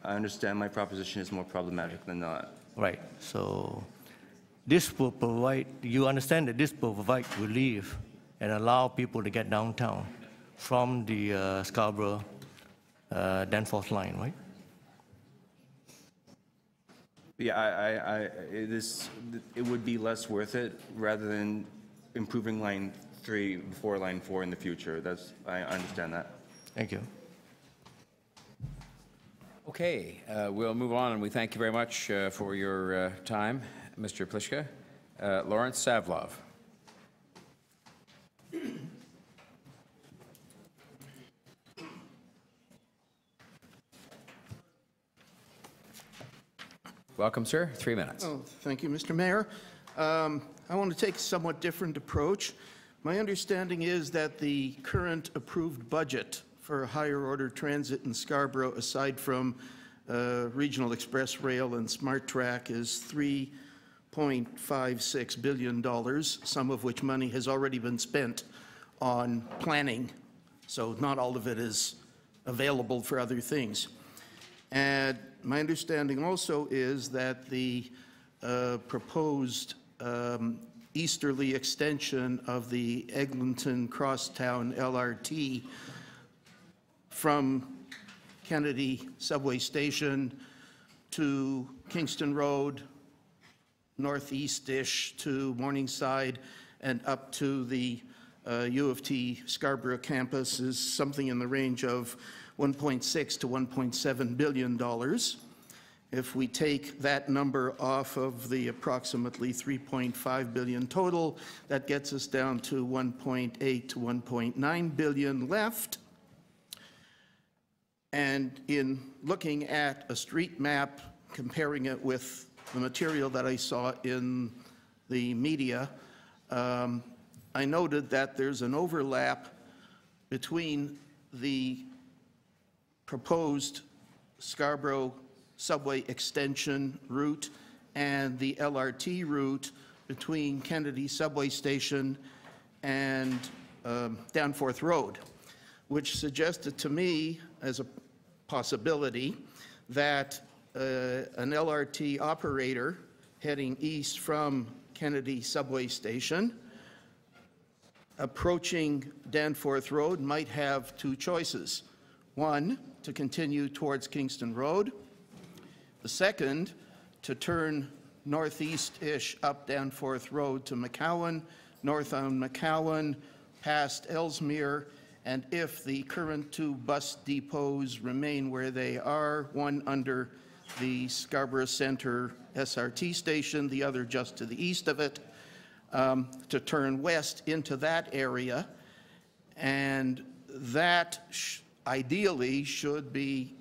I understand my proposition is more problematic than not. Right. So this will provide. You understand that this will provide relief and allow people to get downtown from the Scarborough Danforth line, right? Yeah, it would be less worth it rather than improving Line 3 before Line 4 in the future. I understand that. Thank you. Okay, we'll move on, and we thank you very much for your time, Mr. Pliszka. Lawrence Savlov. Welcome, sir. 3 minutes. Oh, thank you, Mr. Mayor. I want to take a somewhat different approach. My understanding is that the current approved budget for higher order transit in Scarborough, aside from Regional Express Rail and Smart Track, is $3.56 billion, some of which money has already been spent on planning. So not all of it is available for other things. And my understanding also is that the proposed easterly extension of the Eglinton Crosstown LRT from Kennedy Subway Station to Kingston Road, northeast-ish to Morningside, and up to the U of T Scarborough campus is something in the range of $1.6 to $1.7 billion. If we take that number off of the approximately $3.5 billion total, that gets us down to $1.8 to $1.9 billion left. And in looking at a street map, comparing it with the material that I saw in the media, I noted that there's an overlap between the proposed Scarborough subway extension route and the LRT route between Kennedy Subway Station and Danforth Road, which suggested to me as a possibility that an LRT operator heading east from Kennedy Subway Station approaching Danforth Road might have two choices. One, to continue towards Kingston Road. The second, to turn northeast-ish up Danforth Road to McCowan, north on McCowan, past Ellesmere, and if the current two bus depots remain where they are, one under the Scarborough Centre SRT station, the other just to the east of it, to turn west into that area, and that ideally should be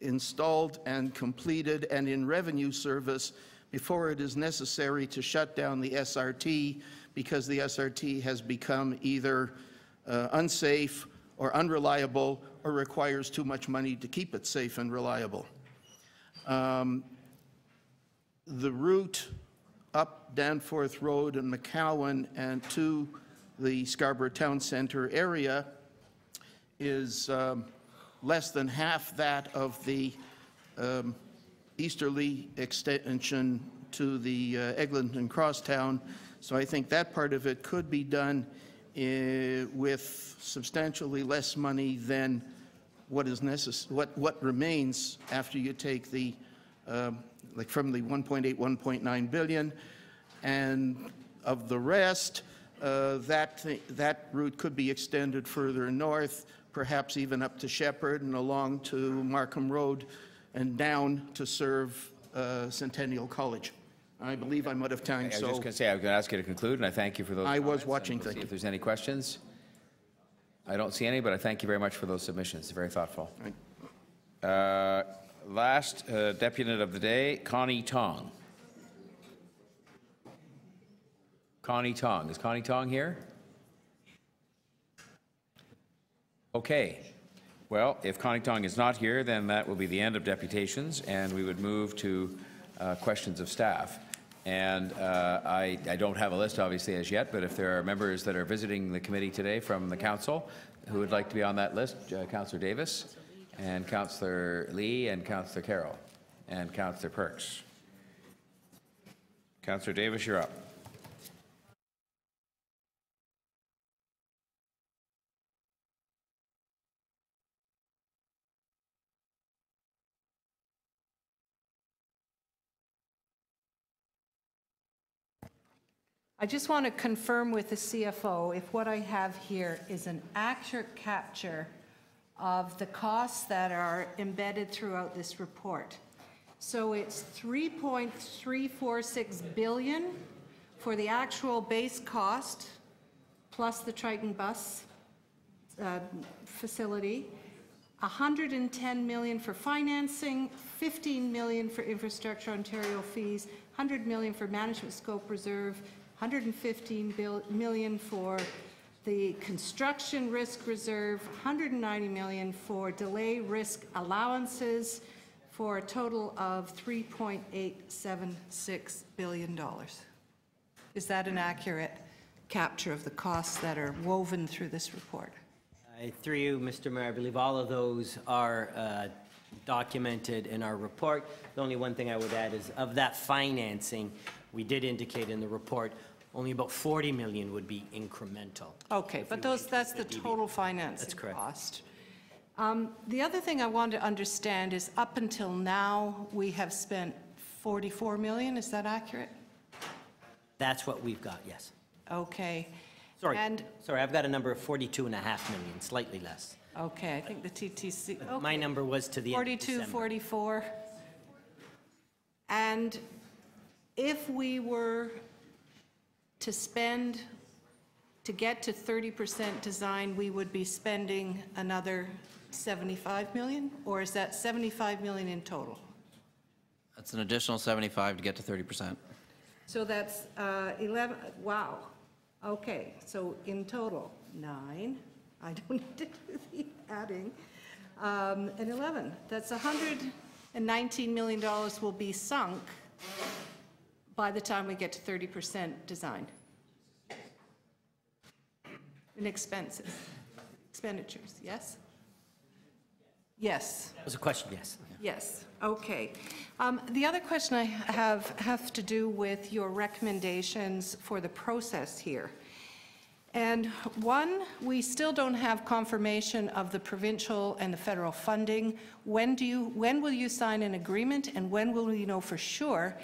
installed and completed and in revenue service before it is necessary to shut down the SRT, because the SRT has become either unsafe or unreliable or requires too much money to keep it safe and reliable. The route up Danforth Road and McCowan and to the Scarborough Town Centre area is less than half that of the easterly extension to the Eglinton Crosstown. So I think that part of it could be done with substantially less money than what is necessary, what remains after you take the like from the 1.8, 1.9 billion, and of the rest, that route could be extended further north, perhaps even up to Shepherd and along to Markham Road and down to serve Centennial College. I believe I'm out of time, I was so just going to say, I was going to ask you to conclude, and I thank you for those I was comments, watching. and we'll Thank see you. if there's any questions. I don't see any, but I thank you very much for those submissions. Very thoughtful. Last deputant of the day, Connie Tong. Connie Tong. Is Connie Tong here? Okay. Well, if Connie Tong is not here, then that will be the end of deputations, and we would move to questions of staff. And I don't have a list, obviously, as yet, but if there are members that are visiting the committee today from the council who would like to be on that list, Councillor Davis, and Councillor Lee, and Councillor Carroll, and Councillor Perks. Councillor Davis, you're up. I just want to confirm with the CFO if what I have here is an accurate capture of the costs that are embedded throughout this report. So it's 3.346 billion for the actual base cost plus the Triton bus facility, 110 million for financing, 15 million for infrastructure Ontario fees, 100 million for management scope reserve, 115 million for the construction risk reserve, 190 million for delay risk allowances, for a total of $3.876 billion. Is that an accurate capture of the costs that are woven through this report? Through you, Mr. Mayor, I believe all of those are documented in our report. The only one thing I would add is of that financing, we did indicate in the report only about 40 million would be incremental. Okay, but that's the total financing cost. The other thing I want to understand is up until now, we have spent 44 million. Is that accurate? That's what we've got, yes. Okay. Sorry, I've got a number of 42.5 million, slightly less. Okay, I think the TTC. Okay. My number was to the 42, end of December. 44. And if we were to spend, to get to 30% design, we would be spending another 75 million? Or is that 75 million in total? That's an additional 75 to get to 30%. So that's 11, wow. Okay, so in total, 9. I don't need to do the adding. And 11, that's $119 million will be sunk by the time we get to 30% design. In expenses, expenditures, yes? Yes. That was a question, yes. Yes, okay. The other question I have to do with your recommendations for the process here. And one, we still don't have confirmation of the provincial and the federal funding. When will you sign an agreement, and when will we know for sure,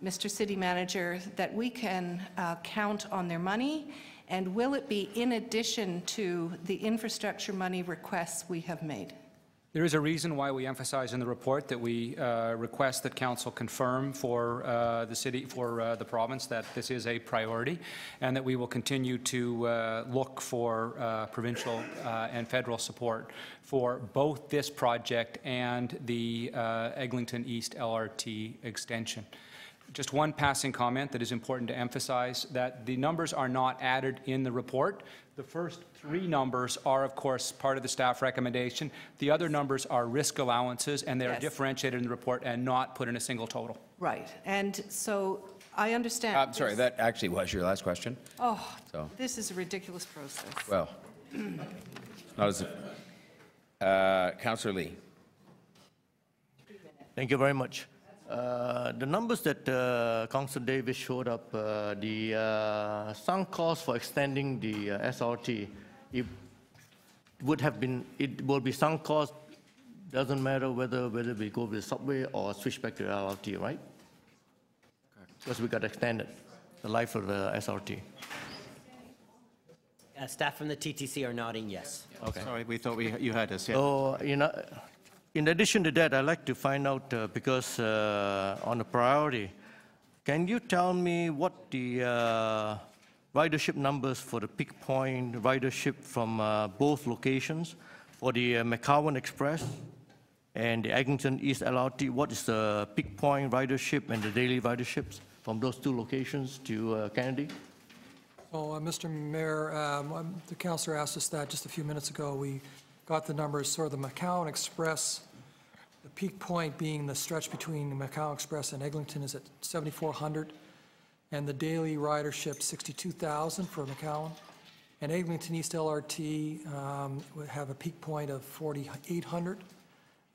Mr. City Manager, that we can count on their money? And will it be in addition to the infrastructure money requests we have made? There is a reason why we emphasize in the report that we request that Council confirm for the city, for the province, that this is a priority, and that we will continue to look for provincial and federal support for both this project and the Eglinton East LRT extension. Just one passing comment that is important to emphasize, that the numbers are not added in the report. The first 3 numbers are, of course, part of the staff recommendation. The other numbers are risk allowances, and they are differentiated in the report and not put in a single total. Right, and so I understand. I'm sorry, that actually was your last question. Oh, So. this is a ridiculous process. Well, not as Councillor Lee. Thank you very much. The numbers that Councillor Davis showed up, the sunk cost for extending the SRT, it will be sunk cost doesn't matter whether we go with subway or switch back to LRT, right? Because we got extended the life of the SRT. Staff from the TTC are nodding yes. Okay. Sorry, we thought you had us. Yeah. So, in addition to that, I'd like to find out, because on the priority, can you tell me what the ridership numbers for the peak point ridership from both locations, for the McCowan Express and the Eglinton East LRT? What is the peak point ridership and the daily riderships from those two locations to Kennedy? Well, Mr. Mayor, the councillor asked us that just a few minutes ago. We got the numbers. So the McCowan Express, the peak point being the stretch between the McCowan Express and Eglinton, is at 7,400, and the daily ridership 62,000 for McCowan. And Eglinton East LRT would have a peak point of 4,800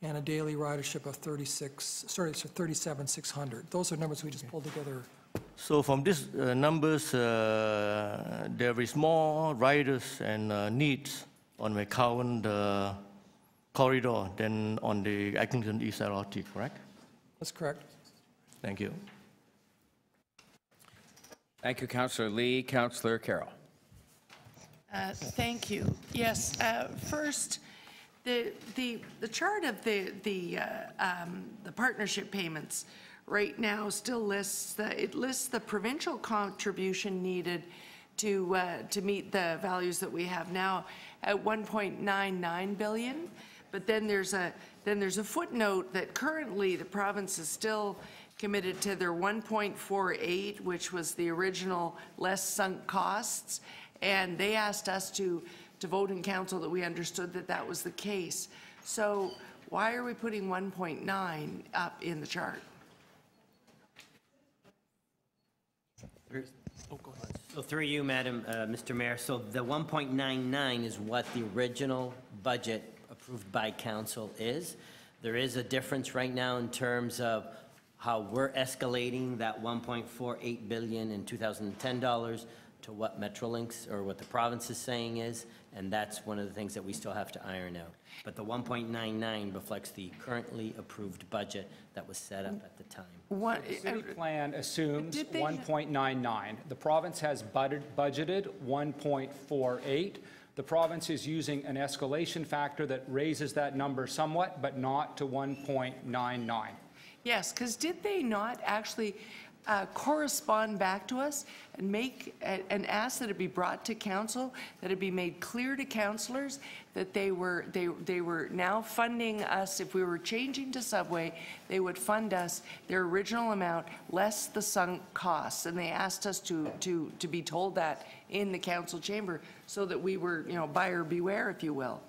and a daily ridership of 37,600. Those are numbers we just pulled together. So from these numbers, there is more riders and needs on McCowan corridor than on the Eglinton East LRT, correct? That's correct. Thank you. Thank you, Councillor Lee. Councillor Carroll. Thank you. Yes, first, the chart of the partnership payments right now still lists the provincial contribution needed to meet the values that we have now at 1.99 billion. But then there's a footnote that currently the province is still committed to their 1.48, which was the original less sunk costs, and they asked us to vote in council that we understood that that was the case. So why are we putting 1.9 up in the chart? So through you, Mr. Mayor, so the 1.99 is what the original budget approved by council is. There is a difference right now in terms of how we're escalating that 1.48 billion in 2010 dollars to what Metrolinx or what the province is saying is, and that's one of the things that we still have to iron out. But the 1.99 reflects the currently approved budget that was set up at the time. The city plan assumes 1.99. The province has budgeted 1.48. The province is using an escalation factor that raises that number somewhat, but not to 1.99. Yes, because did they not actually correspond back to us and ask that it be brought to council, that it be made clear to councillors that they were now funding us? If we were changing to subway, they would fund us their original amount less the sunk costs, and they asked us to be told that in the council chamber so that we were, buyer beware, if you will.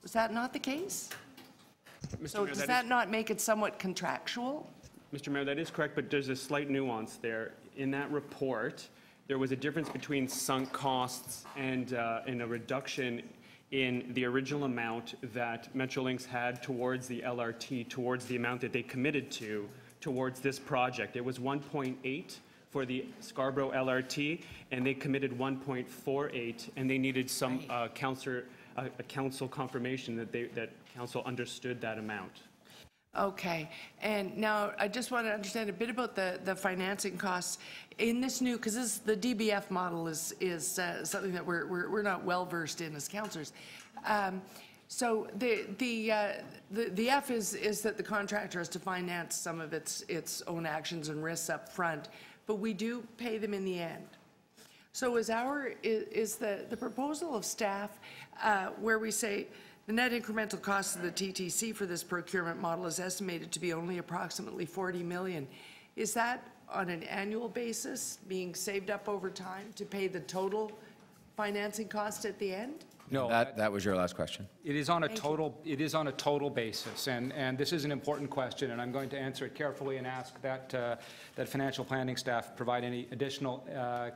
Was that not the case? So does that not make it somewhat contractual? Mr. Mayor, that is correct, but there's a slight nuance there. In that report, there was a difference between sunk costs and a reduction in the original amount that Metrolinx had towards the LRT, towards the amount that they committed to towards this project. It was 1.8 for the Scarborough LRT, and they committed 1.48, and they needed some council confirmation that council understood that amount. Okay, and now I just want to understand a bit about the financing costs in this new, because the DBF model is something that we're not well versed in as councillors. So the F is that the contractor has to finance some of its own actions and risks up front, but we do pay them in the end. So is the proposal of staff where we say the net incremental cost of the TTC for this procurement model is estimated to be only approximately 40 million. Is that on an annual basis being saved up over time to pay the total financing cost at the end? No, that was your last question. It is on a total. It is on a total basis, and this is an important question, and I'm going to answer it carefully and ask that that financial planning staff provide any additional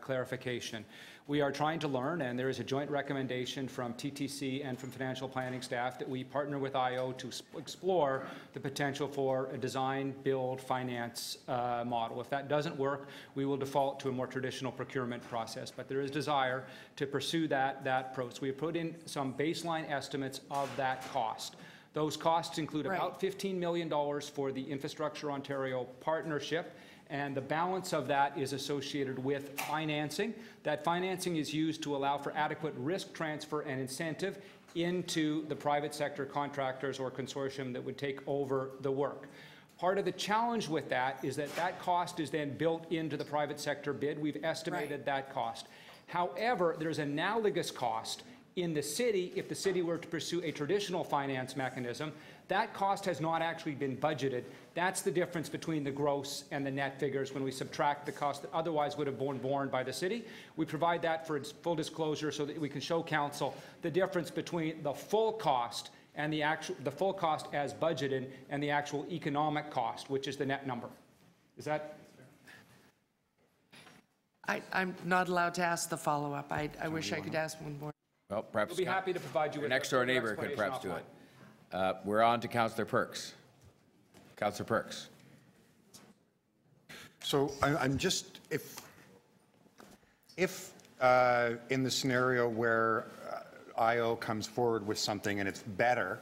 clarification. We are trying to learn, and there is a joint recommendation from TTC and from financial planning staff that we partner with IO to explore the potential for a design, build, finance model. If that doesn't work, we will default to a more traditional procurement process. But there is desire to pursue that approach. We have put in some baseline estimates of that cost. Those costs include about $15 million for the Infrastructure Ontario Partnership, and the balance of that is associated with financing. That financing is used to allow for adequate risk transfer and incentive into the private sector contractors or consortium that would take over the work. Part of the challenge with that is that that cost is then built into the private sector bid. We've estimated that cost. However, there's analogous cost in the city if the city were to pursue a traditional finance mechanism. That cost has not actually been budgeted. That's the difference between the gross and the net figures when we subtract the cost that otherwise would have been borne by the city. We provide that for its full disclosure so that we can show council the difference between the full cost and the full cost as budgeted and the actual economic cost, which is the net number. Is that? I'm not allowed to ask the follow-up. I wish I could ask one more. Well, perhaps we'll be happy to provide you with next door neighbor could perhaps do it. We're on to Councillor Perks. Councillor Perks. So I'm just, if in the scenario where IO comes forward with something and it's better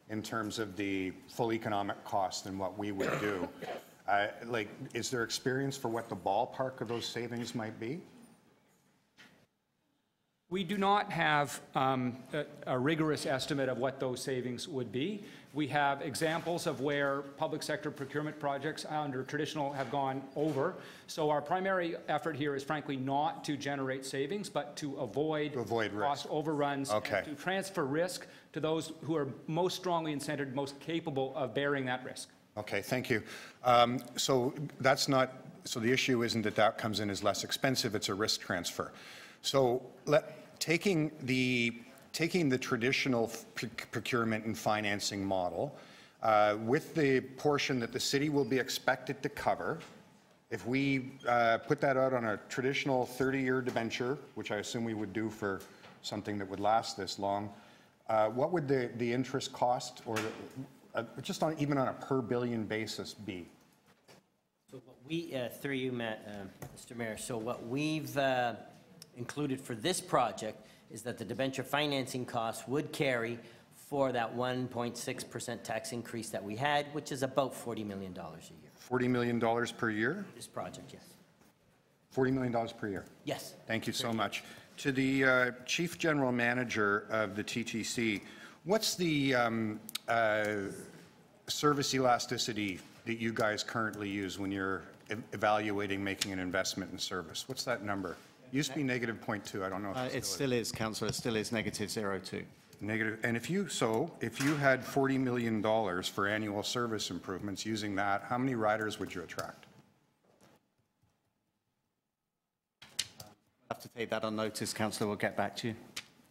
in terms of the full economic cost than what we would do, like, is there experience for what the ballpark of those savings might be? We do not have a rigorous estimate of what those savings would be. We have examples of where public sector procurement projects under traditional have gone over. So our primary effort here is frankly not to generate savings, but to avoid cost overruns, and to transfer risk to those who are most strongly incented, most capable of bearing that risk. Okay, thank you. So that's not, so the issue isn't that that comes in as less expensive, it's a risk transfer. So taking the traditional procurement and financing model with the portion that the city will be expected to cover, if we put that out on a traditional 30-year debenture, which I assume we would do for something that would last this long, what would the interest cost, or just on even on a per billion basis, be? So what we, through you, Mr. Mayor, so what we've included for this project is that the debenture financing costs would carry for that 1.6% tax increase that we had, which is about $40 million a year. $40 million per year? This project, yes. $40 million per year? Yes. Thank you so much. To the Chief General Manager of the TTC, what's the service elasticity that you guys currently use when you're evaluating making an investment in service? What's that number? It used to be negative 0.2. I don't know if it still is, Councillor. It still is negative 0.2. Negative. And if you had $40 million for annual service improvements using that, how many riders would you attract? I'll have to take that on notice, Councillor. We'll get back to you.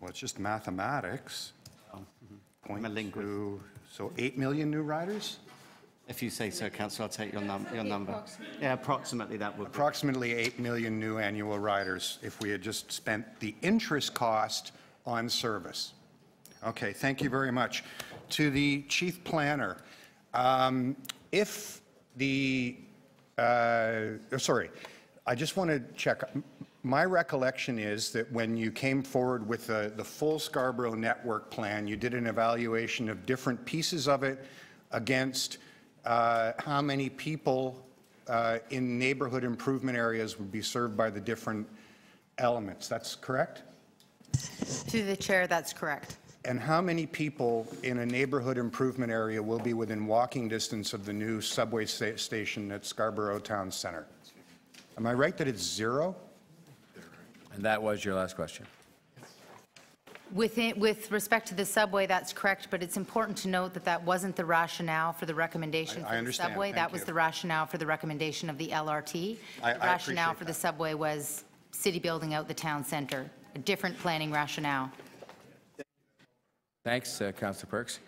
Well, it's just mathematics. 0.2, so 8 million new riders? If you say so, Councillor, I'll take your number. Yeah, approximately that would be. Approximately 8 million new annual riders if we had just spent the interest cost on service. Okay, thank you very much. To the Chief Planner, if the, sorry, I just want to check. My recollection is that when you came forward with the full Scarborough network plan, you did an evaluation of different pieces of it against how many people in neighborhood improvement areas would be served by the different elements. That's correct? Through the chair, that's correct. And how many people in a neighborhood improvement area will be within walking distance of the new subway station at Scarborough Town Centre? Am I right that it's 0? And that was your last question. With respect to the subway, that's correct, but it's important to note that that wasn't the rationale for the recommendation for the subway. That was the rationale for the recommendation of the LRT. The rationale for the subway was city building out the town centre, a different planning rationale. Thanks, Councillor Perks.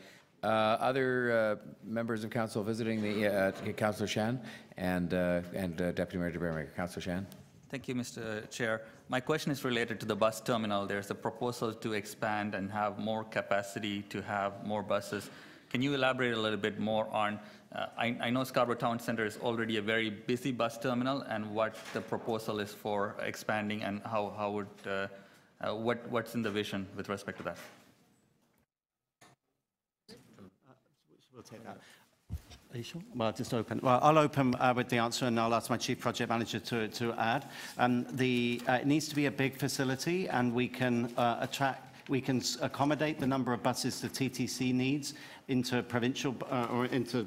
Other members of council visiting the Councillor Shan and Deputy Mayor DeBermaker. Councillor Shan. Thank you, Mr. Chair. My question is related to the bus terminal. There's a proposal to expand and have more capacity to have more buses. Can you elaborate a little bit more on, I know Scarborough Town Centre is already a very busy bus terminal, and what the proposal is for expanding, and how would, what's in the vision with respect to that? We'll take that. Are you sure? Well, just open. Well, I'll open with the answer, and I'll ask my chief project manager to add. It needs to be a big facility, and we can accommodate the number of buses the TTC needs into provincial or into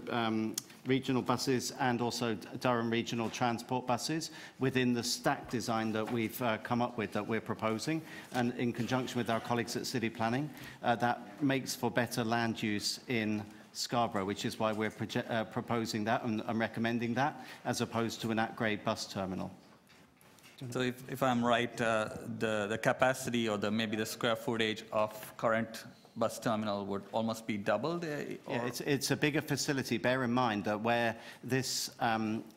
regional buses and also Durham regional transport buses within the stack design that we've come up with, that we're proposing, and in conjunction with our colleagues at City Planning. That makes for better land use in Scarborough, which is why we're proposing that and recommending that, as opposed to an at-grade bus terminal. So if I'm right, the capacity or maybe the square footage of current bus terminal would almost be doubled? Yeah, it's a bigger facility. Bear in mind that where this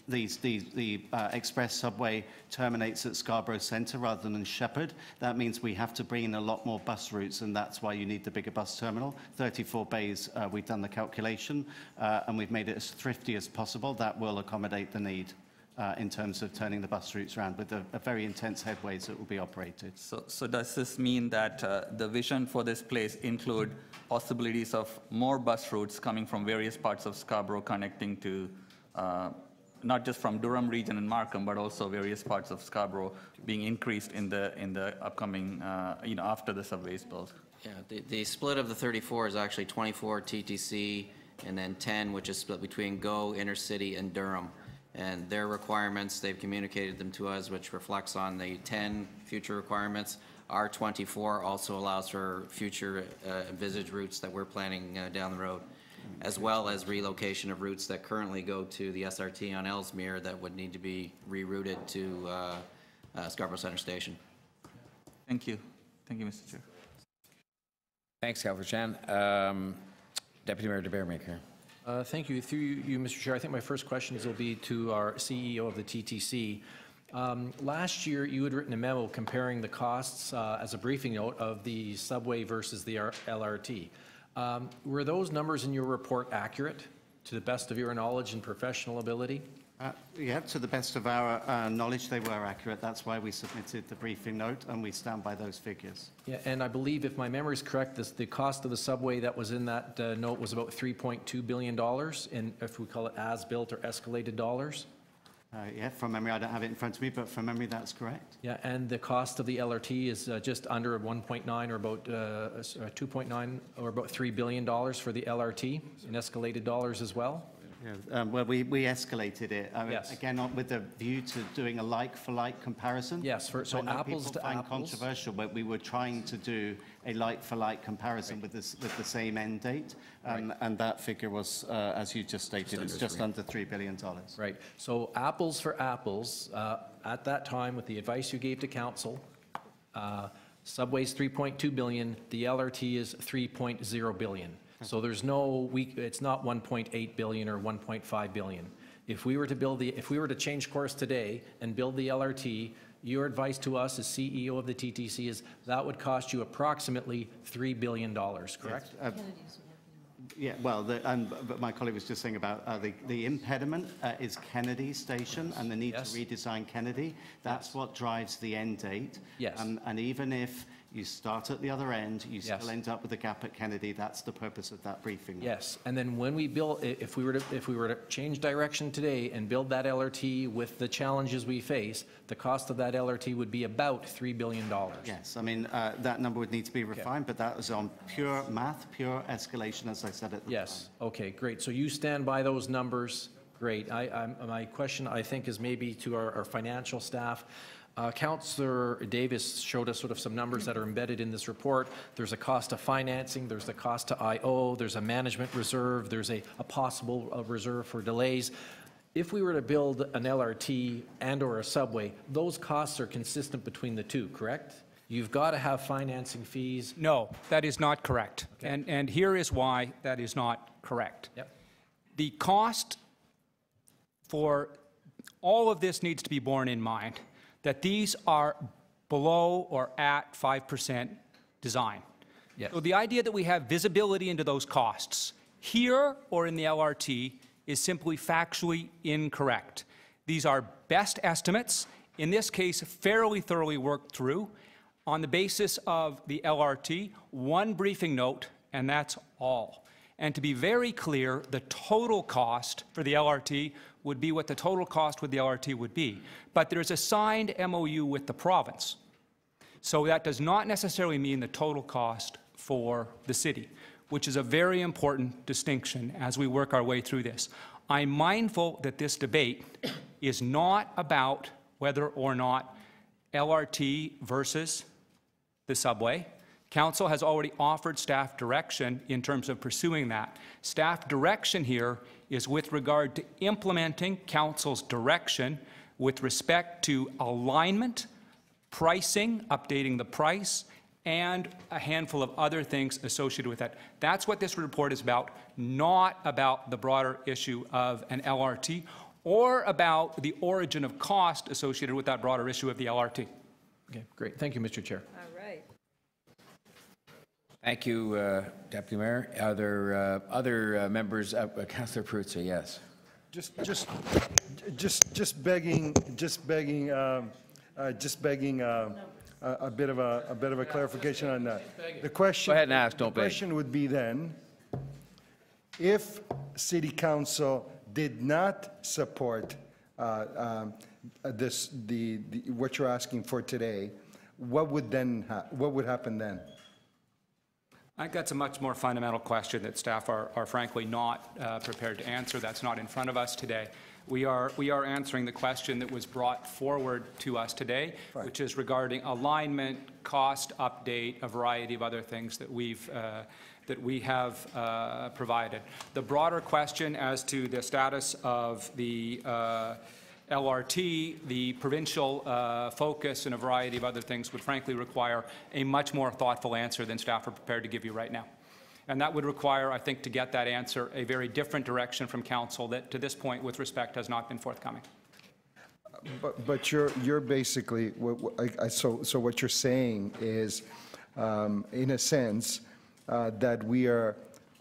the express subway terminates at Scarborough Centre rather than Shepherd, that means we have to bring in a lot more bus routes, and that's why you need the bigger bus terminal. 34 bays, we've done the calculation, and we've made it as thrifty as possible. That will accommodate the need. In terms of turning the bus routes around with a very intense headways that will be operated. So does this mean that the vision for this place include possibilities of more bus routes coming from various parts of Scarborough connecting to not just from Durham region and Markham, but also various parts of Scarborough being increased in the upcoming, after the subway is built? Yeah, the split of the 34 is actually 24 TTC and then 10, which is split between GO, Intercity, and Durham. And their requirements, they've communicated them to us, which reflects on the 10 future requirements. Our 24 also allows for future envisaged routes that we're planning down the road, as well as relocation of routes that currently go to the SRT on Ellesmere that would need to be rerouted to Scarborough Centre Station. Thank you. Thank you, Mr. Chair. Thanks, Councillor Chan. Deputy Mayor DeBaremaker. Thank you. Through you, Mr. Chair, I think my first questions will be to our CEO of the TTC. Last year, you had written a memo comparing the costs as a briefing note of the subway versus the LRT. Were those numbers in your report accurate, to the best of your knowledge and professional ability? Yeah, to the best of our knowledge, they were accurate. That's why we submitted the briefing note, and we stand by those figures. Yeah, and I believe, if my memory is correct, the cost of the subway that was in that note was about $3.2 billion, in, if we call it as-built or escalated dollars. Yeah, from memory, I don't have it in front of me, but from memory, that's correct. Yeah, and the cost of the LRT is just under 1.9 or about 2.9 or about $3 billion for the LRT in escalated dollars as well. Yeah, well, we escalated it, yes. Again, with a view to doing a like-for-like comparison. Yes, so apples to find apples. Controversial, but we were trying to do a like-for-like comparison with the same end date, and that figure was, as you just stated, it's just under $3 billion. Right, so apples for apples, at that time, with the advice you gave to council, subway's $3.2 billion, the LRT is $3.0 billion. So there's no, it's not 1.8 billion or 1.5 billion. If we were to change course today and build the LRT, your advice to us as CEO of the TTC is that would cost you approximately $3 billion, correct? Yes. Yeah, well, but my colleague was just saying about the impediment is Kennedy Station and the need to redesign Kennedy. That's what drives the end date. Yes. And even if you start at the other end, you still end up with a gap at Kennedy. That's the purpose of that briefing. Yes, and then when we build, if we were to change direction today and build that LRT with the challenges we face, the cost of that LRT would be about $3 billion. Yes, I mean that number would need to be refined, but that was on pure math, pure escalation, as I said at the time. Okay, great. So you stand by those numbers. Great. My question, I think, is maybe to our financial staff. Councillor Davis showed us sort of some numbers that are embedded in this report. There's a cost of financing, there's the cost to I/O, there's a management reserve, there's a possible reserve for delays. If we were to build an LRT and or a subway, those costs are consistent between the two, correct? You've got to have financing fees. No, that is not correct. Okay. And here is why that is not correct. Yep. The cost for all of this needs to be borne in mind, that these are below or at 5% design. Yes. So the idea that we have visibility into those costs here or in the LRT is simply factually incorrect. These are best estimates, in this case fairly thoroughly worked through on the basis of the LRT, one briefing note, and that's all. And to be very clear, the total cost for the LRT would be what the total cost with the LRT would be. But there's a signed MOU with the province. So that does not necessarily mean the total cost for the city, which is a very important distinction as we work our way through this. I'm mindful that this debate is not about whether or not LRT versus the subway. Council has already offered staff direction in terms of pursuing that. Staff direction here is with regard to implementing Council's direction with respect to alignment, pricing, updating the price, and a handful of other things associated with that. That's what this report is about, not about the broader issue of an LRT or about the origin of cost associated with that broader issue of the LRT. Okay, great. Thank you, Mr. Chair. All right. Thank you, Deputy Mayor. Are there other members? Councillor Peruzza, yes. Just begging a bit of a clarification on that. The question. Go ahead and ask. Don't beg. The question would be then, if City Council did not support what you're asking for today, what would happen then? I think that's a much more fundamental question that staff are frankly not prepared to answer. That's not in front of us today. We are answering the question that was brought forward to us today, right, which is regarding alignment, cost update, a variety of other things that we have provided. The broader question as to the status of the LRT, the provincial focus, and a variety of other things would frankly require a much more thoughtful answer than staff are prepared to give you right now. And that would require, I think, to get that answer, a very different direction from Council that, to this point, with respect, has not been forthcoming. But you're basically, so what you're saying is, in a sense, that we are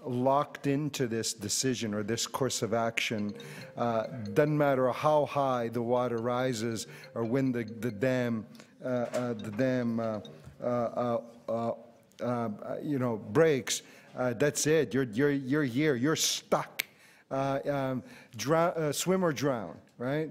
locked into this decision or this course of action. Doesn't matter how high the water rises or when the dam breaks. That's it. You're here. You're stuck. Swim or drown, right?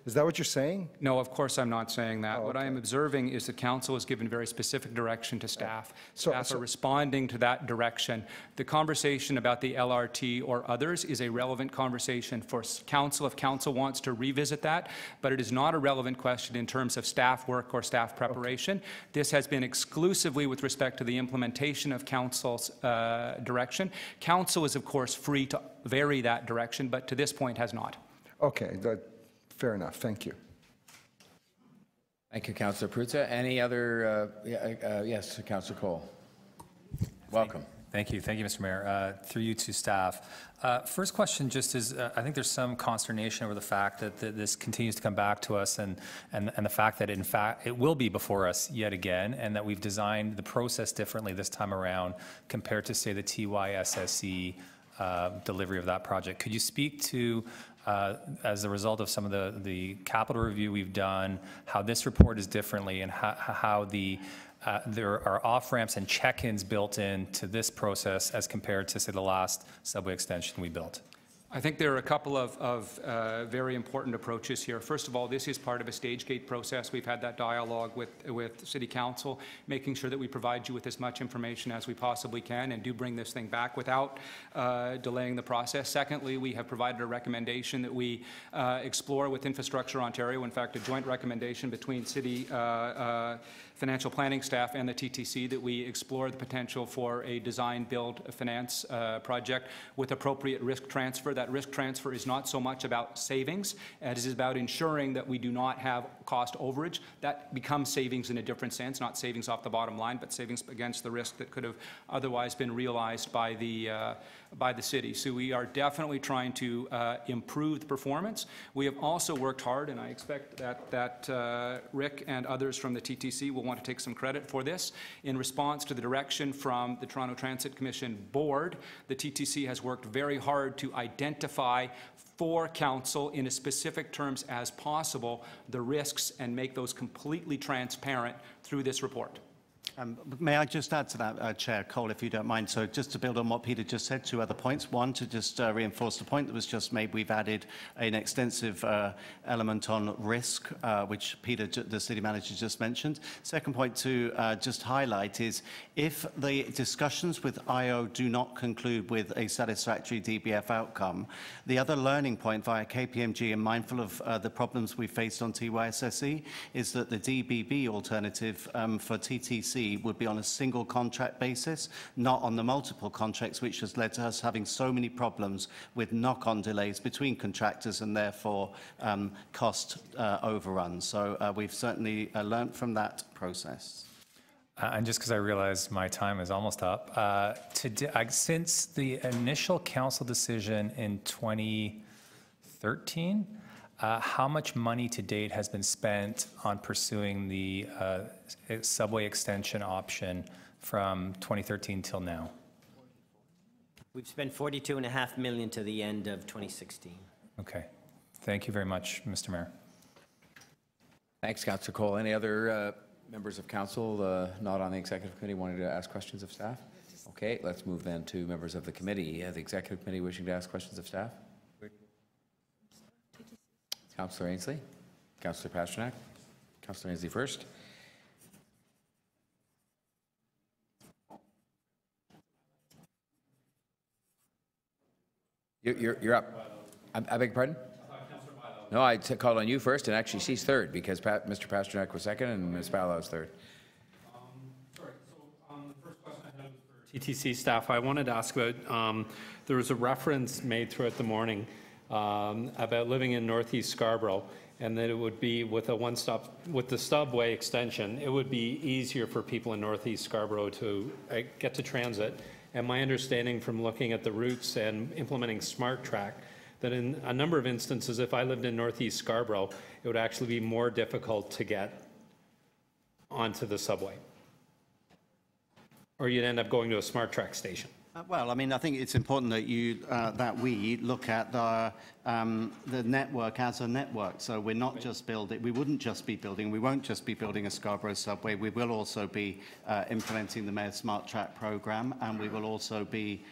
Is that what you're saying? No, of course I'm not saying that. What I am observing is that Council has given very specific direction to staff. Staff are responding to that direction. The conversation about the LRT or others is a relevant conversation for Council if Council wants to revisit that, but it is not a relevant question in terms of staff work or staff preparation. This has been exclusively with respect to the implementation of Council's direction. Council is, of course, free to vary that direction, but to this point has not. Okay. Fair enough. Thank you. Thank you, Councillor Peruzza. Any other? Yes, Councillor Cole. Welcome. Thank you, Mr. Mayor. Through you to staff. First question just is, I think there's some consternation over the fact that this continues to come back to us and the fact that, in fact, it will be before us yet again, and that we've designed the process differently this time around compared to, say, the TYSSE delivery of that project. Could you speak to, as a result of some of the capital review we've done, how this report is differently and how there are off-ramps and check-ins built into this process as compared to, say, the last subway extension we built? I think there are a couple of very important approaches here. First of all, this is part of a stage gate process. We've had that dialogue with City Council, making sure that we provide you with as much information as we possibly can and do bring this thing back without delaying the process. Secondly, we have provided a recommendation that we explore with Infrastructure Ontario, in fact, a joint recommendation between City financial planning staff and the TTC, that we explore the potential for a design, build, finance project with appropriate risk transfer. That risk transfer is not so much about savings as it is about ensuring that we do not have cost overage. That becomes savings in a different sense, not savings off the bottom line, but savings against the risk that could have otherwise been realized by the city. So we are definitely trying to improve the performance. We have also worked hard, and I expect that Rick and others from the TTC will want to take some credit for this. In response to the direction from the Toronto Transit Commission Board, the TTC has worked very hard to identify for Council in as specific terms as possible the risks and make those completely transparent through this report. May I just add to that, Chair Cole, if you don't mind? So just to build on what Peter just said, 2 other points. One, to just reinforce the point that was just made, we've added an extensive element on risk, which Peter, the city manager, just mentioned. Second point to just highlight is if the discussions with IO do not conclude with a satisfactory DBF outcome, the other learning point via KPMG, and mindful of the problems we faced on TYSSE, is that the DBB alternative for TTC would be on a single contract basis, not on the multiple contracts, which has led to us having so many problems with knock-on delays between contractors and therefore cost overruns. So we've certainly learnt from that process. And just because I realize my time is almost up, since the initial council decision in 2013, how much money to date has been spent on pursuing the subway extension option from 2013 till now? We've spent $42.5 million to the end of 2016. Okay. Thank you very much, Mr. Mayor. Thanks, Councillor Cole. Any other members of council not on the executive committee wanting to ask questions of staff? Okay, let's move then to members of the committee. The executive committee wishing to ask questions of staff? Councillor Ainsley, Councillor Pasternak. Councillor Ainsley first. You're up. I beg your pardon? No, I called on you first, and actually she's third because Mr. Pasternak was second and Ms. Ballow was third. Sorry, so the first question I had was for TTC staff. I wanted to ask about, there was a reference made throughout the morning about living in Northeast Scarborough, and that it would be with with the subway extension, it would be easier for people in Northeast Scarborough to get to transit. And my understanding from looking at the routes and implementing Smart Track, that in a number of instances, if I lived in Northeast Scarborough, it would actually be more difficult to get onto the subway. Or you'd end up going to a Smart Track station. Well, I mean, I think it's important that we look at the network as a network. So we're not just building, we won't just be building a Scarborough subway. We will also be implementing the Mayor's Smart Track program, and we will also be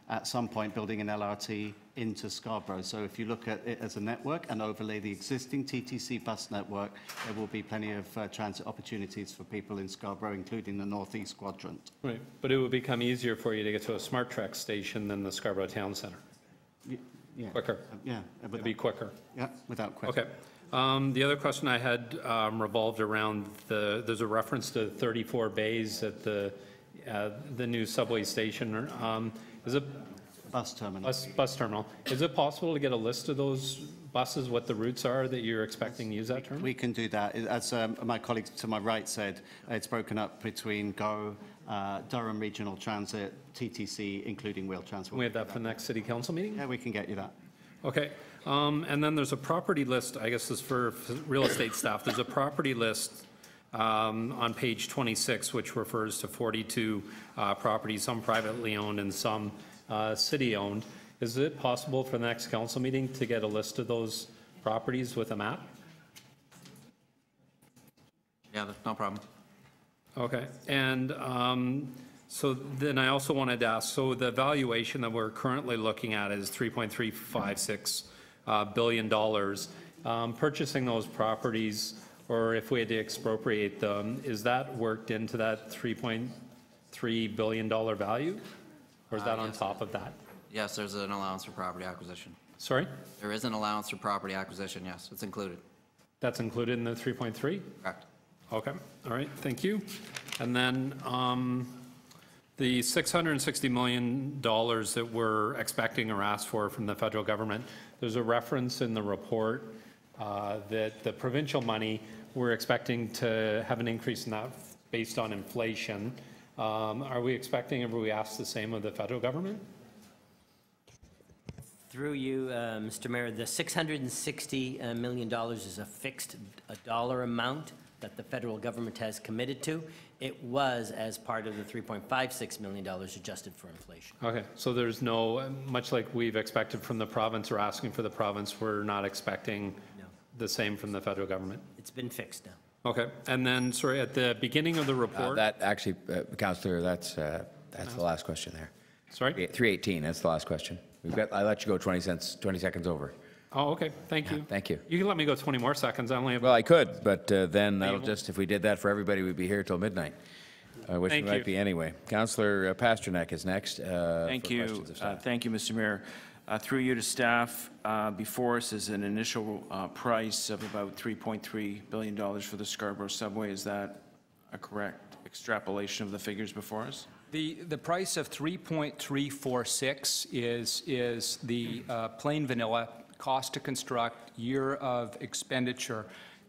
at some point building an LRT into Scarborough. So if you look at it as a network and overlay the existing TTC bus network, there will be plenty of transit opportunities for people in Scarborough, including the Northeast Quadrant. Right, but it would become easier for you to get to a Smart Track station than the Scarborough Town Centre. Yeah. Quicker. Yeah. It'd be quicker. Yeah, without question. Okay. The other question I had revolved around there's a reference to 34 bays at the new subway station. Is it bus terminal? Bus terminal. Is it possible to get a list of those buses, what the routes are that you're expecting to use that terminal? We can do that. As my colleague to my right said, it's broken up between GO, Durham Regional Transit, TTC, including Wheel Transport. We have that for the next City Council meeting? Yeah, we can get you that. Okay. And then there's a property list, I guess this is for real estate staff. There's a property list on page 26, which refers to 42 properties, some privately owned and some city-owned. Is it possible for the next council meeting to get a list of those properties with a map? Yeah, no problem. Okay. And so then I also wanted to ask, so the valuation that we're currently looking at is $3.356 billion. Purchasing those properties, or if we had to expropriate them, is that worked into that $3.3 billion value? Or is that on top of that? Yes, there's an allowance for property acquisition. Sorry? There is an allowance for property acquisition, yes, it's included. That's included in the 3.3? Correct. Okay, all right, thank you. And then the $660 million that we're expecting or asked for from the federal government, there's a reference in the report that the provincial money, we're expecting to have an increase in that based on inflation. Are we expecting, or we asked the same of the federal government? Through you, Mr. Mayor, the $660 million is a fixed dollar amount that the federal government has committed to. It was as part of the $3.56 million adjusted for inflation. Okay, so there's no, much like we've expected from the province or asking for the province, we're not expecting the same from the federal government? It's been fixed now. Okay, and then, sorry, at the beginning of the report. That actually, Councillor, that's the last question there. Sorry? 318, that's the last question. I let you go 20 seconds over. Oh, okay, thank you. Thank you. You can let me go 20 more seconds, I only have. Well, I could, but then that'll just, if we did that for everybody, we'd be here till midnight, which we Thank might you. be anyway. Councillor Pasternak is next. Thank you. Thank you, Mr. Mayor. Through you to staff, before us is an initial price of about $3.3 billion for the Scarborough subway. Is that a correct extrapolation of the figures before us? The price of 3.346 is the plain vanilla cost to construct, year of expenditure,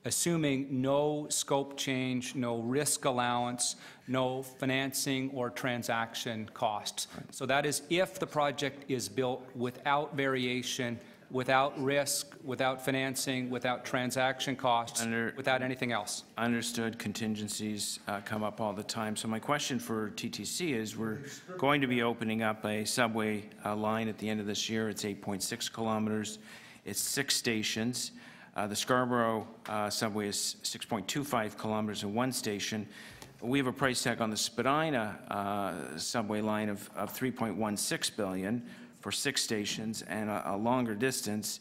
assuming no scope change, no risk allowance, no financing or transaction costs. So that is if the project is built without variation, without risk, without financing, without transaction costs, without anything else. Understood. Contingencies come up all the time. So my question for TTC is, we're going to be opening up a subway line at the end of this year. It's 8.6 kilometers. It's 6 stations. The Scarborough subway is 6.25 kilometers and 1 station. We have a price tag on the Spadina subway line of $3.16 billion for 6 stations and a longer distance,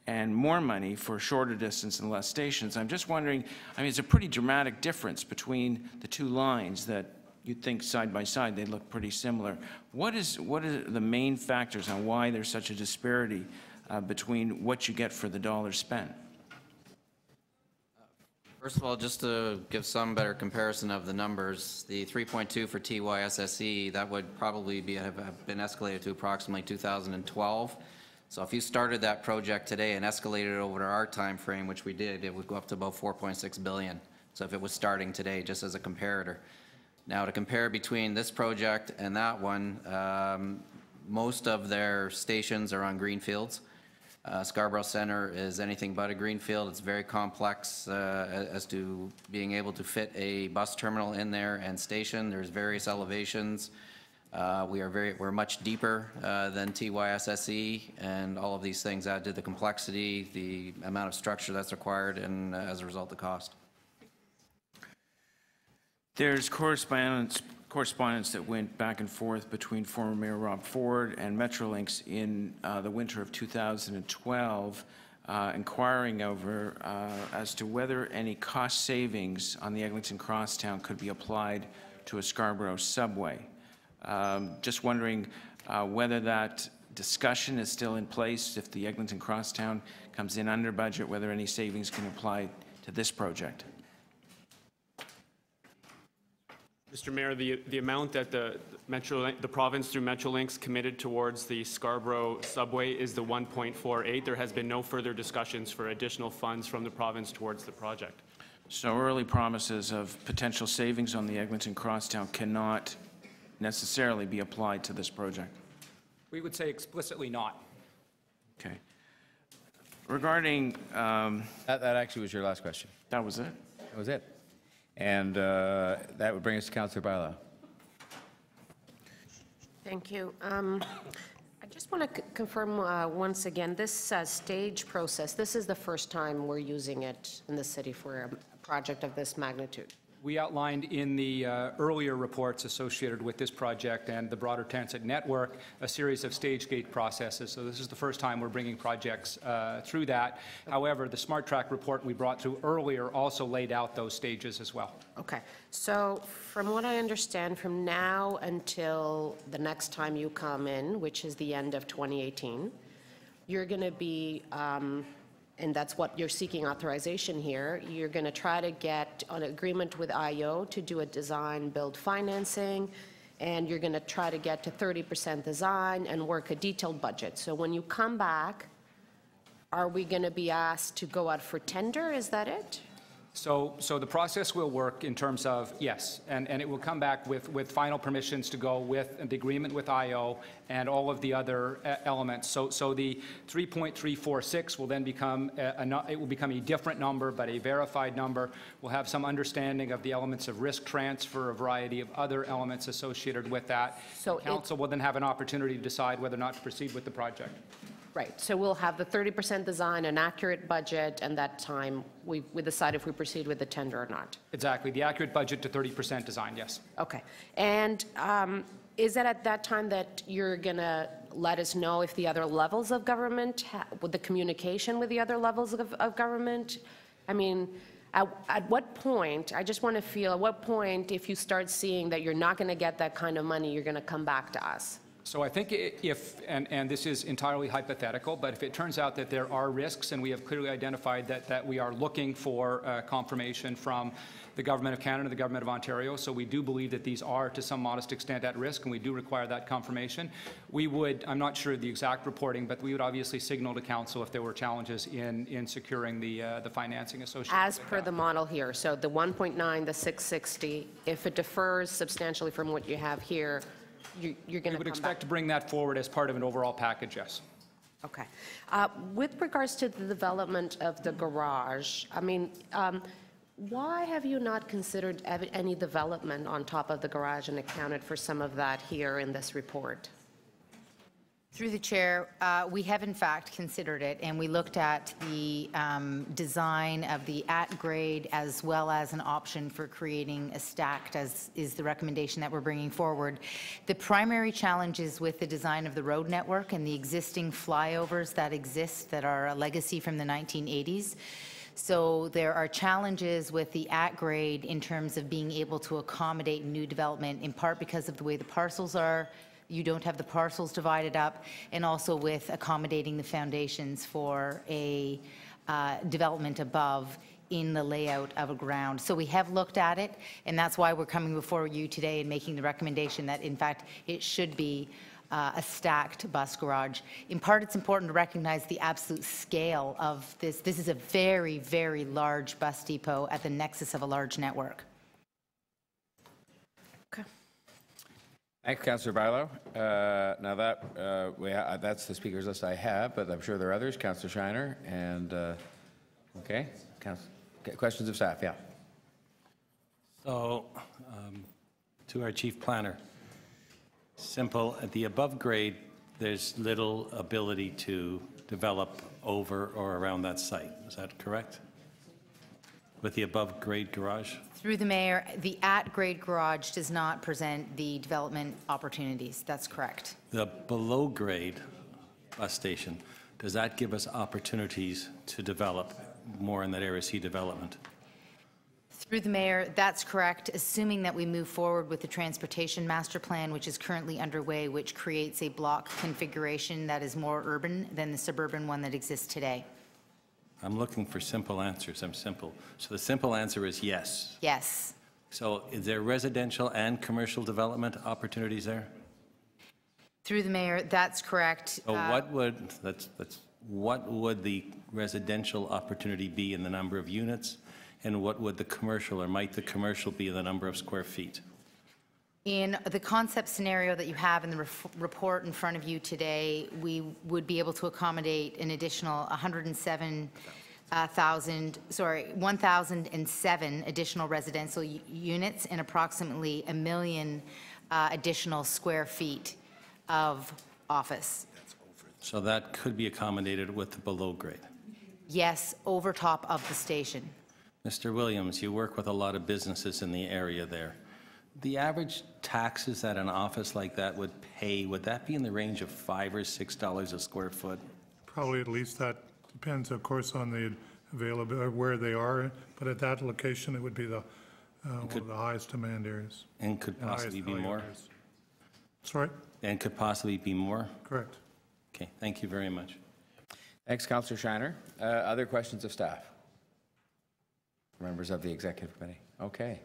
and more money for shorter distance and less stations. I'm just wondering, I mean, it's a pretty dramatic difference between the two lines that you'd think side by side they'd look pretty similar. What are the main factors on why there's such a disparity between what you get for the dollars spent? First of all, just to give some better comparison of the numbers, the 3.2 for TYSSE, that would probably have been escalated to approximately 2012. So if you started that project today and escalated it over to our time frame, which we did, it would go up to about $4.6 billion. So if it was starting today, just as a comparator. Now, to compare between this project and that one, most of their stations are on greenfields. Scarborough Centre is anything but a greenfield. It's very complex as to being able to fit a bus terminal in there and station. There's various elevations. We're much deeper than TYSSE, and all of these things add to the complexity, the amount of structure that's required, and as a result, the cost. There's correspondence that went back and forth between former Mayor Rob Ford and Metrolinx in the winter of 2012, inquiring over as to whether any cost savings on the Eglinton Crosstown could be applied to a Scarborough subway. Just wondering whether that discussion is still in place, if the Eglinton Crosstown comes in under budget, whether any savings can apply to this project. Mr. Mayor, the amount that the province through Metrolinx committed towards the Scarborough subway is the 1.48. There has been no further discussions for additional funds from the province towards the project. So early promises of potential savings on the Eglinton Crosstown cannot necessarily be applied to this project? We would say explicitly not. Okay. Regarding... that actually was your last question. That was it? That was it. And that would bring us to Councillor Bailão. Thank you. I just want to confirm once again, this stage process, this is the first time we're using it in the city for a project of this magnitude. We outlined in the earlier reports associated with this project and the broader transit network a series of stage gate processes. So this is the first time we're bringing projects through that. However, the Smart Track report we brought through earlier also laid out those stages as well. Okay. So from what I understand, from now until the next time you come in, which is the end of 2018, you're going to be and that's what you're seeking authorization here, you're going to try to get an agreement with IO to do a design build financing, and you're going to try to get to 30% design and work a detailed budget. So when you come back, are we going to be asked to go out for tender? Is that it? So the process will work in terms of, yes, and it will come back with final permissions to go with the agreement with IO and all of the other elements. So the 3.346 will then become, it will become a different number, but a verified number. We'll have some understanding of the elements of risk transfer, a variety of other elements associated with that. So Council will then have an opportunity to decide whether or not to proceed with the project. Right, so we'll have the 30% design, an accurate budget, and that time we decide if we proceed with the tender or not. Exactly, the accurate budget to 30% design, yes. Okay, and is it at that time that you're gonna let us know if the other levels of government, with the communication with the other levels of government? I mean, at what point, I just want to feel, at what point, if you start seeing that you're not gonna get that kind of money, you're gonna come back to us? So I think if, and this is entirely hypothetical, but if it turns out that there are risks and we have clearly identified that we are looking for confirmation from the Government of Canada, the Government of Ontario, so we do believe that these are to some modest extent at risk and we do require that confirmation, we would, I'm not sure of the exact reporting, but we would obviously signal to Council if there were challenges in securing the financing associated As with per that. the model here, so the 1.9, the 660, if it differs substantially from what you have here, you're going to come back? We would expect to bring that forward as part of an overall package, yes. Okay. With regards to the development of the garage, I mean, why have you not considered any development on top of the garage and accounted for some of that here in this report? Through the chair, we have in fact considered it, and we looked at the design of the at-grade as well as an option for creating a stacked, as is the recommendation that we're bringing forward. The primary challenges with the design of the road network and the existing flyovers that exist that are a legacy from the 1980s. So there are challenges with the at-grade in terms of being able to accommodate new development, in part because of the way the parcels are. You don't have the parcels divided up, and also with accommodating the foundations for a development above in the layout of a ground. So we have looked at it, and that's why we're coming before you today and making the recommendation that, in fact, it should be a stacked bus garage. In part, it's important to recognize the absolute scale of this. This is a very, very large bus depot at the nexus of a large network. Thanks, Councillor Barlow. Now that's the speakers list I have, but I'm sure there are others. Councillor Shiner and okay, questions of staff. Yeah. So, to our chief planner, simple. At the above grade, there's little ability to develop over or around that site. Is that correct? With the above grade garage? Through the mayor, the at-grade garage does not present the development opportunities. That's correct. The below grade bus station, does that give us opportunities to develop more in that area, see development? Through the mayor, that's correct, assuming that we move forward with the transportation master plan, which is currently underway, which creates a block configuration that is more urban than the suburban one that exists today. I'm looking for simple answers. I'm simple. So the simple answer is yes. Yes. So is there residential and commercial development opportunities there? Through the mayor, that's correct. So what would the residential opportunity be in the number of units, and what would the commercial, or might the commercial be in the number of square feet? In the concept scenario that you have in the report in front of you today, we would be able to accommodate an additional 1,007 additional residential units and approximately 1 million additional square feet of office. So that could be accommodated with the below grade? Yes, over top of the station. Mr. Williams, you work with a lot of businesses in the area there. The average taxes that an office like that would pay, would that be in the range of $5 or $6 a square foot? Probably at least that. Depends, of course, on the availability, where they are, but at that location, it would be one of the highest demand areas. And could possibly be more? Sorry? And could possibly be more? Correct. Okay, thank you very much. Thanks, Councillor Shiner. Other questions of staff? Members of the Executive Committee? Okay.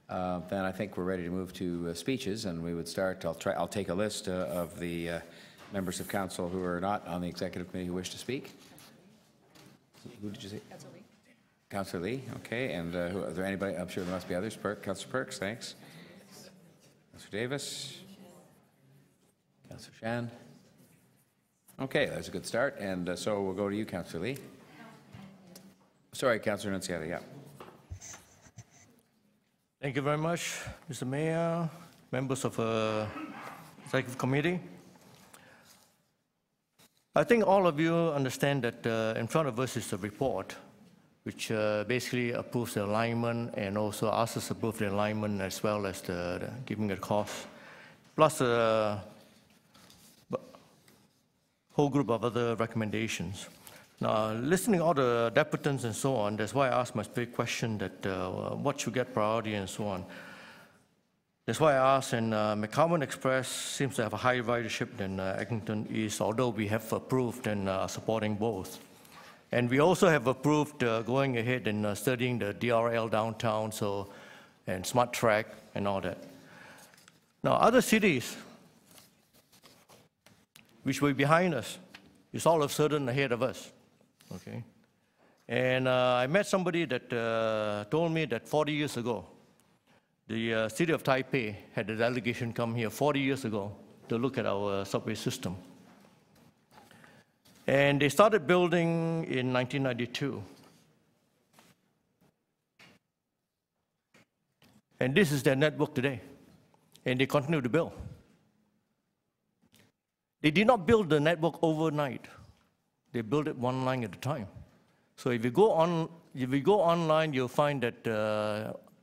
Then I think we're ready to move to speeches, and we would start. I'll take a list of the members of council who are not on the Executive Committee who wish to speak. Who did you say? Councillor Lee. Councillor Lee, okay. And is there anybody? I'm sure there must be others. Councillor Perks, thanks. Councillor Davis. Councillor Shan. Okay, that's a good start. And so we'll go to you, Councillor Lee. Sorry, Councillor Nunziata, yeah. Thank you very much, Mr. Mayor, members of the Executive Committee. I think all of you understand that in front of us is a report which basically approves the alignment and also asks us to approve the alignment as well as the giving a cost, plus a whole group of other recommendations. Now, listening to all the deputants and so on, that's why I asked my big question that what should get priority and so on. That's why I asked, and McCarwan Express seems to have a higher ridership than Eglinton East, although we have approved and supporting both. And we also have approved going ahead and studying the DRL downtown, and smart track and all that. Now, other cities, which were behind us, is all of a sudden ahead of us, okay? And I met somebody that told me that 40 years ago, the city of Taipei had a delegation come here 40 years ago to look at our subway system. And they started building in 1992. And this is their network today. And they continue to build. They did not build the network overnight. They built it one line at a time. So if you go online, you'll find that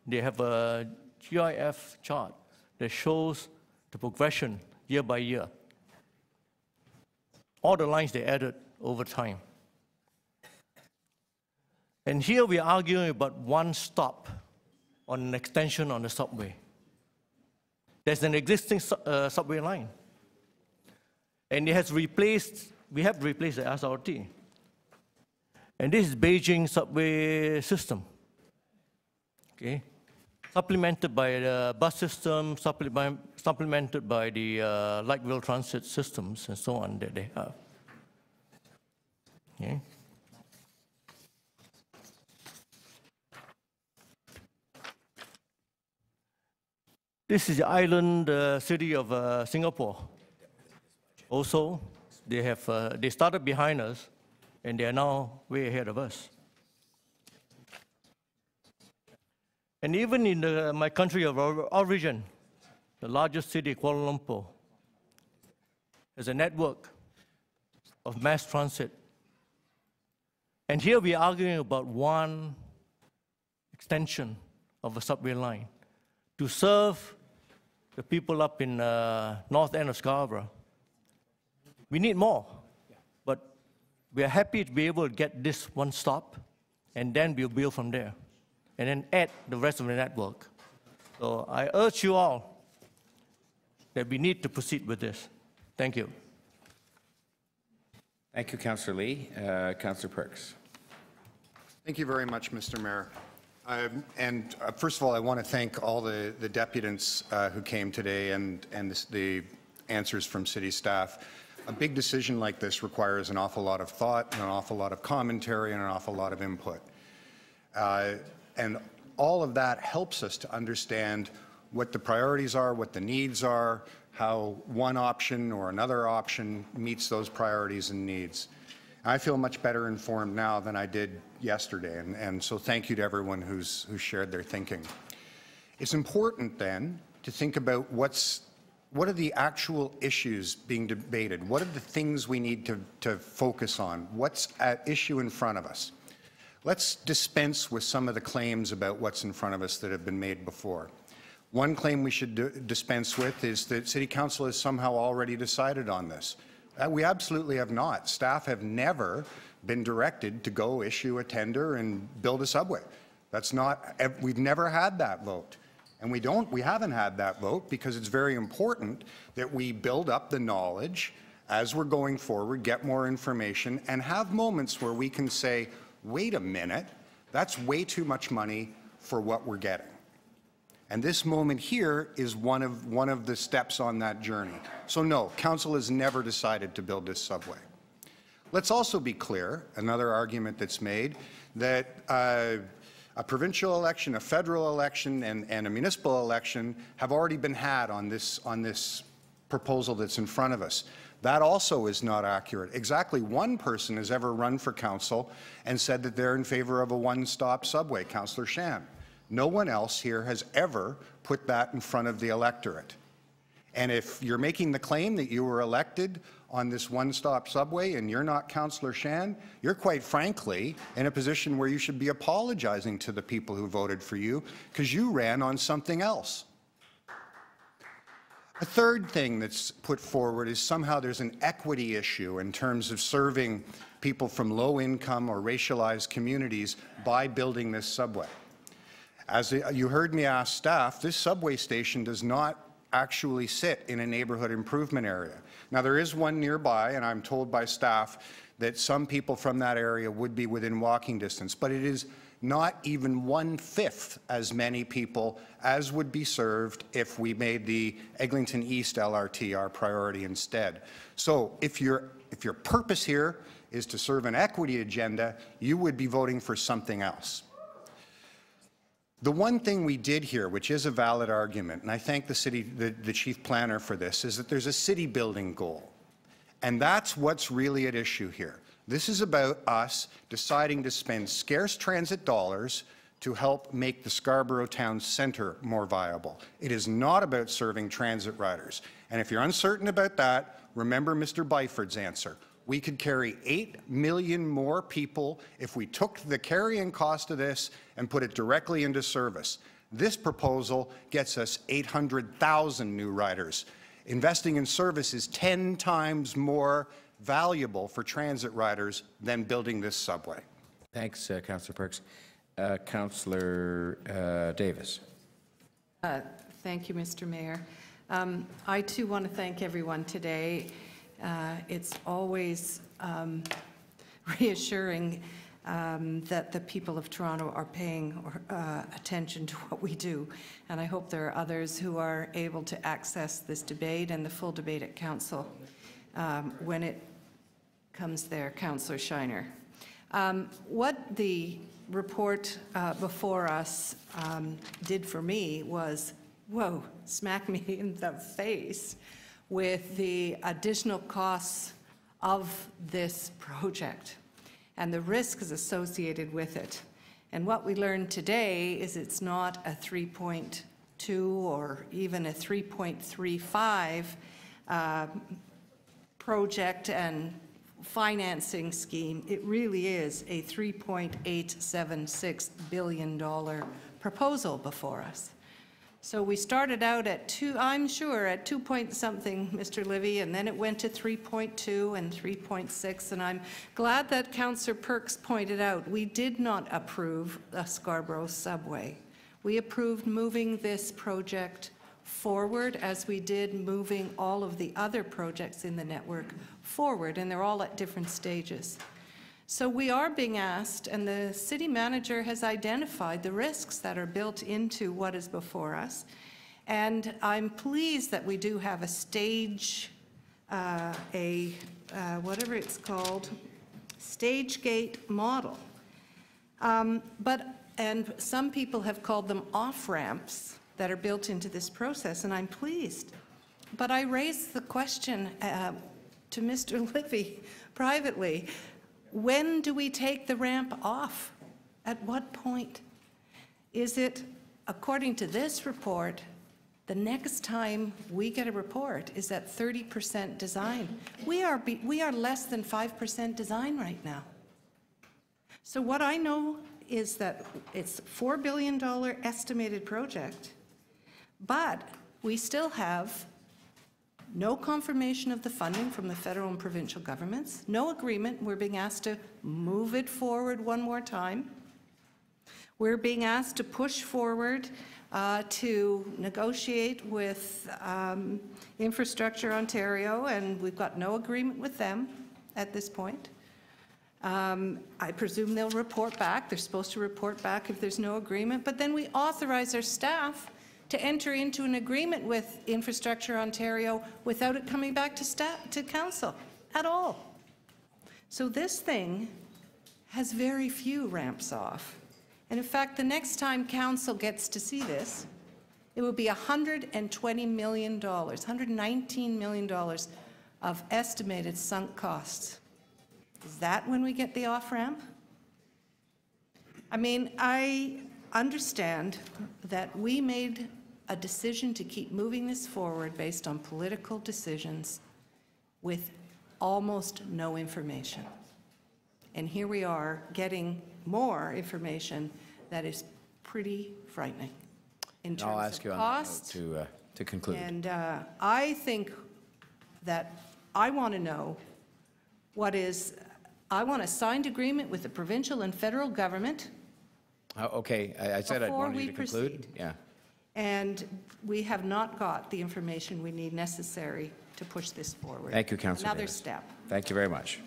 they have a GIF chart that shows the progression year by year. All the lines they added over time. And here we are arguing about one stop on an extension on the subway. There's an existing subway line. And it has replaced, we have replaced the SRT. And this is Beijing subway system, okay? Supplemented by the bus system, supplemented by the light rail transit systems and so on that they have. Okay. This is the island city of Singapore. Also, they started behind us, and they are now way ahead of us. And even in my country of origin, the largest city, Kuala Lumpur, has a network of mass transit. And here we are arguing about one extension of a subway line to serve the people up in north end of Scarborough. We need more, but we are happy to be able to get this one stop, and then we'll build from there, and then add the rest of the network. So I urge you all that we need to proceed with this. Thank you. Thank you, Councillor Lee. Councillor Perks. Thank you very much, Mr. Mayor. First of all, I want to thank all the deputants who came today and the answers from city staff. A big decision like this requires an awful lot of thought, and an awful lot of commentary, and an awful lot of input. And all of that helps us to understand what the priorities are, what the needs are, how one option or another option meets those priorities and needs. I feel much better informed now than I did yesterday, and so thank you to everyone who's shared their thinking. It's important then to think about what are the actual issues being debated? What are the things we need to focus on? What's at issue in front of us? Let's dispense with some of the claims about what's in front of us that have been made before. One claim we should dispense with is that City Council has somehow already decided on this. We absolutely have not. Staff have never been directed to go issue a tender and build a subway. That's not, we've never had that vote. And we haven't had that vote because it's very important that we build up the knowledge as we're going forward, get more information, and have moments where we can say, wait a minute, that's way too much money for what we're getting. And this moment here is one of the steps on that journey. So no, Council has never decided to build this subway. Let's also be clear, another argument that's made, that a provincial election, a federal election, and a municipal election have already been had on this proposal that's in front of us. That also is not accurate. Exactly one person has ever run for council and said that they're in favor of a one-stop subway, Councillor Shan. No one else here has ever put that in front of the electorate. And if you're making the claim that you were elected on this one-stop subway and you're not Councillor Shan, you're quite frankly in a position where you should be apologizing to the people who voted for you because you ran on something else. A third thing that's put forward is somehow there's an equity issue in terms of serving people from low-income or racialized communities by building this subway. As you heard me ask staff, this subway station does not actually sit in a neighborhood improvement area. Now, there is one nearby, and I'm told by staff that some people from that area would be within walking distance, but it is not even 1/5 as many people as would be served if we made the Eglinton East LRT our priority instead. So if your purpose here is to serve an equity agenda, you would be voting for something else. The one thing we did here, which is a valid argument, and I thank the chief planner for this, is that there's a city building goal. And that's what's really at issue here. This is about us deciding to spend scarce transit dollars to help make the Scarborough town centre more viable. It is not about serving transit riders. And if you're uncertain about that, remember Mr. Byford's answer. We could carry 8 million more people if we took the carrying cost of this and put it directly into service. This proposal gets us 800,000 new riders. Investing in service is 10 times more valuable for transit riders than building this subway. Thanks, Councillor Perks. Councillor Davis. Thank you, Mr. Mayor. I too want to thank everyone today. It's always reassuring that the people of Toronto are paying attention to what we do. And I hope there are others who are able to access this debate and the full debate at Council when it comes there, Councillor Shiner. What the report before us did for me was, whoa, smack me in the face with the additional costs of this project and the risks associated with it. And what we learned today is it's not a 3.2 or even a 3.35 project and financing scheme. It really is a $3.876 billion proposal before us. So we started out at I'm sure, at 2 point something, Mr. Livy, and then it went to 3.2 and 3.6, and I'm glad that Councillor Perks pointed out we did not approve a Scarborough subway. We approved moving this project forward as we did moving all of the other projects in the network forward, and they're all at different stages. So we are being asked, and the city manager has identified the risks that are built into what is before us. And I'm pleased that we do have a stage, whatever it's called, stage gate model. And some people have called them off-ramps that are built into this process, and I'm pleased. But I raised the question to Mr. Livy privately. When do we take the ramp off? At what point? Is it, according to this report, the next time we get a report is at 30% design? We are less than 5% design right now. So what I know is that it's a $4 billion estimated project, but we still have no confirmation of the funding from the federal and provincial governments, no agreement. We're being asked to move it forward one more time. We're being asked to push forward to negotiate with Infrastructure Ontario, and we've got no agreement with them at this point. I presume they'll report back. They're supposed to report back if there's no agreement, but then we authorize our staff to enter into an agreement with Infrastructure Ontario without it coming back to council at all. So this thing has very few ramps off. And in fact, the next time council gets to see this, it will be $120 million, $119 million of estimated sunk costs. Is that when we get the off-ramp? I mean, I understand that we made a decision to keep moving this forward based on political decisions with almost no information. And here we are getting more information that is pretty frightening in terms I'll ask of you on cost. that note to conclude. And I think that I want to know I want a signed agreement with the provincial and federal government. Okay, I said I'd Before want you we to conclude. proceed. Yeah. And we have not got the information we need necessary to push this forward. Thank you, Councillor Another Davis. step. Thank you very much.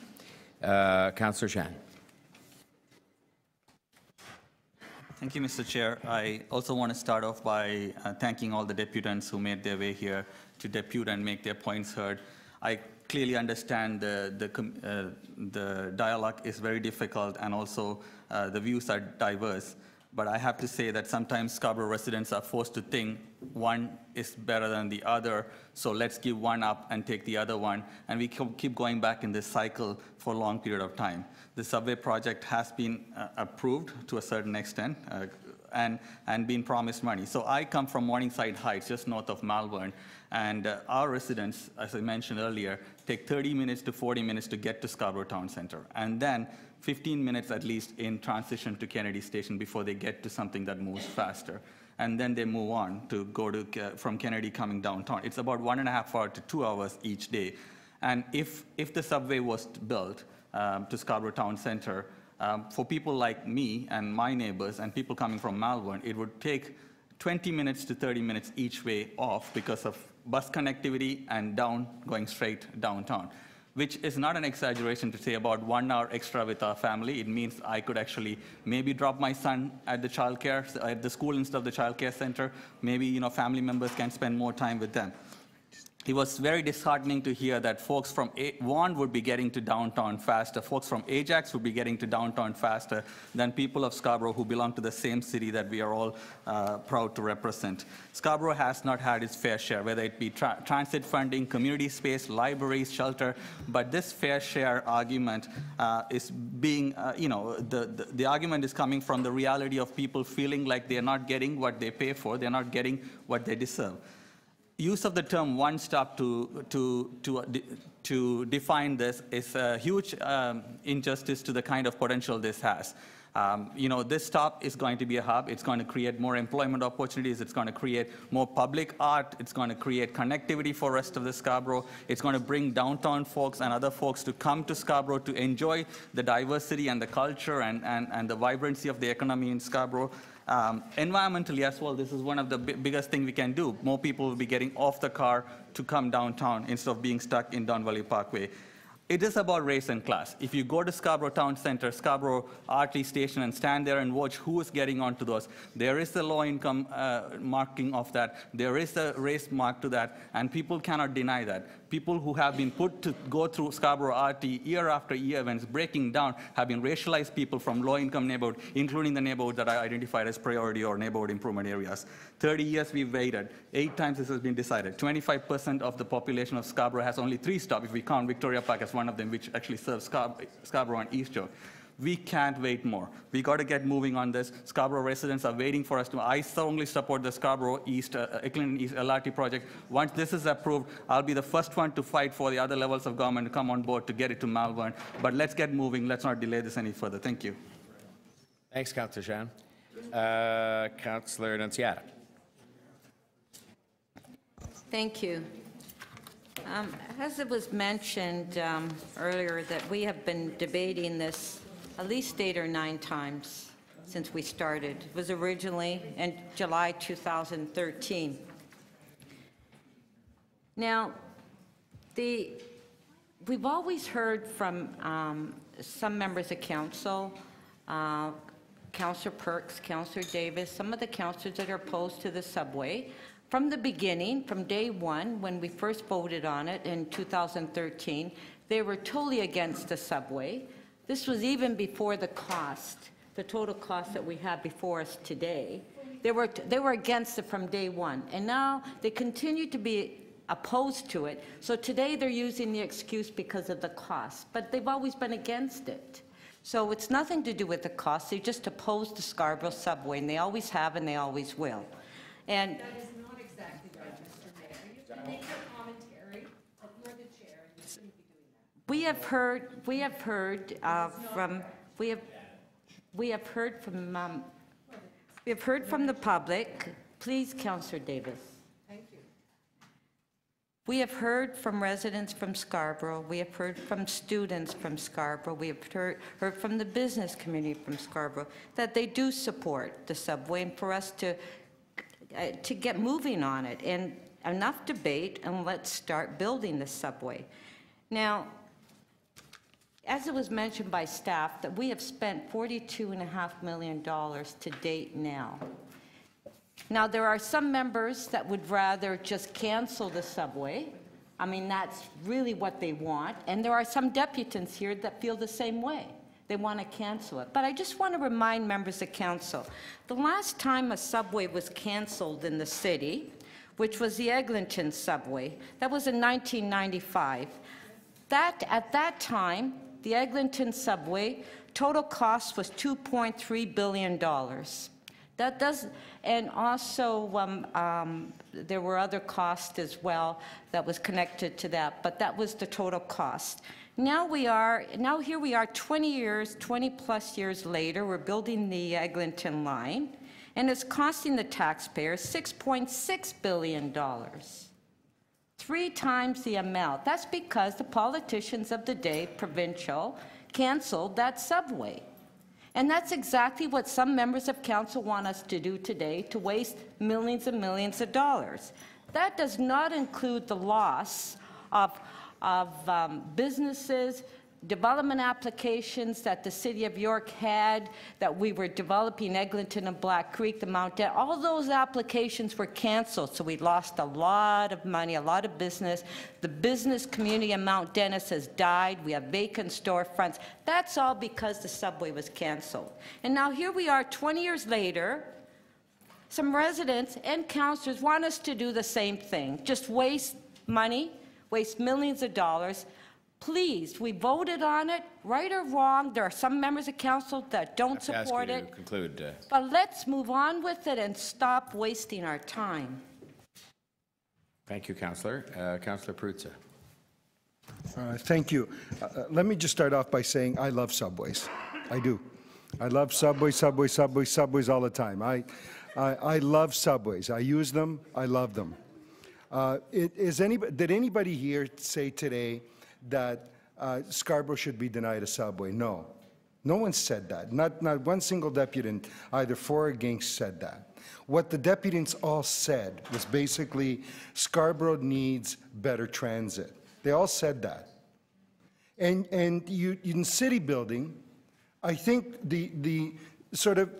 Councillor Shan. Thank you, Mr. Chair. I also want to start off by thanking all the deputants who made their way here to depute and make their points heard. I clearly understand the dialogue is very difficult and also the views are diverse. But I have to say that sometimes Scarborough residents are forced to think one is better than the other, so let's give one up and take the other one. And we keep going back in this cycle for a long period of time. The subway project has been approved to a certain extent and been promised money. So I come from Morningside Heights, just north of Malvern, and our residents, as I mentioned earlier, take 30 minutes to 40 minutes to get to Scarborough Town Centre, and then 15 minutes at least in transition to Kennedy Station before they get to something that moves faster. And then they move on to go to from Kennedy coming downtown. It's about 1.5 hours to 2 hours each day. And if the subway was built to Scarborough Town Centre, for people like me and my neighbors and people coming from Malvern, it would take 20 minutes to 30 minutes each way off because of bus connectivity and going straight downtown, which is not an exaggeration to say about 1 hour extra with our family. It means I could actually maybe drop my son at the school instead of the childcare center. Maybe, family members can spend more time with them. It was very disheartening to hear that folks from Vaughan would be getting to downtown faster, folks from Ajax would be getting to downtown faster than people of Scarborough who belong to the same city that we are all proud to represent. Scarborough has not had its fair share, whether it be transit funding, community space, libraries, shelter, but this fair share argument is being, the argument is coming from the reality of people feeling like they're not getting what they pay for, they're not getting what they deserve. Use of the term one stop to define this is a huge injustice to the kind of potential this has. This stop is going to be a hub. It's going to create more employment opportunities. It's going to create more public art. It's going to create connectivity for the rest of the Scarborough. It's going to bring downtown folks and other folks to come to Scarborough to enjoy the diversity and the culture and the vibrancy of the economy in Scarborough. Environmentally as well, this is one of the biggest things we can do. More people will be getting off the car to come downtown instead of being stuck in Don Valley Parkway. It is about race and class. If you go to Scarborough Town Centre, Scarborough Artery Station, and stand there and watch who is getting onto those, there is the low income marking of that. There is a race mark to that, and people cannot deny that. People who have been put to go through Scarborough RT year after year when it's breaking down have been racialized people from low-income neighborhoods, including the neighborhoods that are identified as priority or neighborhood improvement areas. 30 years we've waited. 8 times this has been decided. 25% of the population of Scarborough has only 3 stops, if we count Victoria Park as one of them, which actually serves Scarborough and East York. We can't wait more. We got to get moving on this. Scarborough residents are waiting for us to. I strongly support the Scarborough East, Eglinton East LRT project. Once this is approved, I'll be the first one to fight for the other levels of government to come on board to get it to Malvern. But let's get moving. Let's not delay this any further. Thank you. Thanks, Councillor Shan. Councillor Nunziata. Thank you. As it was mentioned earlier, that we have been debating this at least 8 or 9 times since we started. It was originally in July 2013. Now, we've always heard from some members of council, Councillor Perks, Councillor Davis, some of the councillors that are opposed to the subway. From the beginning, from day one, when we first voted on it in 2013, they were totally against the subway. This was even before the cost, the total cost that we have before us today. They were against it from day one, and now they continue to be opposed to it. So today they're using the excuse because of the cost, but they've always been against it. So it's nothing to do with the cost. They just oppose the Scarborough subway, and they always have and they always will. And that is not We have heard from the public. Please, Councillor Davis. Thank you. We have heard from residents from Scarborough. We have heard from students from Scarborough. We have heard from the business community from Scarborough that they do support the subway, and for us to get moving on it. And enough debate, and let's start building the subway. Now, as it was mentioned by staff, that we have spent $42.5 million to date now. Now, there are some members that would rather just cancel the subway. I mean, that's really what they want. And there are some deputants here that feel the same way. They want to cancel it. But I just want to remind members of council, the last time a subway was canceled in the city, which was the Eglinton subway, that was in 1995. At that time, the Eglinton subway, total cost was $2.3 billion. That does, and also there were other costs as well that was connected to that, but that was the total cost. Now here we are 20 plus years later, we're building the Eglinton line, and it's costing the taxpayers $6.6 billion. 3 times the amount. That's because the politicians of the day, provincial, canceled that subway. And that's exactly what some members of council want us to do today, to waste millions and millions of dollars. That does not include the loss of businesses, development applications that the City of York had, that we were developing Eglinton and Black Creek, the Mount Dennis. All those applications were canceled, so we lost a lot of money, a lot of business. The business community in Mount Dennis has died. We have vacant storefronts. That's all because the subway was canceled. And now here we are 20 years later. Some residents and councillors want us to do the same thing, just waste money, waste millions of dollars. Please, we voted on it, right or wrong. There are some members of council that don't support it. Conclude. But let's move on with it and stop wasting our time. Thank you, Councillor. Councillor Perruzza. Thank you. Let me just start off by saying I love subways. I do. I love subways all the time. I love subways. I use them. I love them. Did anybody here say today that Scarborough should be denied a subway? No. No one said that. Not one single deputant, either for or against, said that. What the deputants all said was basically Scarborough needs better transit. They all said that. And in city building, I think the sort of,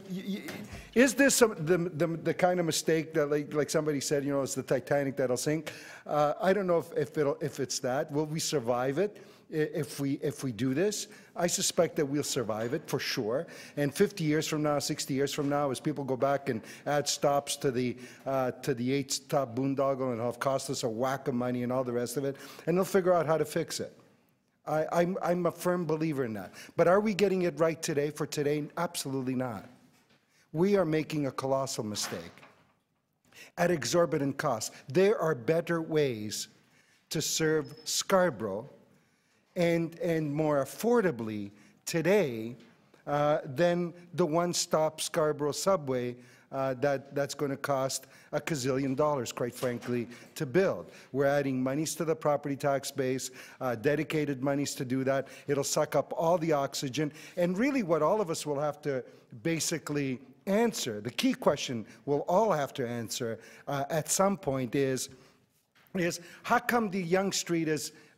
is this the kind of mistake that, like somebody said, you know, it's the Titanic that'll sink? I don't know if it's that. Will we survive it if we do this? I suspect that we'll survive it for sure. And 50 years from now, 60 years from now, as people go back and add stops to the 8-stop boondoggle, and it'll have cost us a whack of money and all the rest of it, and they'll figure out how to fix it. I'm a firm believer in that. But are we getting it right today for today? Absolutely not. We are making a colossal mistake at exorbitant costs. There are better ways to serve Scarborough and more affordably today than the one-stop Scarborough subway that's going to cost $1 gazillion, quite frankly, to build. We're adding monies to the property tax base, dedicated monies to do that. It'll suck up all the oxygen. And really what all of us will have to basically answer, the key question we'll all have to answer at some point is how come the Yonge Street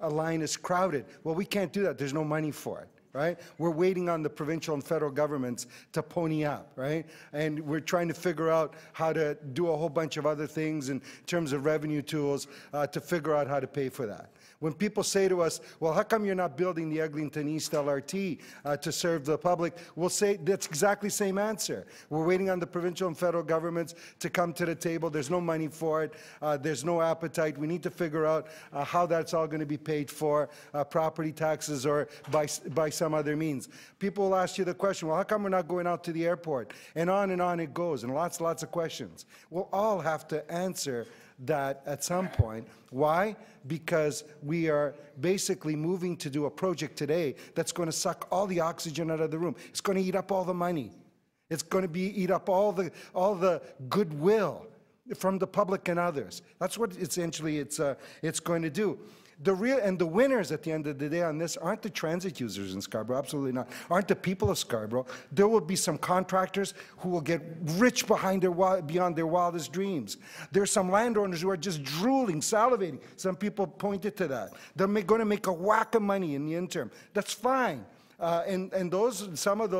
line is crowded? Well, we can't do that. There's no money for it. Right? We're waiting on the provincial and federal governments to pony up, right? And we're trying to figure out how to do a whole bunch of other things in terms of revenue tools to figure out how to pay for that. When people say to us, well, how come you're not building the Eglinton East LRT to serve the public? We'll say that's exactly the same answer. We're waiting on the provincial and federal governments to come to the table. There's no money for it. There's no appetite. We need to figure out how that's all going to be paid for, property taxes or by some other means. People will ask you the question, well, how come we're not going out to the airport? And on it goes, and lots of questions. We'll all have to answer that at some point. Why? Because we are basically moving to do a project today that's going to suck all the oxygen out of the room. It's going to eat up all the money. It's going to eat up all the goodwill from the public and others. That's what essentially it's going to do. The winners at the end of the day on this aren't the transit users in Scarborough, absolutely not. Aren't the people of Scarborough. There will be some contractors who will get rich beyond their wildest dreams. There's some landowners who are just drooling, salivating. Some people pointed to that. They're going to make a whack of money in the interim. That's fine. Some of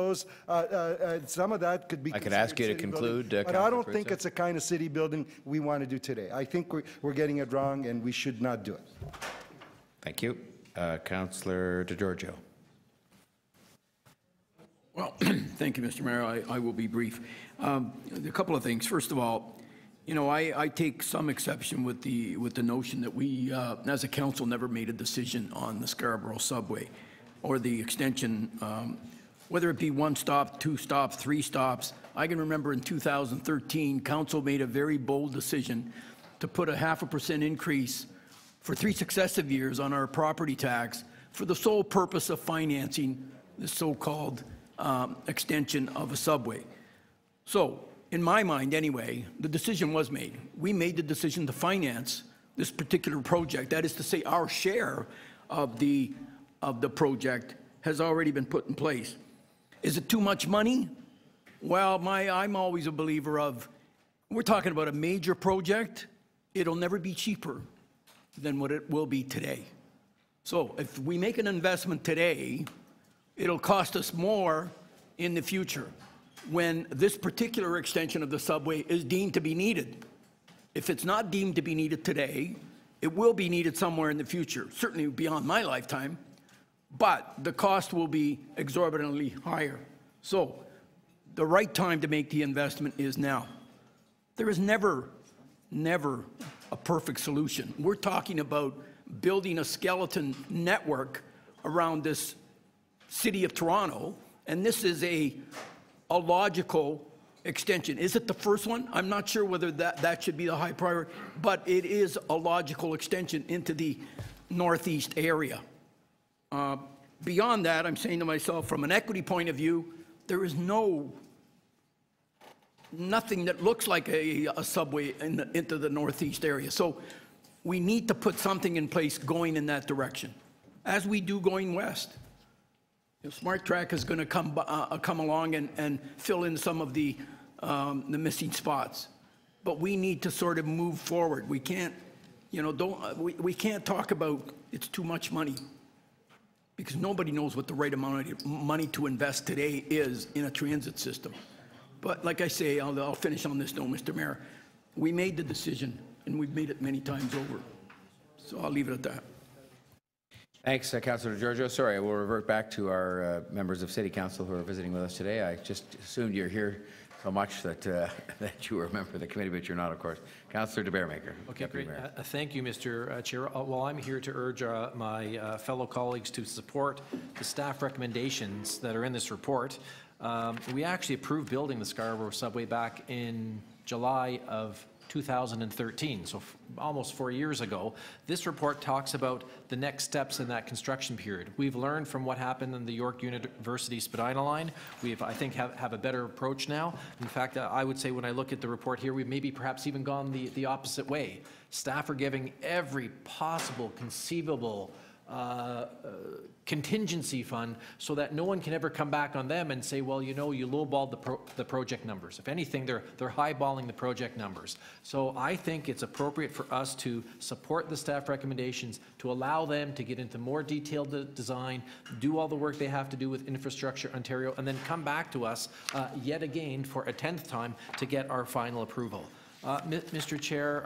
that could be. I could ask you to conclude, but I don't think it's a kind of city building we want to do today. I think we're getting it wrong, and we should not do it. Thank you. Councillor DeGiorgio. Well, thank you, Mr. Mayor. I will be brief. A couple of things. First of all, you know, I take some exception with the notion that we, as a council, never made a decision on the Scarborough subway or the extension, whether it be 1 stop, 2 stops, 3 stops. I can remember in 2013, council made a very bold decision to put a 0.5% increase for 3 successive years on our property tax for the sole purpose of financing the so-called extension of a subway. So, in my mind anyway, the decision was made. We made the decision to finance this particular project. That is to say, our share of the project has already been put in place. Is it too much money? Well, I'm always a believer of, we're talking about a major project. It'll never be cheaper than what it will be today. So if we make an investment today, it'll cost us more in the future when this particular extension of the subway is deemed to be needed. If it's not deemed to be needed today, it will be needed somewhere in the future, certainly beyond my lifetime, but the cost will be exorbitantly higher. So the right time to make the investment is now. There is never a perfect solution. We're talking about building a skeleton network around this city of Toronto, and this is a logical extension. Is it the first one? I'm not sure whether that should be the high priority, but it is a logical extension into the northeast area. Beyond that, I'm saying to myself, from an equity point of view, there is nothing that looks like a subway into the northeast area. So we need to put something in place going in that direction, as we do going west. Smart Track is going to come along and fill in some of the missing spots, but we need to sort of move forward. We can't, we can't talk about it's too much money, because nobody knows what the right amount of money to invest today is in a transit system. But like I say, I'll finish on this note, Mr. Mayor. We made the decision, and we've made it many times over. So I'll leave it at that. Thanks, Councillor DeGiorgio. Sorry, we'll revert back to our members of City Council who are visiting with us today. I just assumed you're here so much that that you were a member of the committee, but you're not, of course. Councillor DeBaremaker. Okay, great. Thank you, Mr. Chair. Well, I'm here to urge my fellow colleagues to support the staff recommendations that are in this report. We actually approved building the Scarborough subway back in July of 2013, so almost 4 years ago. This report talks about the next steps in that construction period. We've learned from what happened in the York University Spadina line. We've, I think, have a better approach now. In fact, I would say when I look at the report here, we've maybe perhaps even gone the opposite way. Staff are giving every possible conceivable contingency fund so that no one can ever come back on them and say, well, you lowballed the project numbers. If anything, they're highballing the project numbers. So I think it's appropriate for us to support the staff recommendations, to allow them to get into more detailed design, do all the work they have to do with Infrastructure Ontario, and then come back to us yet again for a 10th time to get our final approval. Mr. Chair,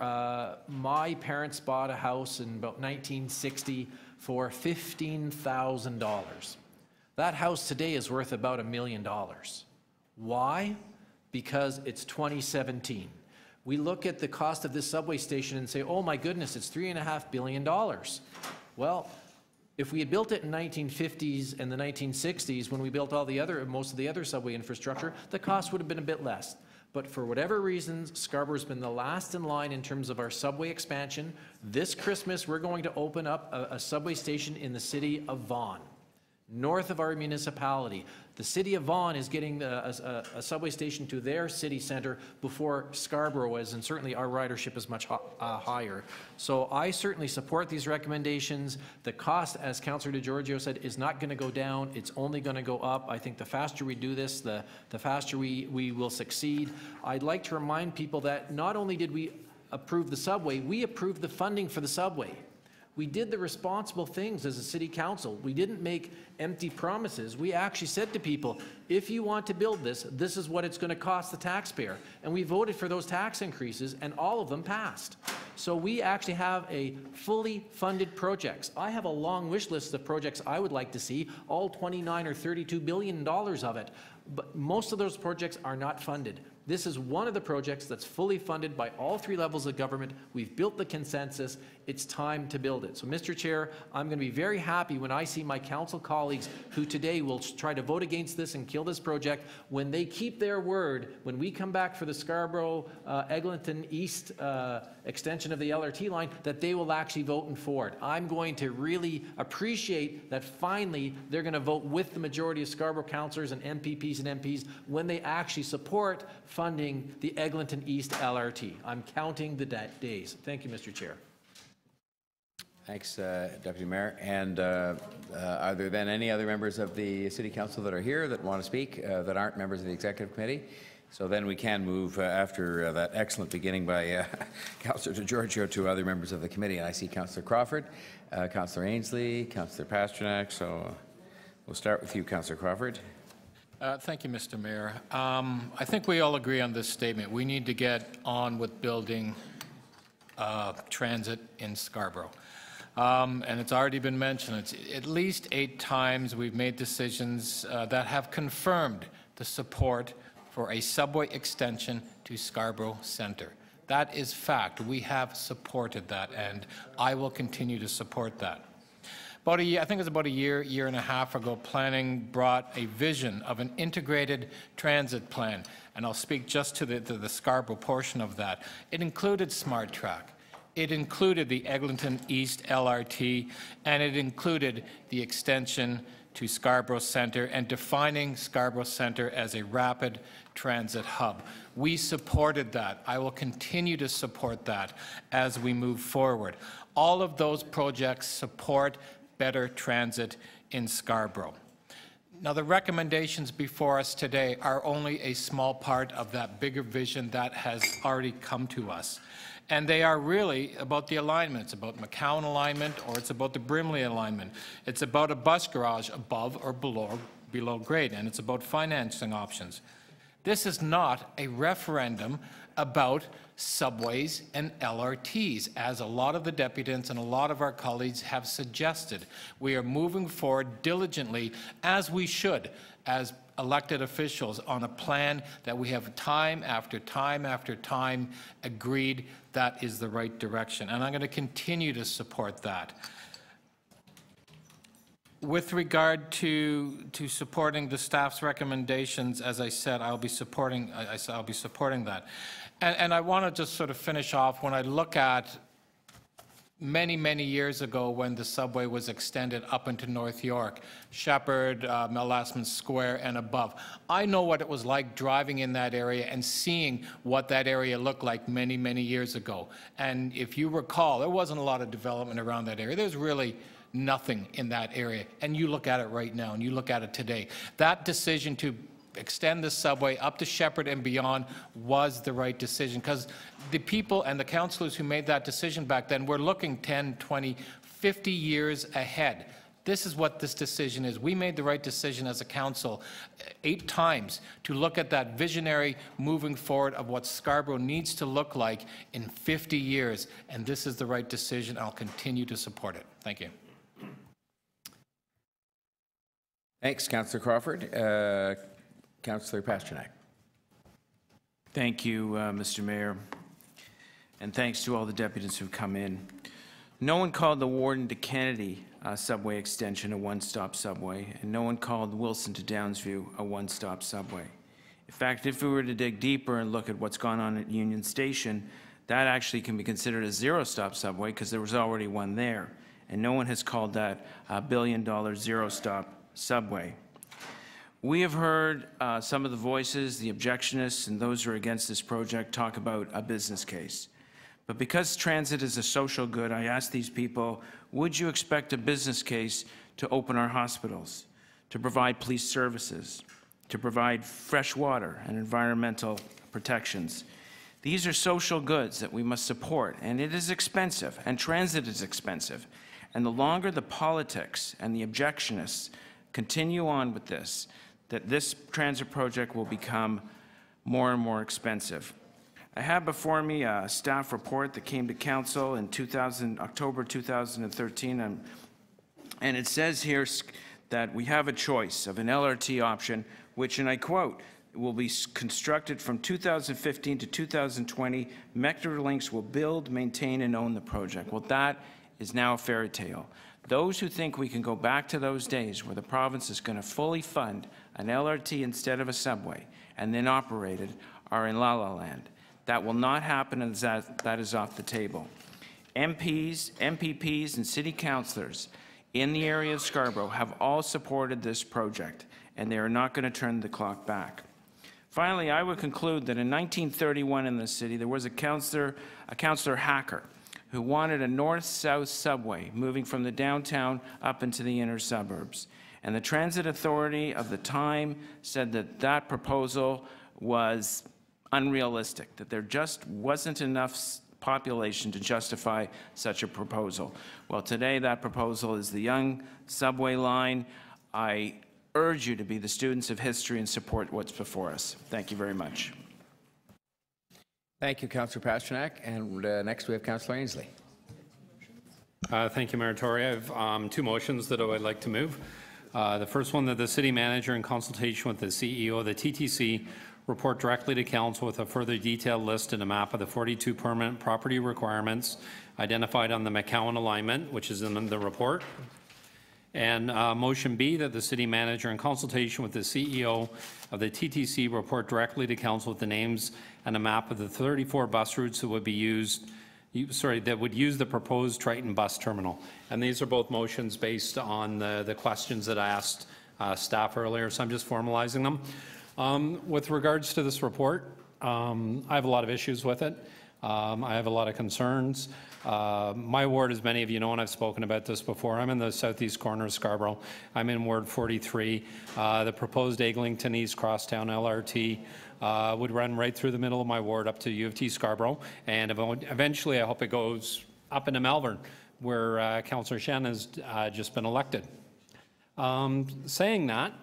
my parents bought a house in about 1960 for $15,000. That house today is worth about $1 million. Why? Because it's 2017. We look at the cost of this subway station and say, oh my goodness, it's $3.5 billion. Well, if we had built it in 1950s and the 1960s, when we built most of the other subway infrastructure, the cost would have been a bit less. but for whatever reasons, Scarborough's been the last in line in terms of our subway expansion. This Christmas, we're going to open up a subway station in the city of Vaughan, north of our municipality. The city of Vaughan is getting a subway station to their city center before Scarborough is, and certainly our ridership is much higher. So I certainly support these recommendations. The cost, as Councillor DiGiorgio said, is not going to go down. It's only going to go up. I think the faster we do this, the faster we will succeed. I'd like to remind people that not only did we approve the subway, we approved the funding for the subway. We did the responsible things as a city council. We didn't make empty promises. We actually said to people, if you want to build this, this is what it's going to cost the taxpayer. And we voted for those tax increases, and all of them passed. So we actually have a fully funded projects. I have a long wish list of projects I would like to see, all 29 or $32 billion of it. But most of those projects are not funded. This is one of the projects that's fully funded by all three levels of government. We've built the consensus. It's time to build it. So, Mr. Chair, I'm going to be very happy when I see my council colleagues who today will try to vote against this and kill this project, when they keep their word, when we come back for the Scarborough, Eglinton East extension of the LRT line, that they will actually vote for it. I'm going to really appreciate that finally they're going to vote with the majority of Scarborough councillors and MPPs and MPs when they actually support funding the Eglinton East LRT. I'm counting the days. Thank you, Mr. Chair. Thanks, Deputy Mayor. And are there then any other members of the City Council that are here that want to speak that aren't members of the Executive Committee? So then we can move after that excellent beginning by Councillor DiGiorgio to other members of the committee. And I see Councillor Crawford, Councillor Ainsley, Councillor Pasternak. So we'll start with you, Councillor Crawford. Thank you, Mr. Mayor. I think we all agree on this statement. We need to get on with building transit in Scarborough. And it's already been mentioned, it's at least 8 times we've made decisions that have confirmed the support for a subway extension to Scarborough Centre. That is fact. We have supported that, and I will continue to support that. About a year, I think it was about a year and a half ago, planning brought a vision of an integrated transit plan, and I'll speak just to the Scarborough portion of that. It included Smart Track. It included the Eglinton East LRT, and it included the extension to Scarborough Centre and defining Scarborough Centre as a rapid transit hub. We supported that. I will continue to support that as we move forward. All of those projects support better transit in Scarborough. Now, the recommendations before us today are only a small part of that bigger vision that has already come to us. And they are really about the alignment. It's about McCowan alignment, or it's about the Brimley alignment. It's about a bus garage above or below grade, and it's about financing options. This is not a referendum about subways and LRTs, as a lot of the deputants and a lot of our colleagues have suggested. We are moving forward diligently, as we should, as elected officials, on a plan that we have time after time after time agreed that is the right direction. And I'm going to continue to support that. With regard to supporting the staff's recommendations, as I said, I'll be supporting that. And I want to just sort of finish off. When I look at many years ago, when the subway was extended up into North York, Shepherd, Melasman Square and above, I know what it was like driving in that area and seeing what that area looked like many years ago. And if you recall, there wasn't a lot of development around that area. There's really nothing in that area. And you look at it right now, and you look at it today. That decision to extend the subway up to Shepherd and beyond was the right decision, because the people and the councillors who made that decision back then were looking 10, 20, 50 years ahead. This is what this decision is. We made the right decision as a council 8 times to look at that visionary moving forward of what Scarborough needs to look like in 50 years, and this is the right decision. I'll continue to support it. Thank you. Thanks, Councillor Crawford. Councillor Pasternak. Thank you, Mr. Mayor, and thanks to all the deputies who've come in. No one called the Warden to Kennedy subway extension a one-stop subway, and no one called Wilson to Downsview a one-stop subway. In fact, if we were to dig deeper and look at what's gone on at Union Station, that actually can be considered a zero-stop subway because there was already one there. And no one has called that a billion-dollar zero-stop subway. We have heard some of the voices, the objectionists, and those who are against this project talk about a business case. But because transit is a social good, I ask these people, would you expect a business case to open our hospitals, to provide police services, to provide fresh water and environmental protections? These are social goods that we must support, and it is expensive, and transit is expensive. And the longer the politics and the objectionists continue on with this, that this transit project will become more and more expensive. I have before me a staff report that came to council in October 2013, and it says here that we have a choice of an LRT option, which, and I quote, will be constructed from 2015 to 2020. Metrolinx will build, maintain, and own the project. Well, that is now a fairy tale. Those who think we can go back to those days where the province is going to fully fund an LRT instead of a subway and then operate it are in la-la land. That will not happen, and that is off the table. MPs, MPPs, and city councillors in the area of Scarborough have all supported this project, and they are not going to turn the clock back. Finally, I would conclude that in 1931 in this city, there was a councillor Hacker, who wanted a north-south subway moving from the downtown up into the inner suburbs. And the transit authority of the time said that that proposal was unrealistic, that there just wasn't enough population to justify such a proposal. Well, today that proposal is the young subway line. I urge you to be the students of history and support what's before us. Thank you very much. Thank you, Councillor Pasternak. And next we have Councillor Ainsley. Thank you, Mayor Tory. I have two motions that I would like to move. The first one, that the city manager, in consultation with the CEO of the TTC, report directly to council with a further detailed list and a map of the 42 permanent property requirements identified on the McCowan alignment, which is in the report. And motion B, that the city manager, in consultation with the CEO of the TTC, report directly to council with the names and a map of the 34 bus routes that would be used, that would use the proposed Triton bus terminal. And these are both motions based on the questions that I asked staff earlier, so I'm just formalizing them. With regards to this report, I have a lot of issues with it. I have a lot of concerns. My ward, as many of you know, and I've spoken about this before, I'm in the southeast corner of Scarborough. I'm in Ward 43. The proposed Eglinton East Crosstown LRT would run right through the middle of my ward up to U of T Scarborough, and eventually I hope it goes up into Malvern, where Councillor Shen has just been elected. Saying that,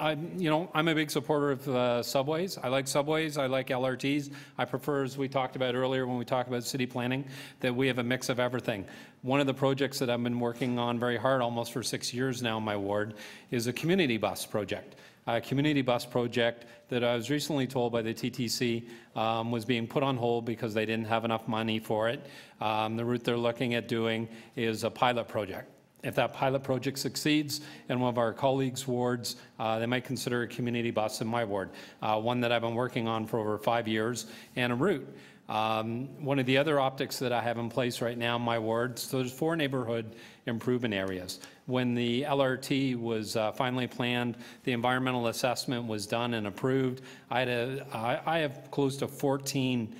I'm a big supporter of subways. I like subways. I like LRTs. I prefer, as we talked about earlier when we talked about city planning, that we have a mix of everything. One of the projects that I've been working on very hard, almost for 6 years now in my ward, is a community bus project. A community bus project that I was recently told by the TTC was being put on hold because they didn't have enough money for it. The route they're looking at doing is a pilot project. If that pilot project succeeds in one of our colleagues' wards, they might consider a community bus in my ward, one that I've been working on for over 5 years, and a route. One of the other optics that I have in place right now in my ward, so there's 4 neighborhood improvement areas. When the LRT was finally planned, the environmental assessment was done and approved. I have close to 14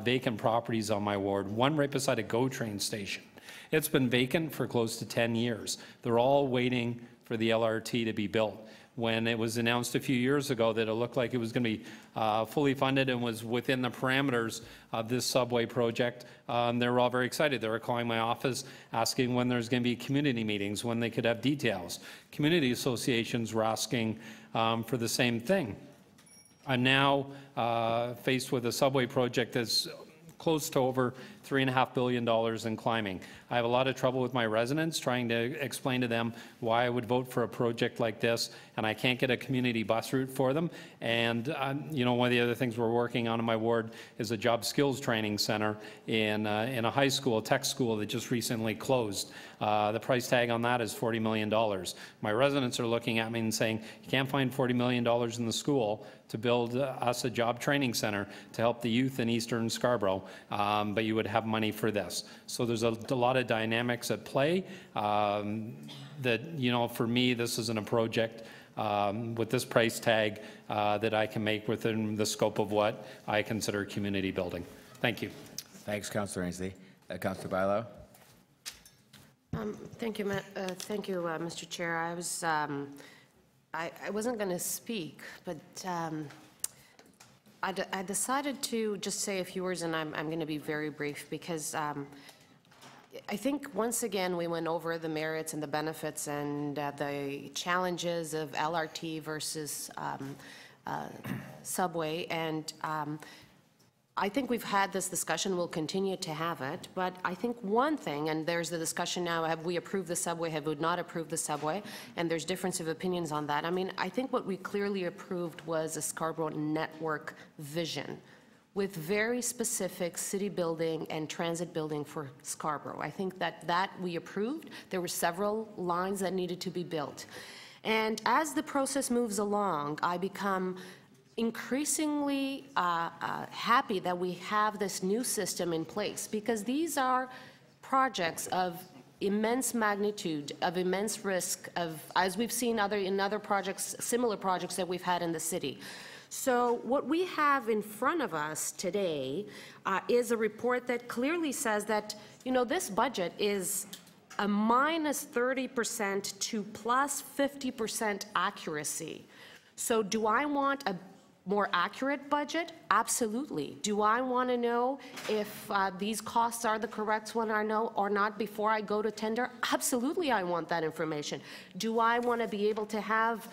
vacant properties on my ward, one right beside a GO train station. It's been vacant for close to 10 years. They're all waiting for the LRT to be built. When it was announced a few years ago that it looked like it was going to be fully funded and was within the parameters of this subway project, they were all very excited. They were calling my office asking when there's going to be community meetings, when they could have details. Community associations were asking for the same thing. I'm now faced with a subway project that's close to over $3.5 billion and climbing. I have a lot of trouble with my residents trying to explain to them why I would vote for a project like this, and I can't get a community bus route for them. And you know, one of the other things we're working on in my ward is a job skills training center in a high school, a tech school that just recently closed. The price tag on that is $40 million. My residents are looking at me and saying, you can't find $40 million in the school to build us a job training center to help the youth in Eastern Scarborough, but you would have money for this. So there's a lot of dynamics at play that, you know, for me, this isn't a project with this price tag that I can make within the scope of what I consider community building. Thank you. Thanks, Councillor Ainsley. Councillor Bailão. Thank you, Mr. Chair. I wasn't going to speak, but I decided to just say a few words, and I'm going to be very brief because I think once again we went over the merits and the benefits and the challenges of LRT versus subway, and I think we've had this discussion, we'll continue to have it, but I think one thing, and there's the discussion now, have we approved the subway, have we not approved the subway, and there's difference of opinions on that. I mean, I think what we clearly approved was a Scarborough network vision with very specific city building and transit building for Scarborough. I think that we approved. There were several lines that needed to be built. And as the process moves along, I become increasingly happy that we have this new system in place, because these are projects of immense magnitude, of immense risk, of, as we've seen in other projects, similar projects that we've had in the city. So what we have in front of us today is a report that clearly says that, you know, this budget is a minus 30% to plus 50% accuracy. So do I want a more accurate budget? Absolutely. Do I want to know if these costs are the correct one or not before I go to tender? Absolutely, I want that information. Do I want to be able to have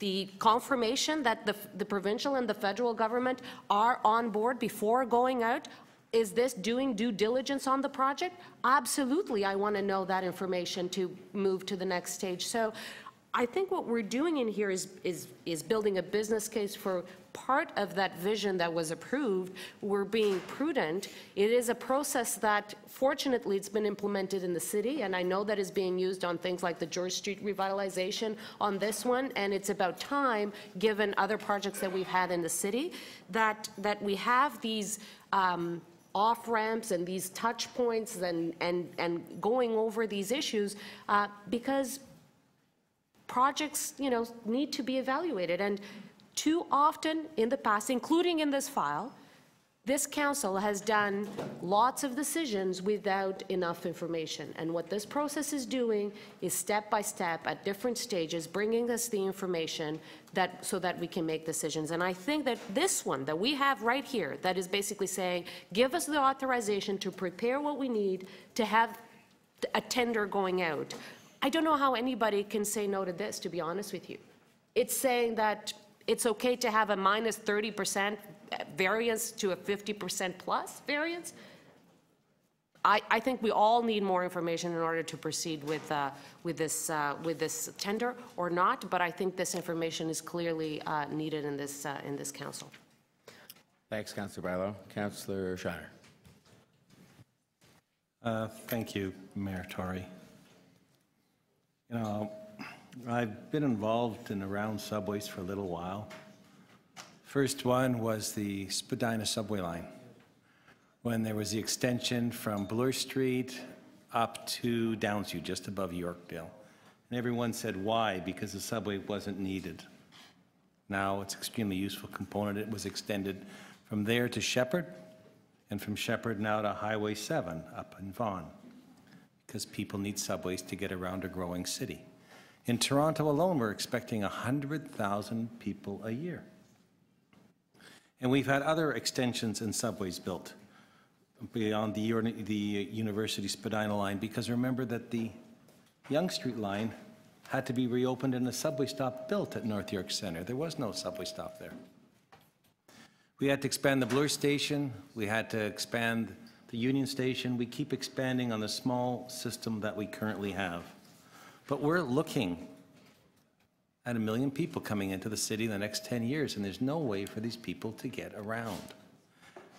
the confirmation that the provincial and the federal government are on board before going out? Is this doing due diligence on the project? Absolutely, I want to know that information to move to the next stage. So I think what we're doing in here is building a business case for part of that vision that was approved. We're being prudent. It is a process that, fortunately, it's been implemented in the city, and I know that is being used on things like the George Street revitalization on this one, and it's about time, given other projects that we've had in the city, that we have these off-ramps and these touch points and going over these issues because projects, you know, need to be evaluated. And too often in the past, including in this file, this council has done lots of decisions without enough information. And what this process is doing is step by step at different stages, bringing us the information so that we can make decisions. And I think that this one that we have right here, that is basically saying, give us the authorization to prepare what we need to have a tender going out. I don't know how anybody can say no to this, to be honest with you. It's saying that it's okay to have a minus 30% variance to a 50% plus variance. I think we all need more information in order to proceed with this tender or not, but I think this information is clearly needed in this council. Thanks, Councillor Bailão. Councillor Shiner. Thank you, Mayor Tory. You know, I've been involved and around subways for a little while. First one was the Spadina subway line, when there was the extension from Bloor Street up to Downsview, just above Yorkdale. And everyone said, why? Because the subway wasn't needed. Now it's an extremely useful component. It was extended from there to Shepherd, and from Shepherd now to Highway 7 up in Vaughan, because people need subways to get around a growing city. In Toronto alone, we're expecting 100,000 people a year. And we've had other extensions and subways built beyond the University Spadina line, because remember that the Yonge Street line had to be reopened and a subway stop built at North York Centre. There was no subway stop there. We had to expand the Bloor station. We had to expand the Union station. We keep expanding on the small system that we currently have. But we're looking at 1 million people coming into the city in the next 10 years, and there's no way for these people to get around.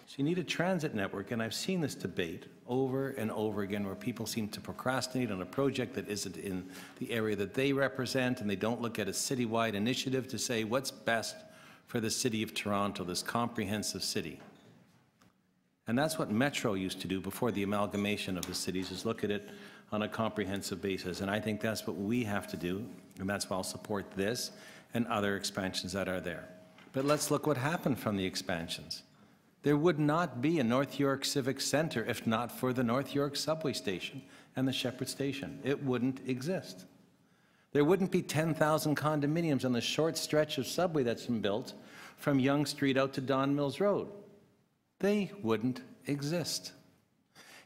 So you need a transit network, and I've seen this debate over and over again where people seem to procrastinate on a project that isn't in the area that they represent, and they don't look at a citywide initiative to say what's best for the city of Toronto, this comprehensive city. And that's what Metro used to do before the amalgamation of the cities, is look at it on a comprehensive basis. And I think that's what we have to do, and that's why I'll support this and other expansions that are there. But let's look what happened from the expansions. There would not be a North York Civic Center if not for the North York subway station and the Shepherd station. It wouldn't exist. There wouldn't be 10,000 condominiums on the short stretch of subway that's been built from Yonge Street out to Don Mills Road. They wouldn't exist.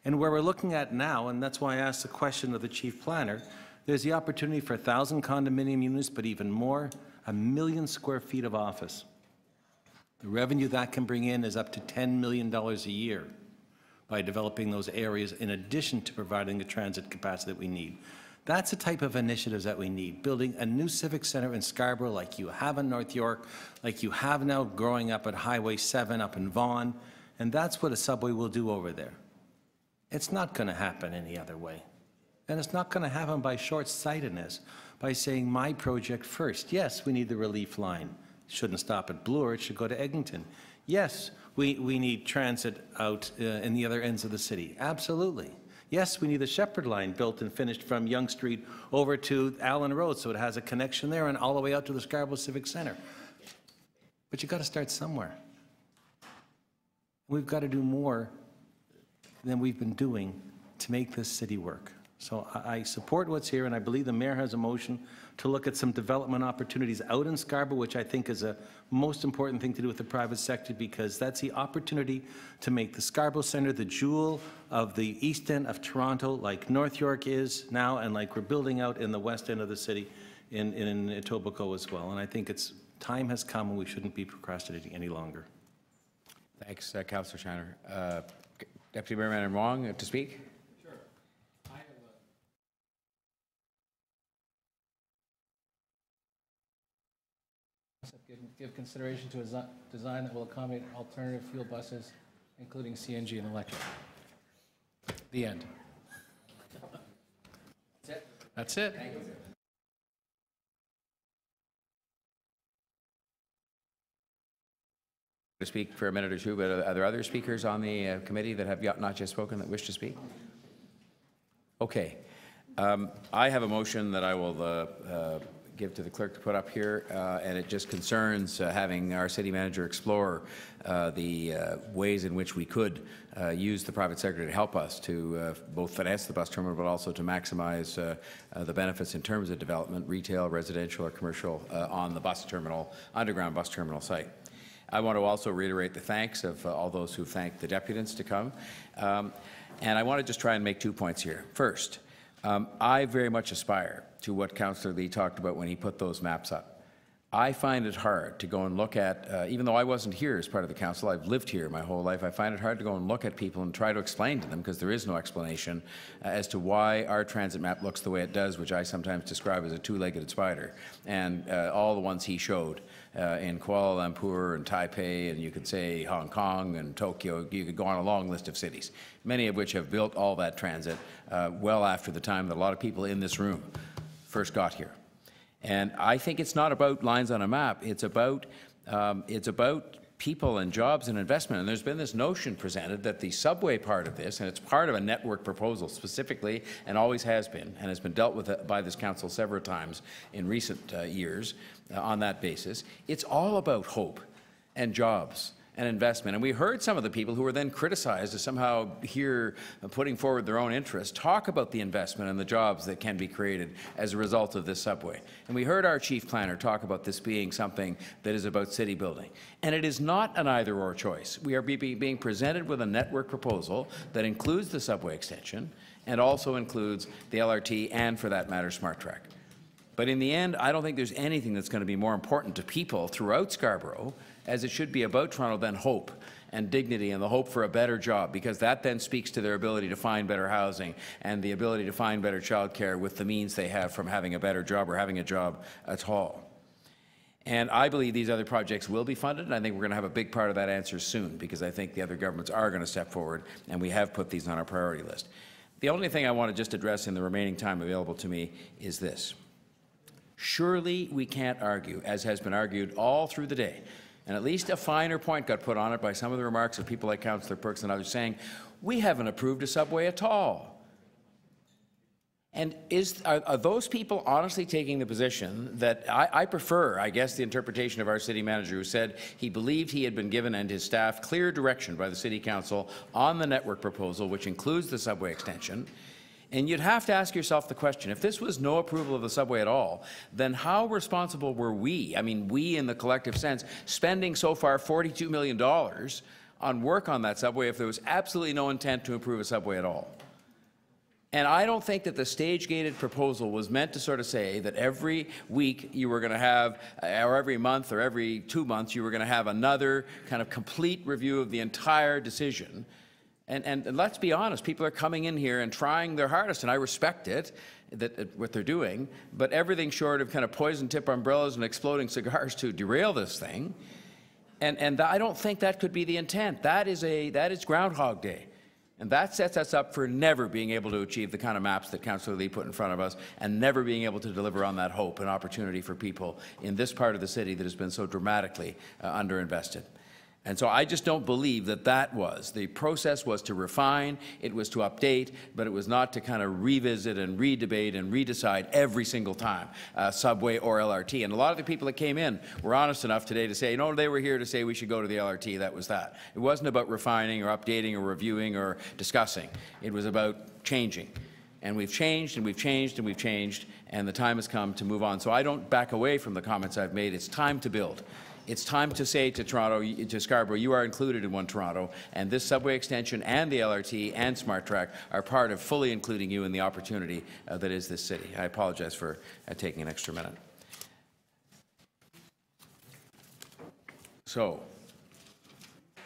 And where we're looking at now, and that's why I asked the question of the chief planner, there's the opportunity for 1,000 condominium units, but even more, 1 million square feet of office. The revenue that can bring in is up to $10 million a year by developing those areas in addition to providing the transit capacity that we need. That's the type of initiatives that we need. Building a new civic center in Scarborough like you have in North York, like you have now growing up at Highway 7 up in Vaughan, and that's what a subway will do over there. It's not going to happen any other way. And it's not going to happen by short-sightedness, by saying my project first. Yes, we need the relief line. It shouldn't stop at Bloor, it should go to Eglinton. Yes, we need transit out in the other ends of the city. Absolutely. Yes, we need the Shepherd line built and finished from Yonge Street over to Allen Road so it has a connection there and all the way out to the Scarborough Civic Center. But you've got to start somewhere. We've got to do more than we've been doing to make this city work. So I support what's here, and I believe the mayor has a motion to look at some development opportunities out in Scarborough, which I think is a most important thing to do with the private sector, because that's the opportunity to make the Scarborough Centre the jewel of the east end of Toronto, like North York is now, and like we're building out in the west end of the city in Etobicoke as well. And I think time has come and we shouldn't be procrastinating any longer. Thanks, Councillor Shiner. Deputy Mayor Man Wong to speak. Give consideration to a design that will accommodate alternative fuel buses, including CNG and electric. The end. That's it. That's it. Thank you. To speak for a minute or two, but are there other speakers on the committee that have not yet spoken that wish to speak? Okay. I have a motion that I will give to the clerk to put up here, and it just concerns having our city manager explore the ways in which we could use the private sector to help us to both finance the bus terminal, but also to maximize the benefits in terms of development, retail, residential, or commercial on the bus terminal, underground bus terminal site. I want to also reiterate the thanks of all those who thanked the deputants to come. And I want to just try and make 2 points here. First, I very much aspire to what Councillor Lee talked about when he put those maps up. I find it hard to go and look at, even though I wasn't here as part of the council, I've lived here my whole life, I find it hard to go and look at people and try to explain to them, because there is no explanation as to why our transit map looks the way it does, which I sometimes describe as a two-legged spider. And all the ones he showed in Kuala Lumpur and Taipei, and you could say Hong Kong and Tokyo, you could go on a long list of cities, many of which have built all that transit well after the time that a lot of people in this room first got here. And I think it's not about lines on a map. It's about people and jobs and investment. And there's been this notion presented that the subway part of this, and it's part of a network proposal specifically, and always has been, and has been dealt with by this council several times in recent years on that basis. It's all about hope and jobs and investment. And we heard some of the people who were then criticized as somehow here putting forward their own interests talk about the investment and the jobs that can be created as a result of this subway. And we heard our chief planner talk about this being something that is about city building. And it is not an either-or choice. We are being presented with a network proposal that includes the subway extension and also includes the LRT and, for that matter, Smart Track. But in the end, I don't think there's anything that's going to be more important to people throughout Scarborough, as it should be about Toronto, than hope and dignity and the hope for a better job, because that then speaks to their ability to find better housing and the ability to find better childcare with the means they have from having a better job or having a job at all. And I believe these other projects will be funded, and I think we're going to have a big part of that answer soon, because I think the other governments are going to step forward, and we have put these on our priority list. The only thing I want to just address in the remaining time available to me is this. Surely we can't argue, as has been argued all through the day, and at least a finer point got put on it by some of the remarks of people like Councillor Perks and others saying, we haven't approved a subway at all. And are those people honestly taking the position that I prefer, I guess, the interpretation of our city manager, who said he believed he had been given and his staff clear direction by the City Council on the network proposal, which includes the subway extension. And you'd have to ask yourself the question, if this was no approval of the subway at all, then how responsible were we, I mean we in the collective sense, spending so far $42 million on work on that subway if there was absolutely no intent to improve a subway at all? And I don't think that the stage-gated proposal was meant to sort of say that every week you were going to have, or every month or every 2 months, you were going to have another kind of complete review of the entire decision. And let's be honest, people are coming in here and trying their hardest, and I respect it, what they're doing, but everything short of kind of poison-tip umbrellas and exploding cigars to derail this thing. And I don't think that could be the intent. That is Groundhog Day. And that sets us up for never being able to achieve the kind of maps that Councillor Lee put in front of us, and never being able to deliver on that hope and opportunity for people in this part of the city that has been so dramatically underinvested. And so I just don't believe that that was. The process was to refine, it was to update, but it was not to kind of revisit and redebate and redecide every single time, subway or LRT. And a lot of the people that came in were honest enough today to say, no, they were here to say we should go to the LRT, that was that. It wasn't about refining or updating or reviewing or discussing. It was about changing. And we've changed and we've changed and we've changed, and the time has come to move on. So I don't back away from the comments I've made. It's time to build. It's time to say to Toronto, to Scarborough, you are included in One Toronto, and this subway extension and the LRT and Smart Track are part of fully including you in the opportunity that is this city. I apologize for taking an extra minute. So,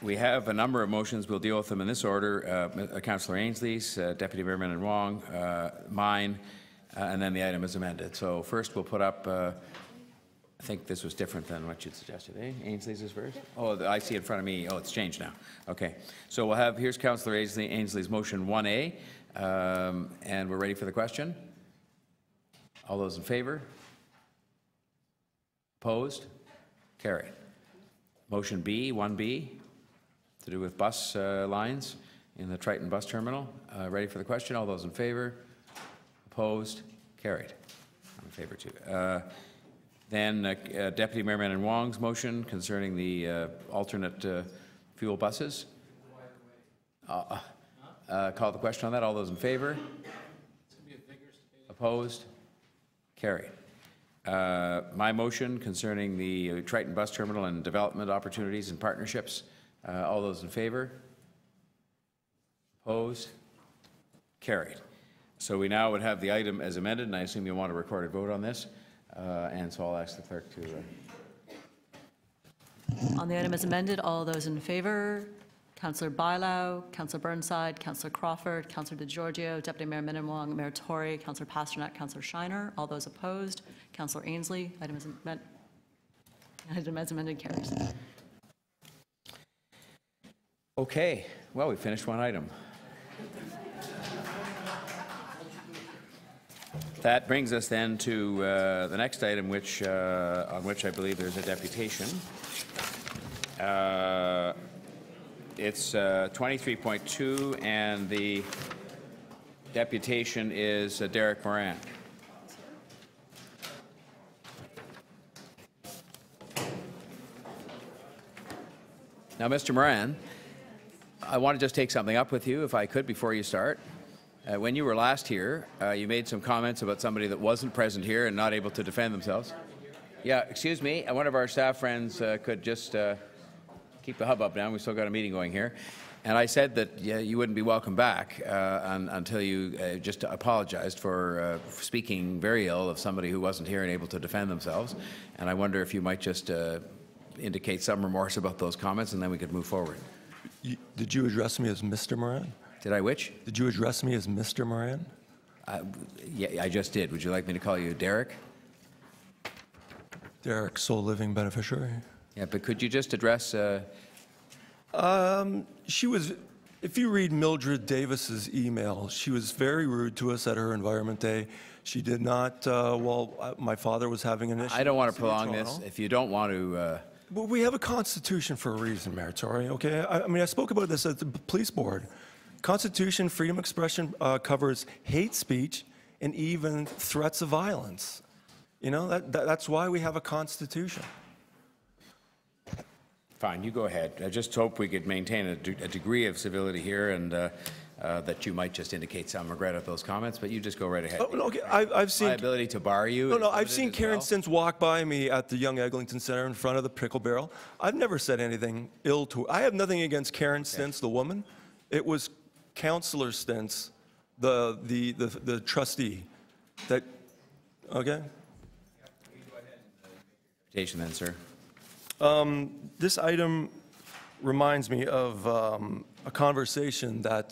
we have a number of motions. We'll deal with them in this order. Councillor Ainsley's, Deputy Mayor Menon Wong, mine, and then the item is amended. So first we'll put up I think this was different than what you'd suggested, eh? Ainsley's is first? Oh, I see in front of me. Oh, it's changed now. Okay. So we'll have, here's Councillor Ainsley's motion 1A, and we're ready for the question. All those in favour? Opposed? Carried. Motion B, 1B, to do with bus lines in the Triton bus terminal. Ready for the question? All those in favour? Opposed? Carried. I'm in favour too. Then Deputy Mayor Menon Wong's motion concerning the alternate fuel buses. Call the question on that. All those in favour? Opposed? Carried. My motion concerning the Triton bus terminal and development opportunities and partnerships. All those in favour? Opposed? Carried. So we now would have the item as amended, and I assume you want a recorded vote on this. And so I'll ask the clerk to... On the item as amended, all those in favour, Councillor Bailão, Councillor Burnside, Councillor Crawford, Councillor DeGiorgio, Deputy Mayor Menon Wong, Mayor Tory, Councillor Pasternak, Councillor Shiner. All those opposed, Councillor Ainsley. Item as amended carries. Okay. Well, we finished one item. That brings us then to the next item, which on which I believe there's a deputation. It's 23.2, and the deputation is Derek Moran. Now, Mr. Moran, I want to just take something up with you, if I could, before you start. When you were last here, you made some comments about somebody that wasn't present here and not able to defend themselves. Yeah, excuse me. One of our staff friends could just keep the hubbub down. We've still got a meeting going here. And I said that you wouldn't be welcome back until you just apologized for speaking very ill of somebody who wasn't here and able to defend themselves. And I wonder if you might just indicate some remorse about those comments, and then we could move forward. Did you address me as Mr. Moran? Did I which? Did you address me as Mr. Moran? Yeah, I just did. Would you like me to call you Derek? Derek, sole living beneficiary. Yeah, but could you just address... She was, if you read Mildred Davis's email, she was very rude to us at her Environment Day. She did not, my father was having an issue. I don't want to prolong this. If you don't want to... Well, we have a constitution for a reason, Mayor Tory, okay? I mean, I spoke about this at the police board. Constitution, freedom of expression covers hate speech and even threats of violence. You know, that's why we have a constitution. Fine, you go ahead. I just hope we could maintain a degree of civility here, and that you might just indicate some regret at those comments, but you just go right ahead. Oh, okay. I've seen... My ability to bar you... No, I've seen Karen Stintz walk by me at the Young Eglinton Center in front of the Pickle Barrel. I've never said anything ill to her. I have nothing against Karen Stintz, the woman. It was Councillor Stintz, the trustee, that... Okay? Then, sir. This item reminds me of a conversation that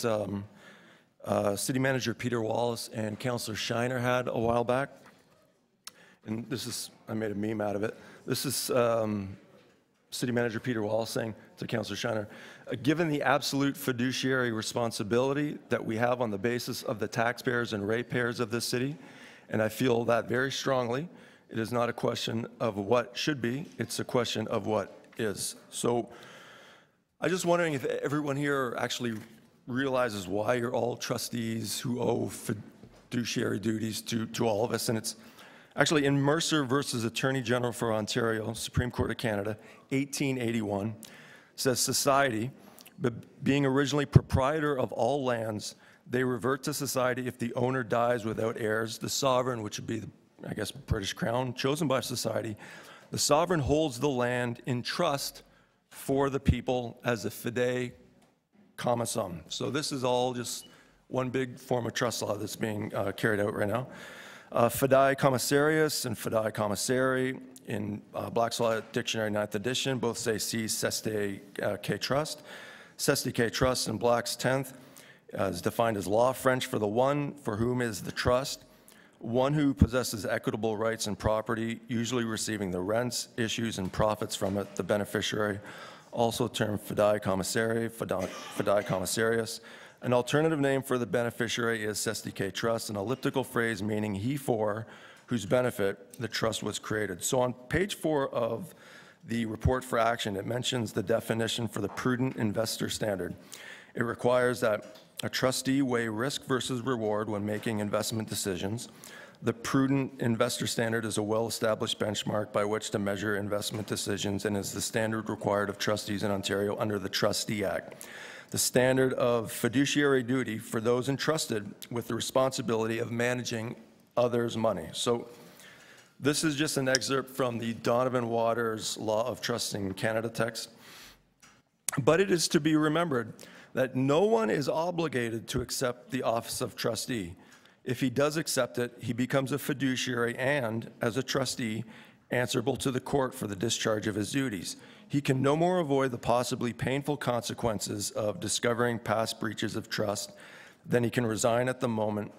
City Manager Peter Wallace and Councillor Shiner had a while back. And this is, I made a meme out of it. This is City Manager Peter Wallace saying to Councillor Shiner, given the absolute fiduciary responsibility that we have on the basis of the taxpayers and ratepayers of this city, and I feel that very strongly, it is not a question of what should be, it's a question of what is. So I'm just wondering if everyone here actually realizes why you're all trustees who owe fiduciary duties to all of us. And it's actually in Mercer versus Attorney General for Ontario, Supreme Court of Canada, 1881, says society, being originally proprietor of all lands, they revert to society if the owner dies without heirs. The sovereign, which would be the I guess, British Crown, chosen by society, the sovereign holds the land in trust for the people as a fide commissum. So this is all just one big form of trust law that's being carried out right now. Fide commissarius and fide commissary in Black's Law Dictionary 9th edition both say C. Seste K. Trust. Seste K. Trust in Black's 10th is defined as law French for the one for whom is the trust. One who possesses equitable rights and property, usually receiving the rents, issues, and profits from it, the beneficiary, also termed fide commissary, fide commissarius. An alternative name for the beneficiary is Seste K. Trust, an elliptical phrase meaning he for whose benefit the trust was created. So on page 4 of the report for action, it mentions the definition for the prudent investor standard. It requires that a trustee weigh risk versus reward when making investment decisions. The prudent investor standard is a well-established benchmark by which to measure investment decisions and is the standard required of trustees in Ontario under the Trustee Act. The standard of fiduciary duty for those entrusted with the responsibility of managing others' money. So this is just an excerpt from the Donovan Waters Law of Trust in Canada text. But it is to be remembered that no one is obligated to accept the office of trustee. If he does accept it, he becomes a fiduciary and, as a trustee, answerable to the court for the discharge of his duties. He can no more avoid the possibly painful consequences of discovering past breaches of trust than he can resign at the moment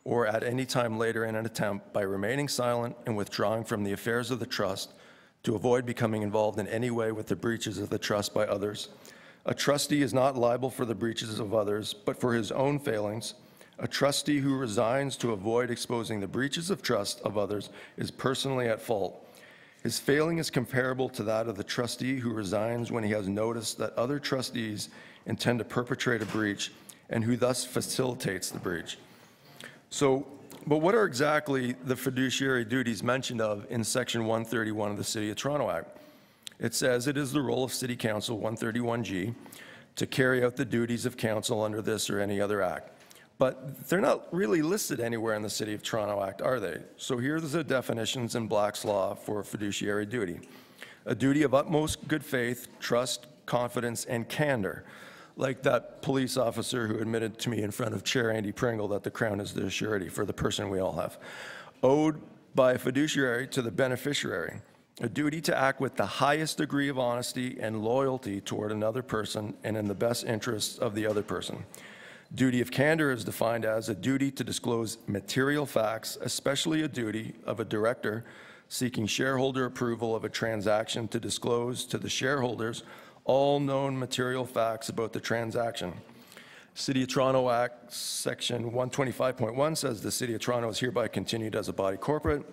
or at any time later in an attempt by remaining silent and withdrawing from the affairs of the trust to avoid becoming involved in any way with the breaches of the trust by others. A trustee is not liable for the breaches of others, but for his own failings. A trustee who resigns to avoid exposing the breaches of trust of others is personally at fault. His failing is comparable to that of the trustee who resigns when he has noticed that other trustees intend to perpetrate a breach and who thus facilitates the breach. So, but what are exactly the fiduciary duties mentioned of in Section 131 of the City of Toronto Act? It says it is the role of City Council, 131G, to carry out the duties of council under this or any other act. But they're not really listed anywhere in the City of Toronto Act, are they? So here's the definitions in Black's Law for fiduciary duty. A duty of utmost good faith, trust, confidence, and candor. like that police officer who admitted to me in front of Chair Andy Pringle that the Crown is the surety for the person we all have. Owed by a fiduciary to the beneficiary, a duty to act with the highest degree of honesty and loyalty toward another person and in the best interests of the other person. Duty of candor is defined as a duty to disclose material facts, especially a duty of a director seeking shareholder approval of a transaction to disclose to the shareholders all known material facts about the transaction. City of Toronto Act section 125.1 says the City of Toronto is hereby continued as a body corporate.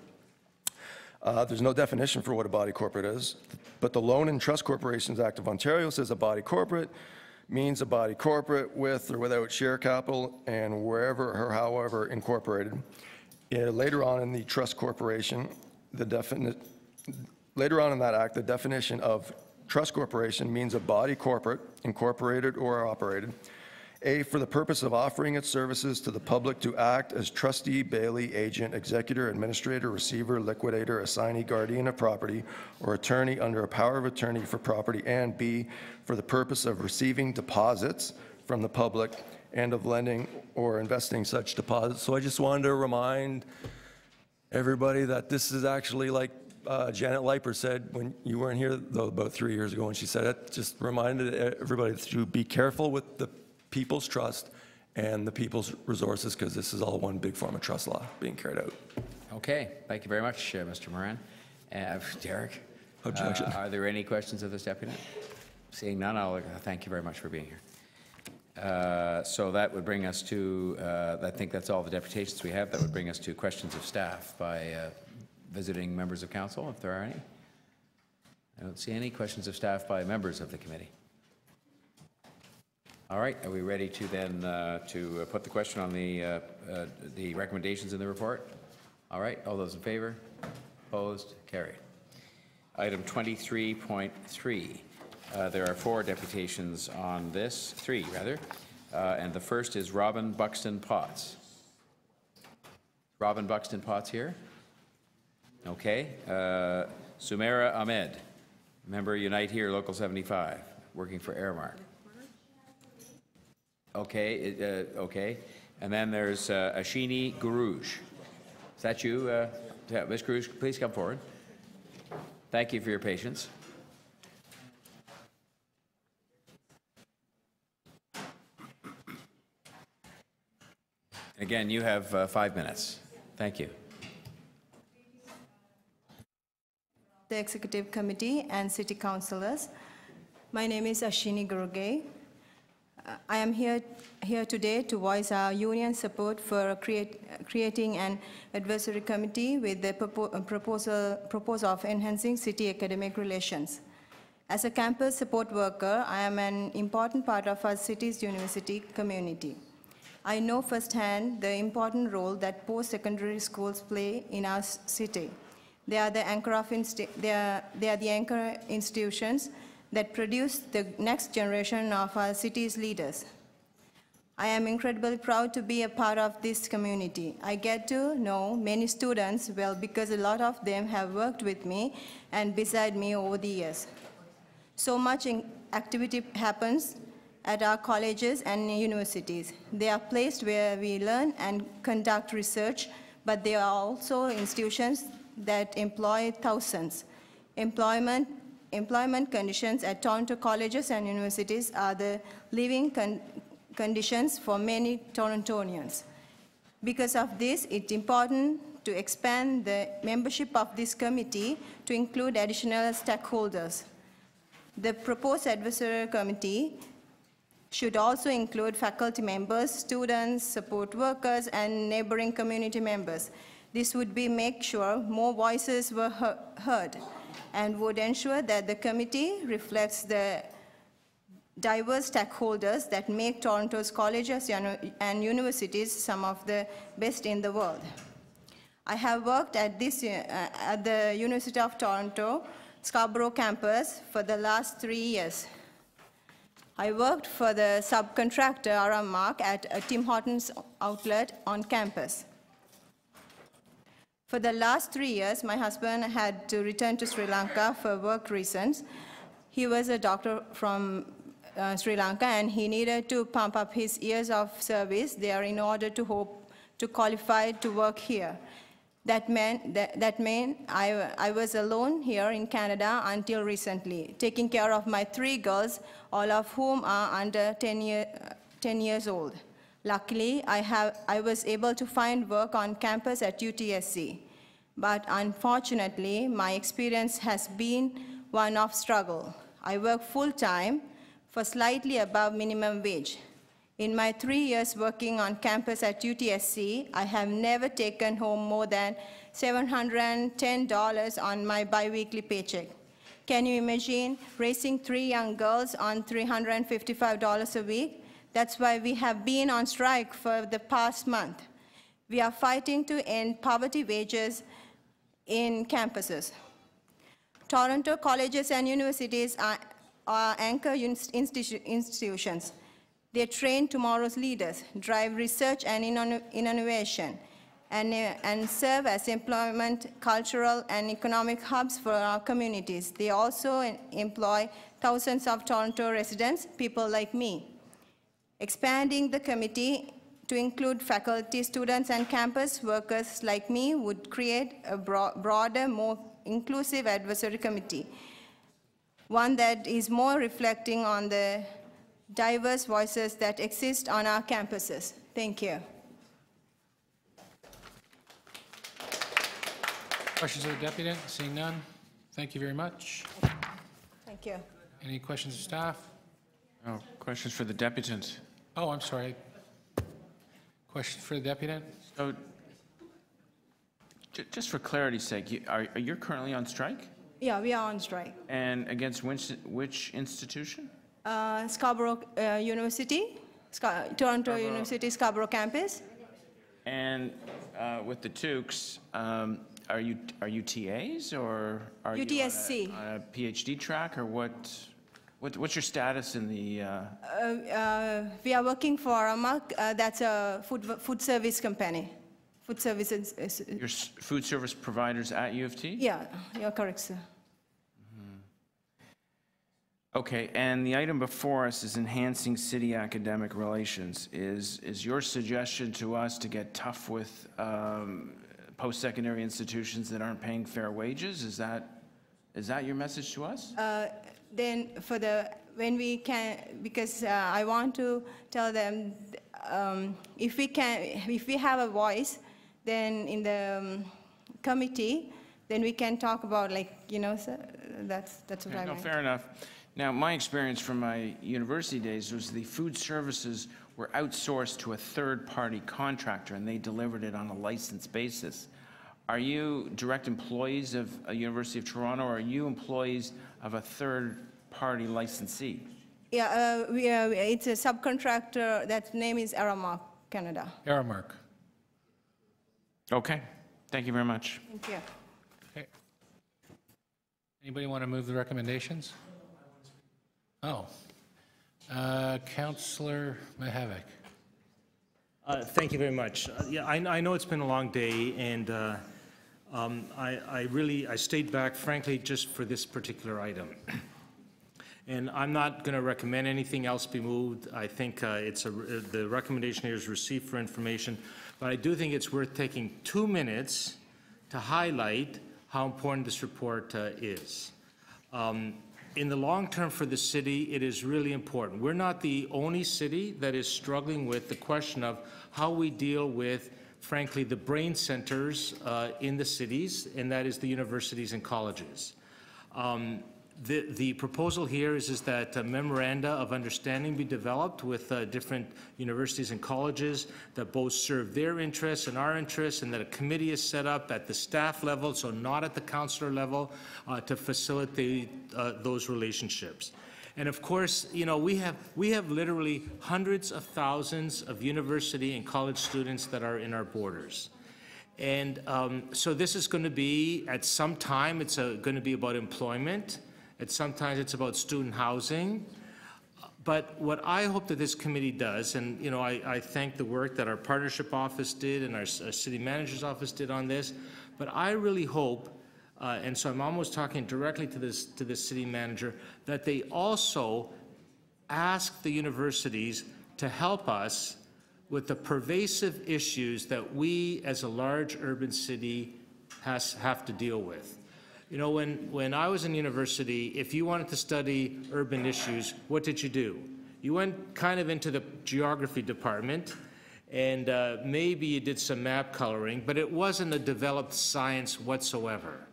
There's no definition for what a body corporate is, but the Loan and Trust Corporations Act of Ontario says a body corporate means a body corporate with or without share capital and wherever or however incorporated. Later on in the trust corporation, later on in that act, the definition of trust corporation means a body corporate, incorporated or operated, A, for the purpose of offering its services to the public to act as trustee, bailey, agent, executor, administrator, receiver, liquidator, assignee, guardian of property, or attorney under a power of attorney for property, and B, for the purpose of receiving deposits from the public and of lending or investing such deposits. So I just wanted to remind everybody that this is actually like Janet Leiper said when you weren't here, though, about 3 years ago when she said it, just reminded everybody to be careful with the people's trust and the people's resources, because this is all one big form of trust law being carried out. Okay, thank you very much, Mr. Moran. Derek? Objection. Are there any questions of this deputy? Seeing none, I'll thank you very much for being here. So that would bring us to, I think that's all the deputations we have. That would bring us to questions of staff by visiting members of council, if there are any. I don't see any questions of staff by members of the committee. All right, are we ready to then to put the question on the recommendations in the report? All right, all those in favor? Opposed? Carried. Item 23.3. There are 4 deputations on this, 3 rather, and the first is Robin Buxton Potts. Robin Buxton Potts here? Okay. Sumaira Ahmed, member Unite Here, Local 75, working for Airmark. Okay, okay. And then there's Ashini Guruj. Is that you? Ms. Guruj, please come forward. Thank you for your patience. Again, you have 5 minutes. Thank you. The Executive Committee and City Councillors. My name is Ashini Guruj. I am here today to voice our union support for creating an advisory committee with the proposal of enhancing city academic relations. As a campus support worker, I am an important part of our city's university community. I know firsthand the important role that post-secondary schools play in our city. They are the anchor institutions that produce the next generation of our city's leaders. I am incredibly proud to be a part of this community. I get to know many students well because a lot of them have worked with me and beside me over the years. So much activity happens at our colleges and universities. They are places where we learn and conduct research, but they are also institutions that employ thousands. Employment conditions at Toronto colleges and universities are the living conditions for many Torontonians. Because of this, it's important to expand the membership of this committee to include additional stakeholders. The proposed advisory committee should also include faculty members, students, support workers, and neighboring community members. This would make sure more voices were heard and would ensure that the committee reflects the diverse stakeholders that make Toronto's colleges and universities some of the best in the world. I have worked at the University of Toronto, Scarborough campus for the last 3 years. I worked for the subcontractor Aramark at a Tim Hortons outlet on campus. For the last 3 years, my husband had to return to Sri Lanka for work reasons. He was a doctor from Sri Lanka, and he needed to pump up his years of service there in order to hope to qualify to work here. That meant I was alone here in Canada until recently, taking care of my 3 girls, all of whom are under 10 years old. Luckily, I was able to find work on campus at UTSC. But unfortunately, my experience has been one of struggle. I work full-time for slightly above minimum wage. In my 3 years working on campus at UTSC, I have never taken home more than $710 on my biweekly paycheck. Can you imagine raising 3 young girls on $355 a week? That's why we have been on strike for the past month. We are fighting to end poverty wages in campuses. Toronto colleges and universities are anchor institutions. They train tomorrow's leaders, drive research and innovation, and serve as employment, cultural, and economic hubs for our communities. They also employ thousands of Toronto residents, people like me. Expanding the committee to include faculty, students, and campus workers like me would create a broader, more inclusive advisory committee, one that is more reflecting on the diverse voices that exist on our campuses. Thank you. Questions of the deputy? Seeing none. Thank you very much. Thank you. Any questions of staff? Oh, questions for the deputant. Oh, I'm sorry. Question for the deputant? So, just for clarity's sake, are you currently on strike? Yeah, we are on strike. And against which institution? Scarborough University, Toronto University, Scarborough campus. And with the Tukes, are you TAs or are UTSC. you on a PhD track, or what's your status in the? We are working for Aramark. That's a food service company. Food services. Your food service providers at U of T? Yeah, you're correct, sir. Okay, and the item before us is enhancing city academic relations. Is your suggestion to us to get tough with post-secondary institutions that aren't paying fair wages? Is that your message to us? Then when we can, because I want to tell them if we have a voice, then in the committee, then we can talk about, like, sir, that's what I meant. Fair enough. Now, my experience from my university days was the food services were outsourced to a third-party contractor, and they delivered it on a licensed basis. Are you direct employees of a University of Toronto, or are you employees of a third-party licensee? Yeah, it's a subcontractor. That name is Aramark, Canada. Aramark. Okay. Thank you very much. Thank you. Okay. Anybody want to move the recommendations? Oh. Councillor Mihevik. Thank you very much. Yeah, I know it's been a long day, and I stayed back, frankly, just for this particular item. And I'm not going to recommend anything else be moved. I think the recommendation here is received for information, but I do think it's worth taking 2 minutes to highlight how important this report is. In the long term for the city, it is really important. We're not the only city that is struggling with the question of how we deal with, frankly, the brain centers in the cities, and that is the universities and colleges. The proposal here is that a memoranda of understanding be developed with different universities and colleges that both serve their interests and our interests, and that a committee is set up at the staff level, so not at the councillor level, to facilitate those relationships. And of course, we have literally hundreds of thousands of university and college students that are in our borders. And so this is going to be, at some time, it's going to be about employment. Sometimes it's about student housing. But what I hope that this committee does, and I thank the work that our partnership office did and our city manager's office did on this, but I really hope, and so I'm almost talking directly to this city manager, that they also ask the universities to help us with the pervasive issues that we as a large urban city have to deal with. You know, when I was in university, if you wanted to study urban issues, what did you do? You went kind of into the geography department, and maybe you did some map coloring, but it wasn't a developed science whatsoever.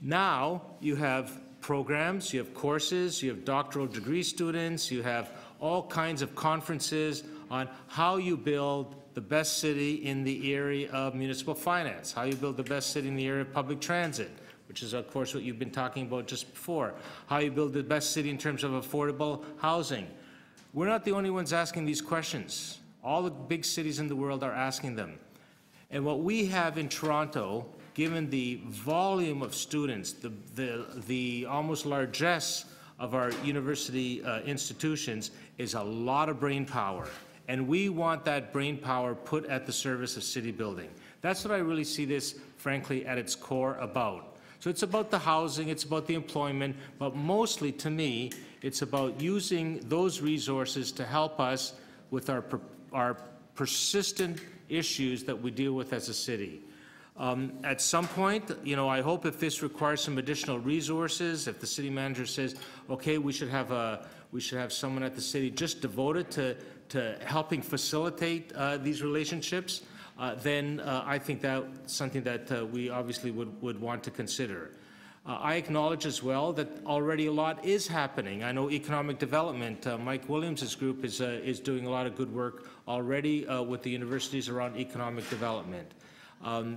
Now you have programs, you have courses, you have doctoral degree students, you have all kinds of conferences on how you build the best city in the area of municipal finance, how you build the best city in the area of public transit, which is, of course, what you've been talking about just before, how you build the best city in terms of affordable housing. We're not the only ones asking these questions. All the big cities in the world are asking them. And what we have in Toronto, given the volume of students, the almost largesse of our university institutions, is a lot of brain power. And we want that brain power put at the service of city building. That's what I really see this, frankly, at its core about. So it's about the housing, it's about the employment, but mostly, to me, it's about using those resources to help us with our persistent issues that we deal with as a city. At some point, you know, I hope if this requires some additional resources, if the city manager says, okay, we should have someone at the city just devoted to helping facilitate these relationships, then I think that's something that we obviously would want to consider. I acknowledge as well that already a lot is happening. I know economic development, Mike Williams' group is doing a lot of good work already with the universities around economic development.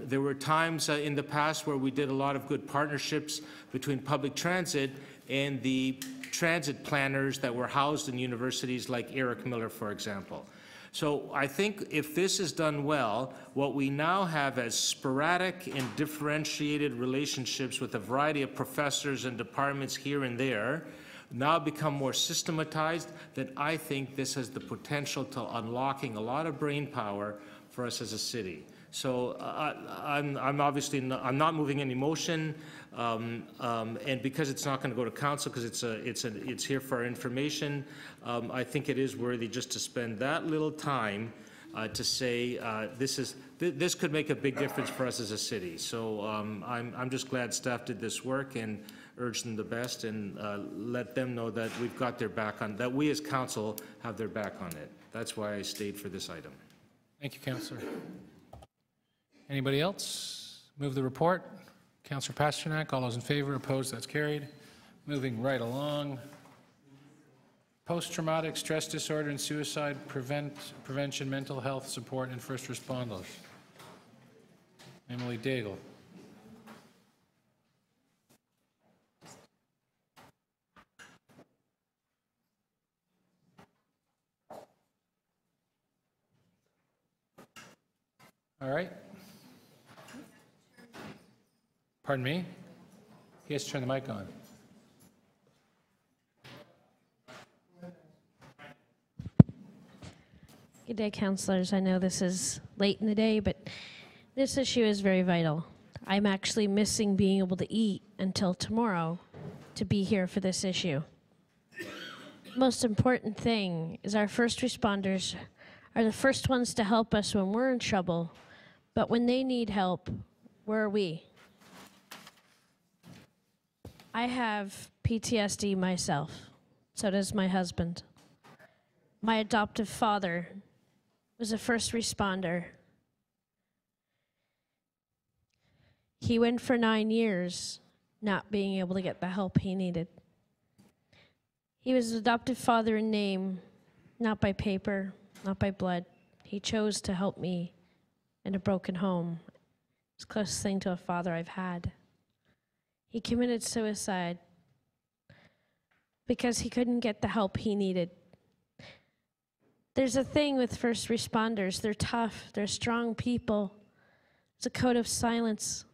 There were times in the past where we did a lot of good partnerships between public transit and the transit planners that were housed in universities like Eric Miller, for example. So I think if this is done well, what we now have as sporadic and differentiated relationships with a variety of professors and departments here and there now become more systematized, then I think this has the potential to unlocking a lot of brain power for us as a city. So I'm obviously I'm not moving any motion, and because it's not going to go to council because it's here for our information, I think it is worthy just to spend that little time to say this could make a big difference for us as a city. So I'm just glad staff did this work and urge them the best and let them know that we've got their back on that. We as council have their back on it. That's why I stayed for this item. Thank you, Councillor. Anybody else? Move the report. Councillor Pasternak, all those in favor, opposed, that's carried. Moving right along. Post-traumatic stress disorder and suicide prevention, mental health support, and first responders. Emily Daigle. All right. Pardon me? He has to turn the mic on. Good day, councillors. I know this is late in the day, but this issue is very vital. I'm actually missing being able to eat until tomorrow to be here for this issue. Most important thing is our first responders are the first ones to help us when we're in trouble, but when they need help, where are we? I have PTSD myself. So does my husband. My adoptive father was a first responder. He went for 9 years not being able to get the help he needed. He was an adoptive father in name, not by paper, not by blood. He chose to help me in a broken home. It's the closest thing to a father I've had. He committed suicide because he couldn't get the help he needed. There's a thing with first responders. They're tough. They're strong people. It's a code of silence.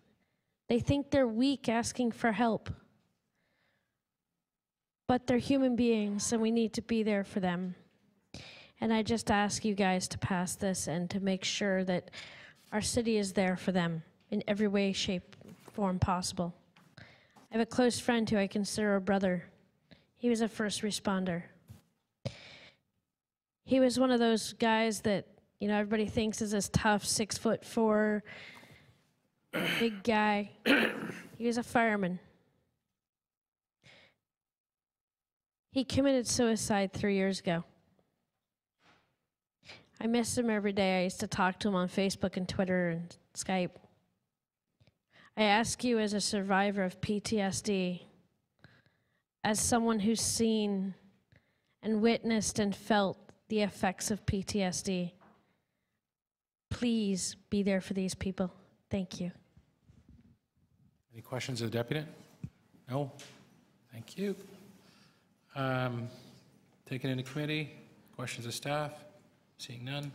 They think they're weak asking for help. But they're human beings, and we need to be there for them. And I just ask you guys to pass this and to make sure that our city is there for them in every way, shape, form possible. I have a close friend who I consider a brother. He was a first responder. He was one of those guys that, you know, everybody thinks is this tough 6'4" big guy. He was a fireman. He committed suicide 3 years ago. I miss him every day. I used to talk to him on Facebook and Twitter and Skype. I ask you, as a survivor of PTSD, as someone who's seen and witnessed and felt the effects of PTSD, please be there for these people. Thank you. Any questions of the deputy? No? Thank you. Taken into committee. Questions of staff? Seeing none.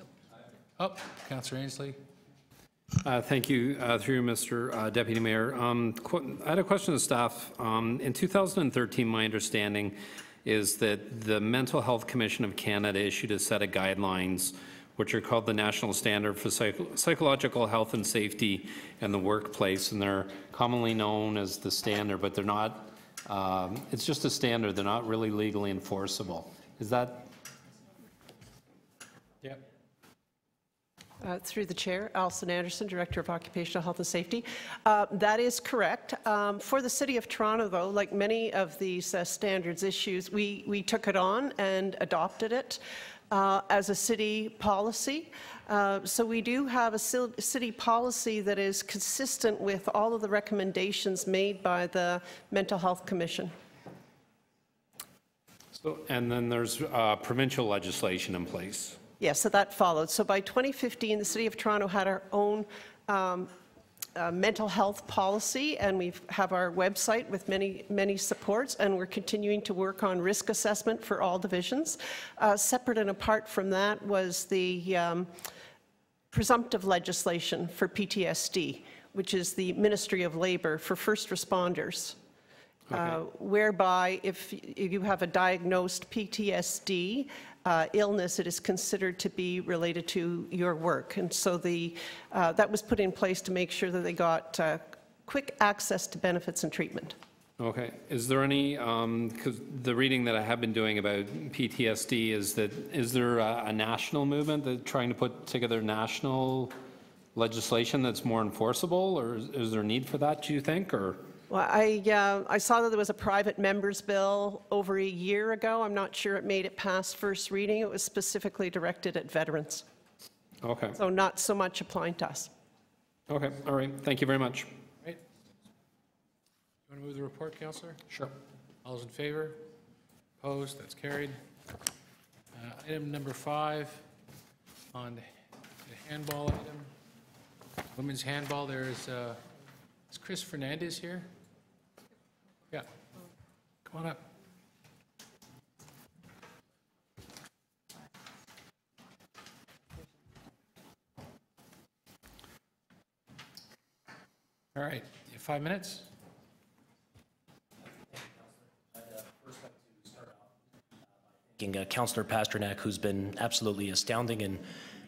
Oh, Councillor Ainsley. Thank you, through Mr. Deputy Mayor. I had a question of staff. In 2013, my understanding is that the Mental Health Commission of Canada issued a set of guidelines which are called the National Standard for Psychological Health and Safety in the Workplace, and they're commonly known as the standard, but they're not, it's just a standard. They're not really legally enforceable. Is that? Yeah. Through the chair, Alison Anderson, Director of Occupational Health and Safety. That is correct. For the City of Toronto, though, like many of these standards issues, we took it on and adopted it as a city policy. So we do have a city policy that is consistent with all of the recommendations made by the Mental Health Commission. So, and then there's provincial legislation in place. Yes, so that followed. So by 2015, the City of Toronto had our own mental health policy, and we have our website with many supports, and we're continuing to work on risk assessment for all divisions. Separate and apart from that was the presumptive legislation for PTSD, which is the Ministry of Labour for first responders. Okay. Whereby if you have a diagnosed PTSD illness, it is considered to be related to your work. And so that was put in place to make sure that they got quick access to benefits and treatment. Okay. Is there any, because the reading that I have been doing about PTSD is there a national movement that trying to put together national legislation that's more enforceable, or is there a need for that, do you think, or? Well, I saw that there was a private member's bill over a year ago. I'm not sure it made it past first reading. It was specifically directed at veterans. Okay. So not so much applying to us. Okay, all right. Thank you very much. Right. You want to move the report, Councillor? Sure. All those in favor? Opposed? That's carried. Item number 5 on the handball item. Women's handball, is Chris Fernandez here? Yeah. Come on up. All right, you have 5 minutes. Thanking Councillor Pasternak, who's been absolutely astounding in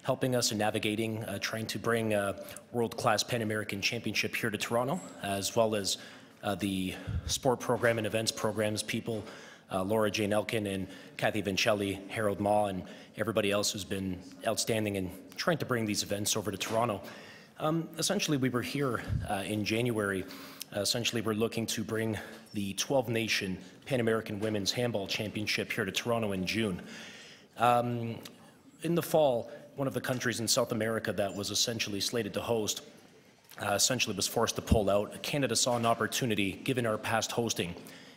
helping us in navigating, trying to bring a world-class Pan-American Championship here to Toronto, as well as the sport program and events programs people, Laura Jane Elkin and Kathy Vincelli, Harold Ma, and everybody else who's been outstanding in trying to bring these events over to Toronto. Essentially, we were here in January. Essentially, we're looking to bring the 12-nation Pan-American Women's Handball Championship here to Toronto in June. In the fall, one of the countries in South America that was essentially slated to host essentially was forced to pull out. Canada saw an opportunity, given our past hosting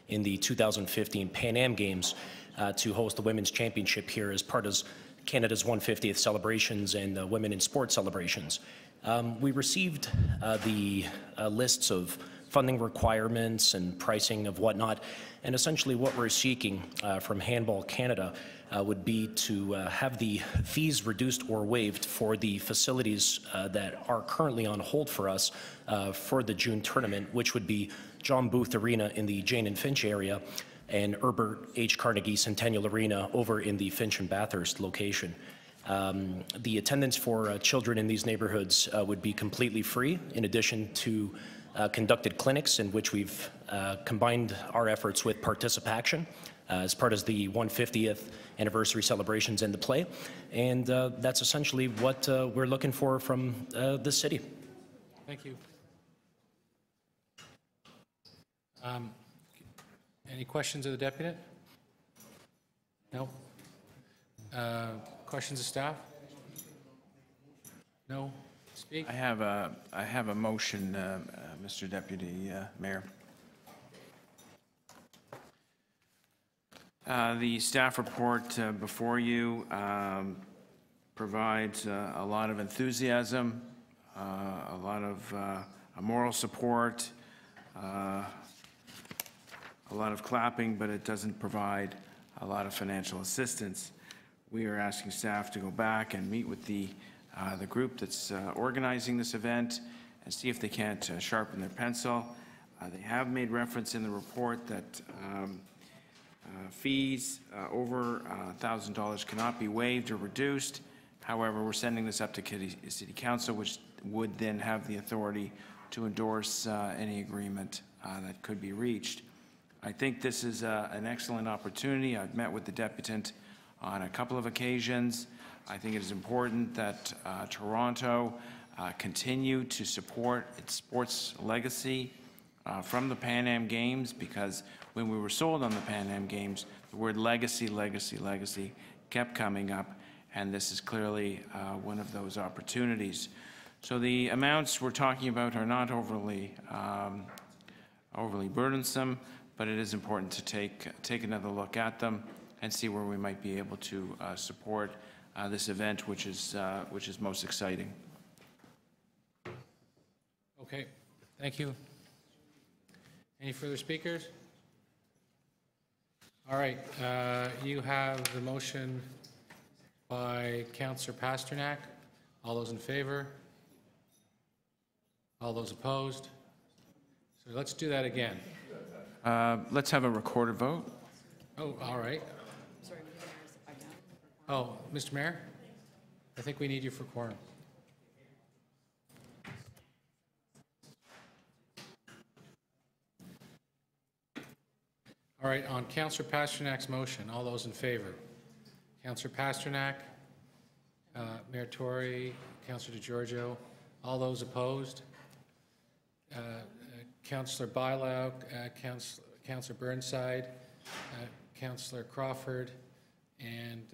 in the 2015 Pan Am Games, to host the Women's Championship here as part of Canada's 150th celebrations and Women in Sport celebrations. We received the lists of funding requirements and pricing of whatnot, and essentially what we're seeking from Handball Canada would be to have the fees reduced or waived for the facilities that are currently on hold for us for the June tournament, which would be John Booth Arena in the Jane and Finch area and Herbert H. Carnegie Centennial Arena over in the Finch and Bathurst location. The attendance for children in these neighborhoods would be completely free, in addition to conducted clinics in which we've combined our efforts with Participaction, as part of the 150th anniversary celebrations into play. And that's essentially what we're looking for from the city. Thank you. Any questions of the deputy? No? Questions of staff? No? Speak? I have a motion, Mr. Deputy Mayor. The staff report before you provides a lot of enthusiasm, a lot of moral support, a lot of clapping, but it doesn't provide a lot of financial assistance. We are asking staff to go back and meet with the group that's organizing this event and see if they can't sharpen their pencil. They have made reference in the report that fees over $1,000 cannot be waived or reduced. However, we're sending this up to City Council, which would then have the authority to endorse any agreement that could be reached. I think this is an excellent opportunity. I've met with the deputant on a couple of occasions. I think it is important that Toronto continue to support its sports legacy from the Pan Am Games, because when we were sold on the Pan Am Games, the word legacy, legacy, legacy kept coming up, and this is clearly one of those opportunities. So the amounts we're talking about are not overly burdensome, but it is important to take another look at them and see where we might be able to support this event, which is most exciting. Okay, thank you. Any further speakers? All right, you have the motion by Councillor Pasternak. All those in favor? All those opposed? So let's do that again. Let's have a recorded vote. Oh, all right. Oh, Mr. Mayor, I think we need you for quorum. All right, on Councillor Pasternak's motion, all those in favor? Councillor Pasternak, Mayor Tory, Councillor DeGiorgio, all those opposed? Councillor Bilow, Councillor Burnside, Councillor Crawford, and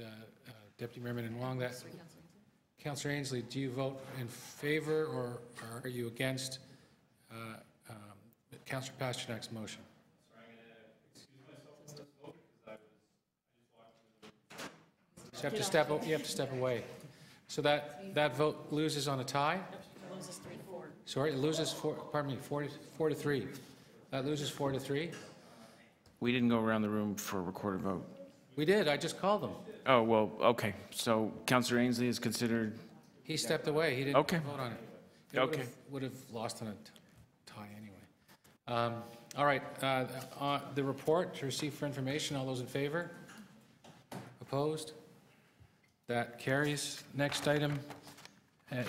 Deputy Mayor Minnan-Wong. Councillor Ainsley, do you vote in favor or are you against Councillor Pasternak's motion? So you have to step away. So that vote loses on a tie? It loses 3-4. Sorry, it loses 4 to 3. That loses 4 to 3. We didn't go around the room for a recorded vote. We did. I just called them. Oh, well, okay. So Councillor Ainsley is considered... He stepped away. He didn't vote on it. It okay. Would have lost on a tie anyway. All right. The report to receive for information. All those in favor? Opposed? That carries. Next item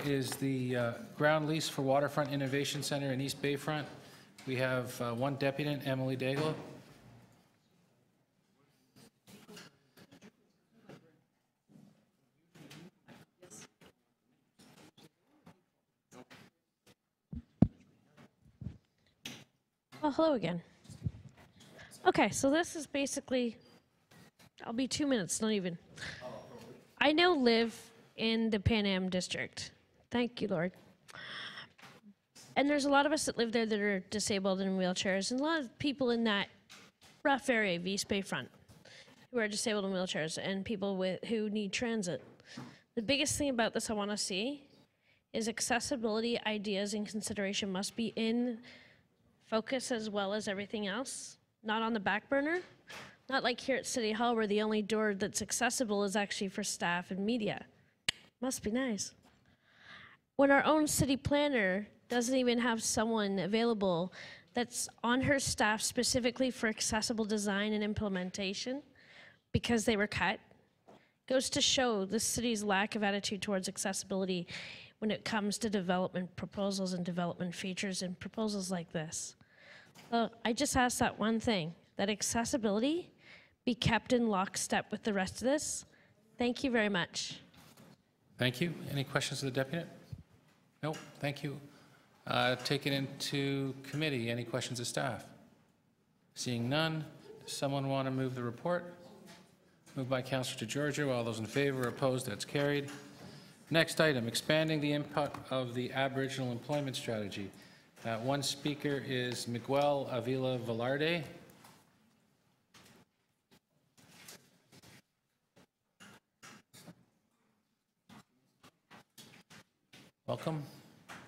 is the ground lease for Waterfront Innovation Center in East Bayfront. We have one deputant, Emily Daigle. Oh, hello again. Okay, so this is basically, I'll be 2 minutes, not even. I now live in the Pan Am district. Thank you, Lord. And there's a lot of us that live there that are disabled and in wheelchairs, and a lot of people in that rough area of East Bayfront who are disabled in wheelchairs, and people who need transit. The biggest thing about this I want to see is accessibility ideas and consideration must be in focus as well as everything else, not on the back burner. Not like here at City Hall where the only door that's accessible is actually for staff and media. Must be nice. When our own city planner doesn't even have someone available that's on her staff specifically for accessible design and implementation because they were cut, goes to show the city's lack of attitude towards accessibility when it comes to development proposals and development features and proposals like this. So I just ask that one thing, that accessibility be kept in lockstep with the rest of this. Thank you very much. Thank you. Any questions of the deputy? No, thank you. Take it into committee. Any questions of staff? Seeing none, does someone want to move the report? Moved by Councillor DeGiorgio. All those in favor? Opposed? That's carried. Next item, expanding the input of the Aboriginal employment strategy. One speaker is Miguel Avila Velarde. Welcome.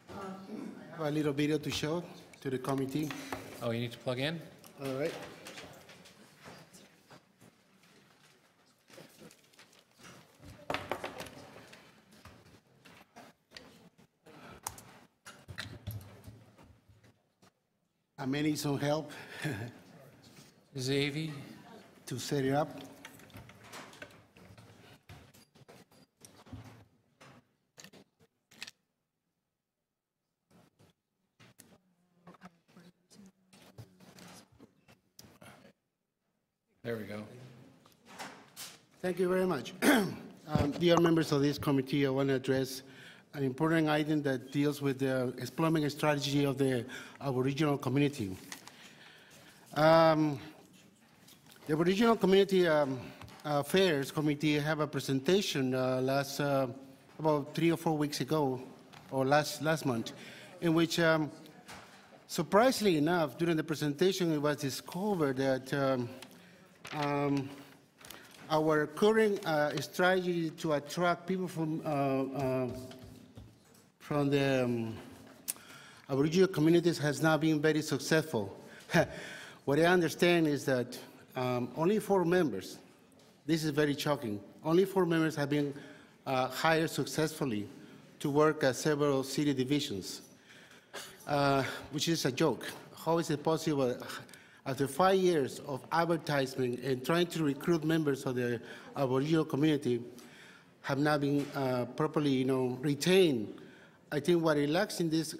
I have a little video to show to the committee. Oh, you need to plug in? All right. I may need some help. Xavier? To set it up. There we go. Thank you very much. Dear members of this committee, I want to address an important item that deals with the employment strategy of the Aboriginal community. The Aboriginal Community Affairs Committee have a presentation about 3 or 4 weeks ago, or last month, in which, surprisingly enough, during the presentation, it was discovered that our current strategy to attract people from the Aboriginal communities has not been very successful. What I understand is that only 4 members, this is very shocking, only 4 members have been hired successfully to work at several city divisions, which is a joke. How is it possible? After 5 years of advertisement and trying to recruit members of the Aboriginal community, have not been properly, retained. I think what it lacks in this,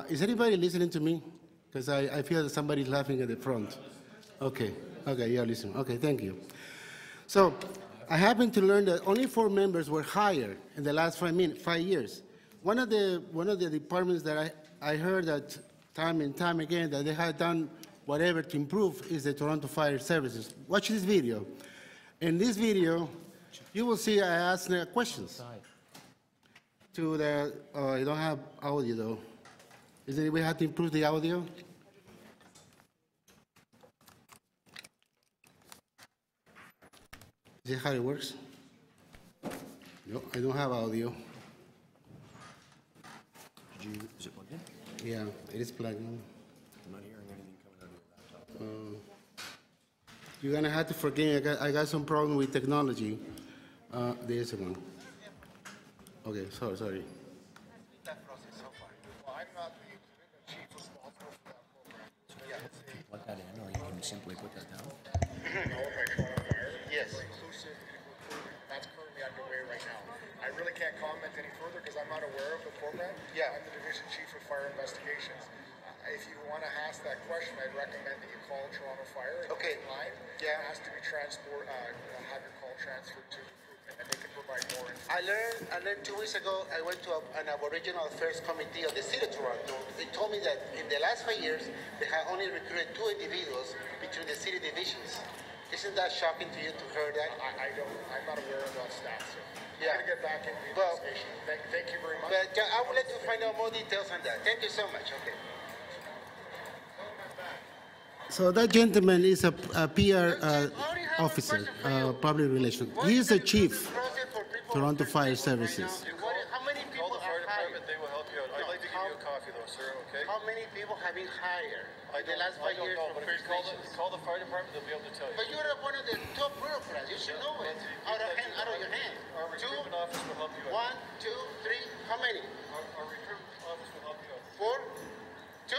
is anybody listening to me? Because I feel that somebody's laughing at the front. Okay, you're listening. Okay, thank you. So I happened to learn that only 4 members were hired in the last 5 years. One of the departments that I heard that time and time again that they had done whatever to improve is the Toronto Fire Services. Watch this video. In this video, you will see I asked questions to the, I don't have audio though. Is there any way how to improve the audio? Is that how it works? No, I don't have audio. Is it plugged in? Yeah, it is plugged in. I'm not hearing anything coming out of your laptop. You're gonna have to forgive me. I got some problem with technology. There's one. Okay, sorry. Plug that in, or you can simply put that down. Yes. That's currently underway right now. I really can't comment any further because I'm not aware of the program. Yeah. I'm the Division Chief of Fire Investigations. If you want to ask that question, I'd recommend that you call Toronto Fire. Okay. Line. Yeah. It has to be have your call transferred to, and they can provide more information. I learned 2 weeks ago, I went to an Aboriginal Affairs Committee of the City of Toronto. They told me that in the last 5 years, they have only recruited 2 individuals between the city divisions. Isn't that shocking to you to hear that? I'm not aware of that stat, so yeah. I'm going to get back into the investigation. Thank you very much. But I would like to find out more details on that. Thank you so much. Okay. So that gentleman is a PR officer, public relations. He is the chief, Toronto Fire Services. Call the fire department, they will help you out. I'd like to give you a coffee though, sir, okay? How many people have been hired in the last 5 years from First Nations? Call the fire department, they'll be able to tell you. But you're one of the top bureaucrats. You should know it. Out of your hand. Our recruitment office will help you out. 1, 2, 3, how many? Our recruitment office will help you out. 4, 2,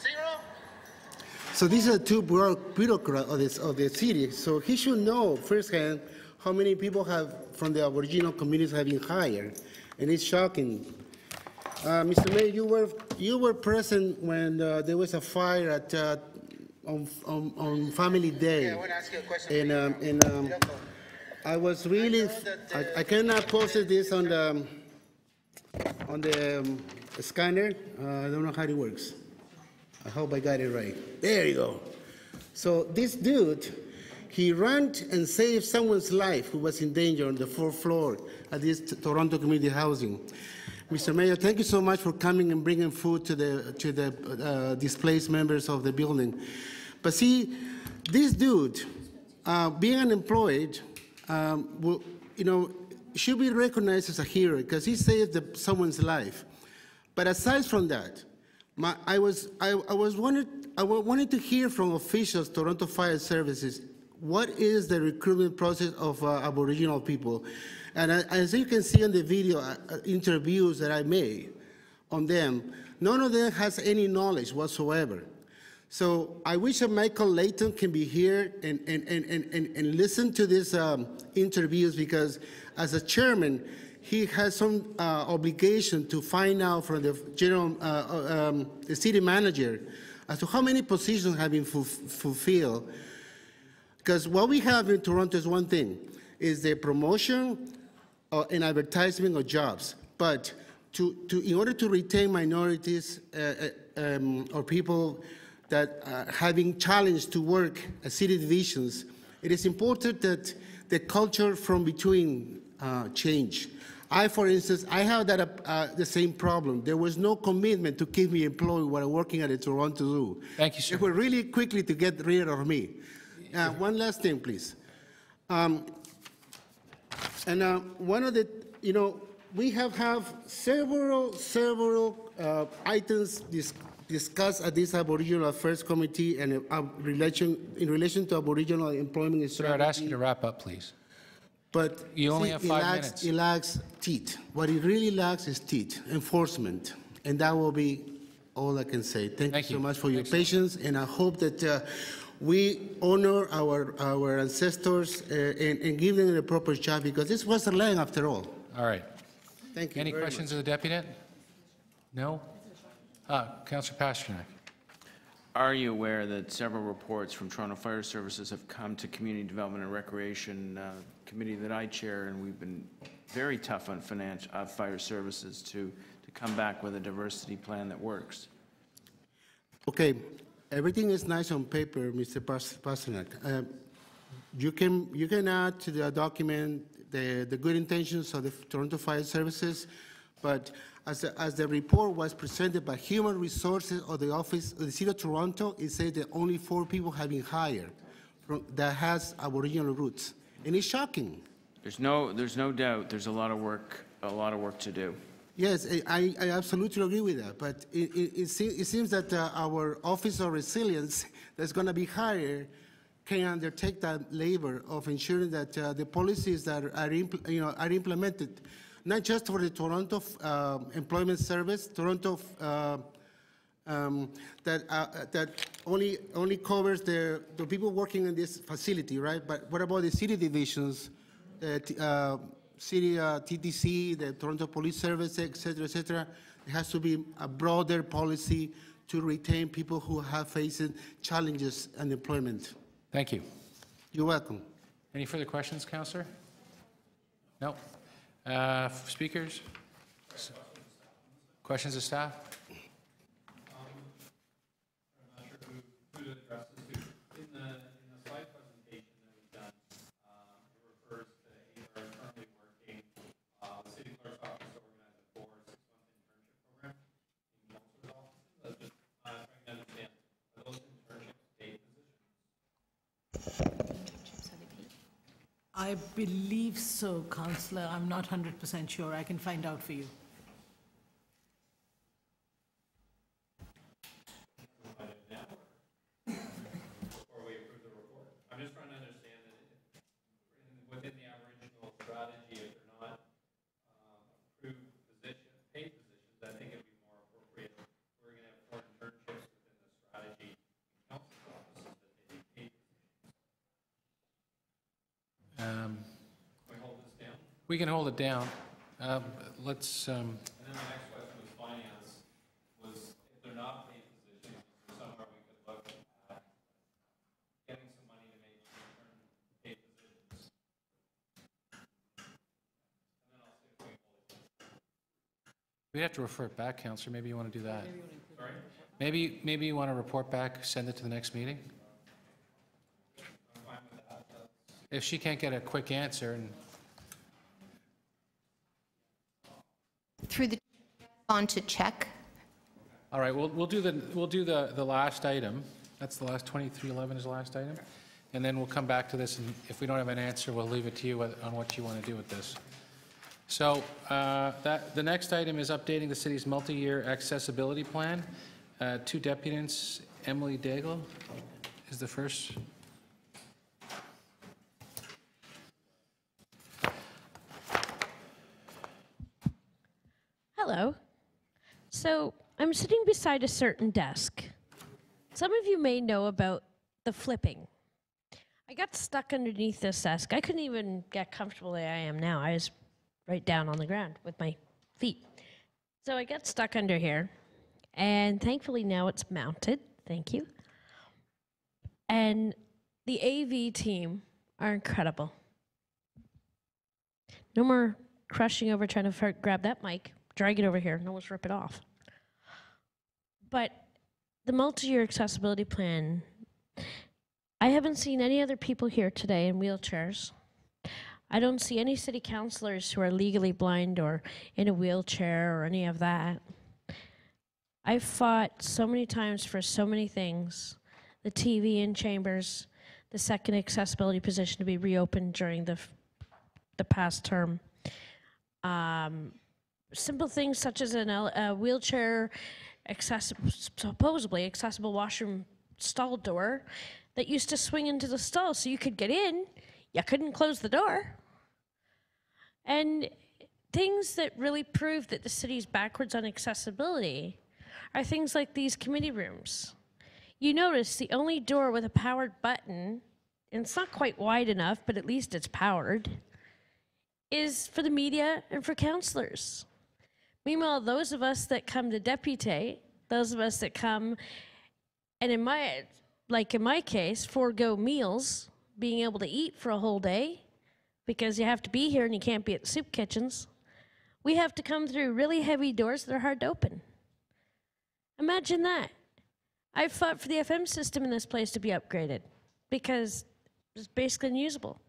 0? So these are 2 bureaucrats of the city. So he should know firsthand how many people from the Aboriginal communities have been hired, and it's shocking. Mr. Mayor, you were present when there was a fire at on Family Day. I want to ask you a question. I was really, I cannot post this on the scanner. I don't know how it works. I hope I got it right. There you go. So this dude, he ran and saved someone's life who was in danger on the 4th floor at this Toronto Community Housing. Mr. Mayor, thank you so much for coming and bringing food to the displaced members of the building. But see, this dude, being unemployed, should be recognized as a hero because he saved someone's life. But aside from that, I wanted to hear from officials, Toronto Fire Services, what is the recruitment process of Aboriginal people? And as you can see on the video interviews that I made on them, none of them has any knowledge whatsoever. So I wish that Michael Layton can be here and listen to these interviews, because as a chairman, he has some obligation to find out from the the city manager as to how many positions have been fulfilled. Because what we have in Toronto is one thing, is the promotion and advertisement of jobs. But in order to retain minorities or people that are having challenged to work at city divisions, it is important that the culture from between change. For instance, I have the same problem. There was no commitment to keep me employed while working at the Toronto Zoo. Thank you, sir. They were really quickly to get rid of me. One last thing, please. One of the, we have several items discussed at this Aboriginal Affairs Committee and in relation to Aboriginal employment strategy. Sir, I'd ask you to wrap up, please. But you only have 5 minutes. It lacks teeth. What it really lacks is teeth, enforcement, and that will be all I can say. Thank you so much for your patience, and I hope that we honor our ancestors and give them the proper job, because this was their land after all. All right. Thank you. Any questions of the deputy? No? Councillor Pasternak. Are you aware that several reports from Toronto Fire Services have come to Community Development and Recreation Committee that I chair, and we've been very tough on fire services to come back with a diversity plan that works? Okay, everything is nice on paper, Mr. Pasternak. You can add to the document the good intentions of the Toronto Fire Services, but as the report was presented by Human Resources of the Office of the City of Toronto, it said that only 4 people have been hired that has Aboriginal roots, and it's shocking. There's no doubt. There's a lot of work to do. Yes, I absolutely agree with that. But it seems that our Office of Resilience that's going to be hired can undertake that labor of ensuring that the policies that are implemented, not just for the Toronto Employment Service, Toronto that only covers the people working in this facility, right? But what about the city divisions, city TTC, the Toronto Police Service, et cetera, et cetera? There has to be a broader policy to retain people who have faced challenges in employment. Thank you. You're welcome. Any further questions, Councillor? No. Speakers? Questions of staff? I'm not sure who to address this to. In the slide presentation that we've done, it refers to HR currently working. The city clerk's office organized a 4-6-month internship program in council's offices. I was just trying to understand, are those internships paid positions? I believe so, Councillor. I'm not 100% sure. I can find out for you. Before we approve the report. I'm just trying to understand that within the Aboriginal strategy, if they're not approved positions, paid positions, I think it'd be more appropriate. We're going to have 4 internships within the strategy in council's offices that they be paid positions. Can we hold this down? We can hold it down. Let's. And then my next question was finance. Was if they're not paid positions, is there somewhere we could look at We have to refer it back, Counselor. Maybe you want to do that. Maybe you want to report back, send it to the next meeting? If she can't get a quick answer, and Through the, on to check. all right, we'll do the last item. That's the last 2311 is the last item, and then we'll come back to this. And if we don't have an answer, we'll leave it to you on what you want to do with this. So the next item is updating the city's multi-year accessibility plan. Two deputants, Emily Daigle is the first. Hello. So I'm sitting beside a certain desk. Some of you may know about the flipping. I got stuck underneath this desk. I couldn't even get comfortable the way I am now. I was right down on the ground with my feet. So I got stuck under here, and thankfully now it's mounted. Thank you. And the AV team are incredible. No more crushing over trying to grab that mic, drag it over here, and almost rip it off. But the multi-year accessibility plan, I haven't seen any other people here today in wheelchairs. I don't see any city councilors who are legally blind or in a wheelchair or any of that. I've fought so many times for so many things. The TV in chambers, the second accessibility position to be reopened during the past term. Simple things such as a wheelchair supposedly accessible washroom stall door that used to swing into the stall so you could get in. You couldn't close the door. And things that really prove that the city's backwards on accessibility are things like these committee rooms. You notice the only door with a powered button, and it's not quite wide enough, but at least it's powered, is for the media and for councillors. Meanwhile, those of us that come to deputate, those of us that come, and in my case, forego meals, being able to eat for a whole day, because you have to be here and you can't be at the soup kitchens, we have to come through really heavy doors that are hard to open. Imagine that. I fought for the FM system in this place to be upgraded because it's basically unusable.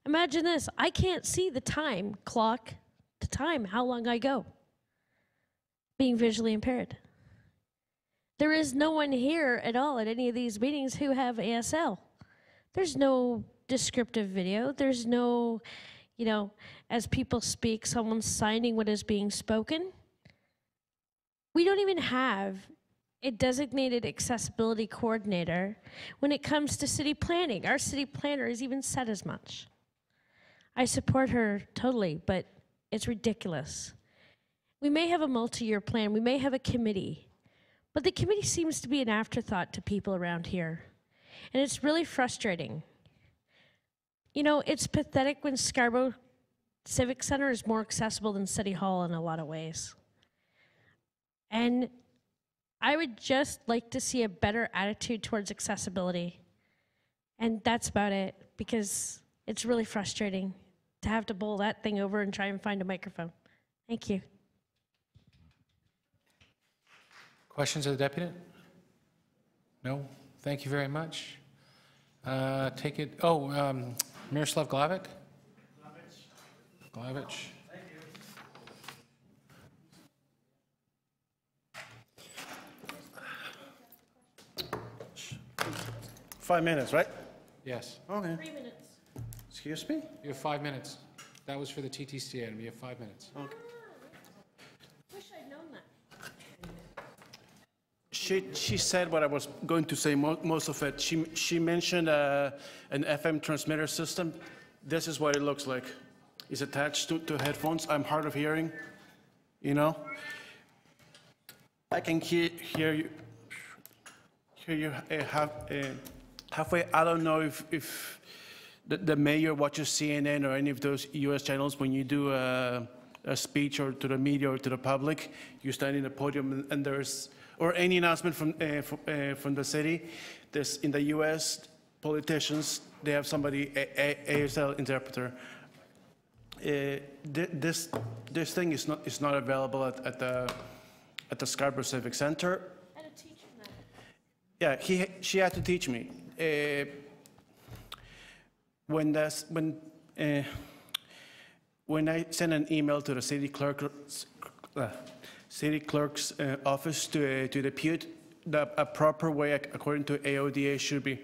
Imagine this, I can't see the time clock to time how long I go, being visually impaired. There is no one here at all at any of these meetings who have ASL. There's no descriptive video. There's no, as people speak, someone signing what is being spoken. We don't even have a designated accessibility coordinator when it comes to city planning. Our city planner has even said as much. I support her totally, but it's ridiculous. We may have a multi-year plan, we may have a committee, but the committee seems to be an afterthought to people around here. And it's really frustrating. It's pathetic when Scarborough Civic Center is more accessible than City Hall in a lot of ways. And I would just like to see a better attitude towards accessibility. And that's about it, because it's really frustrating to have to bowl that thing over and try and find a microphone. Thank you. Questions of the deputy? No? Thank you very much. Take it. Miroslav Glavic? Glavich. Thank you. 5 minutes, right? Yes. Okay. 3 minutes. Excuse me? You have 5 minutes. That was for the TTC item. You have 5 minutes. Okay. Wish I'd known that. She said what I was going to say, most of it. She mentioned an FM transmitter system. This is what it looks like. It's attached to headphones. I'm hard of hearing, I can hear you halfway. I don't know if the mayor watches CNN or any of those U.S. channels. When you do a speech or to the media or to the public, you stand in the podium and there's, or any announcement from the city. There's, in the U.S., politicians, they have somebody, ASL interpreter. this thing is not available at the Scarborough Civic Center. Yeah, she had to teach me. When I sent an email to the city clerk's office to depute, a proper way according to AODA should be,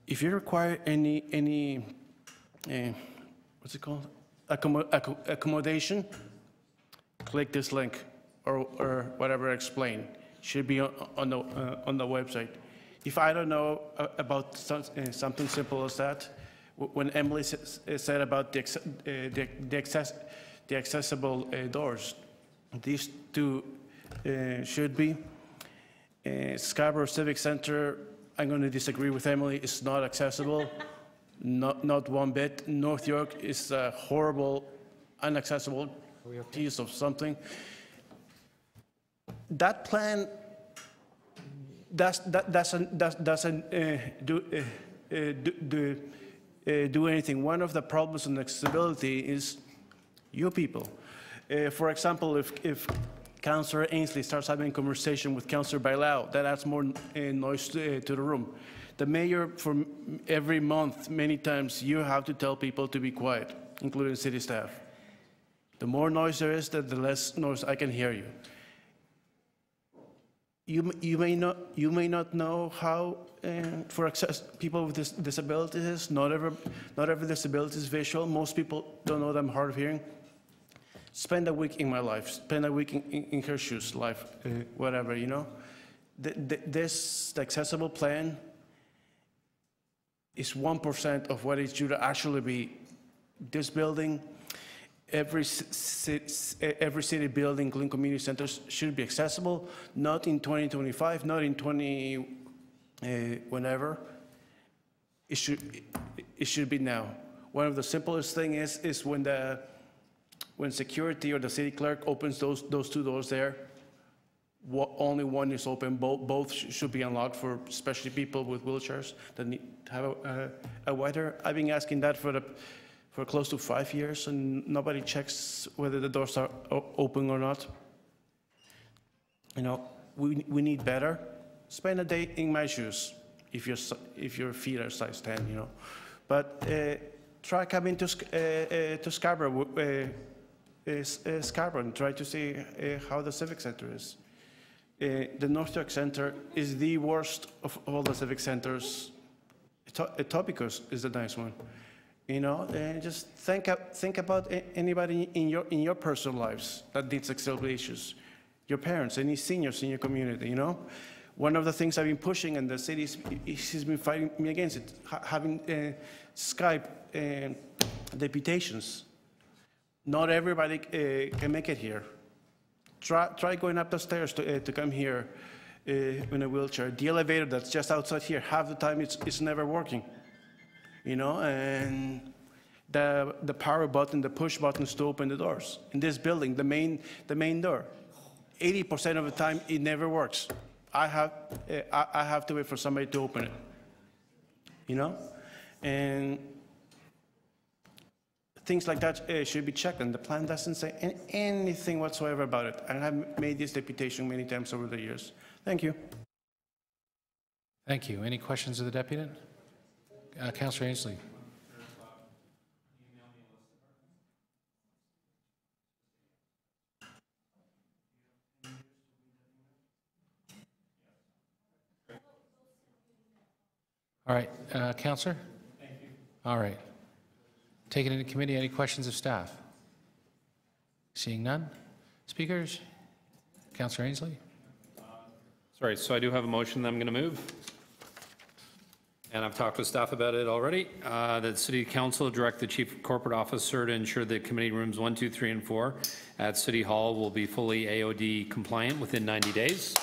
if you require any what's it called, accommodation, click this link or whatever I explain. Should be on the website. If I don't know about something simple as that, when Emily said about the accessible doors, these two should be. Scarborough Civic Center, I'm going to disagree with Emily, it's not accessible, not one bit. North York is a horrible, inaccessible piece of something. That plan doesn't do anything. One of the problems in accessibility is you people. For example, if Councillor Ainsley starts having a conversation with Councillor Bailao, that adds more noise to the room. The mayor, for every month, many times, you have to tell people to be quiet, including city staff. The more noise there is, the less noise I can hear you. You may not know how for people with disabilities, not every disability is visual. Most people don't know that I'm hard of hearing. Spend a week in my life. Spend a week in her shoes, life, whatever, you know. The accessible plan is 1% of what it should actually be. This building, every city building, including community centers, should be accessible, not in 2025, not in whenever. It should be now. One of the simplest things is when security or the city clerk opens those two doors there, only one is open. Both should be unlocked for especially people with wheelchairs that need to have a wider. I've been asking that for close to 5 years, and nobody checks whether the doors are open or not. You know, we need better. Spend a day in my shoes if your feet are size 10, you know. But try coming to Scarborough, Scarborough, and try to see how the Civic Center is. The North York Center is the worst of all the civic centers. Etobicoke is the nice one. You know, just think about anybody in your personal lives that needs accessibility issues. Your parents, any seniors in your community, you know? One of the things I've been pushing, and the city has been fighting me against it, having Skype deputations. Not everybody can make it here. Try going up the stairs to come here in a wheelchair. The elevator that's just outside here, half the time it's never working. You know, and the power button, the push buttons to open the doors. In this building, the main door, 80% of the time it never works. I have to wait for somebody to open it. You know, and things like that should be checked, and the plan doesn't say anything whatsoever about it. And I've made this deputation many times over the years. Thank you. Thank you. Any questions of the deputant? Councillor Ainsley. All right, Councillor? Thank you. All right. Take it into committee. Any questions of staff? Seeing none. Speakers? Councillor Ainsley? Sorry, so I do have a motion that I'm going to move. And I've talked with staff about it already. That City Council direct the Chief Corporate Officer to ensure that committee rooms 1, 2, 3, and 4 at City Hall will be fully AOD compliant within 90 days.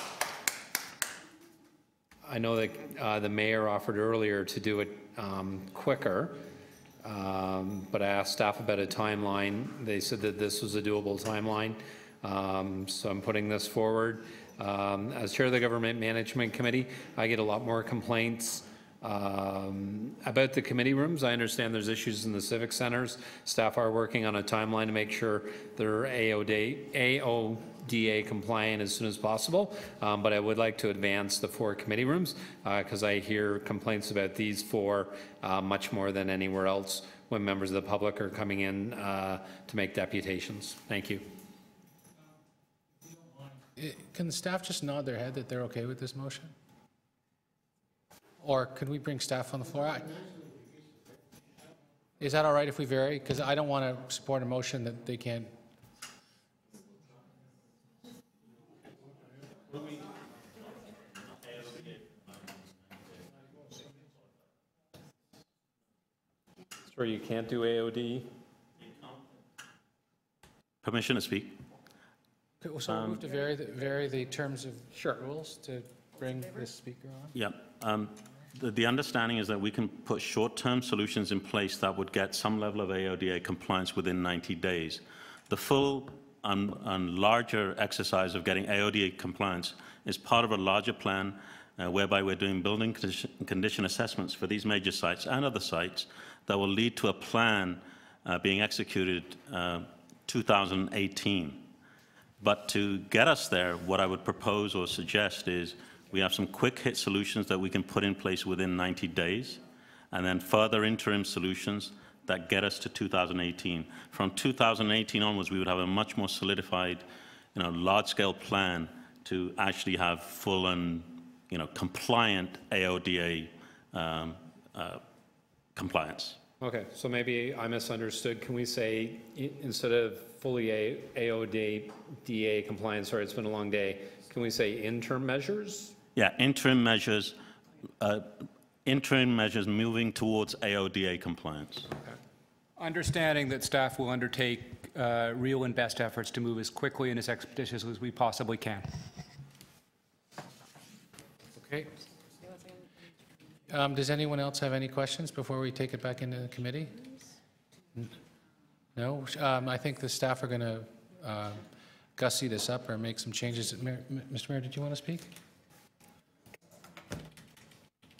I know that the mayor offered earlier to do it quicker, but I asked staff about a timeline. They said that this was a doable timeline, so I'm putting this forward. As chair of the Government Management Committee, I get a lot more complaints About the committee rooms, I understand there's issues in the civic centers. Staff are working on a timeline to make sure they're AODA compliant as soon as possible, but I would like to advance the 4 committee rooms because I hear complaints about these 4 much more than anywhere else when members of the public are coming in to make deputations. Thank you. Can the staff just nod their head that they're okay with this motion? Or could we bring staff on the floor? Is that all right if we vary? Because I don't want to support a motion that they can't. Sir, you can't do AOD? Permission to speak? So we have to vary the terms of rules to bring this speaker on? Yeah. The understanding is that we can put short-term solutions in place that would get some level of AODA compliance within 90 days. The full and larger exercise of getting AODA compliance is part of a larger plan whereby we're doing building condition assessments for these major sites and other sites that will lead to a plan being executed 2018. But to get us there, what I would propose or suggest is we have some quick hit solutions that we can put in place within 90 days, and then further interim solutions that get us to 2018. From 2018 onwards, we would have a much more solidified, large-scale plan to actually have full and, compliant AODA compliance. Okay, so maybe I misunderstood. Can we say, instead of fully AODA compliance, sorry, it's been a long day, can we say interim measures? Yeah, interim measures moving towards AODA compliance. Okay. Understanding that staff will undertake real and best efforts to move as quickly and as expeditiously as we possibly can. Okay. Does anyone else have any questions before we take it back into the committee? No? I think the staff are going to gussy this up or make some changes. Mr. Mayor, did you want to speak?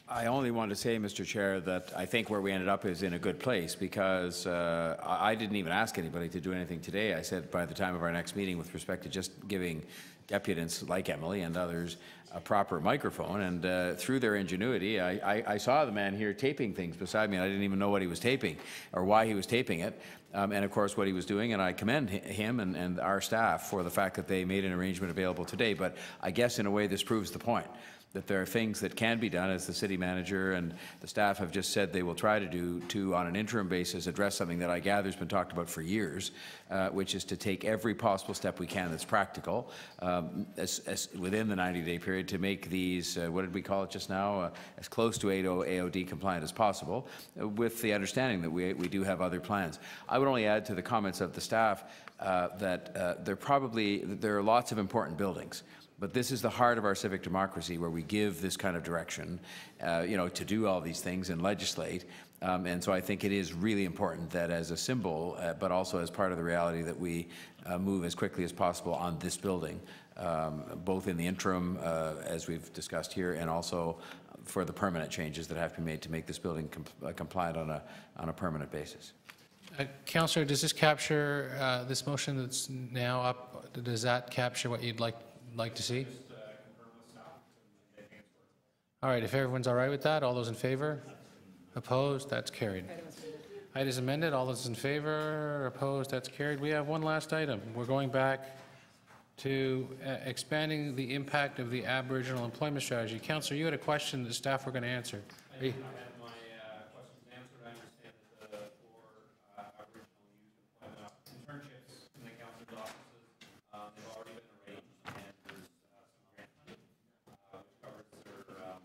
I only want to say, Mr. Chair, that I think where we ended up is in a good place because I didn't even ask anybody to do anything today. I said by the time of our next meeting with respect to just giving deputants like Emily and others a proper microphone, and through their ingenuity, I saw the man here taping things beside me, and I didn't even know what he was taping or why he was taping it, and of course what he was doing, and I commend him and our staff for the fact that they made an arrangement available today. But I guess in a way this proves the point, that there are things that can be done, as the city manager and the staff have just said they will try to do, to, on an interim basis, address something that I gather has been talked about for years, which is to take every possible step we can that's practical within the 90-day period to make these, what did we call it just now, as close to AOD compliant as possible, with the understanding that we do have other plans. I would only add to the comments of the staff that there are lots of important buildings. But this is the heart of our civic democracy, where we give this kind of direction, to do all these things and legislate. And so I think it is really important that as a symbol, but also as part of the reality, that we move as quickly as possible on this building, both in the interim, as we've discussed here, and also for the permanent changes that have to be made to make this building compliant on a permanent basis. Councillor, does this capture this motion that's now up? Does that capture what you'd like to see? All right, if everyone's all right with that, all those in favor? Opposed? That's carried. Item is amended. All those in favor? Opposed? That's carried. We have one last item. We're going back to expanding the impact of the Aboriginal employment strategy. Councillor, you had a question that staff were going to answer.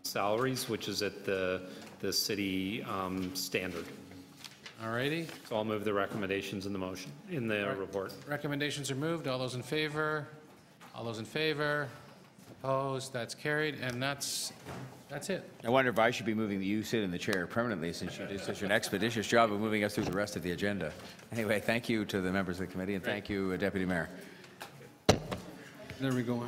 Salaries, which is at the city standard. All righty. So I'll move the recommendations in the motion, in the report. Recommendations are moved. All those in favor? All those in favor? Opposed? That's carried, and that's it. I wonder if I should be moving you sit in the chair permanently, since you did such an expeditious job of moving us through the rest of the agenda. Anyway, thank you to the members of the committee, and thank you, Deputy Mayor. There we go.